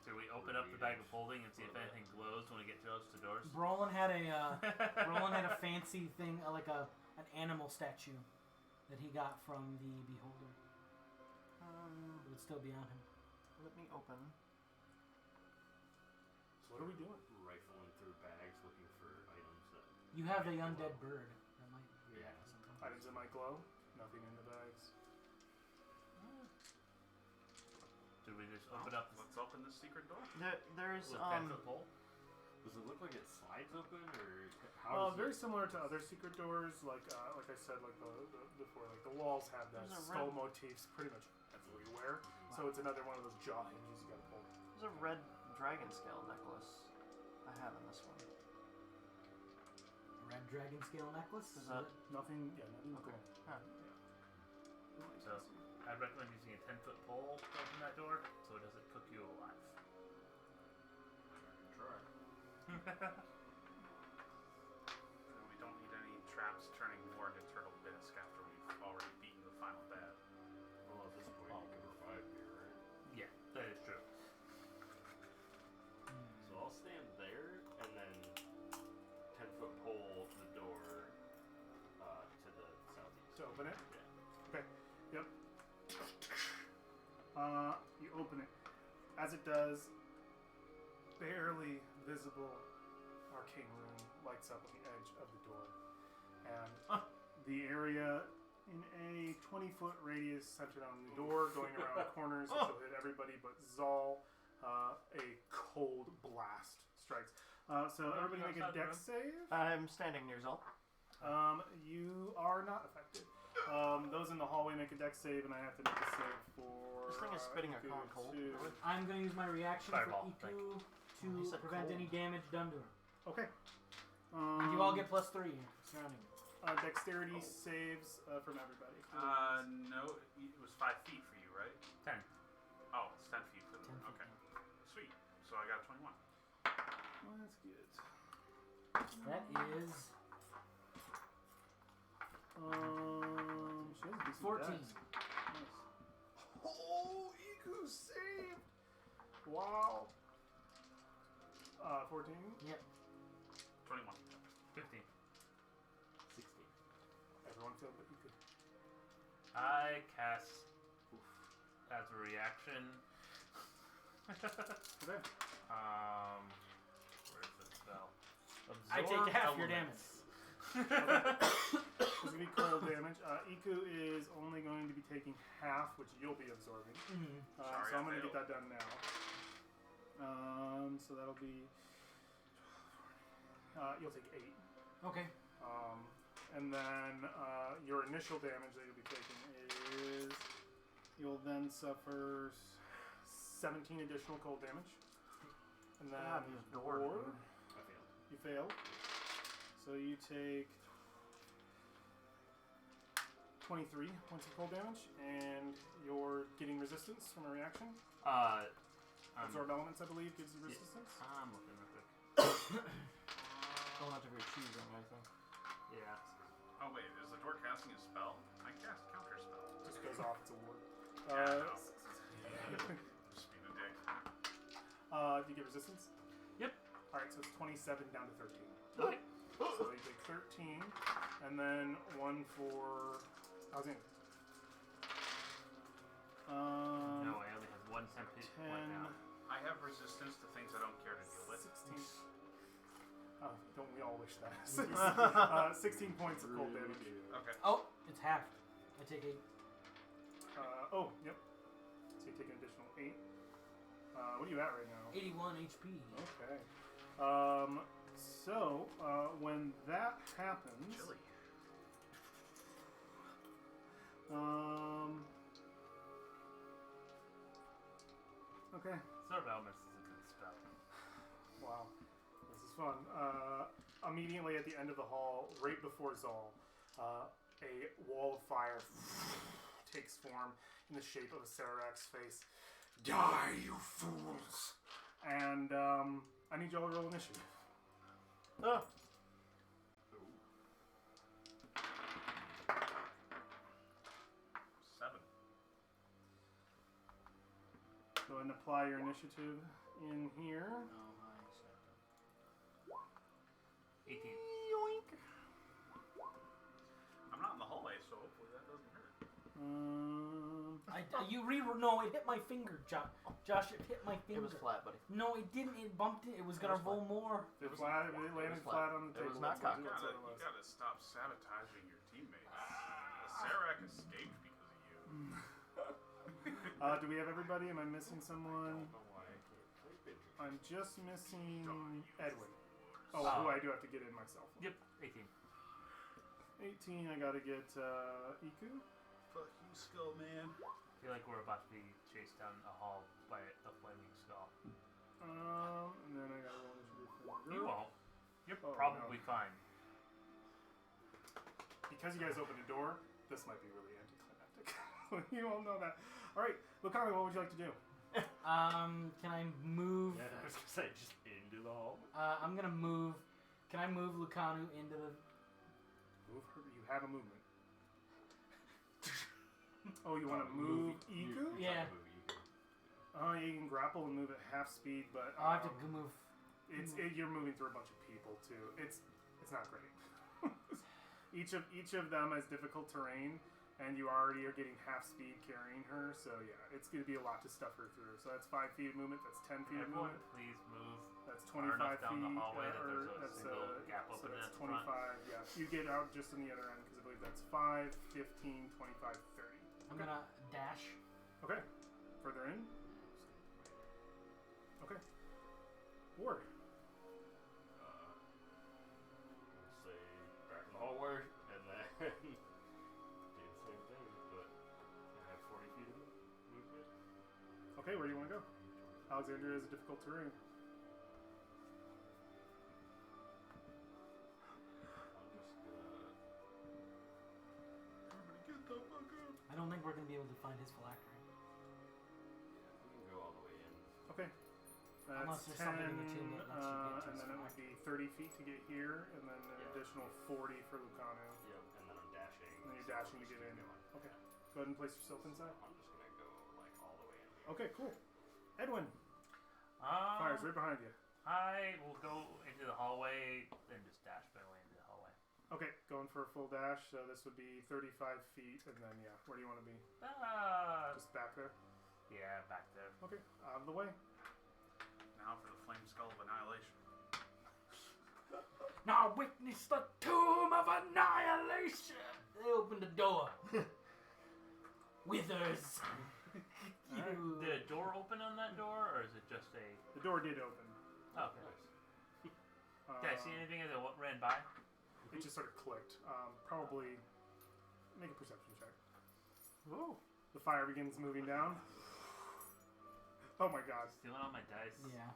Should we open up the bag of holding and see if anything glows when we get close to doors? Brolin had a fancy thing, like an animal statue that he got from the beholder. It would still be on him. Let me open. So what are we doing? rifling through bags looking for items that You have the undead bird. That might Yeah. react to something. Items that might glow. Nothing in the bags. Should we just open up the Let's open this secret door. There's with 10-foot pole? Does it look like it slides open or how does Very it similar to other secret doors, like I said, like the before, like the walls have that There's a skull red- motifs pretty much everywhere. So it's another one of those jaw hinges you gotta pull. There's a red dragon scale necklace I have in this one. Red dragon scale necklace. Is that- Nothing. Yeah, nothing. Okay. Cool. Huh. So I'd recommend using a 10-foot pole to open that door so it doesn't cook you alive. Try. And we don't need any traps turning more into turtle bisque after we've already beaten the final bad. Well, at this point, you can revive me, right? Yeah, that is true. So I'll stand there and then 10-foot pole the door to the southeast. To open it? Yeah. Okay. Yep. You open it. As it does, barely visible arcane rune lights up on the edge of the door. And the area in a 20-foot radius centered on the door, going around corners, which will hit everybody but Zal. A cold blast strikes. So everybody make a dex save. I'm standing near Zal. You are not affected. Those in the hallway make a dex save, and I have to make a save for. This thing is spitting a Iku con cold. too. I'm going to use my reaction Fireball, for You Iku to said prevent cold. any damage done to her. Okay. And you all get +3 surrounding me. Dexterity saves from everybody. No, it was 5 feet for you, right? 10. Oh, it's 10 feet for the 10 feet, Okay. Sweet. So I got a 21. Well, that's good. That is She has a decent 14. dex. Nice. Oh, Iku saved! Wow. 14. Yep. 21. 15. 16. Everyone feel but Iku. I cast as a reaction. Okay. Where's the spell? I Absorb take half your elements. It's going to be cold damage. Iku is only going to be taking half, which you'll be absorbing. Mm-hmm. Sorry, So I'm I going to get failed. that done now. So that'll be. You'll take 8. Okay. And then your initial damage that you'll be taking is. You'll then suffer 17 additional cold damage. And then. God, these doors, or dude. I failed. you fail. So you take 23 points of cold damage, and you're getting resistance from a reaction. Absorb elements, I believe, gives you resistance. I'm looking real quick. Going out of your choosing, I think. Yeah. Oh, wait. Is the door casting a spell? I cast counter spell. Just goes off. It's a ward. Just being a dick. Do you get resistance? Yep. All right, so it's 27 down to 13. Okay. So you take 13, and then 1 for. How's it? No, I only have 1 temp hit point 10, now. I have resistance to things I don't care to deal with. 16. Oh, don't we all wish that? 16 points of cold damage. Okay. Oh, it's half. I take 8. Yep. So you take an additional 8. What are you at right now? 81 HP. Okay. So, when that happens... Chilly. Okay. Absorb elements is a good spell. Wow. This is fun. Immediately at the end of the hall, right before Zal, a wall of fire takes form in the shape of Acererak's face. Die, you fools! And, I need y'all to roll initiative. Ah. Seven. Go ahead and apply your initiative in here. 18. I'm not in the hallway, so hopefully that doesn't hurt. No, it hit my finger, Josh. Josh, it hit my finger. It was flat, buddy. No, it didn't. It bumped it. It was gonna was roll more. It landed flat on the It table. was not That's cocked. what You it was. gotta stop sabotaging your teammates. Acererak escaped because of you. Do we have everybody? Am I missing someone? I don't know why I can't type it. I'm just missing Edwin. Oh, Oh. who I do have to get in myself. Yep, 18. 18, I gotta get Iku. Fuck you, Skull Man. I feel like we're about to be chased down a hall by a flaming skull. And then I gotta roll initiative for the You girl. won't. You're Oh, probably no. fine. Because you guys opened a door, this might be really anticlimactic. You won't know that. All right, Lucano, what would you like to do? Can I move? Yeah, I was gonna say just into the hall. I'm gonna move. Can I move Lucanu into the? Move her. You have a movement. Oh, you want to move Iku? Yeah. Oh, you can grapple and move at half speed, but I'll have to move. you're moving through a bunch of people too. It's not great. each of them has difficult terrain, and you already are getting half speed carrying her. So yeah, it's going to be a lot to stuff her through. So that's 5 feet of movement. That's 10 feet of Everyone, movement. please move. That's far 25 enough down feet. the hallway that there's a that's single gap so open that's at the 25. front. Yeah, you get out just on the other end because I believe that's 5, 15, 25, 30. I'm gonna dash. Okay, further in. Okay. Ward. Say back in the hallway, and then do the same thing, but I have 40 feet of movement. Okay, where do you want to go? Alexandria is a difficult terrain. I'm just gonna. Everybody get the fuck up. I don't think we're gonna be able to find his phylactery. Yeah, we can go all the way in. Okay. Unless That's there's 10, something in the tomb that lets you get to and his then it would be 30 feet to get here, and then an Yeah. additional 40 for Lucano. Yep, and then I'm dashing. And then you're so dashing to I'm just get in. gonna go Okay. Go ahead and place yourself inside. I'm just gonna go like all the way in. Okay, cool. Edwin, fire's right behind you. I will go into the hallway and just dash my way into the hallway. Okay, going for a full dash. So this would be 35 feet, and then yeah, where do you want to be? Just back there. Yeah, back there. Okay, out of the way. Now for the flame skull of annihilation. Now witness the tomb of annihilation. They opened the door. Withers. You. Did a door open on that door, or is it just a? The door did open. Oh, okay. Did I see anything as I ran by? It just sort of clicked. Probably make a perception check. Whoa! The fire begins moving down. Oh my god. Stealing all my dice. Yeah.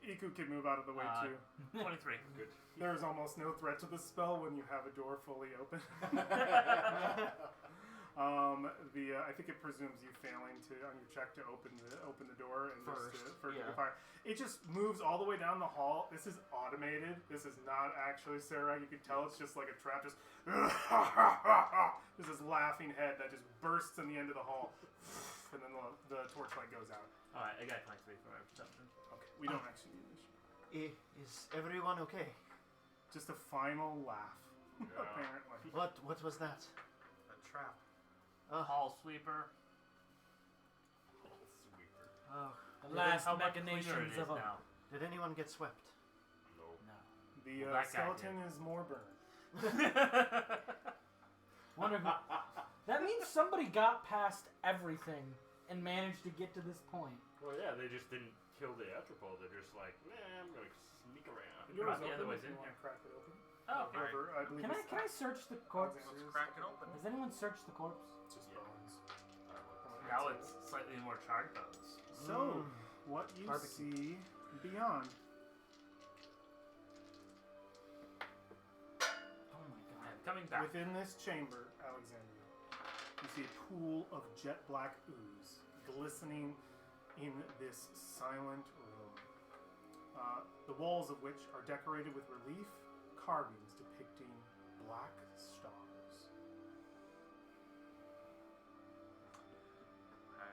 Iku can move out of the way too. 23. Good. There's almost no threat to the spell when you have a door fully open. I think it presumes you failing on your check to open the door and First, just yeah. the fire. It just moves all the way down the hall. This is automated. This is not actually Sarah. You can tell it's just like a trap. Just there's this laughing head that just bursts in the end of the hall, and then the torchlight goes out. All right, I got 23 for my perception. Okay, we don't actually need this. Is everyone okay? Just a final laugh, Yeah. apparently. What was that? A trap. Hall sweeper. Sweeper. Oh, The last How much cleaner machinations it is of a. now. did anyone get swept? No. No. The Well, that guy skeleton is more burned. Wonder who. That means somebody got past everything and managed to get to this point. Well, yeah, they just didn't kill the Atropole. They're just like, nah, I'm gonna sneak around. The door is Probably open. otherwise If you in want here. to crack it open. Oh, okay. Whoever, I believe Can I it's search the corpse? Let's crack it open. Has anyone searched the corpse? It's just Yeah. bones. Now it's slightly more charred bones. So, what you Barbecue. see beyond? Oh my god. I'm coming back. Within this chamber, Alexandria, you see a pool of jet black ooze glistening in this silent room. The walls of which are decorated with relief carvings depicting black stars. I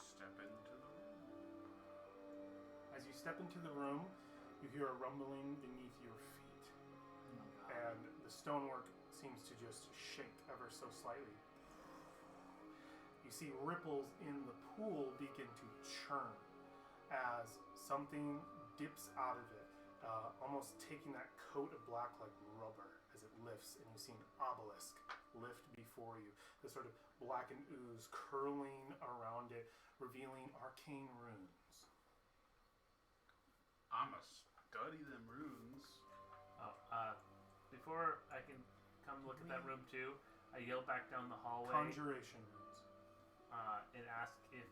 step into the room. As you step into the room, you hear a rumbling beneath your feet, Oh my god. and the stonework seems to just shake ever so slightly. You see ripples in the pool begin to churn as something dips out of it, almost taking that coat of black like rubber as it lifts, and you see an obelisk lift before you. The sort of blackened ooze curling around it, revealing arcane runes. I'ma study them runes. Oh, before I can come look at that room too, I yell back down the hallway Conjuration runes. and ask if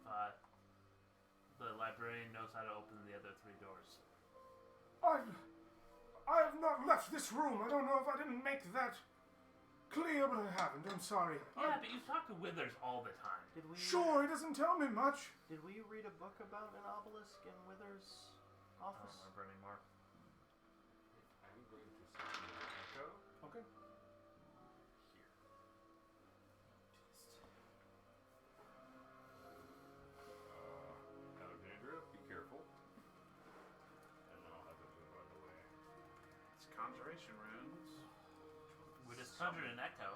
the librarian knows how to open the other 3 doors. I have not left this room. I don't know if I didn't make that clear, but I haven't. I'm sorry. Yeah, but you talk to withers all the time. Did we? Sure, he doesn't tell me much. Did we read a book about an obelisk in Wither's I don't office? remember anymore. I'm going to send you an echo Okay. here. Alexandra, be careful. And then I'll have them move out of the way. It's conjuration runes. We just conjured an echo.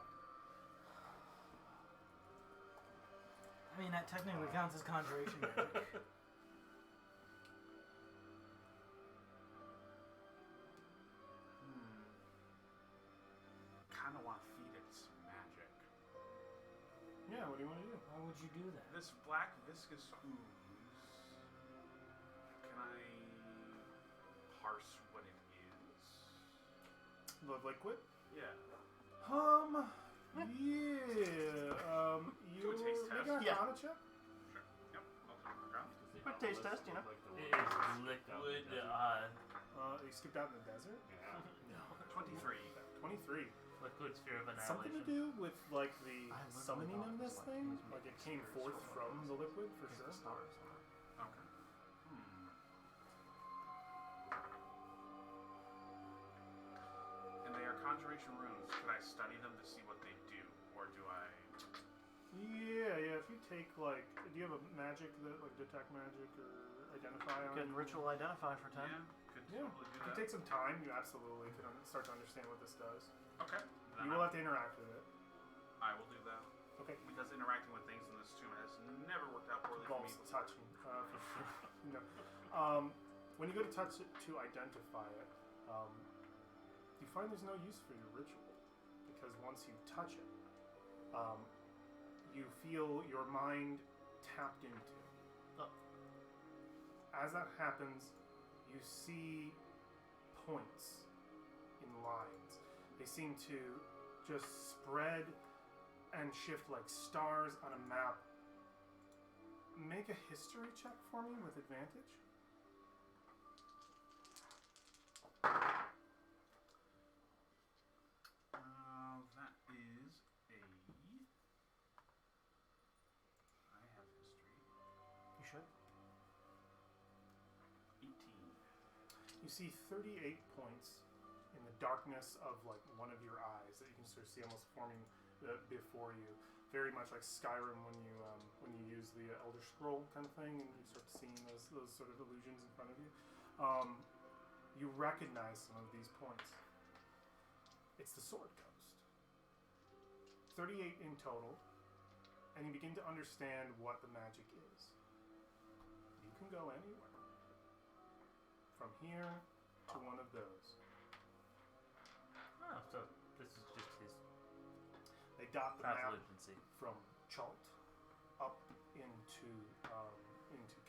I mean, that technically counts as conjuration magic. Kind of want to feed it some magic. Yeah, what do you want to do? Why would you do that? This black viscous ooze. Can I parse what it is? The liquid? Yeah. You Do a taste make test. an Yeah. Arcana check? Sure. Yep. I'll do it on the ground. Quick taste test, you know. It is liquid. You skipped out in the desert? Yeah. 23. 23. Liquid sphere of annihilation. Something to do with like the I literally summoning thought of it this was like thing? these Like it mixed came spirits forth or from whatever. the liquid for Because sure. the stars. Okay. And they are conjuration runes. Could I study them to see what they do? Or do I... Yeah. If you take like, do you have a magic that like detect magic or identify on? Good ritual identify for 10. Yeah, could Yeah. totally do If you that. take some time, you absolutely can start to understand what this does. Okay. Then You will have to interact with it. I will do that. Okay. Because interacting with things in this tomb has never worked out poorly for me. Involves touching. For sure. No. When you go to touch it to identify it, you find there's no use for your ritual because once you touch it, you feel your mind tapped into. Oh. As that happens, you see points in lines. They seem to just spread and shift like stars on a map. Make a history check for me with advantage. That is a... I have history. You should. 18. You see 38 points in the darkness of like one of your eyes that you can sort of see almost forming before you. Very much like Skyrim when you use the Elder Scroll kind of thing, and you start seeing those sort of illusions in front of you. You recognize some of these points. It's the Sword Ghost. 38 in total, and you begin to understand what the magic is. You can go anywhere. From here to one of those. Oh, so this is just his They dot the map translucency. from Chult up into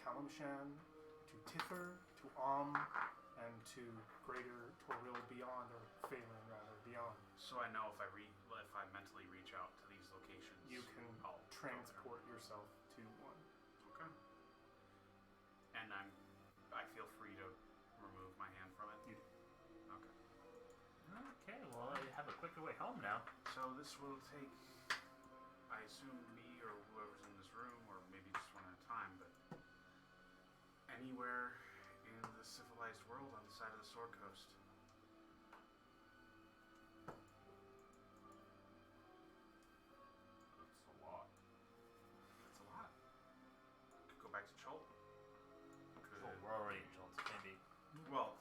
Kalimshan, to Tither, to and to Greater Toril beyond, or Phelan rather, beyond. So I know if I mentally reach out to these locations, You can I'll go transport yourself to one. there. Okay. And I feel free to remove my hand from it. You do. Okay. Okay, well, I have a quicker way home now. So this will take, I assume, me or whoever's in this room, or maybe just one at a time, but anywhere in the civilized world on the side of the Sword Coast. That's a lot. That's a lot. Could go back to Chult. Could, Well, we're already in Schultz. Maybe. well,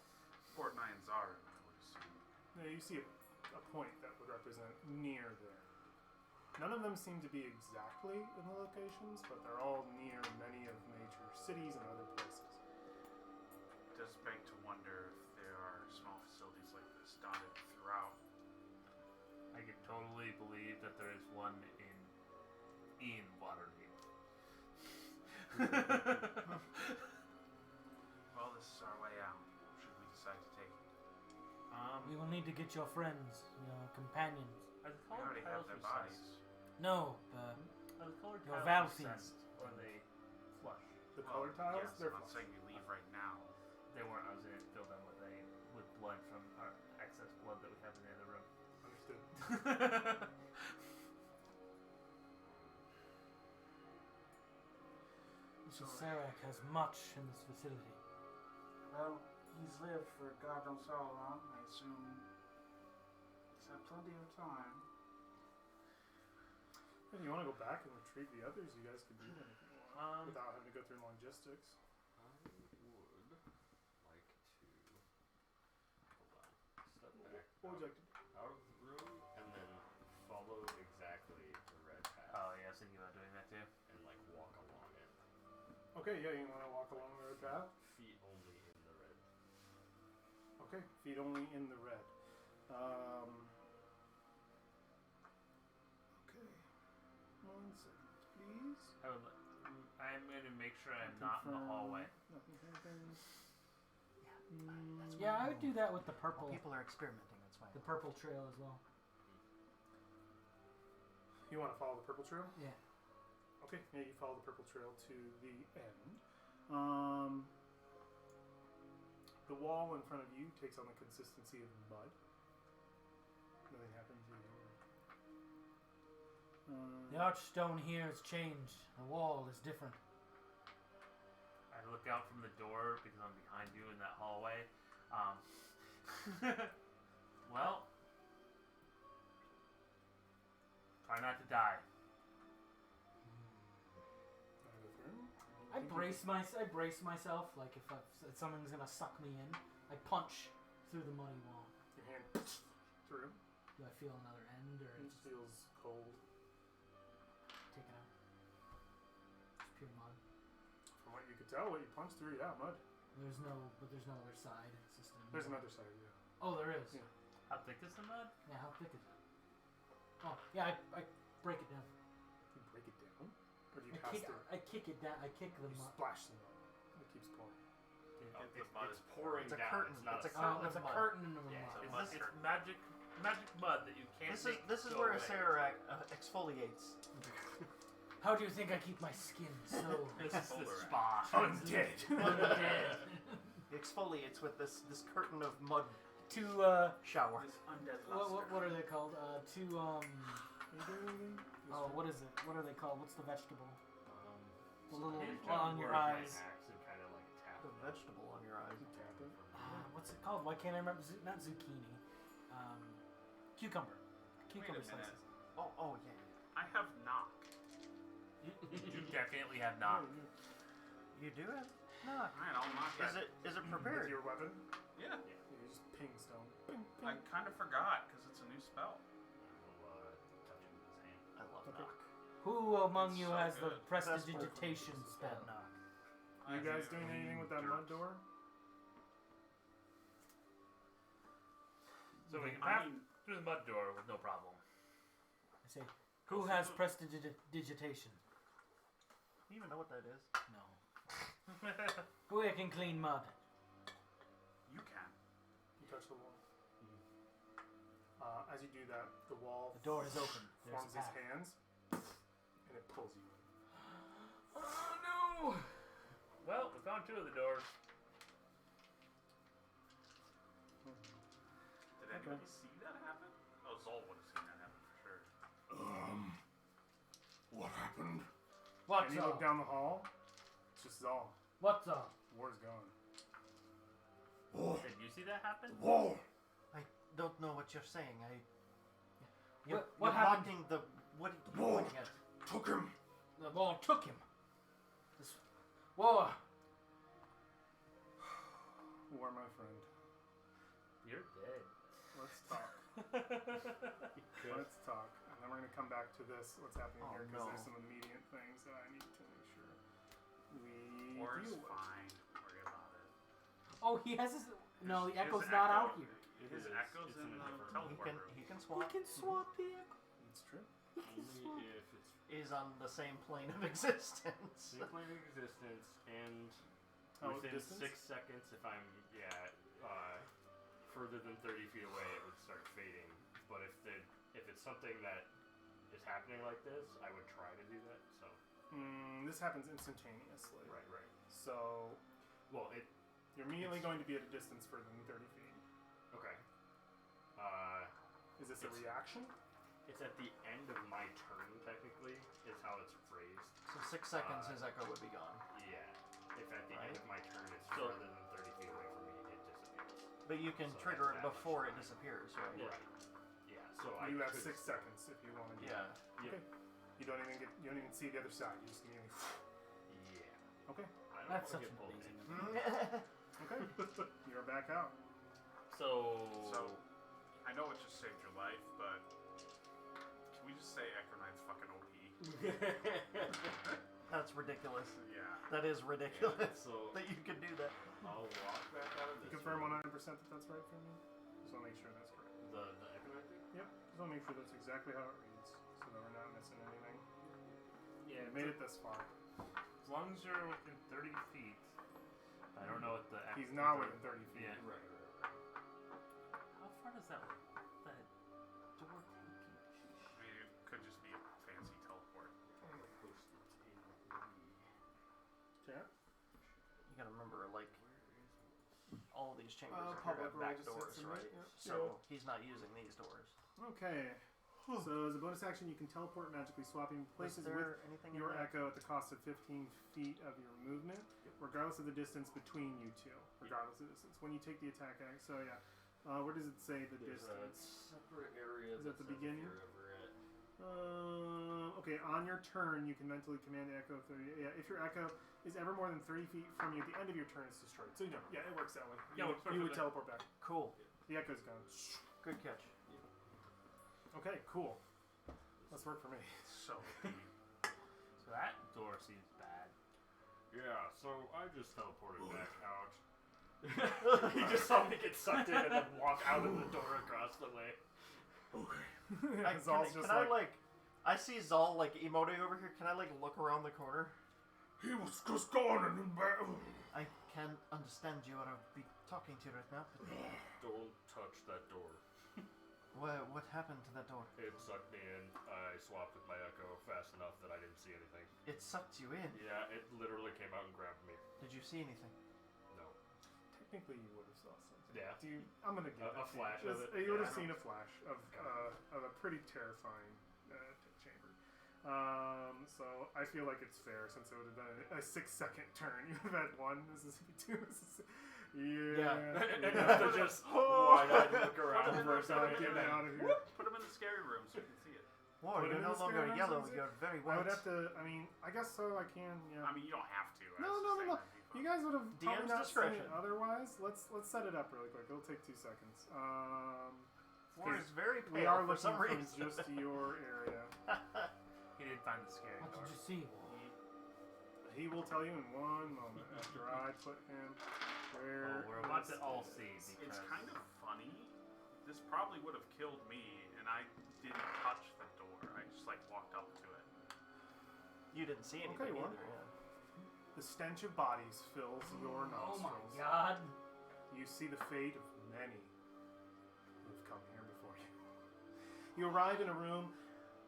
Fort Nines are, I would assume. Now you see a point that would represent near there. None of them seem to be exactly in the locations, but they're all near many of major cities and other places. It does beg to wonder if there are small facilities like this dotted throughout. I could totally believe that there is one in Waterdeep. Well, this is our way out, should we decide to take it. We will need to get your friends, your companions. Are the We colored already have tiles their recessed? bodies. No, Are the colored Your tiles Valfiends. recessed, or are they flush? The color tiles, Yes, they're I'm not flush. saying we leave right now. They weren't. I was going to fill them with blood from our excess blood that we have in the other room. Understood. Acererak has much in this vicinity. Well, he's lived for God knows how long. I assume he's had plenty of time. If you want to go back and retrieve the others, you guys can do that if you want, without having to go through logistics. I would like to hold on. Step back What would you like to do? out of the room and then follow exactly the red path Oh, yeah, I was thinking about doing that too. and like walk along it. Okay, yeah, you want to walk along the red path? Feet only in the red. Okay, feet only in the red. Okay, 1 second, please. I'm going to make sure I'm not in the hallway. Nothing happens. That's Yeah, I would do that with the purple. People are experimenting. That's why. The purple trail as well. You want to follow the purple trail? Yeah. Okay, yeah, you follow the purple trail to the end. The wall in front of you takes on the consistency of mud. Nothing happens. The archstone here has changed. The wall is different. I look out from the door because I'm behind you in that hallway. Well, try not to die. I brace myself. Like if something's gonna suck me in, I punch through the muddy wall. Your hand through. Do I feel another end, or It it's just feels cold. taken out? Just pure mud. From what you could tell, what you punched through, yeah, mud. There's no other side. It's just There's another side, yeah. Oh, there is. Yeah. How thick is the mud? Yeah, how thick is it? Oh, yeah, I break it down. You break it down? Or do you I pass kick, through? I kick it down. I kick the You mud. splash some mud. It keeps pouring. It's pouring It's a down. curtain. It's not It's a a curtain. Oh, it's a mud. curtain of Yeah, mud. It's, it's magic mud that you can't make This is go where away. Acererak exfoliates. How do you think I keep my skin so This is the spa. Undead! undead? He exfoliates with this curtain of mud To shower. This undead what are they called? What is it? What are they called? What's the vegetable? The little Here's on trying to your work my eyes. axe and kind of like tap The it. vegetable on your eyes. What's it called? Why can't I remember? Not zucchini. Cucumber. Cucumber Wait a minute. slices. Oh yeah. I have knock. You definitely have not. You do it? No. Alright, I'll knock Is that. it With prepared? your weapon? Yeah. You just ping stone. Ping, I ping. kind of forgot because it's a new spell. We'll touch him with his hand. I love Okay. knock. Who among It's you so has the good. prestidigitation Best spell? knock. You guys doing anything with that mud door? So we can I pass mean, through the mud door with no problem. I say, who has prestidigitation? You even know what that is? No. Who here can clean mud? you can. You touch the wall. As you do that, the wall The door is open. There's forms a his path. hands, and it pulls you in. Oh no! Well, we found two of the doors. Did anybody see that happen? Oh, Zol would have seen that happen for sure. What happened? What's And you look up? down the hall, it's just Zal. What's up? War's gone. Oh, Did you see that happen? the wall! I don't know what you're saying. What You're happened? blocking the. What are you Wall. pointing at? Took him! The wall took him. This war. War, my friend. You're dead. Let's talk. Let's talk. And then we're going to come back to this, what's happening Oh, here, because no. there's some immediate things that I need to make sure we War's deal with. fine. Don't worry about it. Oh, he has his. No, the His echo's not echo- out here. His is. echo's It's in in a the different teleport room. He can He swap. can swap the echo. It's true. He can swap. Only if it's Is on the same plane of existence. same plane of existence and Oh, within distance? 6 seconds, if I'm further than 30 feet away, it would start fading. But if it's something that is happening like this, I would try to do that. So This happens instantaneously. right. So Well, you're immediately going to be at a distance further than 30 feet. okay. Is this a It's- reaction? It's at the end of my turn, technically, is how it's phrased. So 6 seconds, his echo would be gone. Yeah. If at the end of my turn it's So- further than 30 feet away from me, it disappears. But you can So trigger it that's that much before it time. disappears, right? Right. Yeah. So You I have could 6 seconds if you want to do Yeah. that. Okay. You don't even see the other side. You just immediately. Yeah. Okay. I don't That's wanna such get an pulled amazing in. Okay. You're back out. So. So, I know it just saved your life, but can we just say Echo fucking OP? That's ridiculous. Yeah. That is ridiculous So that you can do that. I'll walk back out of You this. confirm room. 100% that that's right for me? Just want to make sure that's correct. The economic thing? Yep. Just want to make sure that's exactly how it reads, so that we're not missing anything. Yeah, You made it this far. as long as you're within 30 feet. I don't know what the. He's not within 30 feet. Yeah. Right. How far does that door take you? I mean, it could just be a fancy teleport. Chat? You gotta remember, like, all of these chambers appear to Public have roll back just hits doors, him, right? yeah. So he's not using these doors. Okay. So as a bonus action, you can teleport magically, swapping places Is with there anything your in that? echo at the cost of 15 feet of your movement, regardless of the distance between you two. Regardless of the distance. When you take the attack act, so yeah. Where does it say the There's distance? a separate area Is it that the says beginning? if you're ever at Okay, on your turn, you can mentally command the echo of 30. Yeah, if your echo is ever more than 30 feet from you, at the end of your turn, it's destroyed. So, you know, yeah, it works that way. Yeah, You would teleport back. Cool. The echo's gone. Good catch. Okay, cool. Let's work for me. So, So that door seems bad. Yeah, so I just teleported back out. He just saw me get sucked in and then walk out of the door across the way. Zal's just I see Zal like emoting over here. Can I like look around the corner? He was just gone and in battle. I can't understand you or I'll be talking to you right now. But Don't touch that door. what happened to that door? It sucked me in. I swapped with my echo fast enough that I didn't see anything. It sucked you in. Yeah, it literally came out and grabbed me. Did you see anything? No. Technically, you would have saw something. Yeah. Do you, I'm gonna give A it to flash you. of it? You would have Yeah. seen a flash of a pretty terrifying chamber. So I feel like it's fair since it would have been a 6-second turn. You have had one. This is 2. Yeah. To just wide-eyed look around for a second. Get me out of here. put him in the scary room so you can see it. Whoa, Put it you're in no the longer scary room, yellow. so You're very I white. would have to. I mean, I guess so. I can. Yeah. I mean, you don't have to. I No, was no, just no, no. saying that'd be fun. You guys would have probably DM's not discretion. seen it otherwise. Let's set it up really quick. It'll take 2 seconds. Floor is very pale We are for looking some from reason. just your area. He did find the scary What door. did you see? He will tell you in one moment after I put him where. Well, we're about this to all is. see It's because kind of funny. This probably would have killed me, and I didn't touch the door. I just like walked up to it. You didn't see anything Okay, well. either. Yeah. The stench of bodies fills your Oh nostrils. my god. You see the fate of many who have come here before you. You arrive in a room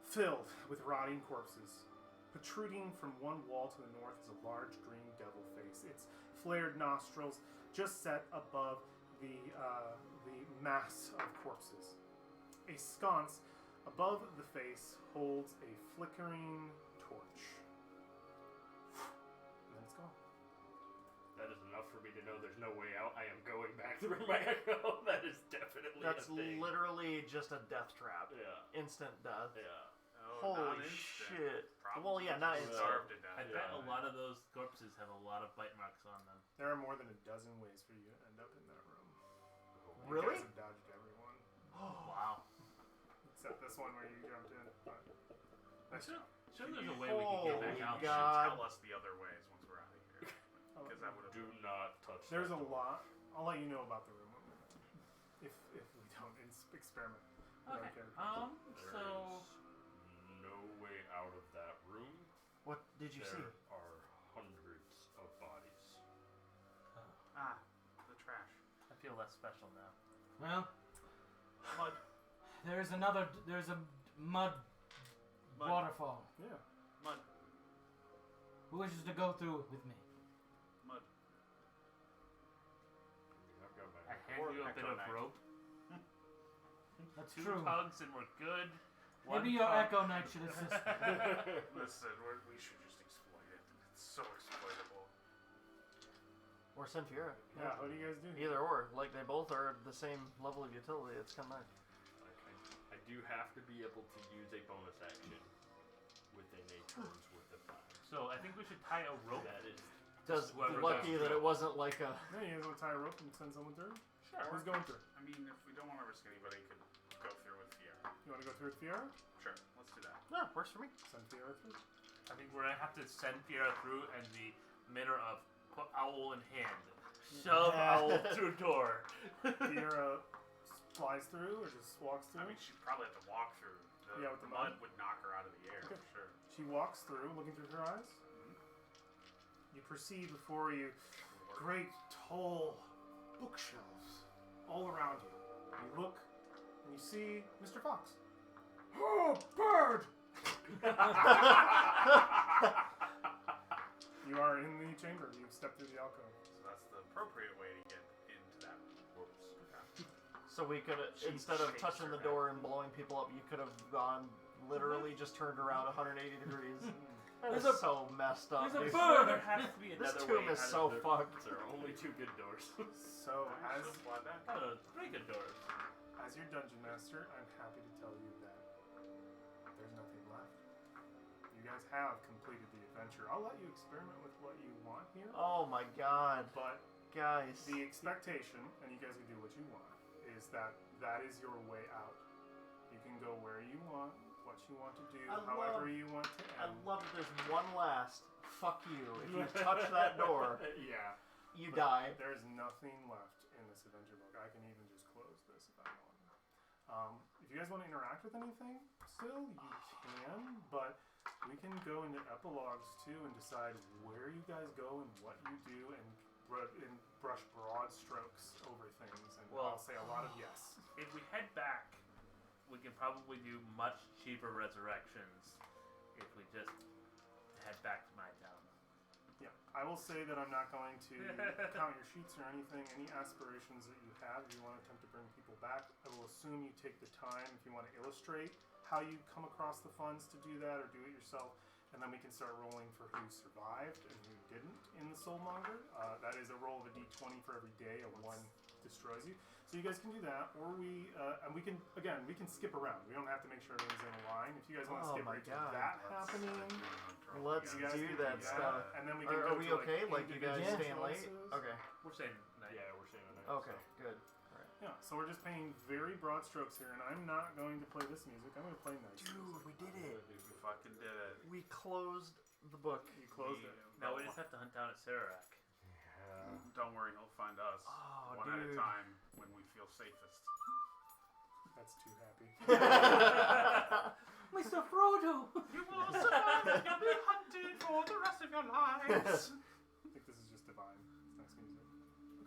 filled with rotting corpses. Protruding from one wall to the north is a large green devil face. Its flared nostrils just set above the mass of corpses. A sconce above the face holds a flickering torch. And then it's gone. That is enough for me to know there's no way out. I am going back through my echo. That is definitely That's a thing. literally just a death trap. Yeah. Instant death. Yeah. Oh, Holy non-instant. shit. Probably Well, yeah, not just instant. starved to death. I bet Yeah. a lot of those corpses have a lot of bite marks on them. There are more than a dozen ways for you to end up in that room. You Really? guys have dodged everyone. Wow. Except this one where you jumped in. But nice job. Sure, there's a way we can get back Holy out. You God. should tell us the other ways once we're out of here, Oh, because that would have. Do not touch There's that a door. lot. I'll let you know about the room when we're done. If we don't experiment. Okay. Okay. So There's no way out of that room. What did you see? There are hundreds of bodies. Ah, the trash. I feel less special now. Well, Mud. there's a mud Mud. waterfall. Yeah. Mud. Who wishes to go through with me? Mud. I've got I my hand you a bit of Echo rope. That's 2 true. tugs and we're good. Maybe your Echo Knight should assist. Listen, we should just exploit it. It's so exploitable. Or Senfiera. Yeah, what do you guys do? Either or. Like, they both are the same level of utility. It's kind of nice. Okay. I do have to be able to use a bonus action within a turn's worth of time. So I think we should tie a rope. That is Just Whoever lucky goes that it wasn't like a... Yeah, you guys want to tie a rope and send someone through? Sure. Who's going through? I mean, if we don't want to risk anybody, could go through with Fiera. You want to go through with Fiora? Sure, let's do that. No, works for me. Send Fiora through. I think we're gonna have to send Fiera through in the manner of put owl in hand, shove owl through door. Fiora flies through or just walks through? I mean, she'd probably have to walk through. Yeah, with the mud mud. would knock her out of the air, Okay. for sure. She walks through, looking through her eyes. You perceive before you great, tall bookshelves all around you. You look and you see Mr. Fox. Oh, bird! You are in the chamber. You've stepped through the alcove. So that's the appropriate way to get into that. Whoops. So we could have, She instead of shakes touching her the door and blowing people up, you could have gone literally just turned around 180 degrees. That is There's a- so messed up. there's a dude. bird! There has to be This another tomb way is out so of the- fucked. There are only 2 good doors. So as Three good doors. as your dungeon master, I'm happy to tell you that there's nothing left. You guys have completed the adventure. I'll let you experiment with what you want here, Oh my god. but Guys. the expectation, and you guys can do what you want, is that that is your way out. You can go where you want, what you want to do, however you want to I end. love that there's one last fuck you. If you touch that door, Yeah. you But die. There's nothing left in this adventure book. I can even just close this if I want. If you guys want to interact with anything, still you can, but we can go into epilogues too and decide where you guys go and what you do and brush broad strokes over things. And Well- I'll say a lot of yes. If we head back, we can probably do much cheaper resurrections if we just head back to my town. Yeah, I will say that I'm not going to count your sheets or anything. Any aspirations that you have, if you want to attempt to bring people back, I will assume you take the time if you want to illustrate how you come across the funds to do that or do it yourself, and then we can start rolling for who survived and who didn't in the Soulmonger. That is a roll of a d20 for every day, a 1 destroys you. So you guys can do that, or and we can skip around. We don't have to make sure everything's in a line. If you guys want to Oh skip my right to God. that happening, Let's you guys do can that stuff. and then we can Are go we to, okay? Like, you guys individual staying late? choices. Okay. We're saying night. Yeah, we're saying that. Okay, good. Yeah, so we're just painting very broad strokes here, and I'm not going to play this music. I'm going to play nice music. Dude, we did it. We fucking did it. We closed the book. You closed it. Now we just have to hunt down Acererak. Don't worry, he'll find us Oh, one at a dude. time when we feel safest. That's too happy. Mr. Frodo! You will survive. You'll be hunted for the rest of your lives. I think this is just divine. It's nice music.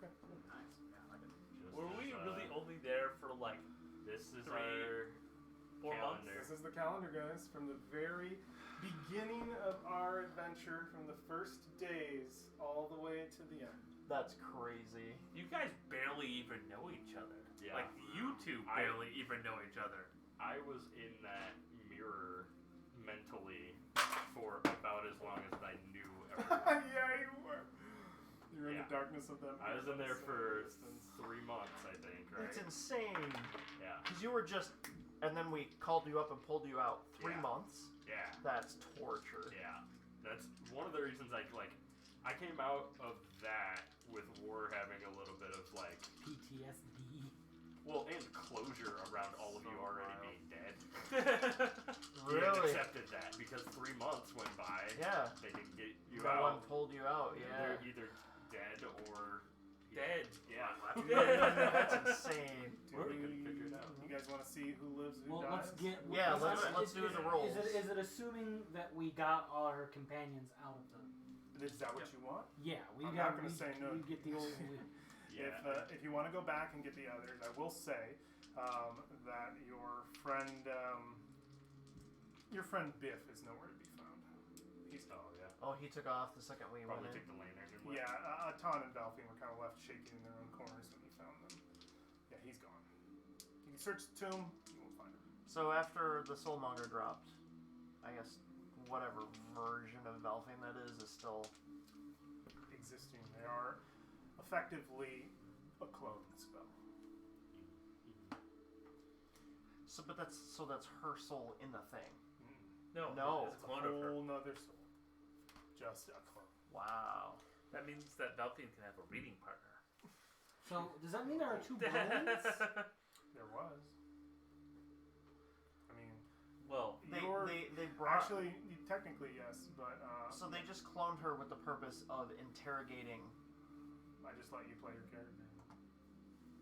Okay. Nice. Yeah, I like it. Were we really only there for like This is 4 months? calendar. This is the calendar, guys, from the very beginning of our adventure, from the first days all the way to the end. That's crazy. You guys barely even know each other. Yeah. Like you two barely even know each other. I was in that mirror mentally for about as long as I knew everyone. Yeah, you were. You were in Yeah. the darkness of that. I was in there for distance. 3 months, I think, right? It's insane. Yeah. Because you were just, and then we called you up and pulled you out 3 Yeah. months. Yeah. That's torture. Yeah. That's one of the reasons I came out of that with War having a little bit of like, PTSD. well, and closure around all of you already being dead. You Really? accepted that because 3 months went by. Yeah. They didn't get you No one out. pulled you out. Yeah. They're either dead or Dead. Yeah. That's insane. Or we couldn't figure it out. You guys want to see who lives, who Well, dies? let's get. Yeah, let's do the rolls. Is it assuming that we got all our companions out of the? Is that what you want? Yeah, we I'm got. not gonna say no. We get the old. Yeah. If you want to go back and get the others, I will say that your friend Biff is nowhere to be found. He's Oh, he took off the second we Probably went in. took the lantern and went. yeah. Ton and Valfine were kind of left shaking in their own corners when you found them. Yeah, he's gone. You can search the tomb, you won't find him. So after the Soulmonger dropped, I guess whatever version of Valfane that is still existing. They are effectively a clone spell. so. But that's her soul in the thing. No, No. it's a It's a clone of her. whole nother soul. Just a clone. Wow. That means that Valfine can have a reading partner. So does that mean there are two Brolins? There was. I mean, Well, They brought. actually, technically yes, but So they just cloned her with the purpose of interrogating. I just let you play your character.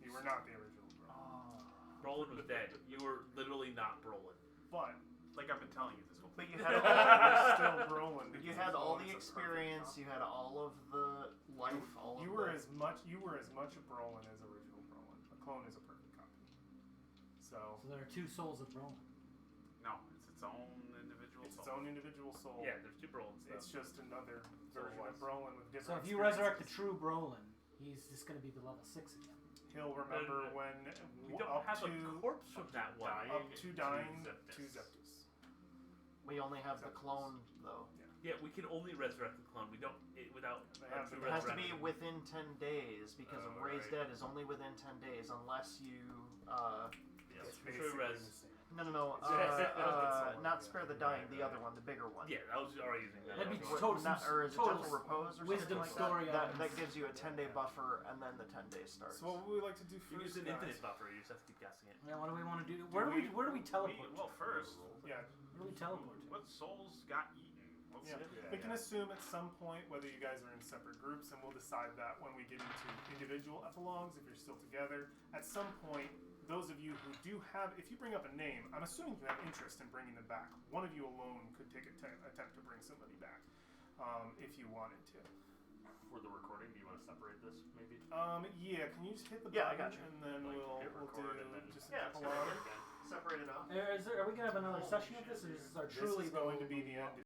You were not the original, bro. Brolin was dead. You were literally not Brolin. But Like I've been telling you this whole But you you're had still Brolin. you because had the all clone the is a perfect experience. copy. You had all of the life. All You of were the, as much a Brolin as original Brolin. A clone is a perfect copy. So So there are two souls of Brolin. No, it's its own individual it's its soul. own individual soul. Yeah, there's two Brolins. Though. It's just another version was. of Brolin with different. So if you resurrect the experiences. true Brolin, he's just going to be the level 6 again. He'll remember No. when We don't up have to a corpse from that one. up to dying Zeptus. to Zeptus. we only have the Zeptus. clone though. Yeah, we can only resurrect the clone. We don't without. They a have true the- It has to be resurrection. within 10 days because Oh, Raised right. Dead is only within 10 days unless you. Yes, It's true basically res. the same. No. Not Spare the Dying, the other one, the bigger one. Yeah, I was already using that. That'd be Okay. total- Or is it total Gentle Repose or wisdom something like story that? items. That gives you a 10-day buffer and then the 10 days starts. So what would we like to do You first? use an guys? infinite buffer. You just have to keep guessing it. Yeah, what do we want to do? Where do we teleport? Well, first, Yeah. Where do we teleport to? what souls got eaten? What's Yeah. We can assume at some point whether you guys are in separate groups, and we'll decide that when we get into individual epilogues, if you're still together. At some point, those of you who do have, if you bring up a name, I'm assuming you have interest in bringing them back. One of you alone could take attempt to bring somebody back, if you wanted to. For the recording, do you want to separate this, maybe? Yeah, can you just hit the Yeah, I button, got you. and then Like, we'll hit do record and then- just Yeah, an it's epilogue. Separate it off. Are we going to have another session of this, or is this our This truly is going to be the end.